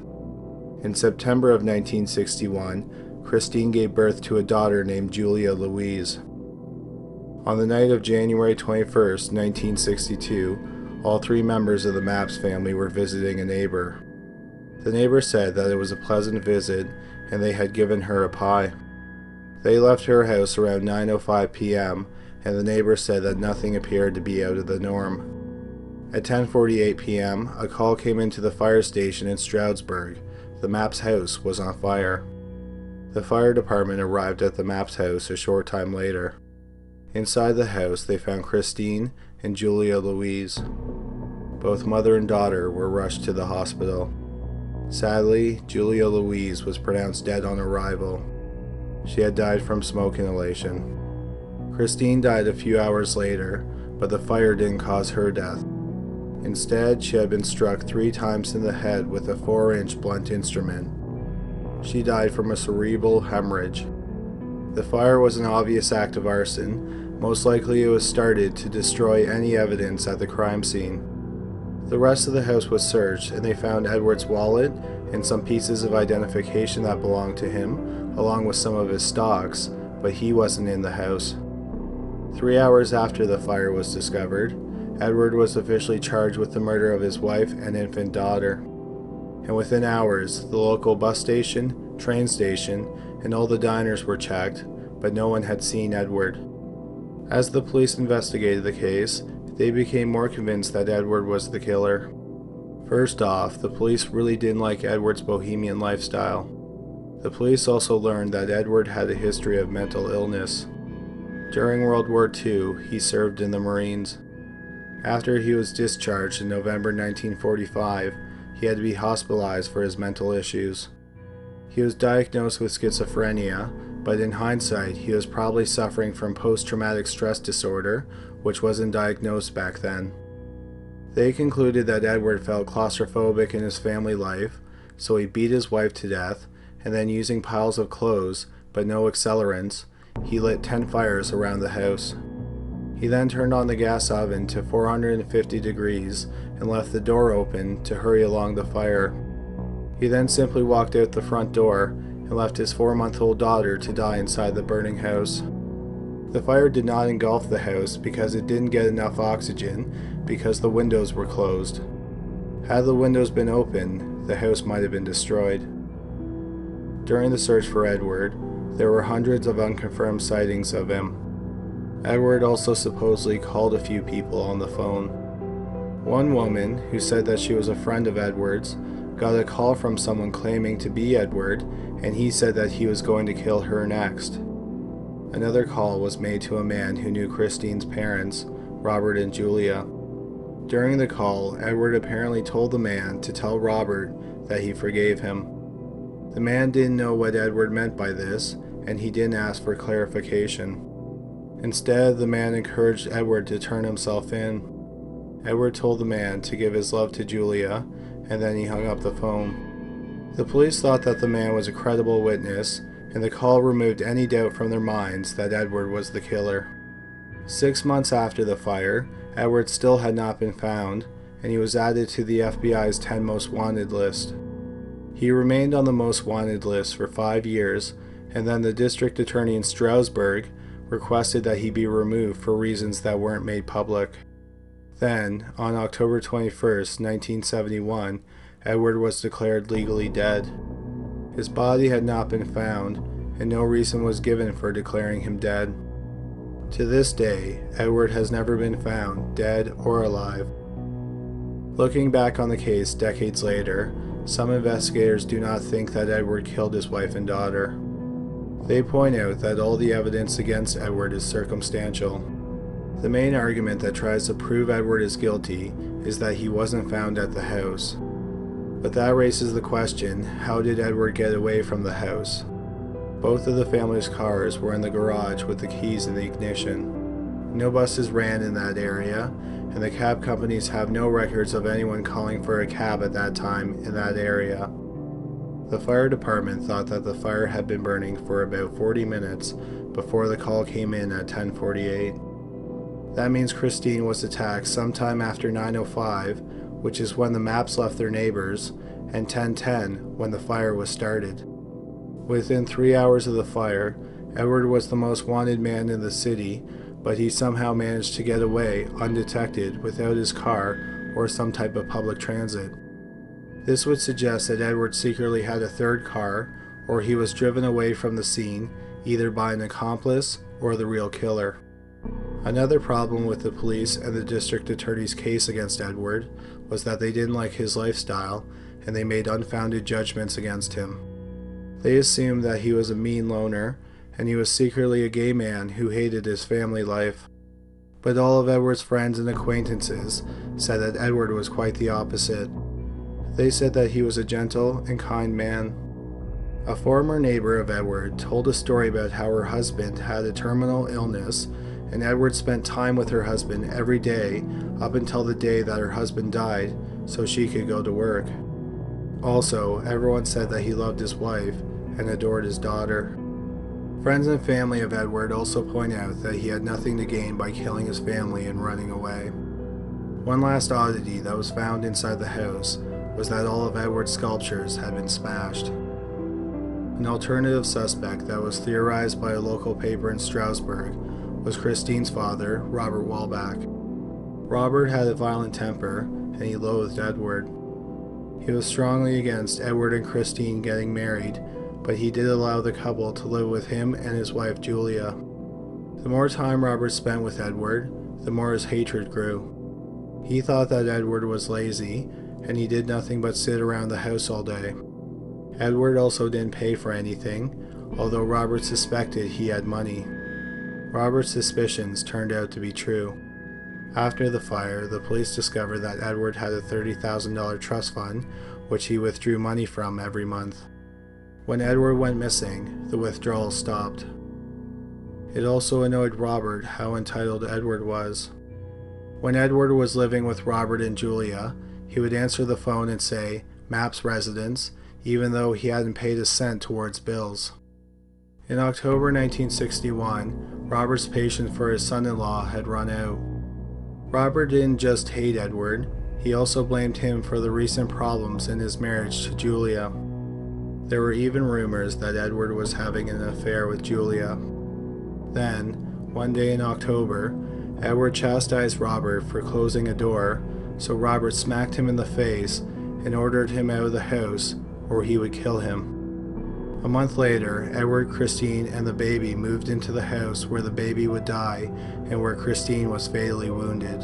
In September of 1961, Christine gave birth to a daughter named Julia Louise. On the night of January 21, 1962, all 3 members of the Mapps family were visiting a neighbor. The neighbor said that it was a pleasant visit and they had given her a pie. They left her house around 9:05 p.m. and the neighbor said that nothing appeared to be out of the norm. At 10:48 p.m., a call came into the fire station in Stroudsburg. The Mapps house was on fire. The fire department arrived at the Mapps house a short time later. Inside the house, they found Christine and Julia Louise. Both mother and daughter were rushed to the hospital. Sadly, Julia Louise was pronounced dead on arrival. She had died from smoke inhalation. Christine died a few hours later, but the fire didn't cause her death. Instead, she had been struck 3 times in the head with a 4-inch blunt instrument. She died from a cerebral hemorrhage. The fire was an obvious act of arson. Most likely it was started to destroy any evidence at the crime scene. The rest of the house was searched, and they found Edward's wallet and some pieces of identification that belonged to him, along with some of his stocks, but he wasn't in the house. 3 hours after the fire was discovered, Edward was officially charged with the murder of his wife and infant daughter. And within hours, the local bus station, train station, and all the diners were checked, but no one had seen Edward. As the police investigated the case, they became more convinced that Edward was the killer. First off, the police really didn't like Edward's bohemian lifestyle. The police also learned that Edward had a history of mental illness. During World War II, he served in the Marines. After he was discharged in November 1945, he had to be hospitalized for his mental issues. He was diagnosed with schizophrenia, but in hindsight, he was probably suffering from post-traumatic stress disorder, which wasn't diagnosed back then. They concluded that Edward felt claustrophobic in his family life, so he beat his wife to death, and then using piles of clothes, but no accelerants, he lit 10 fires around the house. He then turned on the gas oven to 450 degrees and left the door open to hurry along the fire. He then simply walked out the front door and left his 4-month-old daughter to die inside the burning house. The fire did not engulf the house because it didn't get enough oxygen because the windows were closed. Had the windows been open, the house might have been destroyed. During the search for Edward, there were hundreds of unconfirmed sightings of him. Edward also supposedly called a few people on the phone. One woman, who said that she was a friend of Edward's, got a call from someone claiming to be Edward, and he said that he was going to kill her next. Another call was made to a man who knew Christine's parents, Robert and Julia. During the call, Edward apparently told the man to tell Robert that he forgave him. The man didn't know what Edward meant by this, and he didn't ask for clarification. Instead, the man encouraged Edward to turn himself in. Edward told the man to give his love to Julia, and then he hung up the phone. The police thought that the man was a credible witness, and the call removed any doubt from their minds that Edward was the killer. 6 months after the fire, Edward still had not been found, and he was added to the FBI's 10 Most Wanted list. He remained on the Most Wanted list for 5 years, and then the district attorney in Stroudsburg requested that he be removed for reasons that weren't made public. Then, on October 21st, 1971, Edward was declared legally dead. His body had not been found, and no reason was given for declaring him dead. To this day, Edward has never been found, dead or alive. Looking back on the case decades later, some investigators do not think that Edward killed his wife and daughter. They point out that all the evidence against Edward is circumstantial. The main argument that tries to prove Edward is guilty is that he wasn't found at the house. But that raises the question, how did Edward get away from the house? Both of the family's cars were in the garage with the keys in the ignition. No buses ran in that area, and the cab companies have no records of anyone calling for a cab at that time in that area. The fire department thought that the fire had been burning for about 40 minutes before the call came in at 10:48. That means Christine was attacked sometime after 9:05, which is when the maps left their neighbors, and 10:10 when the fire was started. Within 3 hours of the fire, Edward was the most wanted man in the city, but he somehow managed to get away undetected without his car or some type of public transit. This would suggest that Edward secretly had a third car, or he was driven away from the scene either by an accomplice or the real killer. Another problem with the police and the district attorney's case against Edward was that they didn't like his lifestyle, and they made unfounded judgments against him. They assumed that he was a mean loner, and he was secretly a gay man who hated his family life. But all of Edward's friends and acquaintances said that Edward was quite the opposite. They said that he was a gentle and kind man. A former neighbor of Edward told a story about how her husband had a terminal illness, and Edward spent time with her husband every day up until the day that her husband died so she could go to work. Also, everyone said that he loved his wife and adored his daughter. Friends and family of Edward also point out that he had nothing to gain by killing his family and running away. One last oddity that was found inside the house was that all of Edward's sculptures had been smashed. An alternative suspect that was theorized by a local paper in Stroudsburg was Christine's father, Robert Wallbach. Robert had a violent temper, and he loathed Edward. He was strongly against Edward and Christine getting married, but he did allow the couple to live with him and his wife Julia. The more time Robert spent with Edward, the more his hatred grew. He thought that Edward was lazy, and he did nothing but sit around the house all day. Edward also didn't pay for anything, although Robert suspected he had money. Robert's suspicions turned out to be true. After the fire, the police discovered that Edward had a $30,000 trust fund, which he withdrew money from every month. When Edward went missing, the withdrawals stopped. It also annoyed Robert how entitled Edward was. When Edward was living with Robert and Julia, he would answer the phone and say, "Maps residence," even though he hadn't paid a cent towards bills. In October 1961, Robert's patience for his son-in-law had run out. Robert didn't just hate Edward, He also blamed him for the recent problems in his marriage to Julia. There were even rumors that Edward was having an affair with Julia. Then, one day in October, Edward chastised Robert for closing a door, so Robert smacked him in the face and ordered him out of the house or he would kill him. A month later, Edward, Christine, and the baby moved into the house where the baby would die and where Christine was fatally wounded.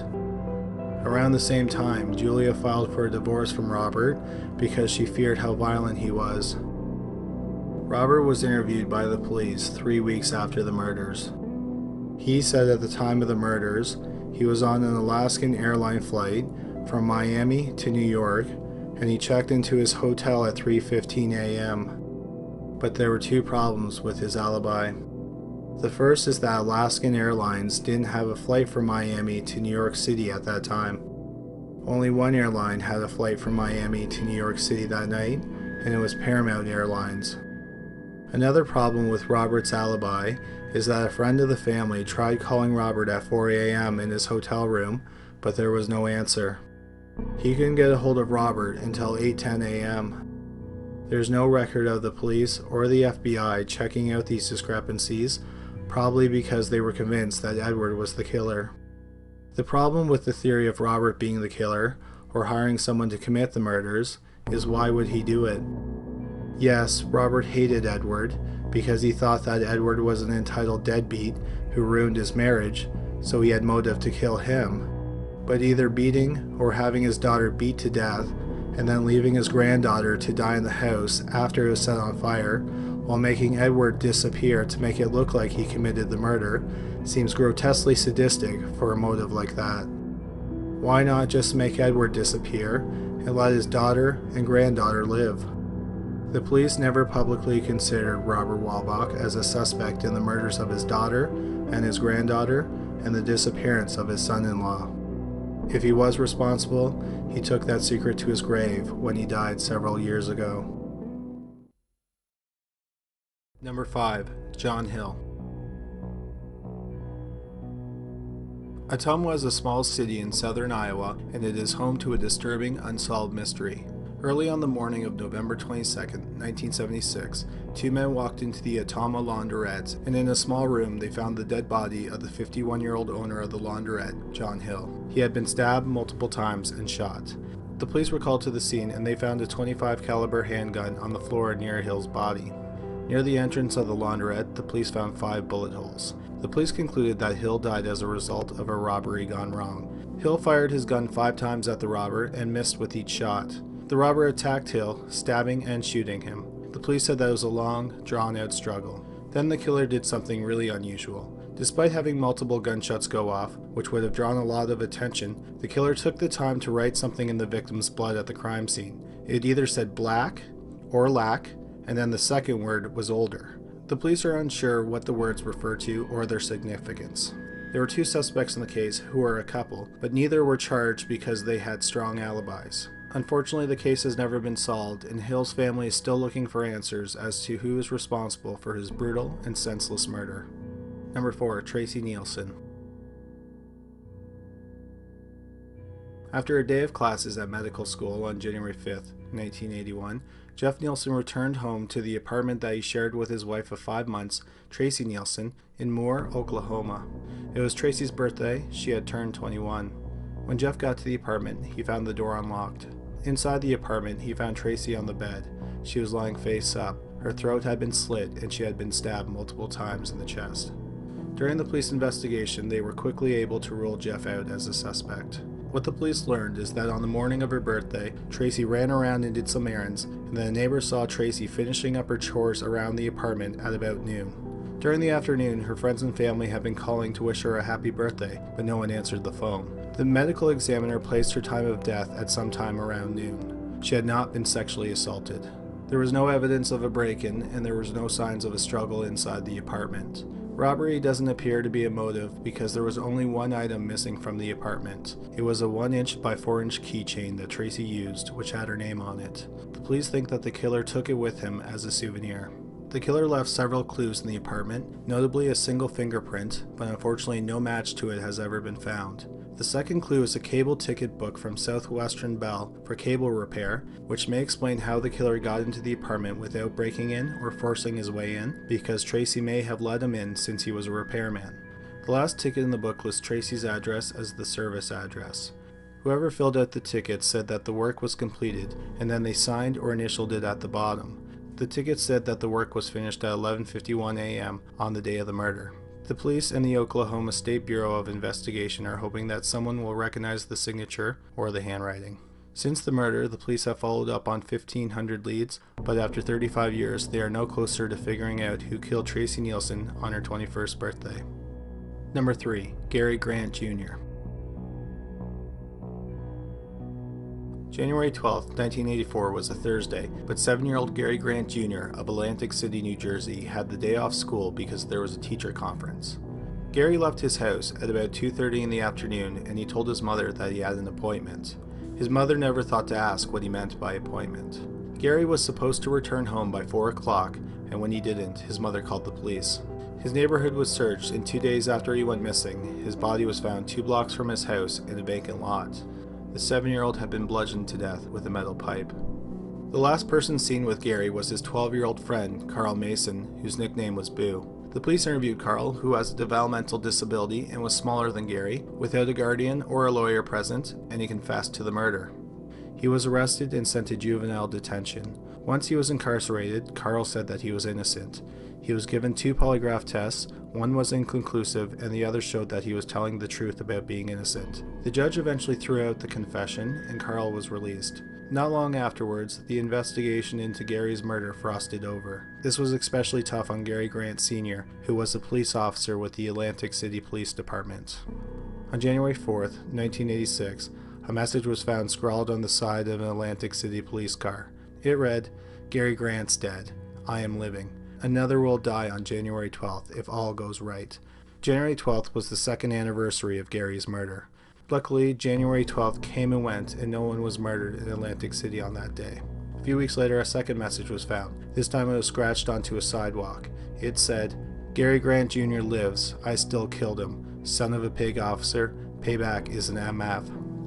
Around the same time, Julia filed for a divorce from Robert because she feared how violent he was. Robert was interviewed by the police 3 weeks after the murders. He said at the time of the murders, he was on an Alaskan airline flight from Miami to New York, and he checked into his hotel at 3:15 a.m. But there were two problems with his alibi. The first is that Alaskan Airlines didn't have a flight from Miami to New York City at that time. Only one airline had a flight from Miami to New York City that night, and it was Paramount Airlines. Another problem with Robert's alibi is that a friend of the family tried calling Robert at 4 a.m. in his hotel room, but there was no answer. He couldn't get a hold of Robert until 8:10 a.m. There's no record of the police or the FBI checking out these discrepancies, probably because they were convinced that Edward was the killer. The problem with the theory of Robert being the killer, or hiring someone to commit the murders, is why would he do it? Yes, Robert hated Edward, because he thought that Edward was an entitled deadbeat who ruined his marriage, so he had motive to kill him. But either beating or having his daughter beat to death, and then leaving his granddaughter to die in the house after it was set on fire, while making Edward disappear to make it look like he committed the murder, seems grotesquely sadistic for a motive like that. Why not just make Edward disappear and let his daughter and granddaughter live? The police never publicly considered Robert Walbach as a suspect in the murders of his daughter and his granddaughter and the disappearance of his son-in-law. If he was responsible, he took that secret to his grave when he died several years ago. Number 5. John Hill. Ottumwa is a small city in southern Iowa, and it is home to a disturbing unsolved mystery. Early on the morning of November 22, 1976, two men walked into the Ottumwa laundrette, and in a small room they found the dead body of the 51-year-old owner of the laundrette, John Hill. He had been stabbed multiple times and shot. The police were called to the scene, and they found a .25 caliber handgun on the floor near Hill's body. Near the entrance of the laundrette, the police found 5 bullet holes. The police concluded that Hill died as a result of a robbery gone wrong. Hill fired his gun 5 times at the robber and missed with each shot. The robber attacked Hill, stabbing and shooting him. The police said that it was a long, drawn-out struggle. Then the killer did something really unusual. Despite having multiple gunshots go off, which would have drawn a lot of attention, the killer took the time to write something in the victim's blood at the crime scene. It either said black or lack, and then the second word was older. The police are unsure what the words refer to or their significance. There were 2 suspects in the case who were a couple, but neither were charged because they had strong alibis. Unfortunately, the case has never been solved, and Hill's family is still looking for answers as to who is responsible for his brutal and senseless murder. Number 4. Tracy Nielsen. After a day of classes at medical school on January 5, 1981, Jeff Nielsen returned home to the apartment that he shared with his wife of 5 months, Tracy Nielsen, in Moore, Oklahoma. It was Tracy's birthday. She had turned 21. When Jeff got to the apartment, he found the door unlocked. Inside the apartment, he found Tracy on the bed. She was lying face up. Her throat had been slit, and she had been stabbed multiple times in the chest. During the police investigation, they were quickly able to rule Jeff out as a suspect. What the police learned is that on the morning of her birthday, Tracy ran around and did some errands, and then a neighbor saw Tracy finishing up her chores around the apartment at about noon. During the afternoon, her friends and family had been calling to wish her a happy birthday, but no one answered the phone. The medical examiner placed her time of death at some time around noon. She had not been sexually assaulted. There was no evidence of a break-in, and there was no signs of a struggle inside the apartment. Robbery doesn't appear to be a motive because there was only one item missing from the apartment. It was a 1-inch by 4-inch keychain that Tracy used, which had her name on it. The police think that the killer took it with him as a souvenir. The killer left several clues in the apartment, notably a single fingerprint, but unfortunately no match to it has ever been found. The second clue is a cable ticket book from Southwestern Bell for cable repair, which may explain how the killer got into the apartment without breaking in or forcing his way in, because Tracy may have let him in since he was a repairman. The last ticket in the book lists Tracy's address as the service address. Whoever filled out the ticket said that the work was completed, and then they signed or initialed it at the bottom. The ticket said that the work was finished at 11:51 a.m. on the day of the murder. The police and the Oklahoma State Bureau of Investigation are hoping that someone will recognize the signature or the handwriting. Since the murder, the police have followed up on 1,500 leads, but after 35 years, they are no closer to figuring out who killed Tracy Nielsen on her 21st birthday. Number 3. Gary Grant Jr. January 12, 1984 was a Thursday, but 7-year-old Gary Grant Jr. of Atlantic City, New Jersey had the day off school because there was a teacher conference. Gary left his house at about 2:30 in the afternoon, and he told his mother that he had an appointment. His mother never thought to ask what he meant by appointment. Gary was supposed to return home by 4 o'clock, and when he didn't, his mother called the police. His neighborhood was searched, and 2 days after he went missing, his body was found 2 blocks from his house in a vacant lot. The 7-year-old had been bludgeoned to death with a metal pipe. The last person seen with Gary was his 12-year-old friend, Carl Mason, whose nickname was Boo. The police interviewed Carl, who has a developmental disability and was smaller than Gary, without a guardian or a lawyer present, and he confessed to the murder. He was arrested and sent to juvenile detention. Once he was incarcerated, Carl said that he was innocent. He was given 2 polygraph tests, one was inconclusive and the other showed that he was telling the truth about being innocent. The judge eventually threw out the confession and Carl was released. Not long afterwards, the investigation into Gary's murder frosted over. This was especially tough on Gary Grant Sr., who was a police officer with the Atlantic City Police Department. On January 4th, 1986, a message was found scrawled on the side of an Atlantic City police car. It read, "Gary Grant's dead. I am living. Another will die on January 12th if all goes right." January 12th was the 2nd anniversary of Gary's murder. Luckily, January 12th came and went and no one was murdered in Atlantic City on that day. A few weeks later, a second message was found. This time it was scratched onto a sidewalk. It said, "Gary Grant Jr. lives. I still killed him. Son of a pig officer. Payback is an MF."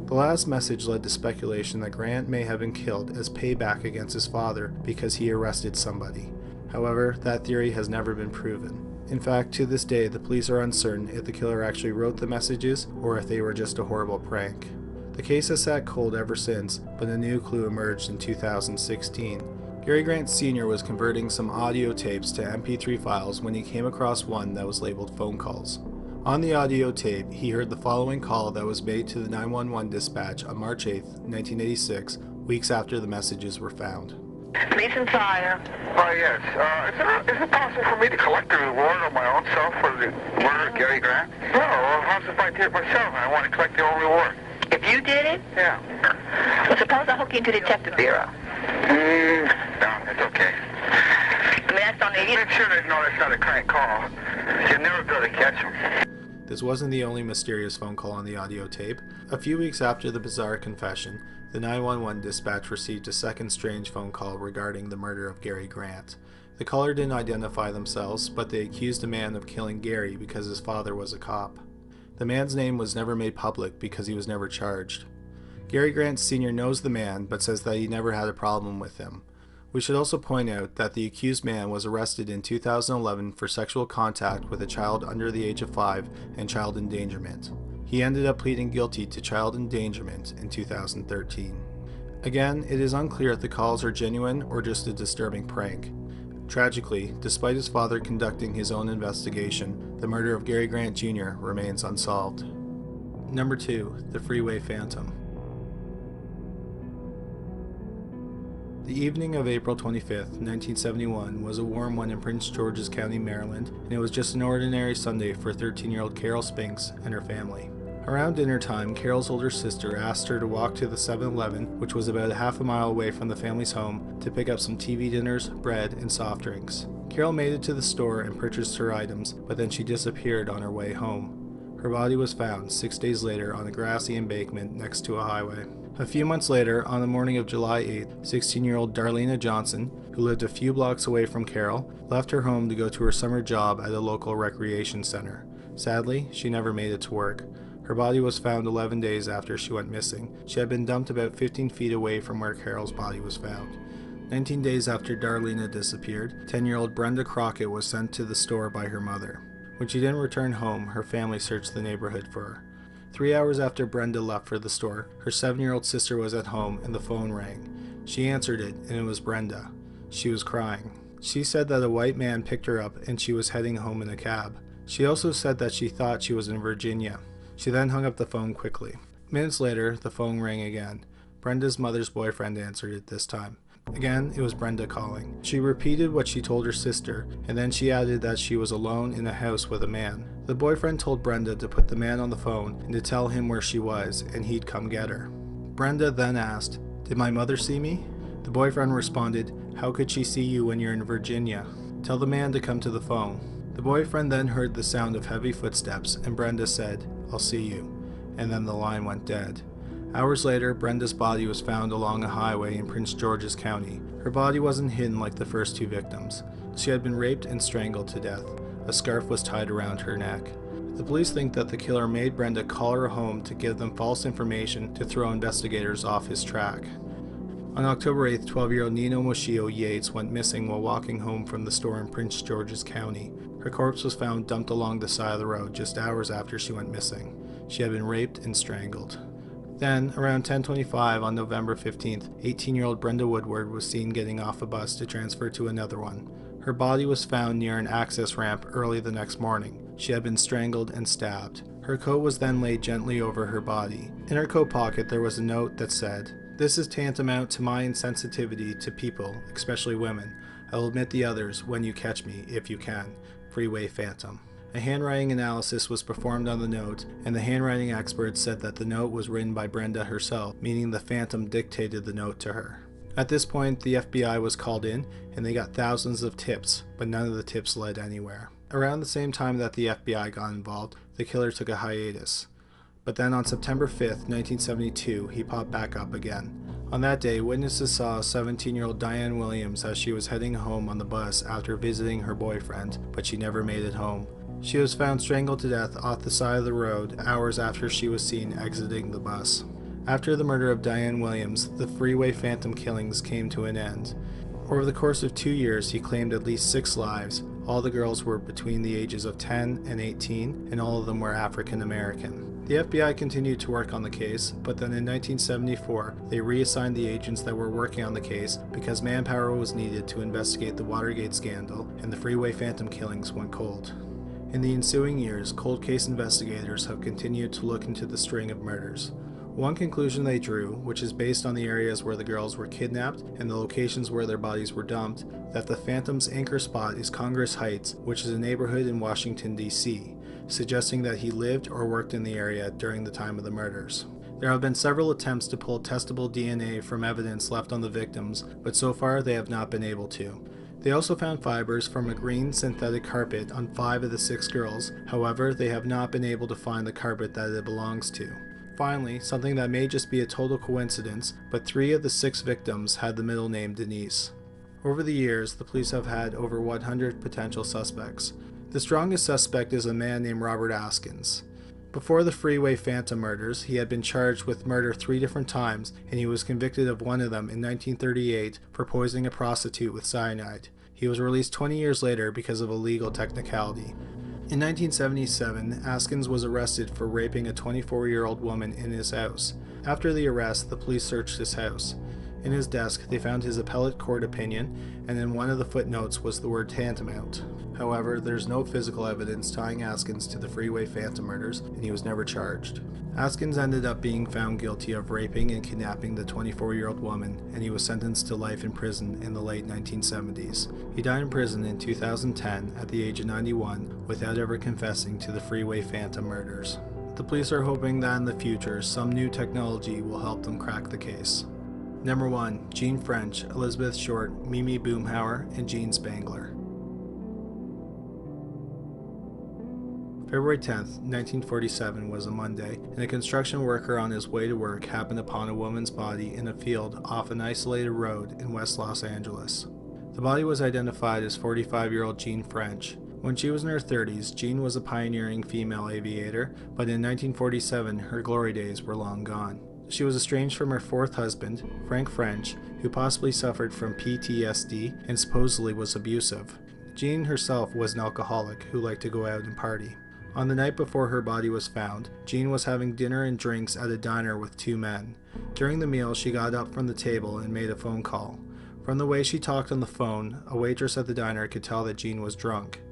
The last message led to speculation that Grant may have been killed as payback against his father because he arrested somebody. However, that theory has never been proven. In fact, to this day, the police are uncertain if the killer actually wrote the messages or if they were just a horrible prank. The case has sat cold ever since, but a new clue emerged in 2016. Gary Grant Sr. was converting some audio tapes to MP3 files when he came across one that was labeled phone calls. On the audio tape, he heard the following call that was made to the 911 dispatch on March 8, 1986, weeks after the messages were found. Police and fire. Yes. Is it possible for me to collect the reward on my own self for the murder of Gary Grant? No, how's if I did it myself and I want to collect the own reward? If you did it? Yeah. Well, suppose I hook you into the Detective Bureau. No, it's okay. I mean, that's only you. Make sure they know that's not a crank call. You'll never be able to catch them. This wasn't the only mysterious phone call on the audio tape. A few weeks after the bizarre confession, the 911 dispatch received a second strange phone call regarding the murder of Gary Grant. The caller didn't identify themselves, but they accused a man of killing Gary because his father was a cop. The man's name was never made public because he was never charged. Gary Grant Sr. knows the man, but says that he never had a problem with him. We should also point out that the accused man was arrested in 2011 for sexual contact with a child under the age of 5 and child endangerment. He ended up pleading guilty to child endangerment in 2013. Again, it is unclear if the calls are genuine or just a disturbing prank. Tragically, despite his father conducting his own investigation, the murder of Gary Grant Jr. remains unsolved. Number 2. The Freeway Phantom. The evening of April 25th, 1971 was a warm one in Prince George's County, Maryland, and it was just an ordinary Sunday for 13-year-old Carol Spinks and her family. Around dinner time, Carol's older sister asked her to walk to the 7-Eleven, which was about a half a mile away from the family's home, to pick up some TV dinners, bread, and soft drinks. Carol made it to the store and purchased her items, but then she disappeared on her way home. Her body was found 6 days later on a grassy embankment next to a highway. A few months later, on the morning of July 8th, 16-year-old Darlena Johnson, who lived a few blocks away from Carol, left her home to go to her summer job at a local recreation center. Sadly, she never made it to work. Her body was found 11 days after she went missing. She had been dumped about 15 feet away from where Carol's body was found. 19 days after Darlene disappeared, 10-year-old Brenda Crockett was sent to the store by her mother. When she didn't return home, her family searched the neighborhood for her. 3 hours after Brenda left for the store, her 7-year-old sister was at home and the phone rang. She answered it, and it was Brenda. She was crying. She said that a white man picked her up and she was heading home in a cab. She also said that she thought she was in Virginia. She then hung up the phone quickly. Minutes later, the phone rang again. Brenda's mother's boyfriend answered it this time. Again, it was Brenda calling. She repeated what she told her sister, and then she added that she was alone in a house with a man. The boyfriend told Brenda to put the man on the phone and to tell him where she was, and he'd come get her. Brenda then asked, "Did my mother see me?" The boyfriend responded, "How could she see you when you're in Virginia? Tell the man to come to the phone." The boyfriend then heard the sound of heavy footsteps, and Brenda said, "I'll see you," and then the line went dead. Hours later, Brenda's body was found along a highway in Prince George's County. Her body wasn't hidden like the first two victims. She had been raped and strangled to death. A scarf was tied around her neck. The police think that the killer made Brenda call her home to give them false information to throw investigators off his track. On October 8th, 12-year-old Nino Moshio Yates went missing while walking home from the store in Prince George's County. Her corpse was found dumped along the side of the road just hours after she went missing. She had been raped and strangled. Then, around 10:25 on November 15th, 18-year-old Brenda Woodward was seen getting off a bus to transfer to another one. Her body was found near an access ramp early the next morning. She had been strangled and stabbed. Her coat was then laid gently over her body. In her coat pocket there was a note that said, "This is tantamount to my insensitivity to people, especially women. I will admit the others when you catch me, if you can. Freeway Phantom." A handwriting analysis was performed on the note, and the handwriting experts said that the note was written by Brenda herself, meaning the Phantom dictated the note to her. At this point, the FBI was called in, and they got thousands of tips, but none of the tips led anywhere. Around the same time that the FBI got involved, the killer took a hiatus. But then on September 5th, 1972, he popped back up again. On that day, witnesses saw 17-year-old Diane Williams as she was heading home on the bus after visiting her boyfriend, but she never made it home. She was found strangled to death off the side of the road hours after she was seen exiting the bus. After the murder of Diane Williams, the Freeway Phantom killings came to an end. Over the course of 2 years, he claimed at least 6 lives. All the girls were between the ages of 10 and 18, and all of them were African American. The FBI continued to work on the case, but then in 1974, they reassigned the agents that were working on the case because manpower was needed to investigate the Watergate scandal, and the Freeway Phantom killings went cold. In the ensuing years, cold case investigators have continued to look into the string of murders. One conclusion they drew, which is based on the areas where the girls were kidnapped and the locations where their bodies were dumped, that the Phantom's anchor spot is Congress Heights, which is a neighborhood in Washington, D.C., suggesting that he lived or worked in the area during the time of the murders. There have been several attempts to pull testable DNA from evidence left on the victims, but so far they have not been able to. They also found fibers from a green synthetic carpet on 5 of the 6 girls, however, they have not been able to find the carpet that it belongs to. Finally, something that may just be a total coincidence, but 3 of the 6 victims had the middle name Denise. Over the years, the police have had over 100 potential suspects. The strongest suspect is a man named Robert Askins. Before the Freeway Phantom murders, he had been charged with murder 3 different times, and he was convicted of one of them in 1938 for poisoning a prostitute with cyanide. He was released 20 years later because of a legal technicality. In 1977, Askins was arrested for raping a 24-year-old woman in his house. After the arrest, the police searched his house. In his desk, they found his appellate court opinion, and in one of the footnotes was the word tantamount. However, there's no physical evidence tying Askins to the Freeway Phantom murders, and he was never charged. Askins ended up being found guilty of raping and kidnapping the 24-year-old woman, and he was sentenced to life in prison in the late 1970s. He died in prison in 2010 at the age of 91 without ever confessing to the Freeway Phantom murders. The police are hoping that in the future, some new technology will help them crack the case. Number 1. Jean French, Elizabeth Short, Mimi Boomhauer, and Jean Spangler. February 10, 1947 was a Monday, and a construction worker on his way to work happened upon a woman's body in a field off an isolated road in West Los Angeles. The body was identified as 45-year-old Jean French. When she was in her 30s, Jean was a pioneering female aviator, but in 1947 her glory days were long gone. She was estranged from her fourth husband, Frank French, who possibly suffered from PTSD and supposedly was abusive. Jean herself was an alcoholic who liked to go out and party. On the night before her body was found, Jean was having dinner and drinks at a diner with two men. During the meal, she got up from the table and made a phone call. From the way she talked on the phone, a waitress at the diner could tell that Jean was drunk.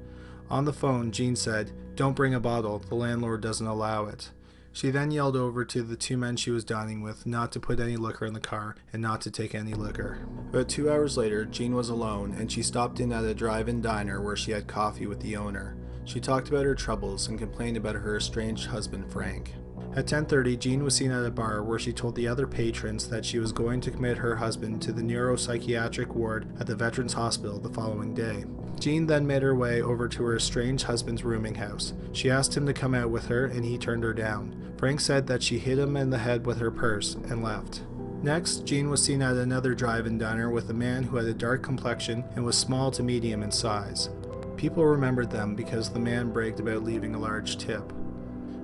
On the phone, Jean said, "Don't bring a bottle, the landlord doesn't allow it." She then yelled over to the two men she was dining with not to put any liquor in the car and not to take any liquor. About 2 hours later, Jean was alone and she stopped in at a drive-in diner where she had coffee with the owner. She talked about her troubles and complained about her estranged husband, Frank. At 10:30, Jean was seen at a bar where she told the other patrons that she was going to commit her husband to the neuropsychiatric ward at the Veterans Hospital the following day. Jean then made her way over to her estranged husband's rooming house. She asked him to come out with her and he turned her down. Frank said that she hit him in the head with her purse and left. Next, Jean was seen at another drive-in diner with a man who had a dark complexion and was small to medium in size. People remembered them because the man bragged about leaving a large tip.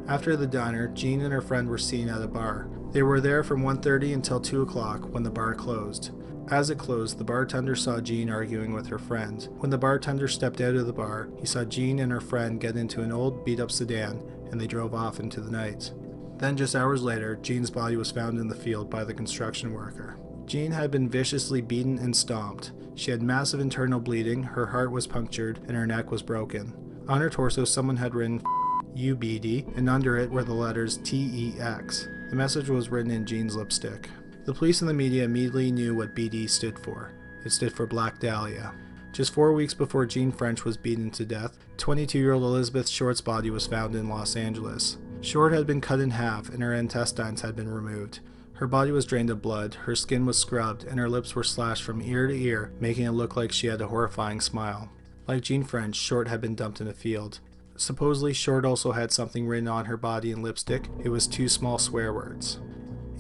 After the diner, Jean and her friend were seen at a bar. They were there from 1:30 until 2 o'clock when the bar closed. As it closed, the bartender saw Jean arguing with her friend. When the bartender stepped out of the bar, he saw Jean and her friend get into an old beat-up sedan and they drove off into the night. Then just hours later, Jean's body was found in the field by the construction worker. Jean had been viciously beaten and stomped. She had massive internal bleeding, her heart was punctured, and her neck was broken. On her torso, someone had written UBD, and under it were the letters TEX. The message was written in Jean's lipstick. The police and the media immediately knew what BD stood for. It stood for Black Dahlia. Just 4 weeks before Jean French was beaten to death, 22-year-old Elizabeth Short's body was found in Los Angeles. Short had been cut in half and her intestines had been removed. Her body was drained of blood, her skin was scrubbed, and her lips were slashed from ear to ear, making it look like she had a horrifying smile. Like Jean French, Short had been dumped in a field. Supposedly, Short also had something written on her body in lipstick. It was 2 small swear words.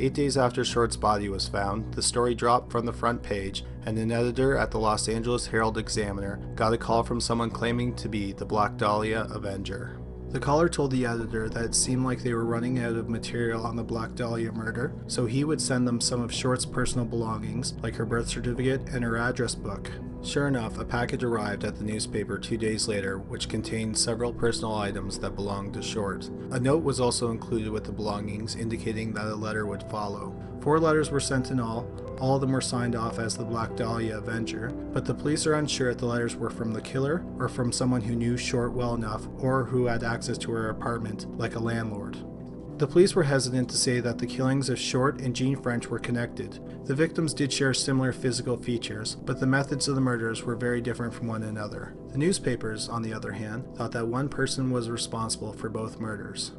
8 days after Short's body was found, the story dropped from the front page, and an editor at the Los Angeles Herald-Examiner got a call from someone claiming to be the Black Dahlia Avenger. The caller told the editor that it seemed like they were running out of material on the Black Dahlia murder, so he would send them some of Short's personal belongings, like her birth certificate and her address book. Sure enough, a package arrived at the newspaper 2 days later, which contained several personal items that belonged to Short. A note was also included with the belongings, indicating that a letter would follow. 4 letters were sent in all of them were signed off as the Black Dahlia Avenger, but the police are unsure if the letters were from the killer or from someone who knew Short well enough or who had access to her apartment, like a landlord. The police were hesitant to say that the killings of Short and Jean French were connected. The victims did share similar physical features, but the methods of the murders were very different from one another. The newspapers, on the other hand, thought that one person was responsible for both murders.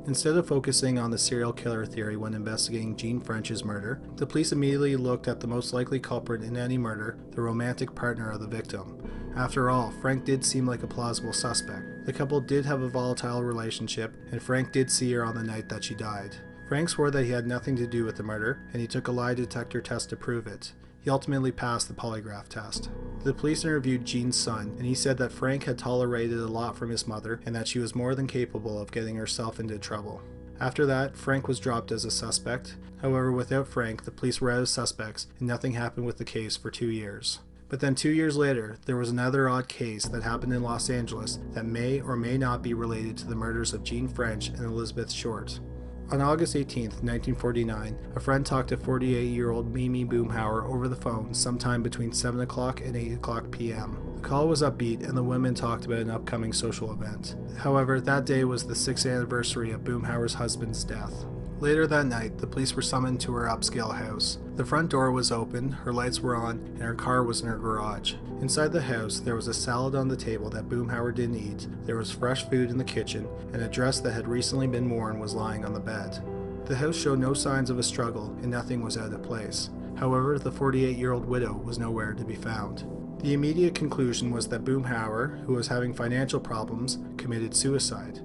Instead of focusing on the serial killer theory when investigating Jean French's murder, the police immediately looked at the most likely culprit in any murder, the romantic partner of the victim. After all, Frank did seem like a plausible suspect. The couple did have a volatile relationship, and Frank did see her on the night that she died. Frank swore that he had nothing to do with the murder, and he took a lie detector test to prove it. He ultimately passed the polygraph test. The police interviewed Jean's son, and he said that Frank had tolerated a lot from his mother and that she was more than capable of getting herself into trouble. After that, Frank was dropped as a suspect. However, without Frank, the police were out of suspects, and nothing happened with the case for 2 years. But then 2 years later, there was another odd case that happened in Los Angeles that may or may not be related to the murders of Jean French and Elizabeth Short. On August 18, 1949, a friend talked to 48-year-old Mimi Boomhauer over the phone sometime between 7 o'clock and 8 o'clock p.m. The call was upbeat and the women talked about an upcoming social event. However, that day was the 6th anniversary of Boomhauer's husband's death. Later that night, the police were summoned to her upscale house. The front door was open, her lights were on, and her car was in her garage. Inside the house, there was a salad on the table that Boomhauer didn't eat, there was fresh food in the kitchen, and a dress that had recently been worn was lying on the bed. The house showed no signs of a struggle, and nothing was out of place. However, the 48-year-old widow was nowhere to be found. The immediate conclusion was that Boomhauer, who was having financial problems, committed suicide.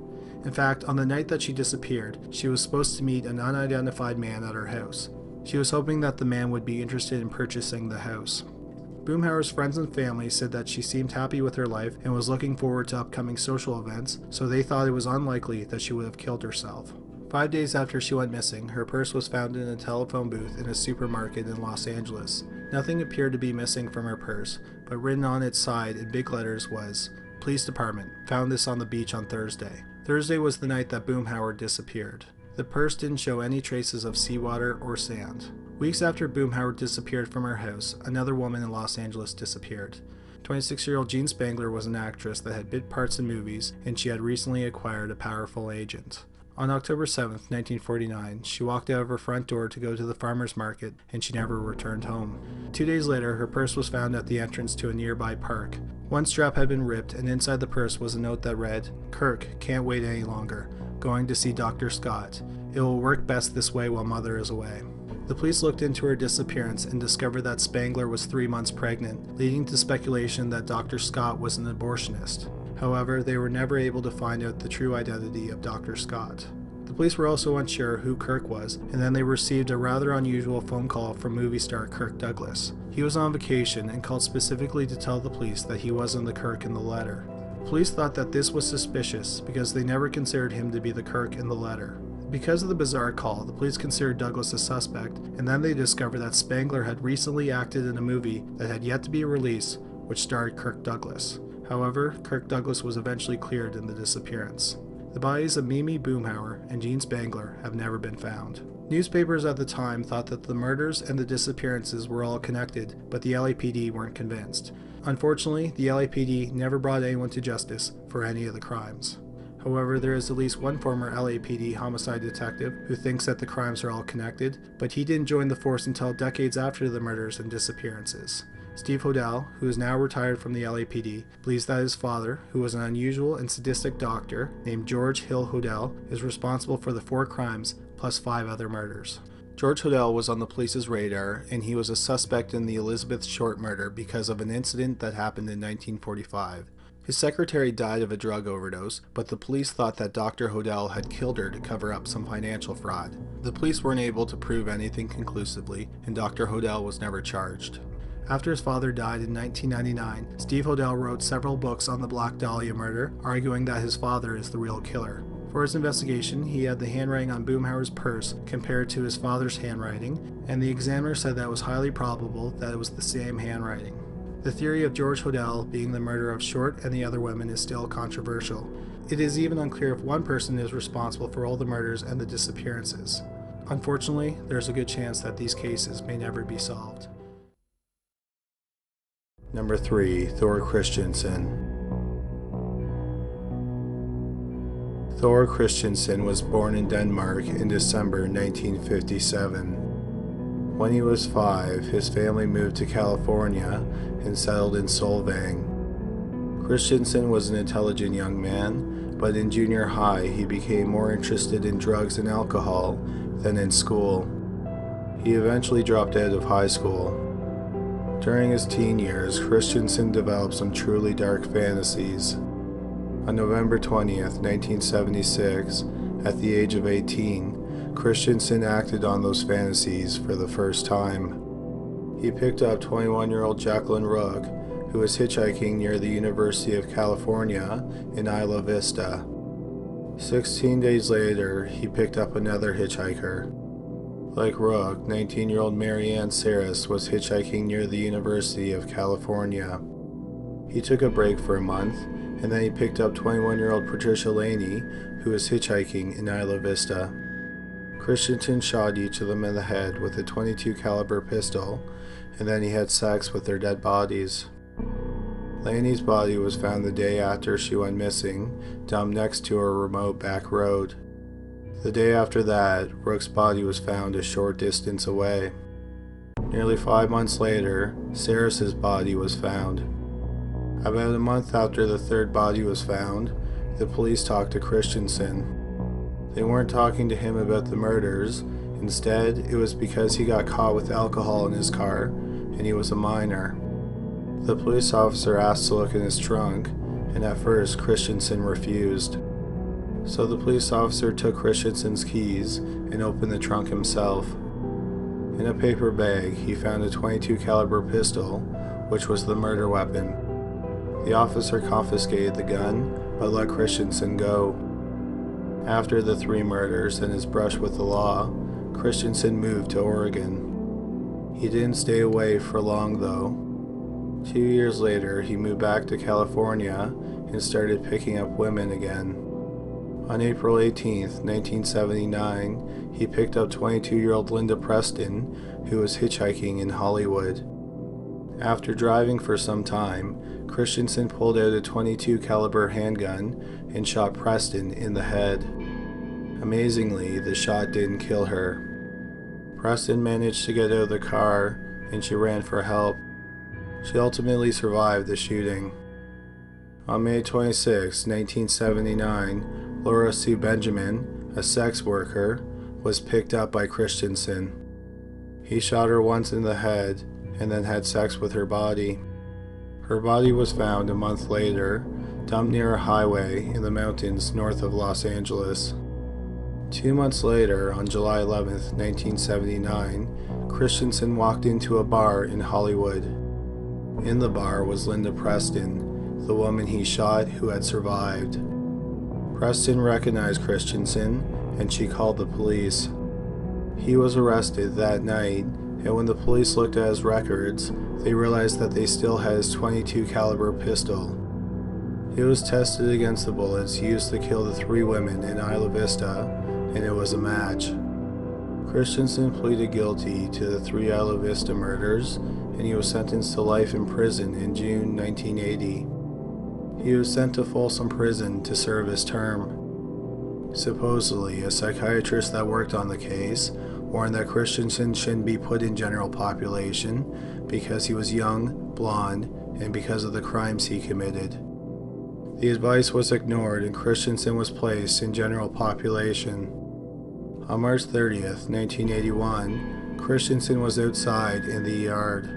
In fact, on the night that she disappeared, she was supposed to meet an unidentified man at her house. She was hoping that the man would be interested in purchasing the house. Boomhauer's friends and family said that she seemed happy with her life and was looking forward to upcoming social events, so they thought it was unlikely that she would have killed herself. 5 days after she went missing, her purse was found in a telephone booth in a supermarket in Los Angeles. Nothing appeared to be missing from her purse, but written on its side in big letters was, "Police Department, found this on the beach on Thursday." Thursday was the night that Boomhauer disappeared. The purse didn't show any traces of seawater or sand. Weeks after Boomhauer disappeared from her house, another woman in Los Angeles disappeared. 26-year-old Jean Spangler was an actress that had bit parts in movies, and she had recently acquired a powerful agent. On October 7, 1949, she walked out of her front door to go to the farmer's market, and she never returned home. 2 days later, her purse was found at the entrance to a nearby park. One strap had been ripped, and inside the purse was a note that read, "Kirk, can't wait any longer. Going to see Dr. Scott. It will work best this way while Mother is away." The police looked into her disappearance and discovered that Spangler was 3 months pregnant, leading to speculation that Dr. Scott was an abortionist. However, they were never able to find out the true identity of Dr. Scott. The police were also unsure who Kirk was, and then they received a rather unusual phone call from movie star Kirk Douglas. He was on vacation and called specifically to tell the police that he wasn't the Kirk in the letter. Police thought that this was suspicious because they never considered him to be the Kirk in the letter. Because of the bizarre call, the police considered Douglas a suspect, and then they discovered that Spangler had recently acted in a movie that had yet to be released, which starred Kirk Douglas. However, Kirk Douglas was eventually cleared in the disappearance. The bodies of Mimi Boomhauer and Jean Spangler have never been found. Newspapers at the time thought that the murders and the disappearances were all connected, but the LAPD weren't convinced. Unfortunately, the LAPD never brought anyone to justice for any of the crimes. However, there is at least one former LAPD homicide detective who thinks that the crimes are all connected, but he didn't join the force until decades after the murders and disappearances. Steve Hodel, who is now retired from the LAPD, believes that his father, who was an unusual and sadistic doctor named George Hill Hodel, is responsible for the 4 crimes plus 5 other murders. George Hodel was on the police's radar, and he was a suspect in the Elizabeth Short murder because of an incident that happened in 1945. His secretary died of a drug overdose, but the police thought that Dr. Hodel had killed her to cover up some financial fraud. The police weren't able to prove anything conclusively, and Dr. Hodel was never charged. After his father died in 1999, Steve Hodel wrote several books on the Black Dahlia murder, arguing that his father is the real killer. For his investigation, he had the handwriting on Boomhauer's purse compared to his father's handwriting, and the examiner said that it was highly probable that it was the same handwriting. The theory of George Hodel being the murderer of Short and the other women is still controversial. It is even unclear if one person is responsible for all the murders and the disappearances. Unfortunately, there is a good chance that these cases may never be solved. Number 3. Thor Christensen. Thor Christensen was born in Denmark in December 1957. When he was 5, his family moved to California and settled in Solvang. Christensen was an intelligent young man, but in junior high he became more interested in drugs and alcohol than in school. He eventually dropped out of high school. During his teen years, Christensen developed some truly dark fantasies. On November 20th, 1976, at the age of 18, Christensen acted on those fantasies for the first time. He picked up 21-year-old Jacqueline Rook, who was hitchhiking near the University of California in Isla Vista. 16 days later, he picked up another hitchhiker. Like Rook, 19-year-old Marianne Saris was hitchhiking near the University of California. He took a break for a month, and then he picked up 21-year-old Patricia Laney, who was hitchhiking in Isla Vista. Christensen shot each of them in the head with a .22 caliber pistol, and then he had sex with their dead bodies. Laney's body was found the day after she went missing, dumped next to a remote back road. The day after that, Rook's body was found a short distance away. Nearly 5 months later, Saris's body was found. About a month after the third body was found, the police talked to Christensen. They weren't talking to him about the murders. Instead, it was because he got caught with alcohol in his car, and he was a minor. The police officer asked to look in his trunk, and at first Christensen refused. So the police officer took Christensen's keys and opened the trunk himself. In a paper bag, he found a .22 caliber pistol, which was the murder weapon. The officer confiscated the gun, but let Christensen go. After the 3 murders and his brush with the law, Christensen moved to Oregon. He didn't stay away for long though. 2 years later, he moved back to California and started picking up women again. On April 18, 1979, he picked up 22-year-old Linda Preston, who was hitchhiking in Hollywood. After driving for some time, Christensen pulled out a .22 caliber handgun and shot Preston in the head. Amazingly, the shot didn't kill her. Preston managed to get out of the car and she ran for help. She ultimately survived the shooting. On May 26, 1979, Laura Sue Benjamin, a sex worker, was picked up by Christensen. He shot her once in the head and then had sex with her body. Her body was found a month later, dumped near a highway in the mountains north of Los Angeles. 2 months later, on July 11, 1979, Christensen walked into a bar in Hollywood. In the bar was Linda Preston, the woman he shot who had survived. Preston recognized Christensen and she called the police. He was arrested that night, and when the police looked at his records, they realized that they still had his .22 caliber pistol. It was tested against the bullets used to kill the 3 women in Isla Vista, and it was a match. Christensen pleaded guilty to the 3 Isla Vista murders, and he was sentenced to life in prison in June 1980. He was sent to Folsom Prison to serve his term. Supposedly, a psychiatrist that worked on the case warned that Christensen shouldn't be put in general population because he was young, blonde, and because of the crimes he committed. The advice was ignored and Christensen was placed in general population. On March 30th, 1981, Christensen was outside in the yard.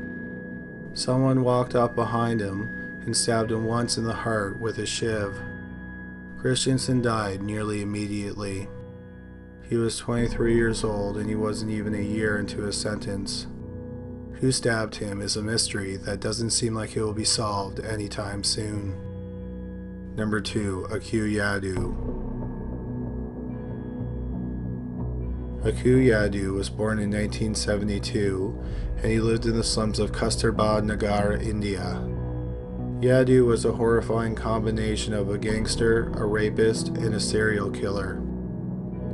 Someone walked up behind him and stabbed him once in the heart with a shiv. Christensen died nearly immediately. He was 23 years old and he wasn't even a year into his sentence. Who stabbed him is a mystery that doesn't seem like it will be solved anytime soon. Number 2. Aku Yadu. Aku Yadu was born in 1972 and he lived in the slums of Kasturba Nagar, India. Yadu was a horrifying combination of a gangster, a rapist, and a serial killer.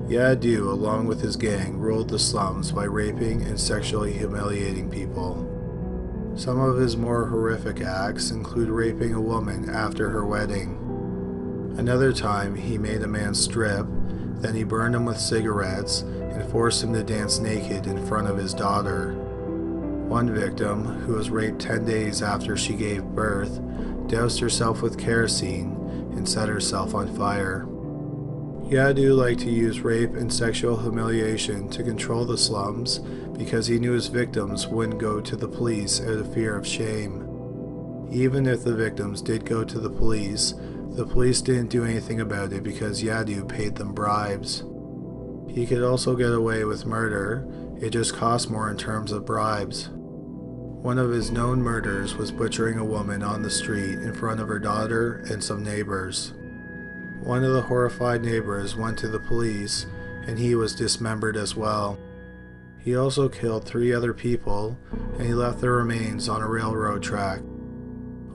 Yadu, along with his gang, ruled the slums by raping and sexually humiliating people. Some of his more horrific acts include raping a woman after her wedding. Another time, he made a man strip, then he burned him with cigarettes and forced him to dance naked in front of his daughter. One victim, who was raped 10 days after she gave birth, doused herself with kerosene and set herself on fire. Yadu liked to use rape and sexual humiliation to control the slums because he knew his victims wouldn't go to the police out of fear of shame. Even if the victims did go to the police didn't do anything about it because Yadu paid them bribes. He could also get away with murder, it just cost more in terms of bribes. One of his known murders was butchering a woman on the street in front of her daughter and some neighbors. One of the horrified neighbors went to the police and he was dismembered as well. He also killed 3 other people and he left their remains on a railroad track.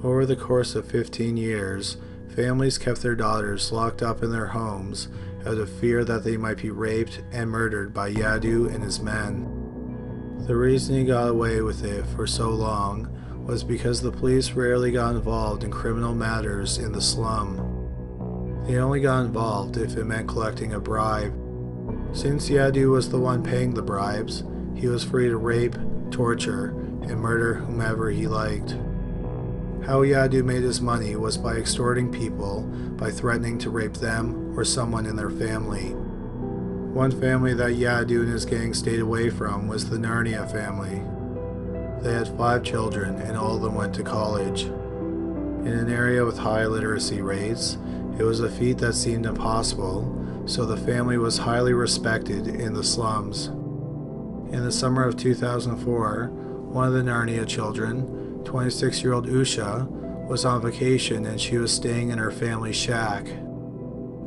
Over the course of 15 years, families kept their daughters locked up in their homes out of fear that they might be raped and murdered by Yadu and his men. The reason he got away with it for so long was because the police rarely got involved in criminal matters in the slum. They only got involved if it meant collecting a bribe. Since Yadu was the one paying the bribes, he was free to rape, torture, and murder whomever he liked. How Yadu made his money was by extorting people by threatening to rape them or someone in their family. One family that Yadu and his gang stayed away from was the Narnia family. They had 5 children and all of them went to college. In an area with high literacy rates, it was a feat that seemed impossible, so the family was highly respected in the slums. In the summer of 2004, one of the Narnia children, 26-year-old Usha was on vacation and she was staying in her family's shack.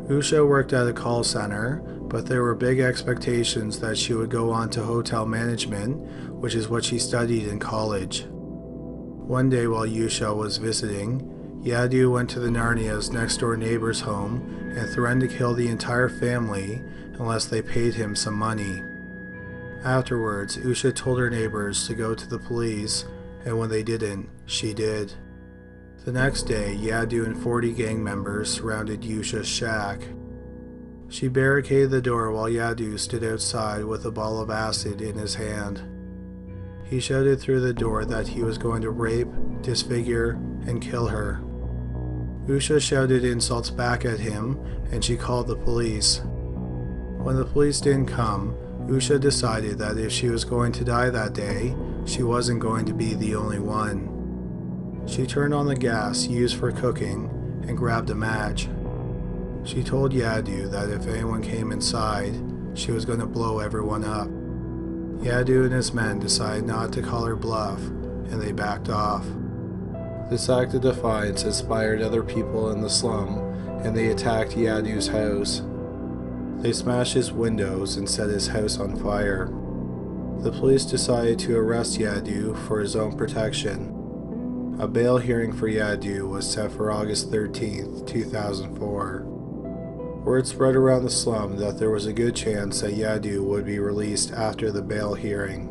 Usha worked at a call center, but there were big expectations that she would go on to hotel management, which is what she studied in college. One day while Usha was visiting, Yadu went to the Narnia's next-door neighbor's home and threatened to kill the entire family unless they paid him some money. Afterwards, Usha told her neighbors to go to the police, and when they didn't, she did. The next day, Yadu and 40 gang members surrounded Usha's shack. She barricaded the door while Yadu stood outside with a ball of acid in his hand. He shouted through the door that he was going to rape, disfigure, and kill her. Usha shouted insults back at him, and she called the police. When the police didn't come, Usha decided that if she was going to die that day, she wasn't going to be the only one. She turned on the gas used for cooking and grabbed a match. She told Yadu that if anyone came inside, she was going to blow everyone up. Yadu and his men decided not to call her bluff, and they backed off. This act of defiance inspired other people in the slum, and they attacked Yadu's house. They smashed his windows and set his house on fire. The police decided to arrest Yadu for his own protection. A bail hearing for Yadu was set for August 13, 2004. Word spread around the slum that there was a good chance that Yadu would be released after the bail hearing.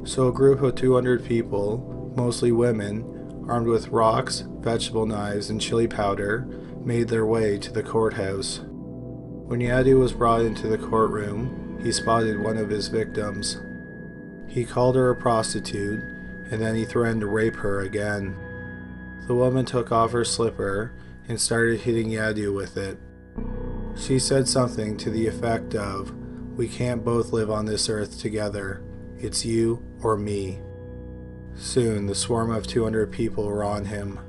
So a group of 200 people, mostly women, armed with rocks, vegetable knives, and chili powder, made their way to the courthouse. When Yadu was brought into the courtroom, he spotted one of his victims. He called her a prostitute, and then he threatened to rape her again. The woman took off her slipper and started hitting Yadu with it. She said something to the effect of, "We can't both live on this earth together. It's you or me." Soon, the swarm of 200 people were on him.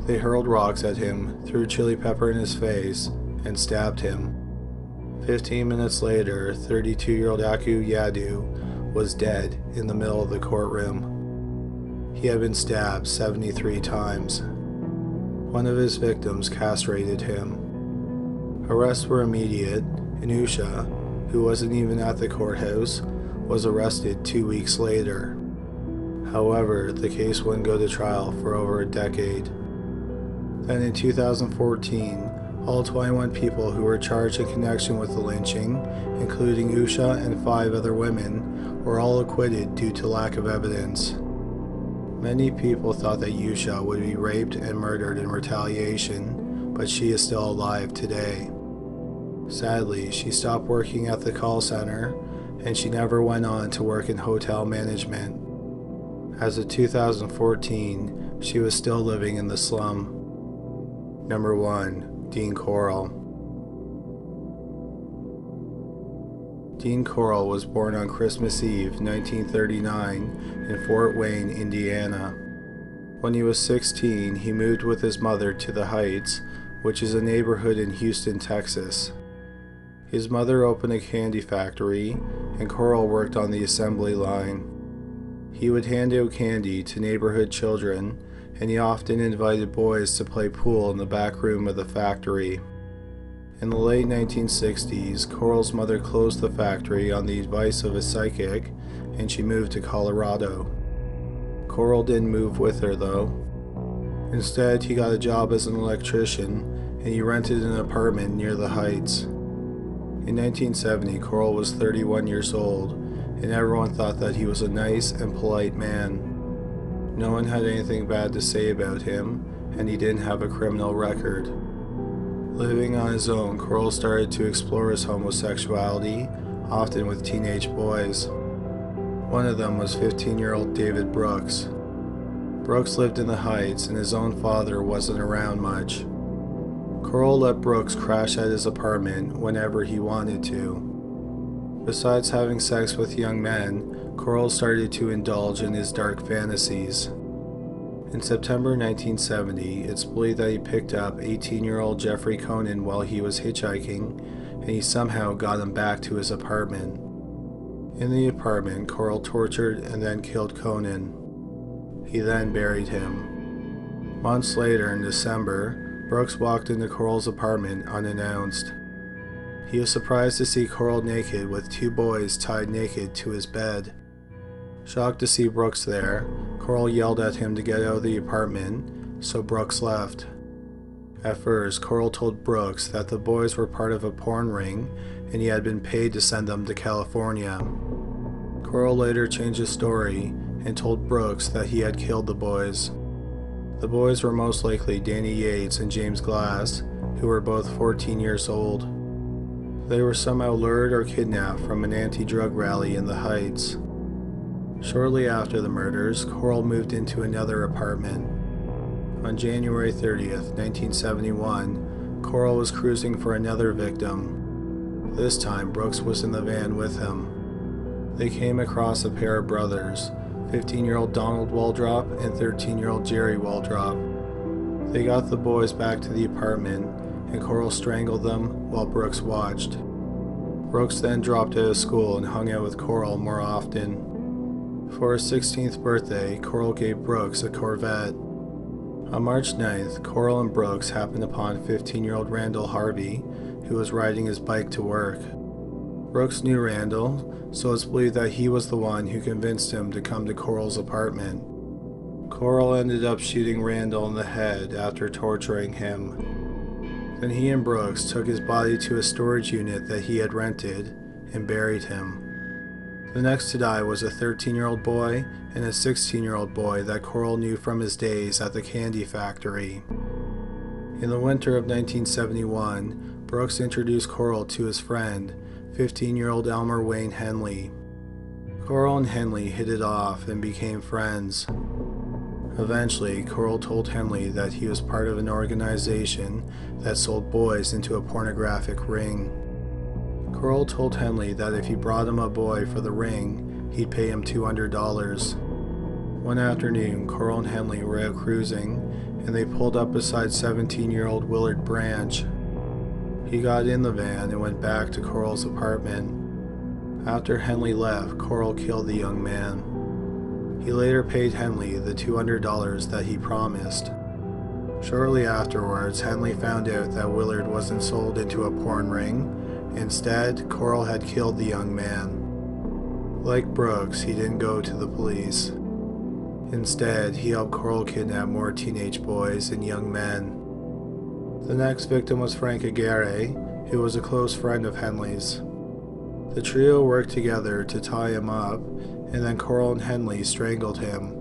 They hurled rocks at him, threw chili pepper in his face, and stabbed him. 15 minutes later, 32-year-old Aku Yadu was dead in the middle of the courtroom. He had been stabbed 73 times. One of his victims castrated him. Arrests were immediate, and Usha, who wasn't even at the courthouse, was arrested 2 weeks later. However, the case wouldn't go to trial for over a decade. Then in 2014, all 21 people who were charged in connection with the lynching, including Usha and 5 other women, were all acquitted due to lack of evidence. Many people thought that Usha would be raped and murdered in retaliation, but she is still alive today. Sadly, she stopped working at the call center, and she never went on to work in hotel management. As of 2014, she was still living in the slum. Number 1. Dean Corll. Dean Corll was born on Christmas Eve, 1939, in Fort Wayne, Indiana. When he was 16, he moved with his mother to the Heights, which is a neighborhood in Houston, Texas. His mother opened a candy factory, and Corll worked on the assembly line. He would hand out candy to neighborhood children, and he often invited boys to play pool in the back room of the factory. In the late 1960s, Corll's mother closed the factory on the advice of a psychic, and she moved to Colorado. Corll didn't move with her, though. Instead, he got a job as an electrician, and he rented an apartment near the Heights. In 1970, Corll was 31 years old, and everyone thought that he was a nice and polite man. No one had anything bad to say about him, and he didn't have a criminal record. Living on his own, Corll started to explore his homosexuality, often with teenage boys. One of them was 15-year-old David Brooks. Brooks lived in the Heights, and his own father wasn't around much. Corll let Brooks crash at his apartment whenever he wanted to. Besides having sex with young men, Corll started to indulge in his dark fantasies. In September 1970, it's believed that he picked up 18-year-old Jeffrey Conan while he was hitchhiking, and he somehow got him back to his apartment. In the apartment, Corll tortured and then killed Conan. He then buried him. Months later, in December, Brooks walked into Coral's apartment unannounced. He was surprised to see Coral naked with 2 boys tied naked to his bed. Shocked to see Brooks there, Coral yelled at him to get out of the apartment, so Brooks left. At first, Coral told Brooks that the boys were part of a porn ring and he had been paid to send them to California. Coral later changed his story and told Brooks that he had killed the boys. The boys were most likely Danny Yates and James Glass, who were both 14 years old. They were somehow lured or kidnapped from an anti-drug rally in the Heights. Shortly after the murders, Coral moved into another apartment. On January 30th, 1971, Coral was cruising for another victim. This time, Brooks was in the van with him. They came across a pair of brothers, 15-year-old Donald Waldrop and 13-year-old Jerry Waldrop. They got the boys back to the apartment, and Coral strangled them while Brooks watched. Brooks then dropped out of school and hung out with Coral more often. For his 16th birthday, Coral gave Brooks a Corvette. On March 9th, Coral and Brooks happened upon 15-year-old Randall Harvey, who was riding his bike to work. Brooks knew Randall, so it's believed that he was the one who convinced him to come to Coral's apartment. Coral ended up shooting Randall in the head after torturing him. Then he and Brooks took his body to a storage unit that he had rented and buried him. The next to die was a 13-year-old boy and a 16-year-old boy that Coral knew from his days at the candy factory. In the winter of 1971, Brooks introduced Coral to his friend, 15-year-old Elmer Wayne Henley. Coral and Henley hit it off and became friends. Eventually, Coral told Henley that he was part of an organization that sold boys into a pornographic ring. Coral told Henley that if he brought him a boy for the ring, he'd pay him $200. One afternoon, Coral and Henley were out cruising, and they pulled up beside 17-year-old Willard Branch. He got in the van and went back to Coral's apartment. After Henley left, Coral killed the young man. He later paid Henley the $200 that he promised. Shortly afterwards, Henley found out that Willard wasn't sold into a porn ring. Instead, Coral had killed the young man. Like Brooks, he didn't go to the police. Instead, he helped Coral kidnap more teenage boys and young men. The next victim was Frank Aguirre, who was a close friend of Henley's. The trio worked together to tie him up, and then Coral and Henley strangled him.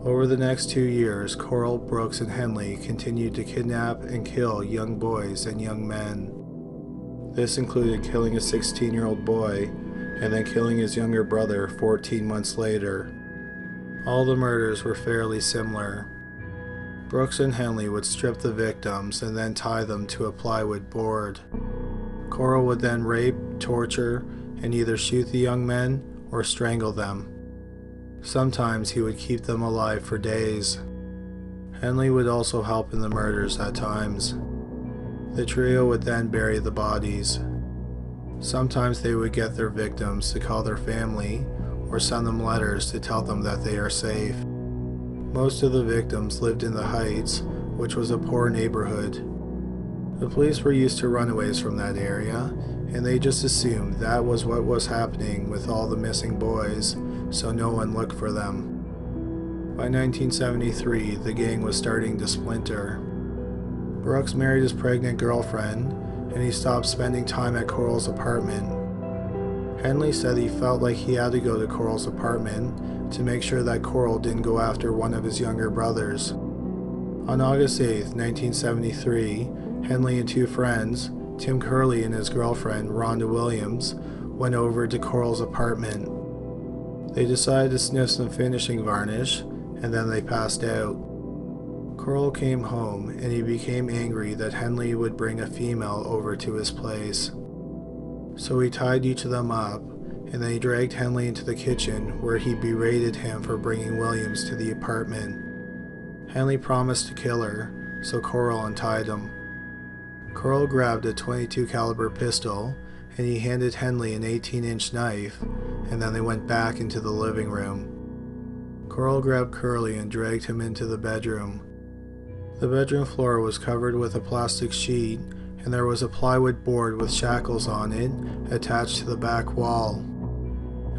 Over the next 2 years, Coral, Brooks, and Henley continued to kidnap and kill young boys and young men. This included killing a 16-year-old boy and then killing his younger brother 14 months later. All the murders were fairly similar. Brooks and Henley would strip the victims and then tie them to a plywood board. Coral would then rape, torture, and either shoot the young men or strangle them. Sometimes he would keep them alive for days. Henley would also help in the murders at times. The trio would then bury the bodies. Sometimes they would get their victims to call their family or send them letters to tell them that they are safe. Most of the victims lived in the Heights, which was a poor neighborhood. The police were used to runaways from that area, and they just assumed that was what was happening with all the missing boys, so no one looked for them. By 1973, the gang was starting to splinter. Brooks married his pregnant girlfriend, and he stopped spending time at Coral's apartment. Henley said he felt like he had to go to Coral's apartment to make sure that Coral didn't go after one of his younger brothers. On August 8, 1973, Henley and 2 friends, Tim Curley and his girlfriend, Rhonda Williams, went over to Coral's apartment. They decided to sniff some finishing varnish, and then they passed out. Coral came home, and he became angry that Henley would bring a female over to his place. So he tied each of them up, and then he dragged Henley into the kitchen, where he berated him for bringing Williams to the apartment. Henley promised to kill her, so Coral untied him. Coral grabbed a .22 caliber pistol, and he handed Henley an 18-inch knife, and then they went back into the living room. Coral grabbed Curly and dragged him into the bedroom. The bedroom floor was covered with a plastic sheet, and there was a plywood board with shackles on it attached to the back wall.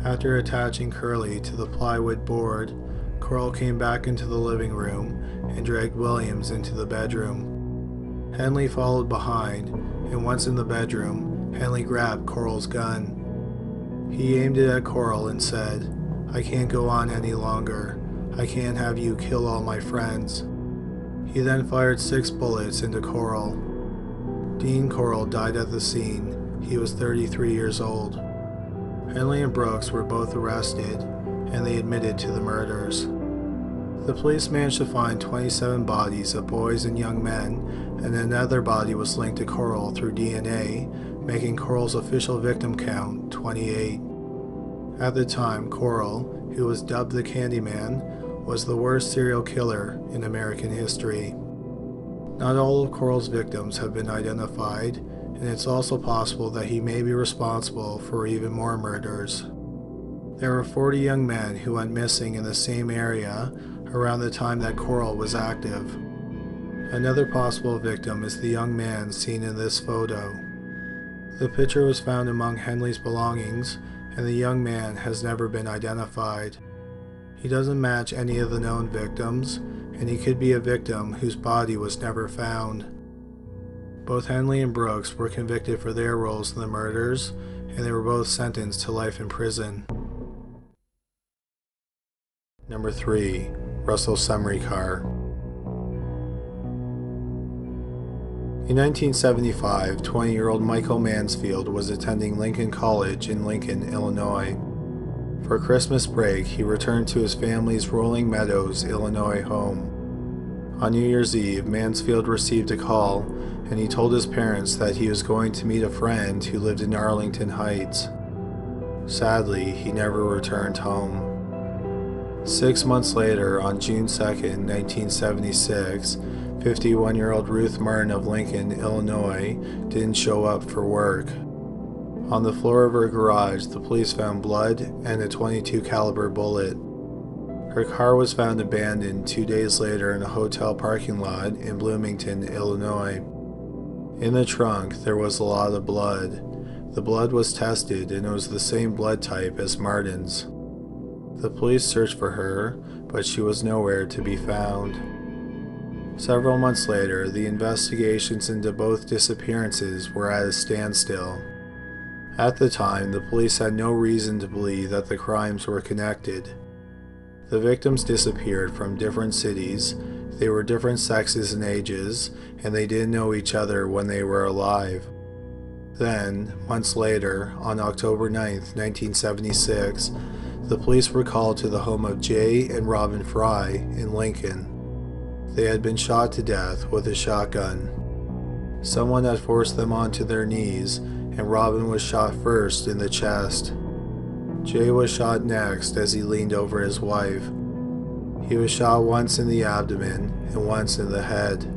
After attaching Curly to the plywood board, Coral came back into the living room and dragged Williams into the bedroom. Henley followed behind, and once in the bedroom, Henley grabbed Coral's gun. He aimed it at Coral and said, "I can't go on any longer. I can't have you kill all my friends." He then fired 6 bullets into Coral. Dean Coral died at the scene. He was 33 years old. Henley and Brooks were both arrested, and they admitted to the murders. The police managed to find 27 bodies of boys and young men, and another body was linked to Coral through DNA, making Coral's official victim count 28. At the time, Coral, who was dubbed the Candyman, was the worst serial killer in American history. Not all of Coral's victims have been identified, and it's also possible that he may be responsible for even more murders. There were 40 young men who went missing in the same area around the time that Coral was active. Another possible victim is the young man seen in this photo. The picture was found among Henley's belongings, and the young man has never been identified. He doesn't match any of the known victims, and he could be a victim whose body was never found. Both Henley and Brooks were convicted for their roles in the murders, and they were both sentenced to life in prison. Number 3. Russell Summary Car. In 1975, 20-year-old Michael Mansfield was attending Lincoln College in Lincoln, Illinois. For Christmas break, he returned to his family's Rolling Meadows, Illinois home. On New Year's Eve, Mansfield received a call, and he told his parents that he was going to meet a friend who lived in Arlington Heights. Sadly, he never returned home. 6 months later, on June 2, 1976, 51-year-old Ruth Moren of Lincoln, Illinois, didn't show up for work. On the floor of her garage, the police found blood and a .22 caliber bullet. Her car was found abandoned 2 days later in a hotel parking lot in Bloomington, Illinois. In the trunk, there was a lot of blood. The blood was tested, and it was the same blood type as Martin's. The police searched for her, but she was nowhere to be found. Several months later, the investigations into both disappearances were at a standstill. At the time, the police had no reason to believe that the crimes were connected. The victims disappeared from different cities, they were different sexes and ages, and they didn't know each other when they were alive. Then, months later, on October 9, 1976, the police were called to the home of Jay and Robin Fry in Lincoln. They had been shot to death with a shotgun. Someone had forced them onto their knees, and Robin was shot first in the chest. Jay was shot next as he leaned over his wife. He was shot once in the abdomen and once in the head.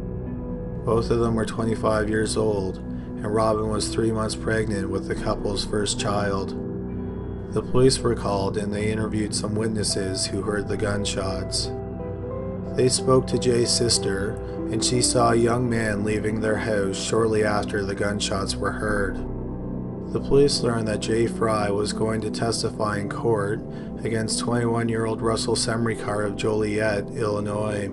Both of them were 25 years old, and Robin was 3 months pregnant with the couple's first child. The police were called, and they interviewed some witnesses who heard the gunshots. They spoke to Jay's sister, and she saw a young man leaving their house shortly after the gunshots were heard. The police learned that Jay Fry was going to testify in court against 21-year-old Russell Semrikar of Joliet, Illinois.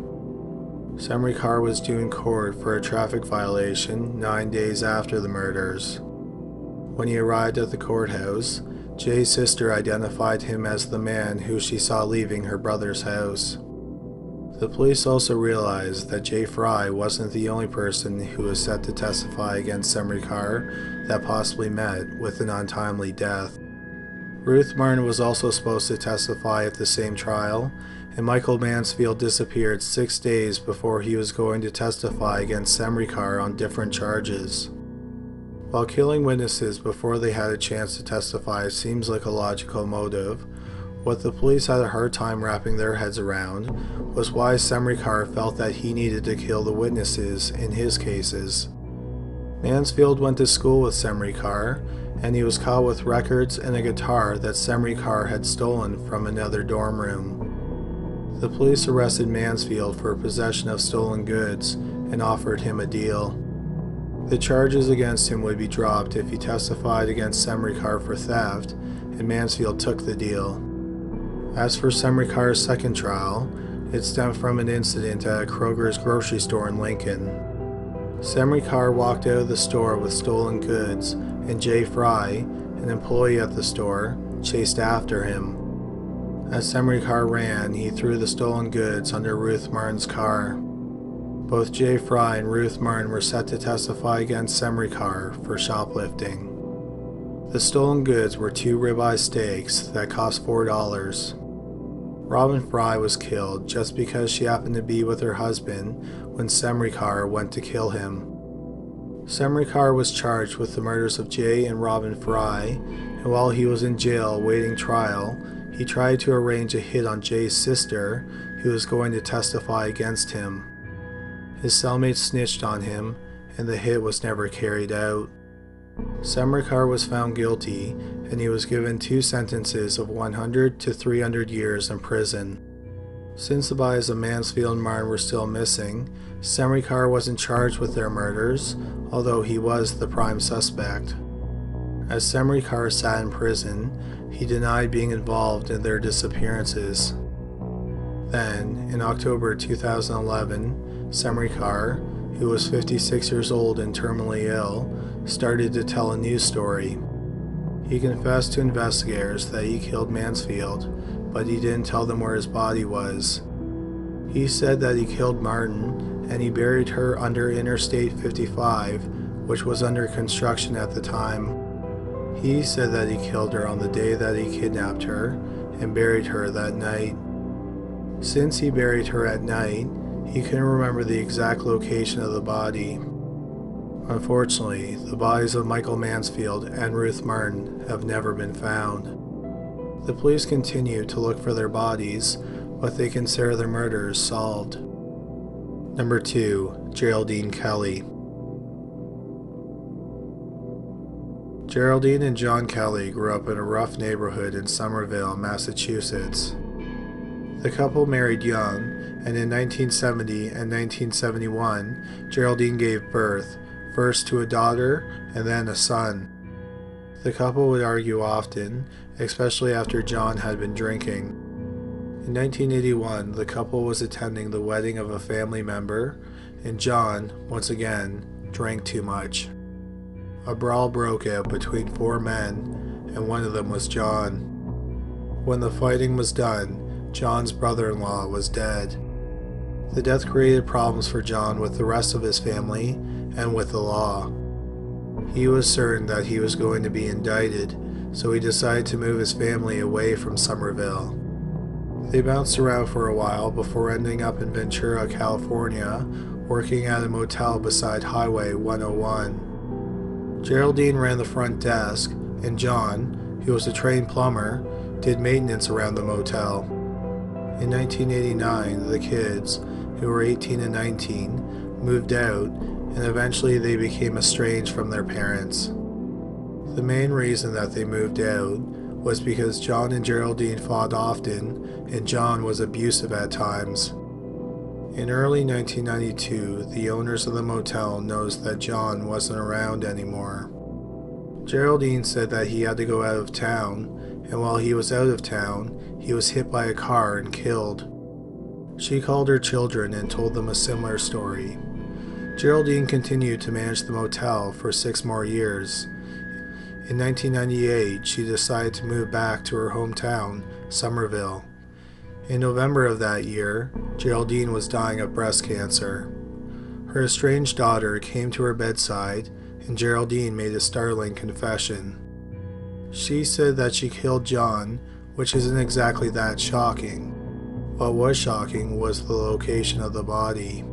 Semrikar was due in court for a traffic violation 9 days after the murders. When he arrived at the courthouse, Jay's sister identified him as the man who she saw leaving her brother's house. The police also realized that Jay Fry wasn't the only person who was set to testify against Semrikar that possibly met with an untimely death. Ruth Moren was also supposed to testify at the same trial, and Michael Mansfield disappeared 6 days before he was going to testify against Semrikar on different charges. While killing witnesses before they had a chance to testify seems like a logical motive, what the police had a hard time wrapping their heads around was why Semrikar felt that he needed to kill the witnesses in his cases. Mansfield went to school with Semrikar, and he was caught with records and a guitar that Semrikar had stolen from another dorm room. The police arrested Mansfield for possession of stolen goods and offered him a deal. The charges against him would be dropped if he testified against Semrikar for theft, and Mansfield took the deal. As for Semrikar's second trial, it stemmed from an incident at Kroger's grocery store in Lincoln. Semrikar walked out of the store with stolen goods, and Jay Fry, an employee at the store, chased after him. As Semrikar ran, he threw the stolen goods under Ruth Martin's car. Both Jay Fry and Ruth Martin were set to testify against Semrikar for shoplifting. The stolen goods were 2 ribeye steaks that cost $4. Robin Fry was killed just because she happened to be with her husband when Semrikar went to kill him. Semrikar was charged with the murders of Jay and Robin Fry, and while he was in jail waiting trial, he tried to arrange a hit on Jay's sister, who was going to testify against him. His cellmate snitched on him, and the hit was never carried out. Semrikar was found guilty, and he was given 2 sentences of 100 to 300 years in prison. Since the bodies of Mansfield and Martin were still missing, Semrikar wasn't charged with their murders, although he was the prime suspect. As Semrikar sat in prison, he denied being involved in their disappearances. Then, in October 2011, Semrikar, who was 56 years old and terminally ill, started to tell a news story. He confessed to investigators that he killed Mansfield, but he didn't tell them where his body was. He said that he killed Martin, and he buried her under Interstate 55, which was under construction at the time. He said that he killed her on the day that he kidnapped her, and buried her that night. Since he buried her at night, he couldn't remember the exact location of the body. Unfortunately, the bodies of Michael Mansfield and Ruth Martin have never been found. The police continue to look for their bodies, but they consider their murders solved. Number 2. Geraldine Kelly. Geraldine and John Kelly grew up in a rough neighborhood in Somerville, Massachusetts. The couple married young, and in 1970 and 1971, Geraldine gave birth, first to a daughter and then a son. The couple would argue often, especially after John had been drinking. In 1981, the couple was attending the wedding of a family member, and John, once again, drank too much. A brawl broke out between 4 men, and one of them was John. When the fighting was done, John's brother-in-law was dead. The death created problems for John with the rest of his family and with the law. He was certain that he was going to be indicted, so he decided to move his family away from Somerville. They bounced around for a while before ending up in Ventura, California, working at a motel beside Highway 101. Geraldine ran the front desk, and John, who was a trained plumber, did maintenance around the motel. In 1989, the kids, who were 18 and 19, moved out, and eventually they became estranged from their parents. The main reason that they moved out was because John and Geraldine fought often, and John was abusive at times. In early 1992, the owners of the motel noticed that John wasn't around anymore. Geraldine said that he had to go out of town, and while he was out of town, he was hit by a car and killed. She called her children and told them a similar story. Geraldine continued to manage the motel for 6 more years. In 1998, she decided to move back to her hometown, Somerville. In November of that year, Geraldine was dying of breast cancer. Her estranged daughter came to her bedside, and Geraldine made a startling confession. She said that she killed John, which isn't exactly that shocking. What was shocking was the location of the body.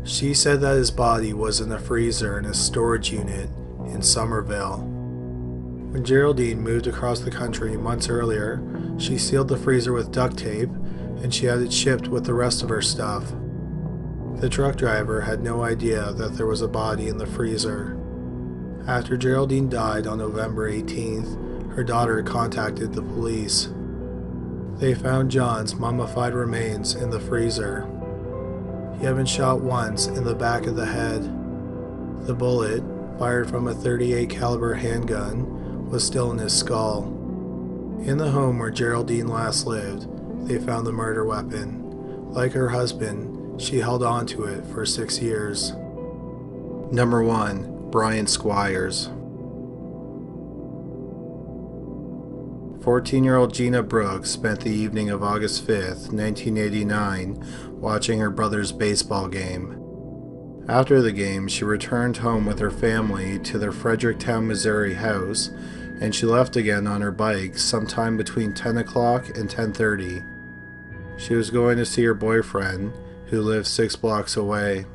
She said that his body was in a freezer in a storage unit in Somerville. When Geraldine moved across the country months earlier, she sealed the freezer with duct tape, and she had it shipped with the rest of her stuff. The truck driver had no idea that there was a body in the freezer. After Geraldine died on November 18th, her daughter contacted the police. They found John's mummified remains in the freezer. He had been shot once in the back of the head. The bullet, fired from a .38 caliber handgun, was still in his skull. In the home where Geraldine last lived, they found the murder weapon. Like her husband, she held on to it for 6 years. Number 1. Brian Squires. 14-year-old Gina Brooks spent the evening of August 5th, 1989, watching her brother's baseball game. After the game, she returned home with her family to their Fredericktown, Missouri house, and she left again on her bike sometime between 10 o'clock and 10:30. She was going to see her boyfriend, who lived 6 blocks away.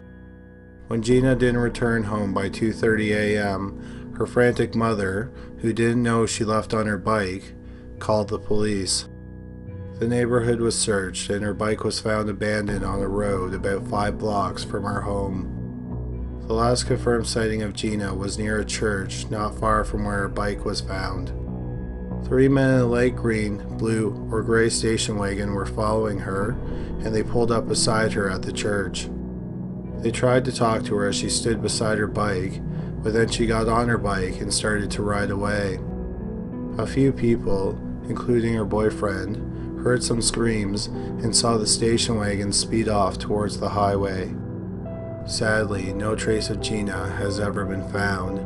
When Gina didn't return home by 2:30 a.m., her frantic mother, who didn't know she left on her bike, called the police. The neighborhood was searched and her bike was found abandoned on a road about 5 blocks from her home. The last confirmed sighting of Gina was near a church not far from where her bike was found. 3 men in a light green, blue, or gray station wagon were following her, and they pulled up beside her at the church. They tried to talk to her as she stood beside her bike, but then she got on her bike and started to ride away. A few people, including her boyfriend, heard some screams and saw the station wagon speed off towards the highway. Sadly, no trace of Gina has ever been found,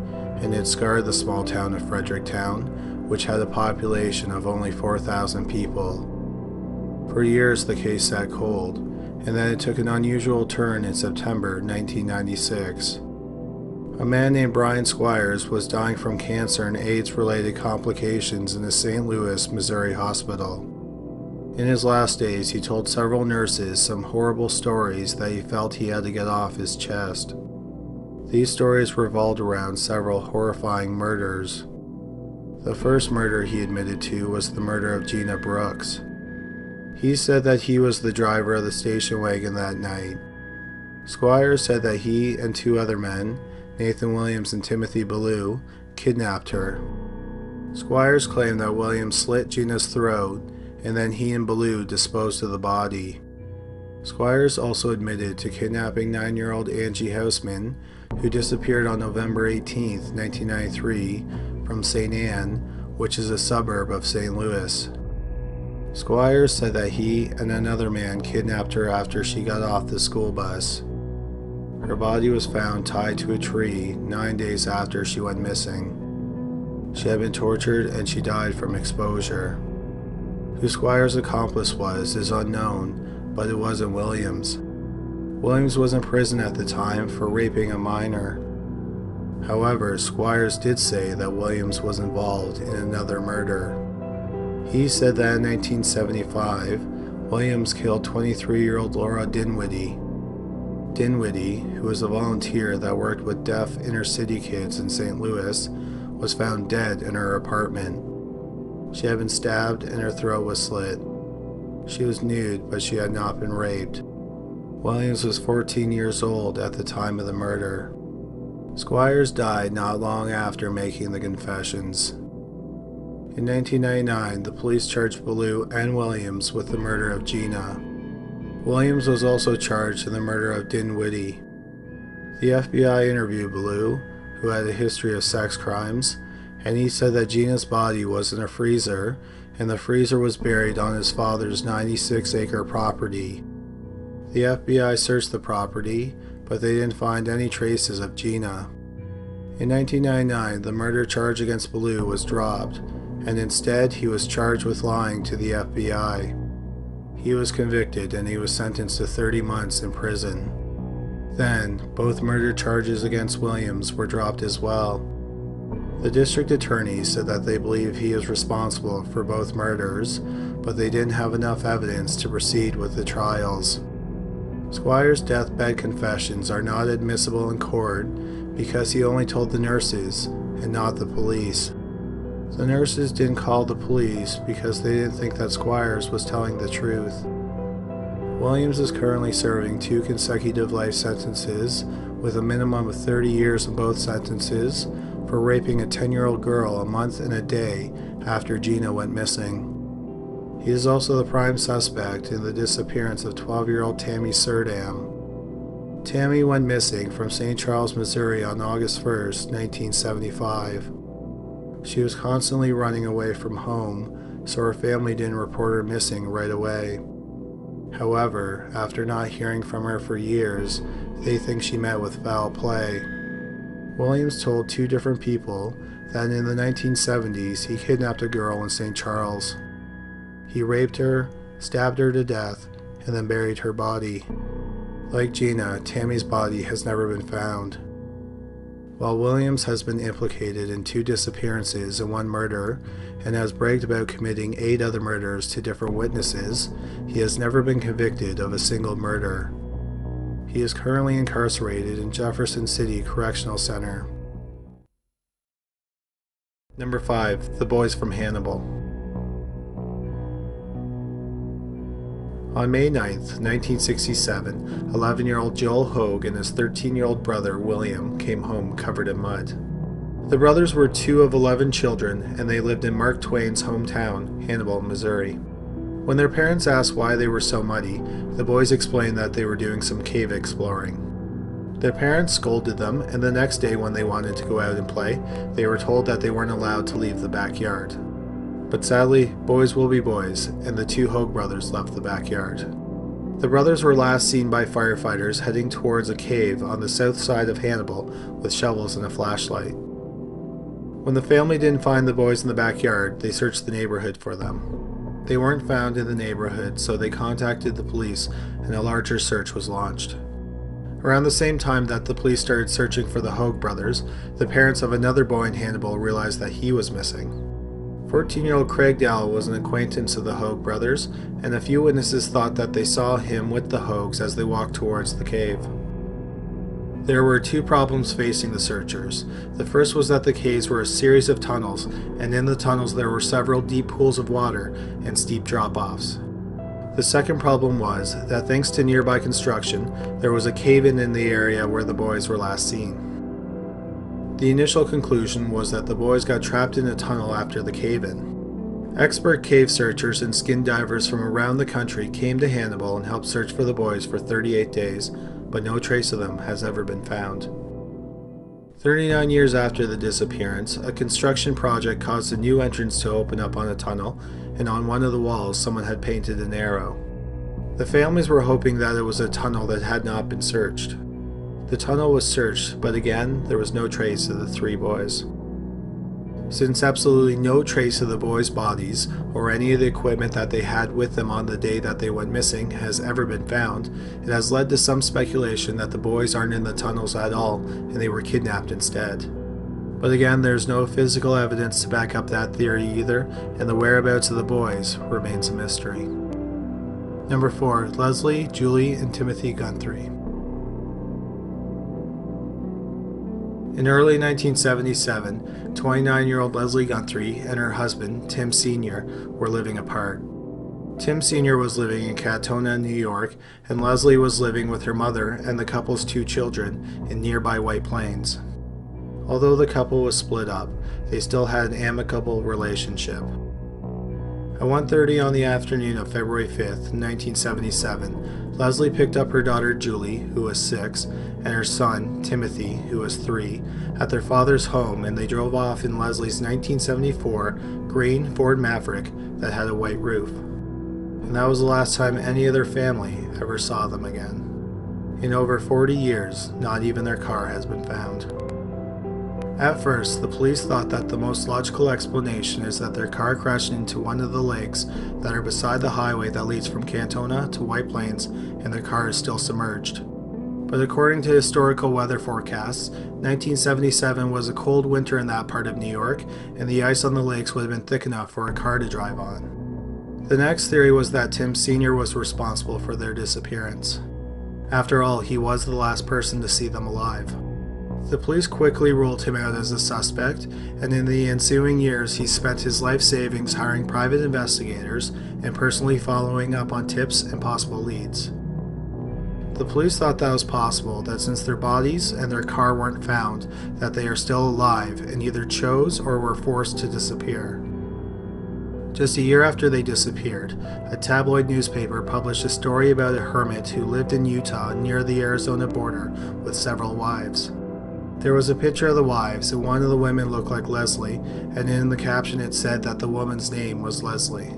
and it scarred the small town of Fredericktown, which had a population of only 4,000 people. For years the case sat cold, and then it took an unusual turn in September 1996. A man named Brian Squires was dying from cancer and AIDS-related complications in a St. Louis, Missouri hospital. In his last days, he told several nurses some horrible stories that he felt he had to get off his chest. These stories revolved around several horrifying murders. The first murder he admitted to was the murder of Gina Brooks. He said that he was the driver of the station wagon that night. Squires said that he and 2 other men, Nathan Williams and Timothy Ballou, kidnapped her. Squires claimed that Williams slit Gina's throat, and then he and Ballou disposed of the body. Squires also admitted to kidnapping 9-year-old Angie Houseman, who disappeared on November 18, 1993, from St. Anne, which is a suburb of St. Louis. Squires said that he and another man kidnapped her after she got off the school bus. Her body was found tied to a tree 9 days after she went missing. She had been tortured and she died from exposure. Who Squires' accomplice was is unknown, but it wasn't Williams. Williams was in prison at the time for raping a minor. However, Squires did say that Williams was involved in another murder. He said that in 1975, Williams killed 23-year-old Laura Dinwiddie. Dinwiddie, who was a volunteer that worked with deaf inner-city kids in St. Louis, was found dead in her apartment. She had been stabbed and her throat was slit. She was nude, but she had not been raped. Williams was 14 years old at the time of the murder. Squires died not long after making the confessions. In 1999, the police charged Ballou and Williams with the murder of Gina. Williams was also charged in the murder of Dinwiddie. The FBI interviewed Ballou, who had a history of sex crimes, and he said that Gina's body was in a freezer, and the freezer was buried on his father's 96-acre property. The FBI searched the property, but they didn't find any traces of Gina. In 1999, the murder charge against Ballou was dropped, and instead he was charged with lying to the FBI. He was convicted and he was sentenced to 30 months in prison. Then, both murder charges against Williams were dropped as well. The district attorney said that they believe he is responsible for both murders, but they didn't have enough evidence to proceed with the trials. Squires' deathbed confessions are not admissible in court because he only told the nurses and not the police. The nurses didn't call the police because they didn't think that Squires was telling the truth. Williams is currently serving 2 consecutive life sentences with a minimum of 30 years in both sentences for raping a 10-year-old girl a month and a day after Gina went missing. He is also the prime suspect in the disappearance of 12-year-old Tammy Surdam. Tammy went missing from St. Charles, Missouri on August 1st, 1975. She was constantly running away from home, so her family didn't report her missing right away. However, after not hearing from her for years, they think she met with foul play. Williams told 2 different people that in the 1970s he kidnapped a girl in St. Charles. He raped her, stabbed her to death, and then buried her body. Like Gina, Tammy's body has never been found. While Williams has been implicated in 2 disappearances and 1 murder, and has bragged about committing 8 other murders to different witnesses, he has never been convicted of a single murder. He is currently incarcerated in Jefferson City Correctional Center. Number 5. The Boys from Hannibal. On May 9, 1967, 11-year-old Joel Hoag and his 13-year-old brother William came home covered in mud. The brothers were 2 of 11 children, and they lived in Mark Twain's hometown, Hannibal, Missouri. When their parents asked why they were so muddy, the boys explained that they were doing some cave exploring. Their parents scolded them, and the next day when they wanted to go out and play, they were told that they weren't allowed to leave the backyard. But sadly, boys will be boys, and the 2 Hoag brothers left the backyard. The brothers were last seen by firefighters heading towards a cave on the south side of Hannibal with shovels and a flashlight. When the family didn't find the boys in the backyard, they searched the neighborhood for them. They weren't found in the neighborhood, so they contacted the police and a larger search was launched. Around the same time that the police started searching for the Hoag brothers, the parents of another boy in Hannibal realized that he was missing. 14-year-old Craig Dowell was an acquaintance of the Hoag brothers, and a few witnesses thought that they saw him with the Hoags as they walked towards the cave. There were 2 problems facing the searchers. The first was that the caves were a series of tunnels, and in the tunnels there were several deep pools of water and steep drop-offs. The second problem was that thanks to nearby construction, there was a cave-in in the area where the boys were last seen. The initial conclusion was that the boys got trapped in a tunnel after the cave-in. Expert cave searchers and skin divers from around the country came to Hannibal and helped search for the boys for 38 days, but no trace of them has ever been found. 39 years after the disappearance, a construction project caused a new entrance to open up on a tunnel, and on one of the walls someone had painted an arrow. The families were hoping that it was a tunnel that had not been searched. The tunnel was searched, but again, there was no trace of the 3 boys. Since absolutely no trace of the boys' bodies, or any of the equipment that they had with them on the day that they went missing, has ever been found, it has led to some speculation that the boys aren't in the tunnels at all, and they were kidnapped instead. But again, there's no physical evidence to back up that theory either, and the whereabouts of the boys remains a mystery. Number 4. Leslie, Julie, and Timothy Guthrie. In early 1977, 29-year-old Leslie Guthrie and her husband, Tim Sr., were living apart. Tim Sr. was living in Katona, New York, and Leslie was living with her mother and the couple's 2 children in nearby White Plains. Although the couple was split up, they still had an amicable relationship. At 1:30 on the afternoon of February 5th, 1977, Leslie picked up her daughter Julie, who was 6, and her son, Timothy, who was 3, at their father's home, and they drove off in Leslie's 1974 green Ford Maverick that had a white roof. And that was the last time any of their family ever saw them again. In over 40 years, not even their car has been found. At first, the police thought that the most logical explanation is that their car crashed into one of the lakes that are beside the highway that leads from Katona to White Plains, and their car is still submerged. But according to historical weather forecasts, 1977 was a cold winter in that part of New York, and the ice on the lakes would have been thick enough for a car to drive on. The next theory was that Tim Sr. was responsible for their disappearance. After all, he was the last person to see them alive. The police quickly ruled him out as a suspect, and in the ensuing years he spent his life savings hiring private investigators and personally following up on tips and possible leads. The police thought that was possible, that since their bodies and their car weren't found, that they are still alive and either chose or were forced to disappear. Just a year after they disappeared, a tabloid newspaper published a story about a hermit who lived in Utah near the Arizona border with several wives. There was a picture of the wives, and one of the women looked like Leslie, and in the caption it said that the woman's name was Leslie.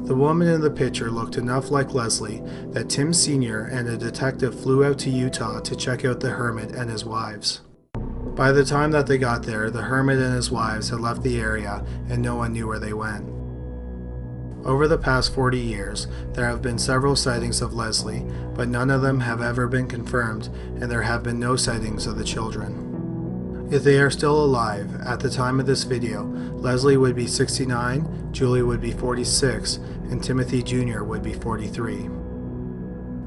The woman in the picture looked enough like Leslie that Tim Sr. and a detective flew out to Utah to check out the hermit and his wives. By the time that they got there, the hermit and his wives had left the area and no one knew where they went. Over the past 40 years, there have been several sightings of Leslie, but none of them have ever been confirmed, and there have been no sightings of the children. If they are still alive, at the time of this video, Leslie would be 69, Julie would be 46, and Timothy Jr. would be 43.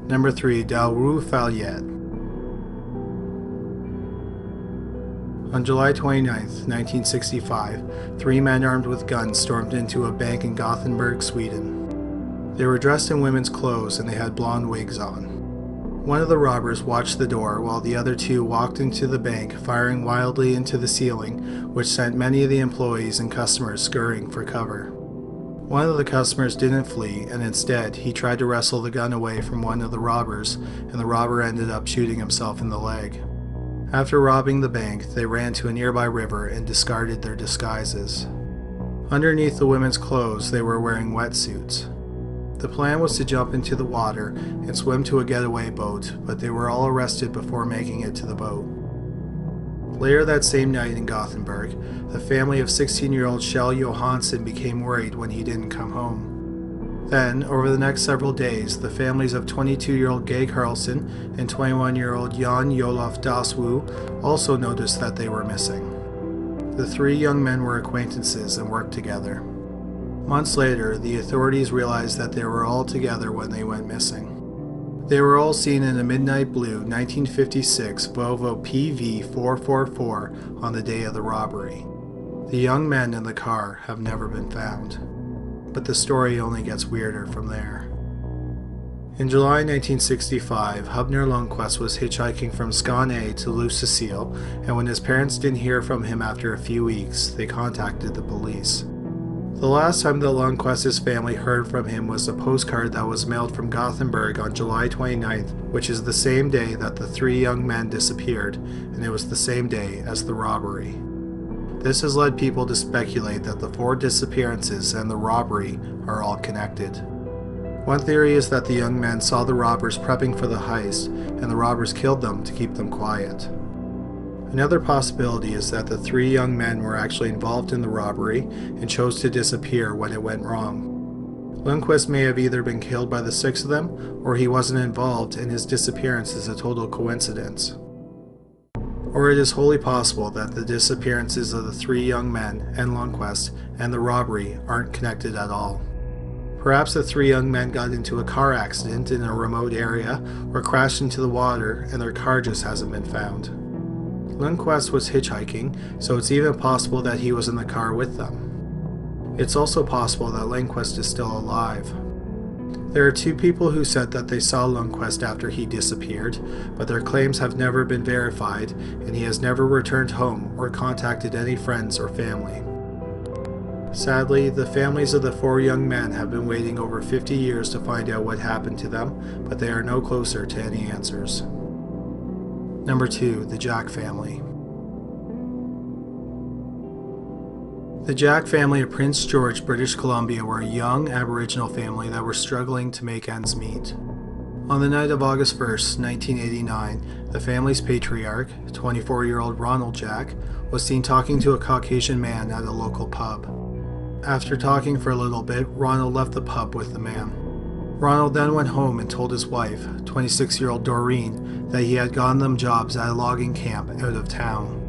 Number 3. Daru Fayette. On July 29, 1965, 3 men armed with guns stormed into a bank in Gothenburg, Sweden. They were dressed in women's clothes and they had blonde wigs on. One of the robbers watched the door while the other 2 walked into the bank, firing wildly into the ceiling, which sent many of the employees and customers scurrying for cover. One of the customers didn't flee, and instead he tried to wrestle the gun away from one of the robbers, and the robber ended up shooting himself in the leg. After robbing the bank, they ran to a nearby river and discarded their disguises. Underneath the women's clothes, they were wearing wetsuits. The plan was to jump into the water and swim to a getaway boat, but they were all arrested before making it to the boat. Later that same night in Gothenburg, the family of 16-year-old Kjell Johansson became worried when he didn't come home. Then, over the next several days, the families of 22-year-old Gay Carlson and 21-year-old Jan Jolof Daswu also noticed that they were missing. The 3 young men were acquaintances and worked together. Months later, the authorities realized that they were all together when they went missing. They were all seen in a midnight blue 1956 Volvo PV444 on the day of the robbery. The young men in the car have never been found. But the story only gets weirder from there. In July 1965, Hubner Lundquist was hitchhiking from Skåne to Lysekil, and when his parents didn't hear from him after a few weeks, they contacted the police. The last time the Lundquist's family heard from him was a postcard that was mailed from Gothenburg on July 29th, which is the same day that the 3 young men disappeared, and it was the same day as the robbery. This has led people to speculate that the 4 disappearances and the robbery are all connected. One theory is that the young men saw the robbers prepping for the heist, and the robbers killed them to keep them quiet. Another possibility is that the 3 young men were actually involved in the robbery and chose to disappear when it went wrong. Lundquist may have either been killed by the 6 of them, or he wasn't involved and his disappearance is a total coincidence. Or it is wholly possible that the disappearances of the 3 young men and Lundquist and the robbery aren't connected at all. Perhaps the 3 young men got into a car accident in a remote area or crashed into the water and their car just hasn't been found. Lundquist was hitchhiking, so it's even possible that he was in the car with them. It's also possible that Lundquist is still alive. There are 2 people who said that they saw Lundquist after he disappeared, but their claims have never been verified, and he has never returned home or contacted any friends or family. Sadly, the families of the 4 young men have been waiting over 50 years to find out what happened to them, but they are no closer to any answers. Number 2. The Jack Family. The Jack family of Prince George, British Columbia were a young Aboriginal family that were struggling to make ends meet. On the night of August 1st, 1989, the family's patriarch, 24-year-old Ronald Jack, was seen talking to a Caucasian man at a local pub. After talking for a little bit, Ronald left the pub with the man. Ronald then went home and told his wife, 26-year-old Doreen, that he had gotten them jobs at a logging camp out of town.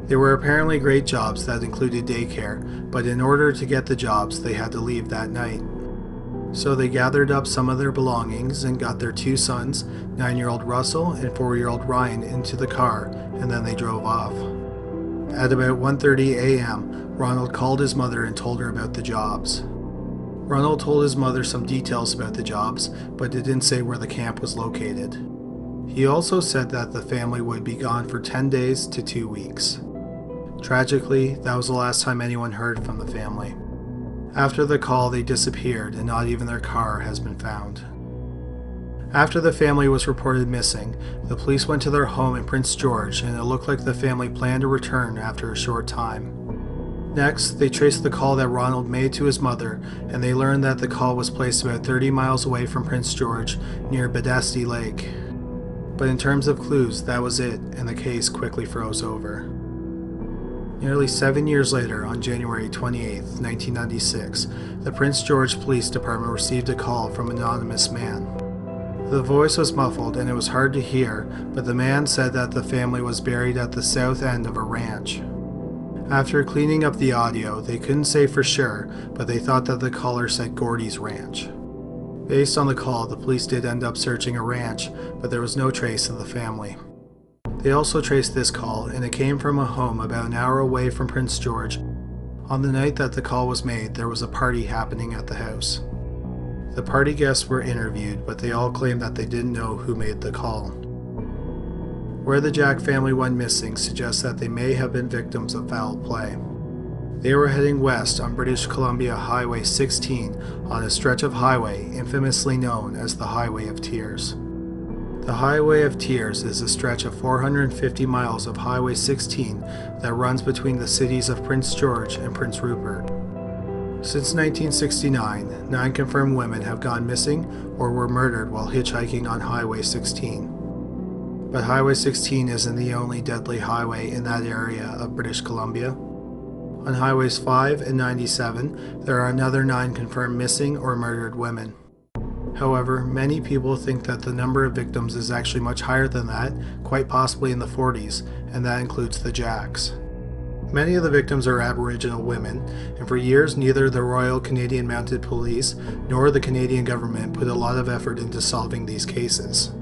They were apparently great jobs that included daycare, but in order to get the jobs, they had to leave that night. So they gathered up some of their belongings and got their 2 sons, 9-year-old Russell and 4-year-old Ryan, into the car, and then they drove off. At about 1:30 a.m., Ronald called his mother and told her about the jobs. Ronald told his mother some details about the jobs, but didn't say where the camp was located. He also said that the family would be gone for 10 days to 2 weeks. Tragically, that was the last time anyone heard from the family. After the call, they disappeared, and not even their car has been found. After the family was reported missing, the police went to their home in Prince George, and it looked like the family planned to return after a short time. Next, they traced the call that Ronald made to his mother, and they learned that the call was placed about 30 miles away from Prince George, near Bedesty Lake. But in terms of clues, that was it, and the case quickly froze over. Nearly 7 years later, on January 28, 1996, the Prince George Police Department received a call from an anonymous man. The voice was muffled and it was hard to hear, but the man said that the family was buried at the south end of a ranch. After cleaning up the audio, they couldn't say for sure, but they thought that the caller said Gordy's Ranch. Based on the call, the police did end up searching a ranch, but there was no trace of the family. They also traced this call, and it came from a home about an hour away from Prince George. On the night that the call was made, there was a party happening at the house. The party guests were interviewed, but they all claimed that they didn't know who made the call. Where the Jack family went missing suggests that they may have been victims of foul play. They were heading west on British Columbia Highway 16 on a stretch of highway infamously known as the Highway of Tears. The Highway of Tears is a stretch of 450 miles of Highway 16 that runs between the cities of Prince George and Prince Rupert. Since 1969, 9 confirmed women have gone missing or were murdered while hitchhiking on Highway 16. But Highway 16 isn't the only deadly highway in that area of British Columbia. On Highways 5 and 97, there are another 9 confirmed missing or murdered women. However, many people think that the number of victims is actually much higher than that, quite possibly in the 40s, and that includes the Jacks. Many of the victims are Aboriginal women, and for years neither the Royal Canadian Mounted Police nor the Canadian government put a lot of effort into solving these cases.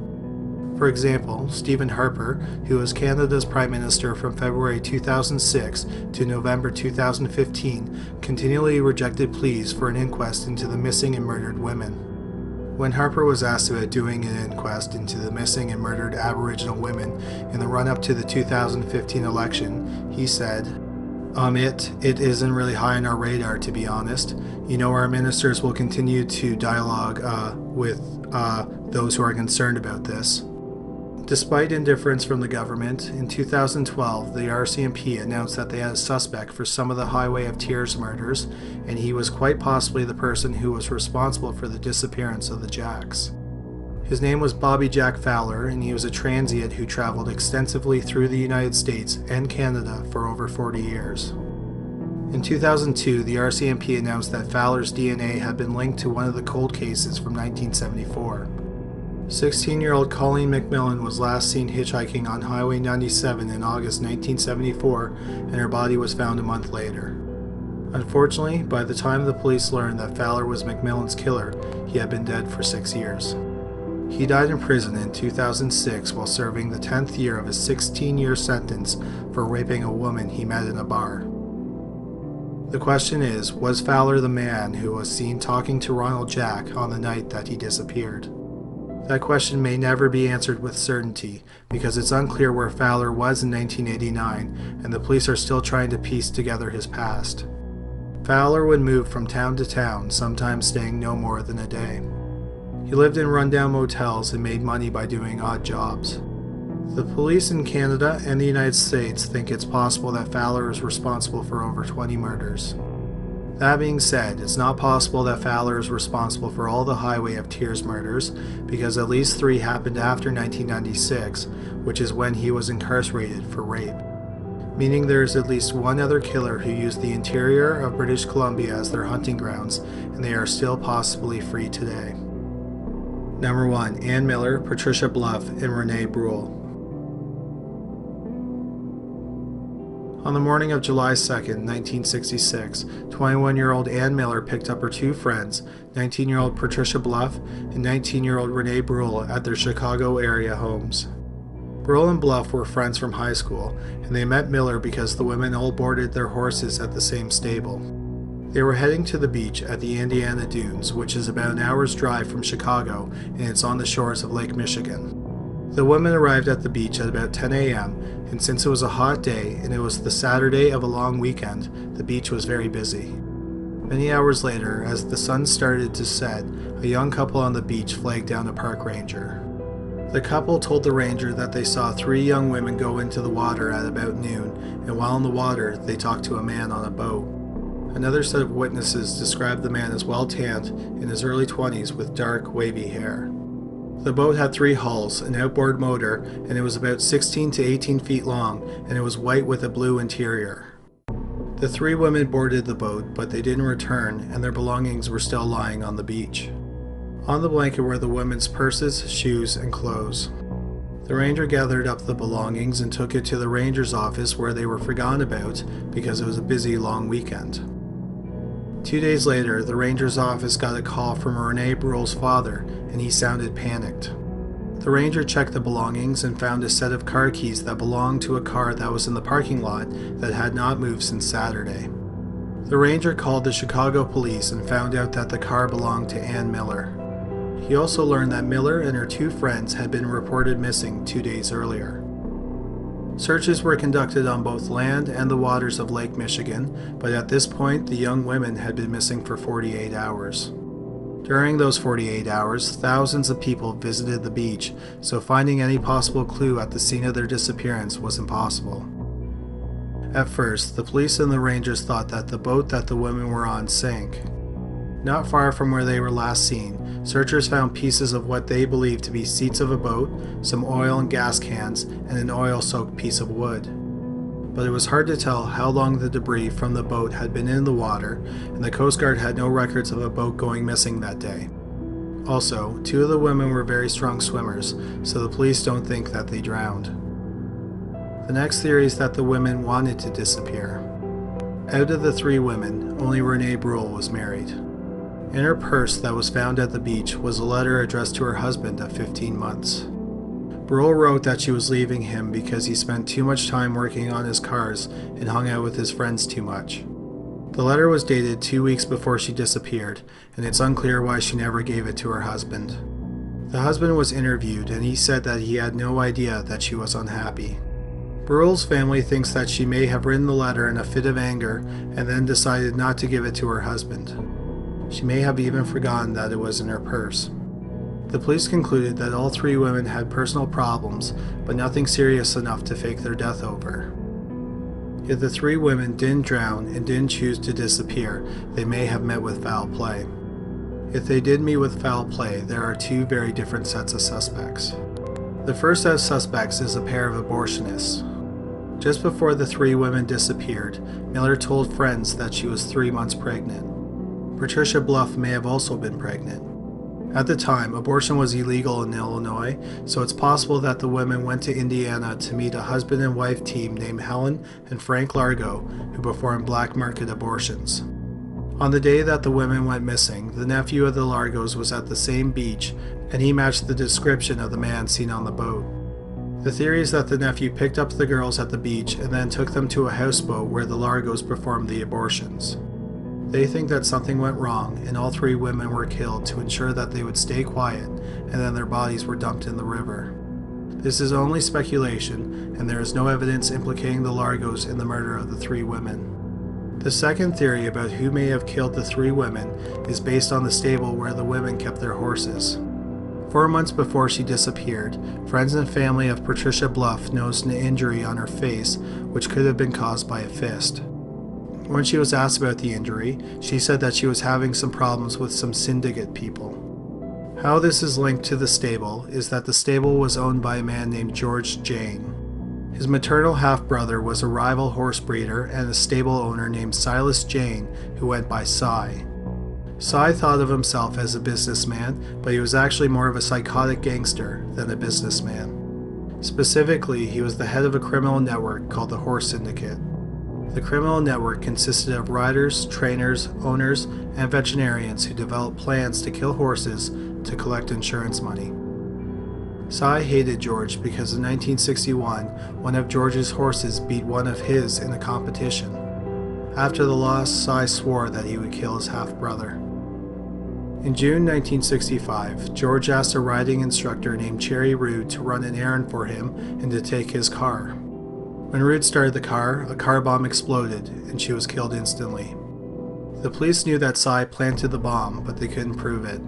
For example, Stephen Harper, who was Canada's Prime Minister from February 2006 to November 2015, continually rejected pleas for an inquest into the missing and murdered women. When Harper was asked about doing an inquest into the missing and murdered Aboriginal women in the run-up to the 2015 election, he said, It isn't really high on our radar, to be honest. You know, our ministers will continue to dialogue with those who are concerned about this. Despite indifference from the government, in 2012, the RCMP announced that they had a suspect for some of the Highway of Tears murders, and he was quite possibly the person who was responsible for the disappearance of the Jacks. His name was Bobby Jack Fowler, and he was a transient who traveled extensively through the United States and Canada for over 40 years. In 2002, the RCMP announced that Fowler's DNA had been linked to one of the cold cases from 1974. 16-year-old Colleen McMillan was last seen hitchhiking on Highway 97 in August 1974, and her body was found a month later. Unfortunately, by the time the police learned that Fowler was McMillan's killer, he had been dead for 6 years. He died in prison in 2006 while serving the 10th year of his 16-year sentence for raping a woman he met in a bar. The question is, was Fowler the man who was seen talking to Ronald Jack on the night that he disappeared? That question may never be answered with certainty because it's unclear where Fowler was in 1989 and the police are still trying to piece together his past. Fowler would move from town to town, sometimes staying no more than a day. He lived in rundown motels and made money by doing odd jobs. The police in Canada and the United States think it's possible that Fowler is responsible for over 20 murders. That being said, it's not possible that Fowler is responsible for all the Highway of Tears murders because at least 3 happened after 1996, which is when he was incarcerated for rape. Meaning there is at least one other killer who used the interior of British Columbia as their hunting grounds, and they are still possibly free today. Number 1. Ann Miller, Patricia Bluff, and Renee Bruhl. On the morning of July 2, 1966, 21-year-old Ann Miller picked up her 2 friends, 19-year-old Patricia Bluff and 19-year-old Renee Bruhl, at their Chicago area homes. Bruhl and Bluff were friends from high school, and they met Miller because the women all boarded their horses at the same stable. They were heading to the beach at the Indiana Dunes, which is about an hour's drive from Chicago, and it's on the shores of Lake Michigan. The women arrived at the beach at about 10 a.m., and since it was a hot day and it was the Saturday of a long weekend, the beach was very busy. Many hours later, as the sun started to set, a young couple on the beach flagged down a park ranger. The couple told the ranger that they saw 3 young women go into the water at about noon, and while in the water, they talked to a man on a boat. Another set of witnesses described the man as well-tanned, in his early 20s with dark, wavy hair. The boat had 3 hulls, an outboard motor, and it was about 16 to 18 feet long, and it was white with a blue interior. The 3 women boarded the boat, but they didn't return, and their belongings were still lying on the beach. On the blanket were the women's purses, shoes, and clothes. The ranger gathered up the belongings and took it to the ranger's office where they were forgotten about because it was a busy long weekend. 2 days later, the ranger's office got a call from Rene Bruhl's father, and he sounded panicked. The ranger checked the belongings and found a set of car keys that belonged to a car that was in the parking lot that had not moved since Saturday. The ranger called the Chicago police and found out that the car belonged to Ann Miller. He also learned that Miller and her 2 friends had been reported missing 2 days earlier. Searches were conducted on both land and the waters of Lake Michigan, but at this point the young women had been missing for 48 hours. During those 48 hours, thousands of people visited the beach, so finding any possible clue at the scene of their disappearance was impossible. At first, the police and the rangers thought that the boat that the women were on sank. Not far from where they were last seen, searchers found pieces of what they believed to be seats of a boat, some oil and gas cans, and an oil-soaked piece of wood. But it was hard to tell how long the debris from the boat had been in the water, and the Coast Guard had no records of a boat going missing that day. Also, 2 of the women were very strong swimmers, so the police don't think that they drowned. The next theory is that the women wanted to disappear. Out of the 3 women, only Rene Bruhl was married. In her purse that was found at the beach was a letter addressed to her husband of 15 months. Bruhl wrote that she was leaving him because he spent too much time working on his cars and hung out with his friends too much. The letter was dated 2 weeks before she disappeared, and it's unclear why she never gave it to her husband. The husband was interviewed, and he said that he had no idea that she was unhappy. Bruhl's family thinks that she may have written the letter in a fit of anger and then decided not to give it to her husband. She may have even forgotten that it was in her purse. The police concluded that all 3 women had personal problems, but nothing serious enough to fake their death over. If the 3 women didn't drown and didn't choose to disappear, they may have met with foul play. If they did meet with foul play, there are 2 very different sets of suspects. The first set of suspects is a pair of abortionists. Just before the 3 women disappeared, Miller told friends that she was 3 months pregnant. Patricia Bluff may have also been pregnant. At the time, abortion was illegal in Illinois, so it's possible that the women went to Indiana to meet a husband and wife team named Helen and Frank Largo, who performed black market abortions. On the day that the women went missing, the nephew of the Largos was at the same beach, and he matched the description of the man seen on the boat. The theory is that the nephew picked up the girls at the beach and then took them to a houseboat where the Largos performed the abortions. They think that something went wrong and all 3 women were killed to ensure that they would stay quiet, and then their bodies were dumped in the river. This is only speculation, and there is no evidence implicating the Largos in the murder of the 3 women. The second theory about who may have killed the 3 women is based on the stable where the women kept their horses. 4 months before she disappeared, friends and family of Patricia Bluff noticed an injury on her face, which could have been caused by a fist. When she was asked about the injury, she said that she was having some problems with some syndicate people. How this is linked to the stable is that the stable was owned by a man named George Jane. His maternal half-brother was a rival horse breeder and a stable owner named Silas Jane, who went by Cy. Cy thought of himself as a businessman, but he was actually more of a psychotic gangster than a businessman. Specifically, he was the head of a criminal network called the Horse Syndicate. The criminal network consisted of riders, trainers, owners, and veterinarians who developed plans to kill horses to collect insurance money. Cy hated George because in 1961, one of George's horses beat one of his in a competition. After the loss, Cy swore that he would kill his half-brother. In June 1965, George asked a riding instructor named Cherry Rude to run an errand for him and to take his car. When Rude started the car, a car bomb exploded and she was killed instantly. The police knew that Cy planted the bomb, but they couldn't prove it.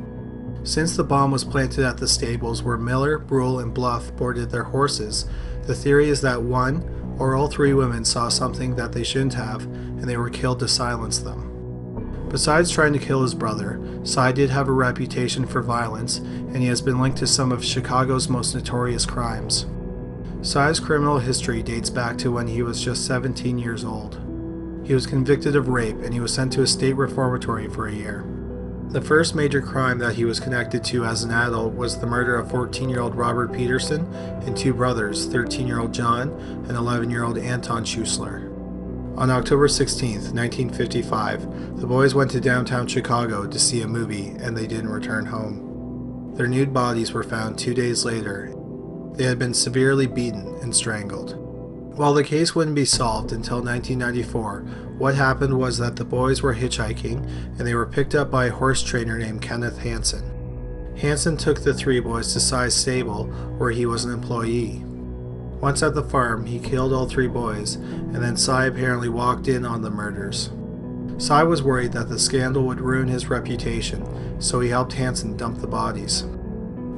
Since the bomb was planted at the stables where Miller, Brule, and Bluff boarded their horses, the theory is that one or all three women saw something that they shouldn't have, and they were killed to silence them. Besides trying to kill his brother, Cy did have a reputation for violence, and he has been linked to some of Chicago's most notorious crimes. Cy's criminal history dates back to when he was just 17 years old. He was convicted of rape, and he was sent to a state reformatory for a year. The first major crime that he was connected to as an adult was the murder of 14-year-old Robert Peterson and two brothers, 13-year-old John and 11-year-old Anton Schuessler. On October 16, 1955, the boys went to downtown Chicago to see a movie, and they didn't return home. Their nude bodies were found 2 days later. They had been severely beaten and strangled. While the case wouldn't be solved until 1994, what happened was that the boys were hitchhiking, and they were picked up by a horse trainer named Kenneth Hansen. Hansen took the three boys to Cy's stable, where he was an employee. Once at the farm, he killed all three boys, and then Cy apparently walked in on the murders. Cy was worried that the scandal would ruin his reputation, so he helped Hansen dump the bodies.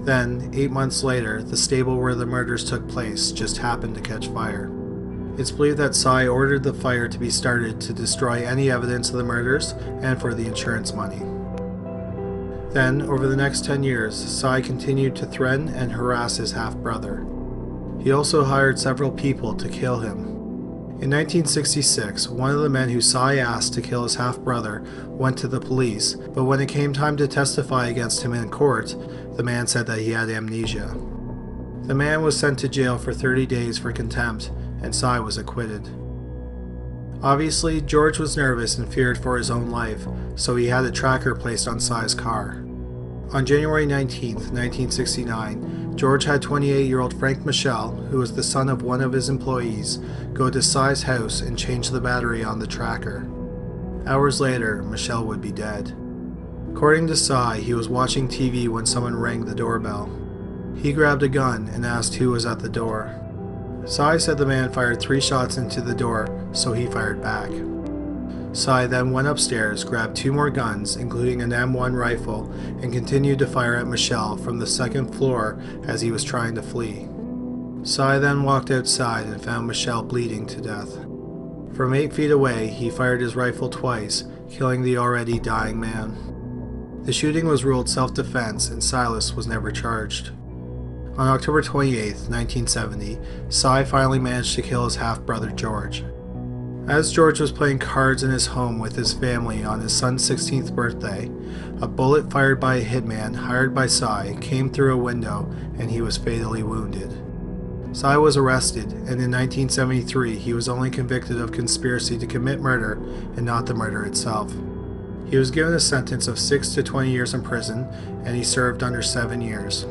Then, 8 months later, the stable where the murders took place just happened to catch fire. It's believed that Cy ordered the fire to be started to destroy any evidence of the murders and for the insurance money. Then, over the next 10 years, Cy continued to threaten and harass his half-brother. He also hired several people to kill him. In 1966, one of the men who Cy asked to kill his half-brother went to the police, but when it came time to testify against him in court, the man said that he had amnesia. The man was sent to jail for 30 days for contempt, and Cy was acquitted. Obviously, George was nervous and feared for his own life, so he had a tracker placed on Cy's car. On January 19, 1969, George had 28-year-old Frank Michel, who was the son of one of his employees, go to Cy's house and change the battery on the tracker. Hours later, Michel would be dead. According to Cy, he was watching TV when someone rang the doorbell. He grabbed a gun and asked who was at the door. Cy said the man fired 3 shots into the door, so he fired back. Cy then went upstairs, grabbed 2 more guns, including an M1 rifle, and continued to fire at Michel from the 2nd floor as he was trying to flee. Cy then walked outside and found Michel bleeding to death. From 8 feet away, he fired his rifle twice, killing the already dying man. The shooting was ruled self-defense, and Silas was never charged. On October 28, 1970, Cy finally managed to kill his half-brother George. As George was playing cards in his home with his family on his son's 16th birthday, a bullet fired by a hitman hired by Cy came through a window and he was fatally wounded. Cy was arrested, and in 1973 he was only convicted of conspiracy to commit murder and not the murder itself. He was given a sentence of 6 to 20 years in prison, and he served under 7 years.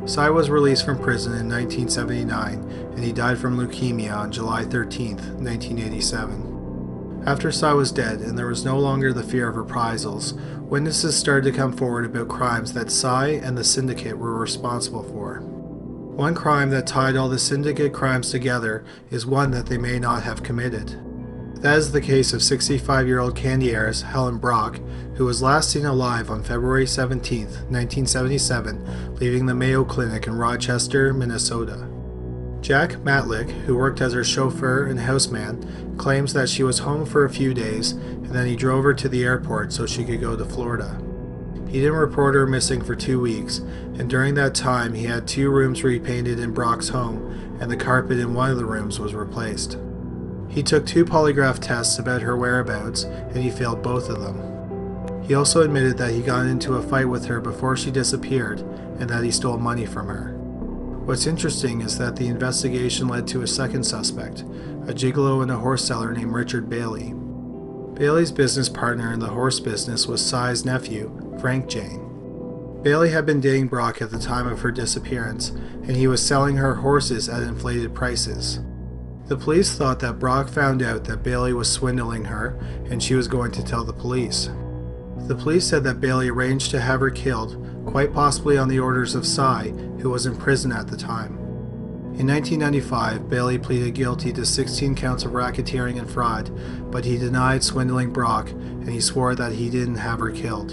Cy was released from prison in 1979, and he died from leukemia on July 13, 1987. After Cy was dead and there was no longer the fear of reprisals, witnesses started to come forward about crimes that Cy and the syndicate were responsible for. One crime that tied all the syndicate crimes together is one that they may not have committed. That is the case of 65-year-old candy heiress Helen Brock, who was last seen alive on February 17, 1977, leaving the Mayo Clinic in Rochester, Minnesota. Jack Matlick, who worked as her chauffeur and houseman, claims that she was home for a few days and then he drove her to the airport so she could go to Florida. He didn't report her missing for 2 weeks, and during that time he had 2 rooms repainted in Brock's home, and the carpet in one of the rooms was replaced. He took 2 polygraph tests about her whereabouts, and he failed both of them. He also admitted that he got into a fight with her before she disappeared, and that he stole money from her. What's interesting is that the investigation led to a second suspect, a gigolo and a horse seller named Richard Bailey. Bailey's business partner in the horse business was Cy's nephew, Frank Jane. Bailey had been dating Brock at the time of her disappearance, and he was selling her horses at inflated prices. The police thought that Brock found out that Bailey was swindling her, and she was going to tell the police. The police said that Bailey arranged to have her killed, quite possibly on the orders of Cy, who was in prison at the time. In 1995, Bailey pleaded guilty to 16 counts of racketeering and fraud, but he denied swindling Brock, and he swore that he didn't have her killed.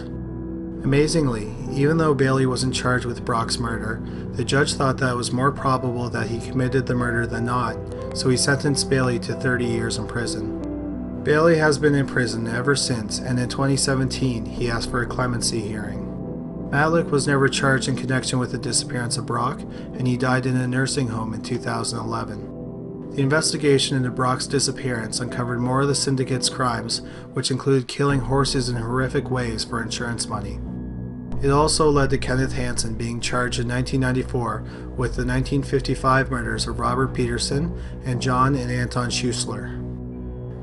Amazingly, even though Bailey wasn't charged with Brock's murder, the judge thought that it was more probable that he committed the murder than not, so he sentenced Bailey to 30 years in prison. Bailey has been in prison ever since, and in 2017 he asked for a clemency hearing. Matlick was never charged in connection with the disappearance of Brock, and he died in a nursing home in 2011. The investigation into Brock's disappearance uncovered more of the syndicate's crimes, which included killing horses in horrific ways for insurance money. It also led to Kenneth Hansen being charged in 1994 with the 1955 murders of Robert Peterson and John and Anton Schuessler.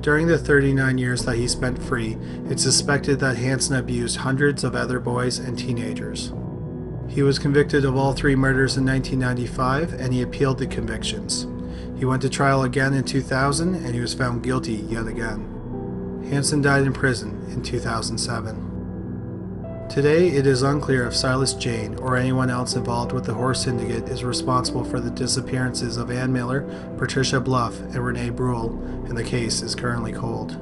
During the 39 years that he spent free, it's suspected that Hansen abused hundreds of other boys and teenagers. He was convicted of all 3 murders in 1995, and he appealed the convictions. He went to trial again in 2000, and he was found guilty yet again. Hansen died in prison in 2007. Today, it is unclear if Silas Jane or anyone else involved with the Horse Syndicate is responsible for the disappearances of Ann Miller, Patricia Bluff, and Renee Bruhl, and the case is currently cold.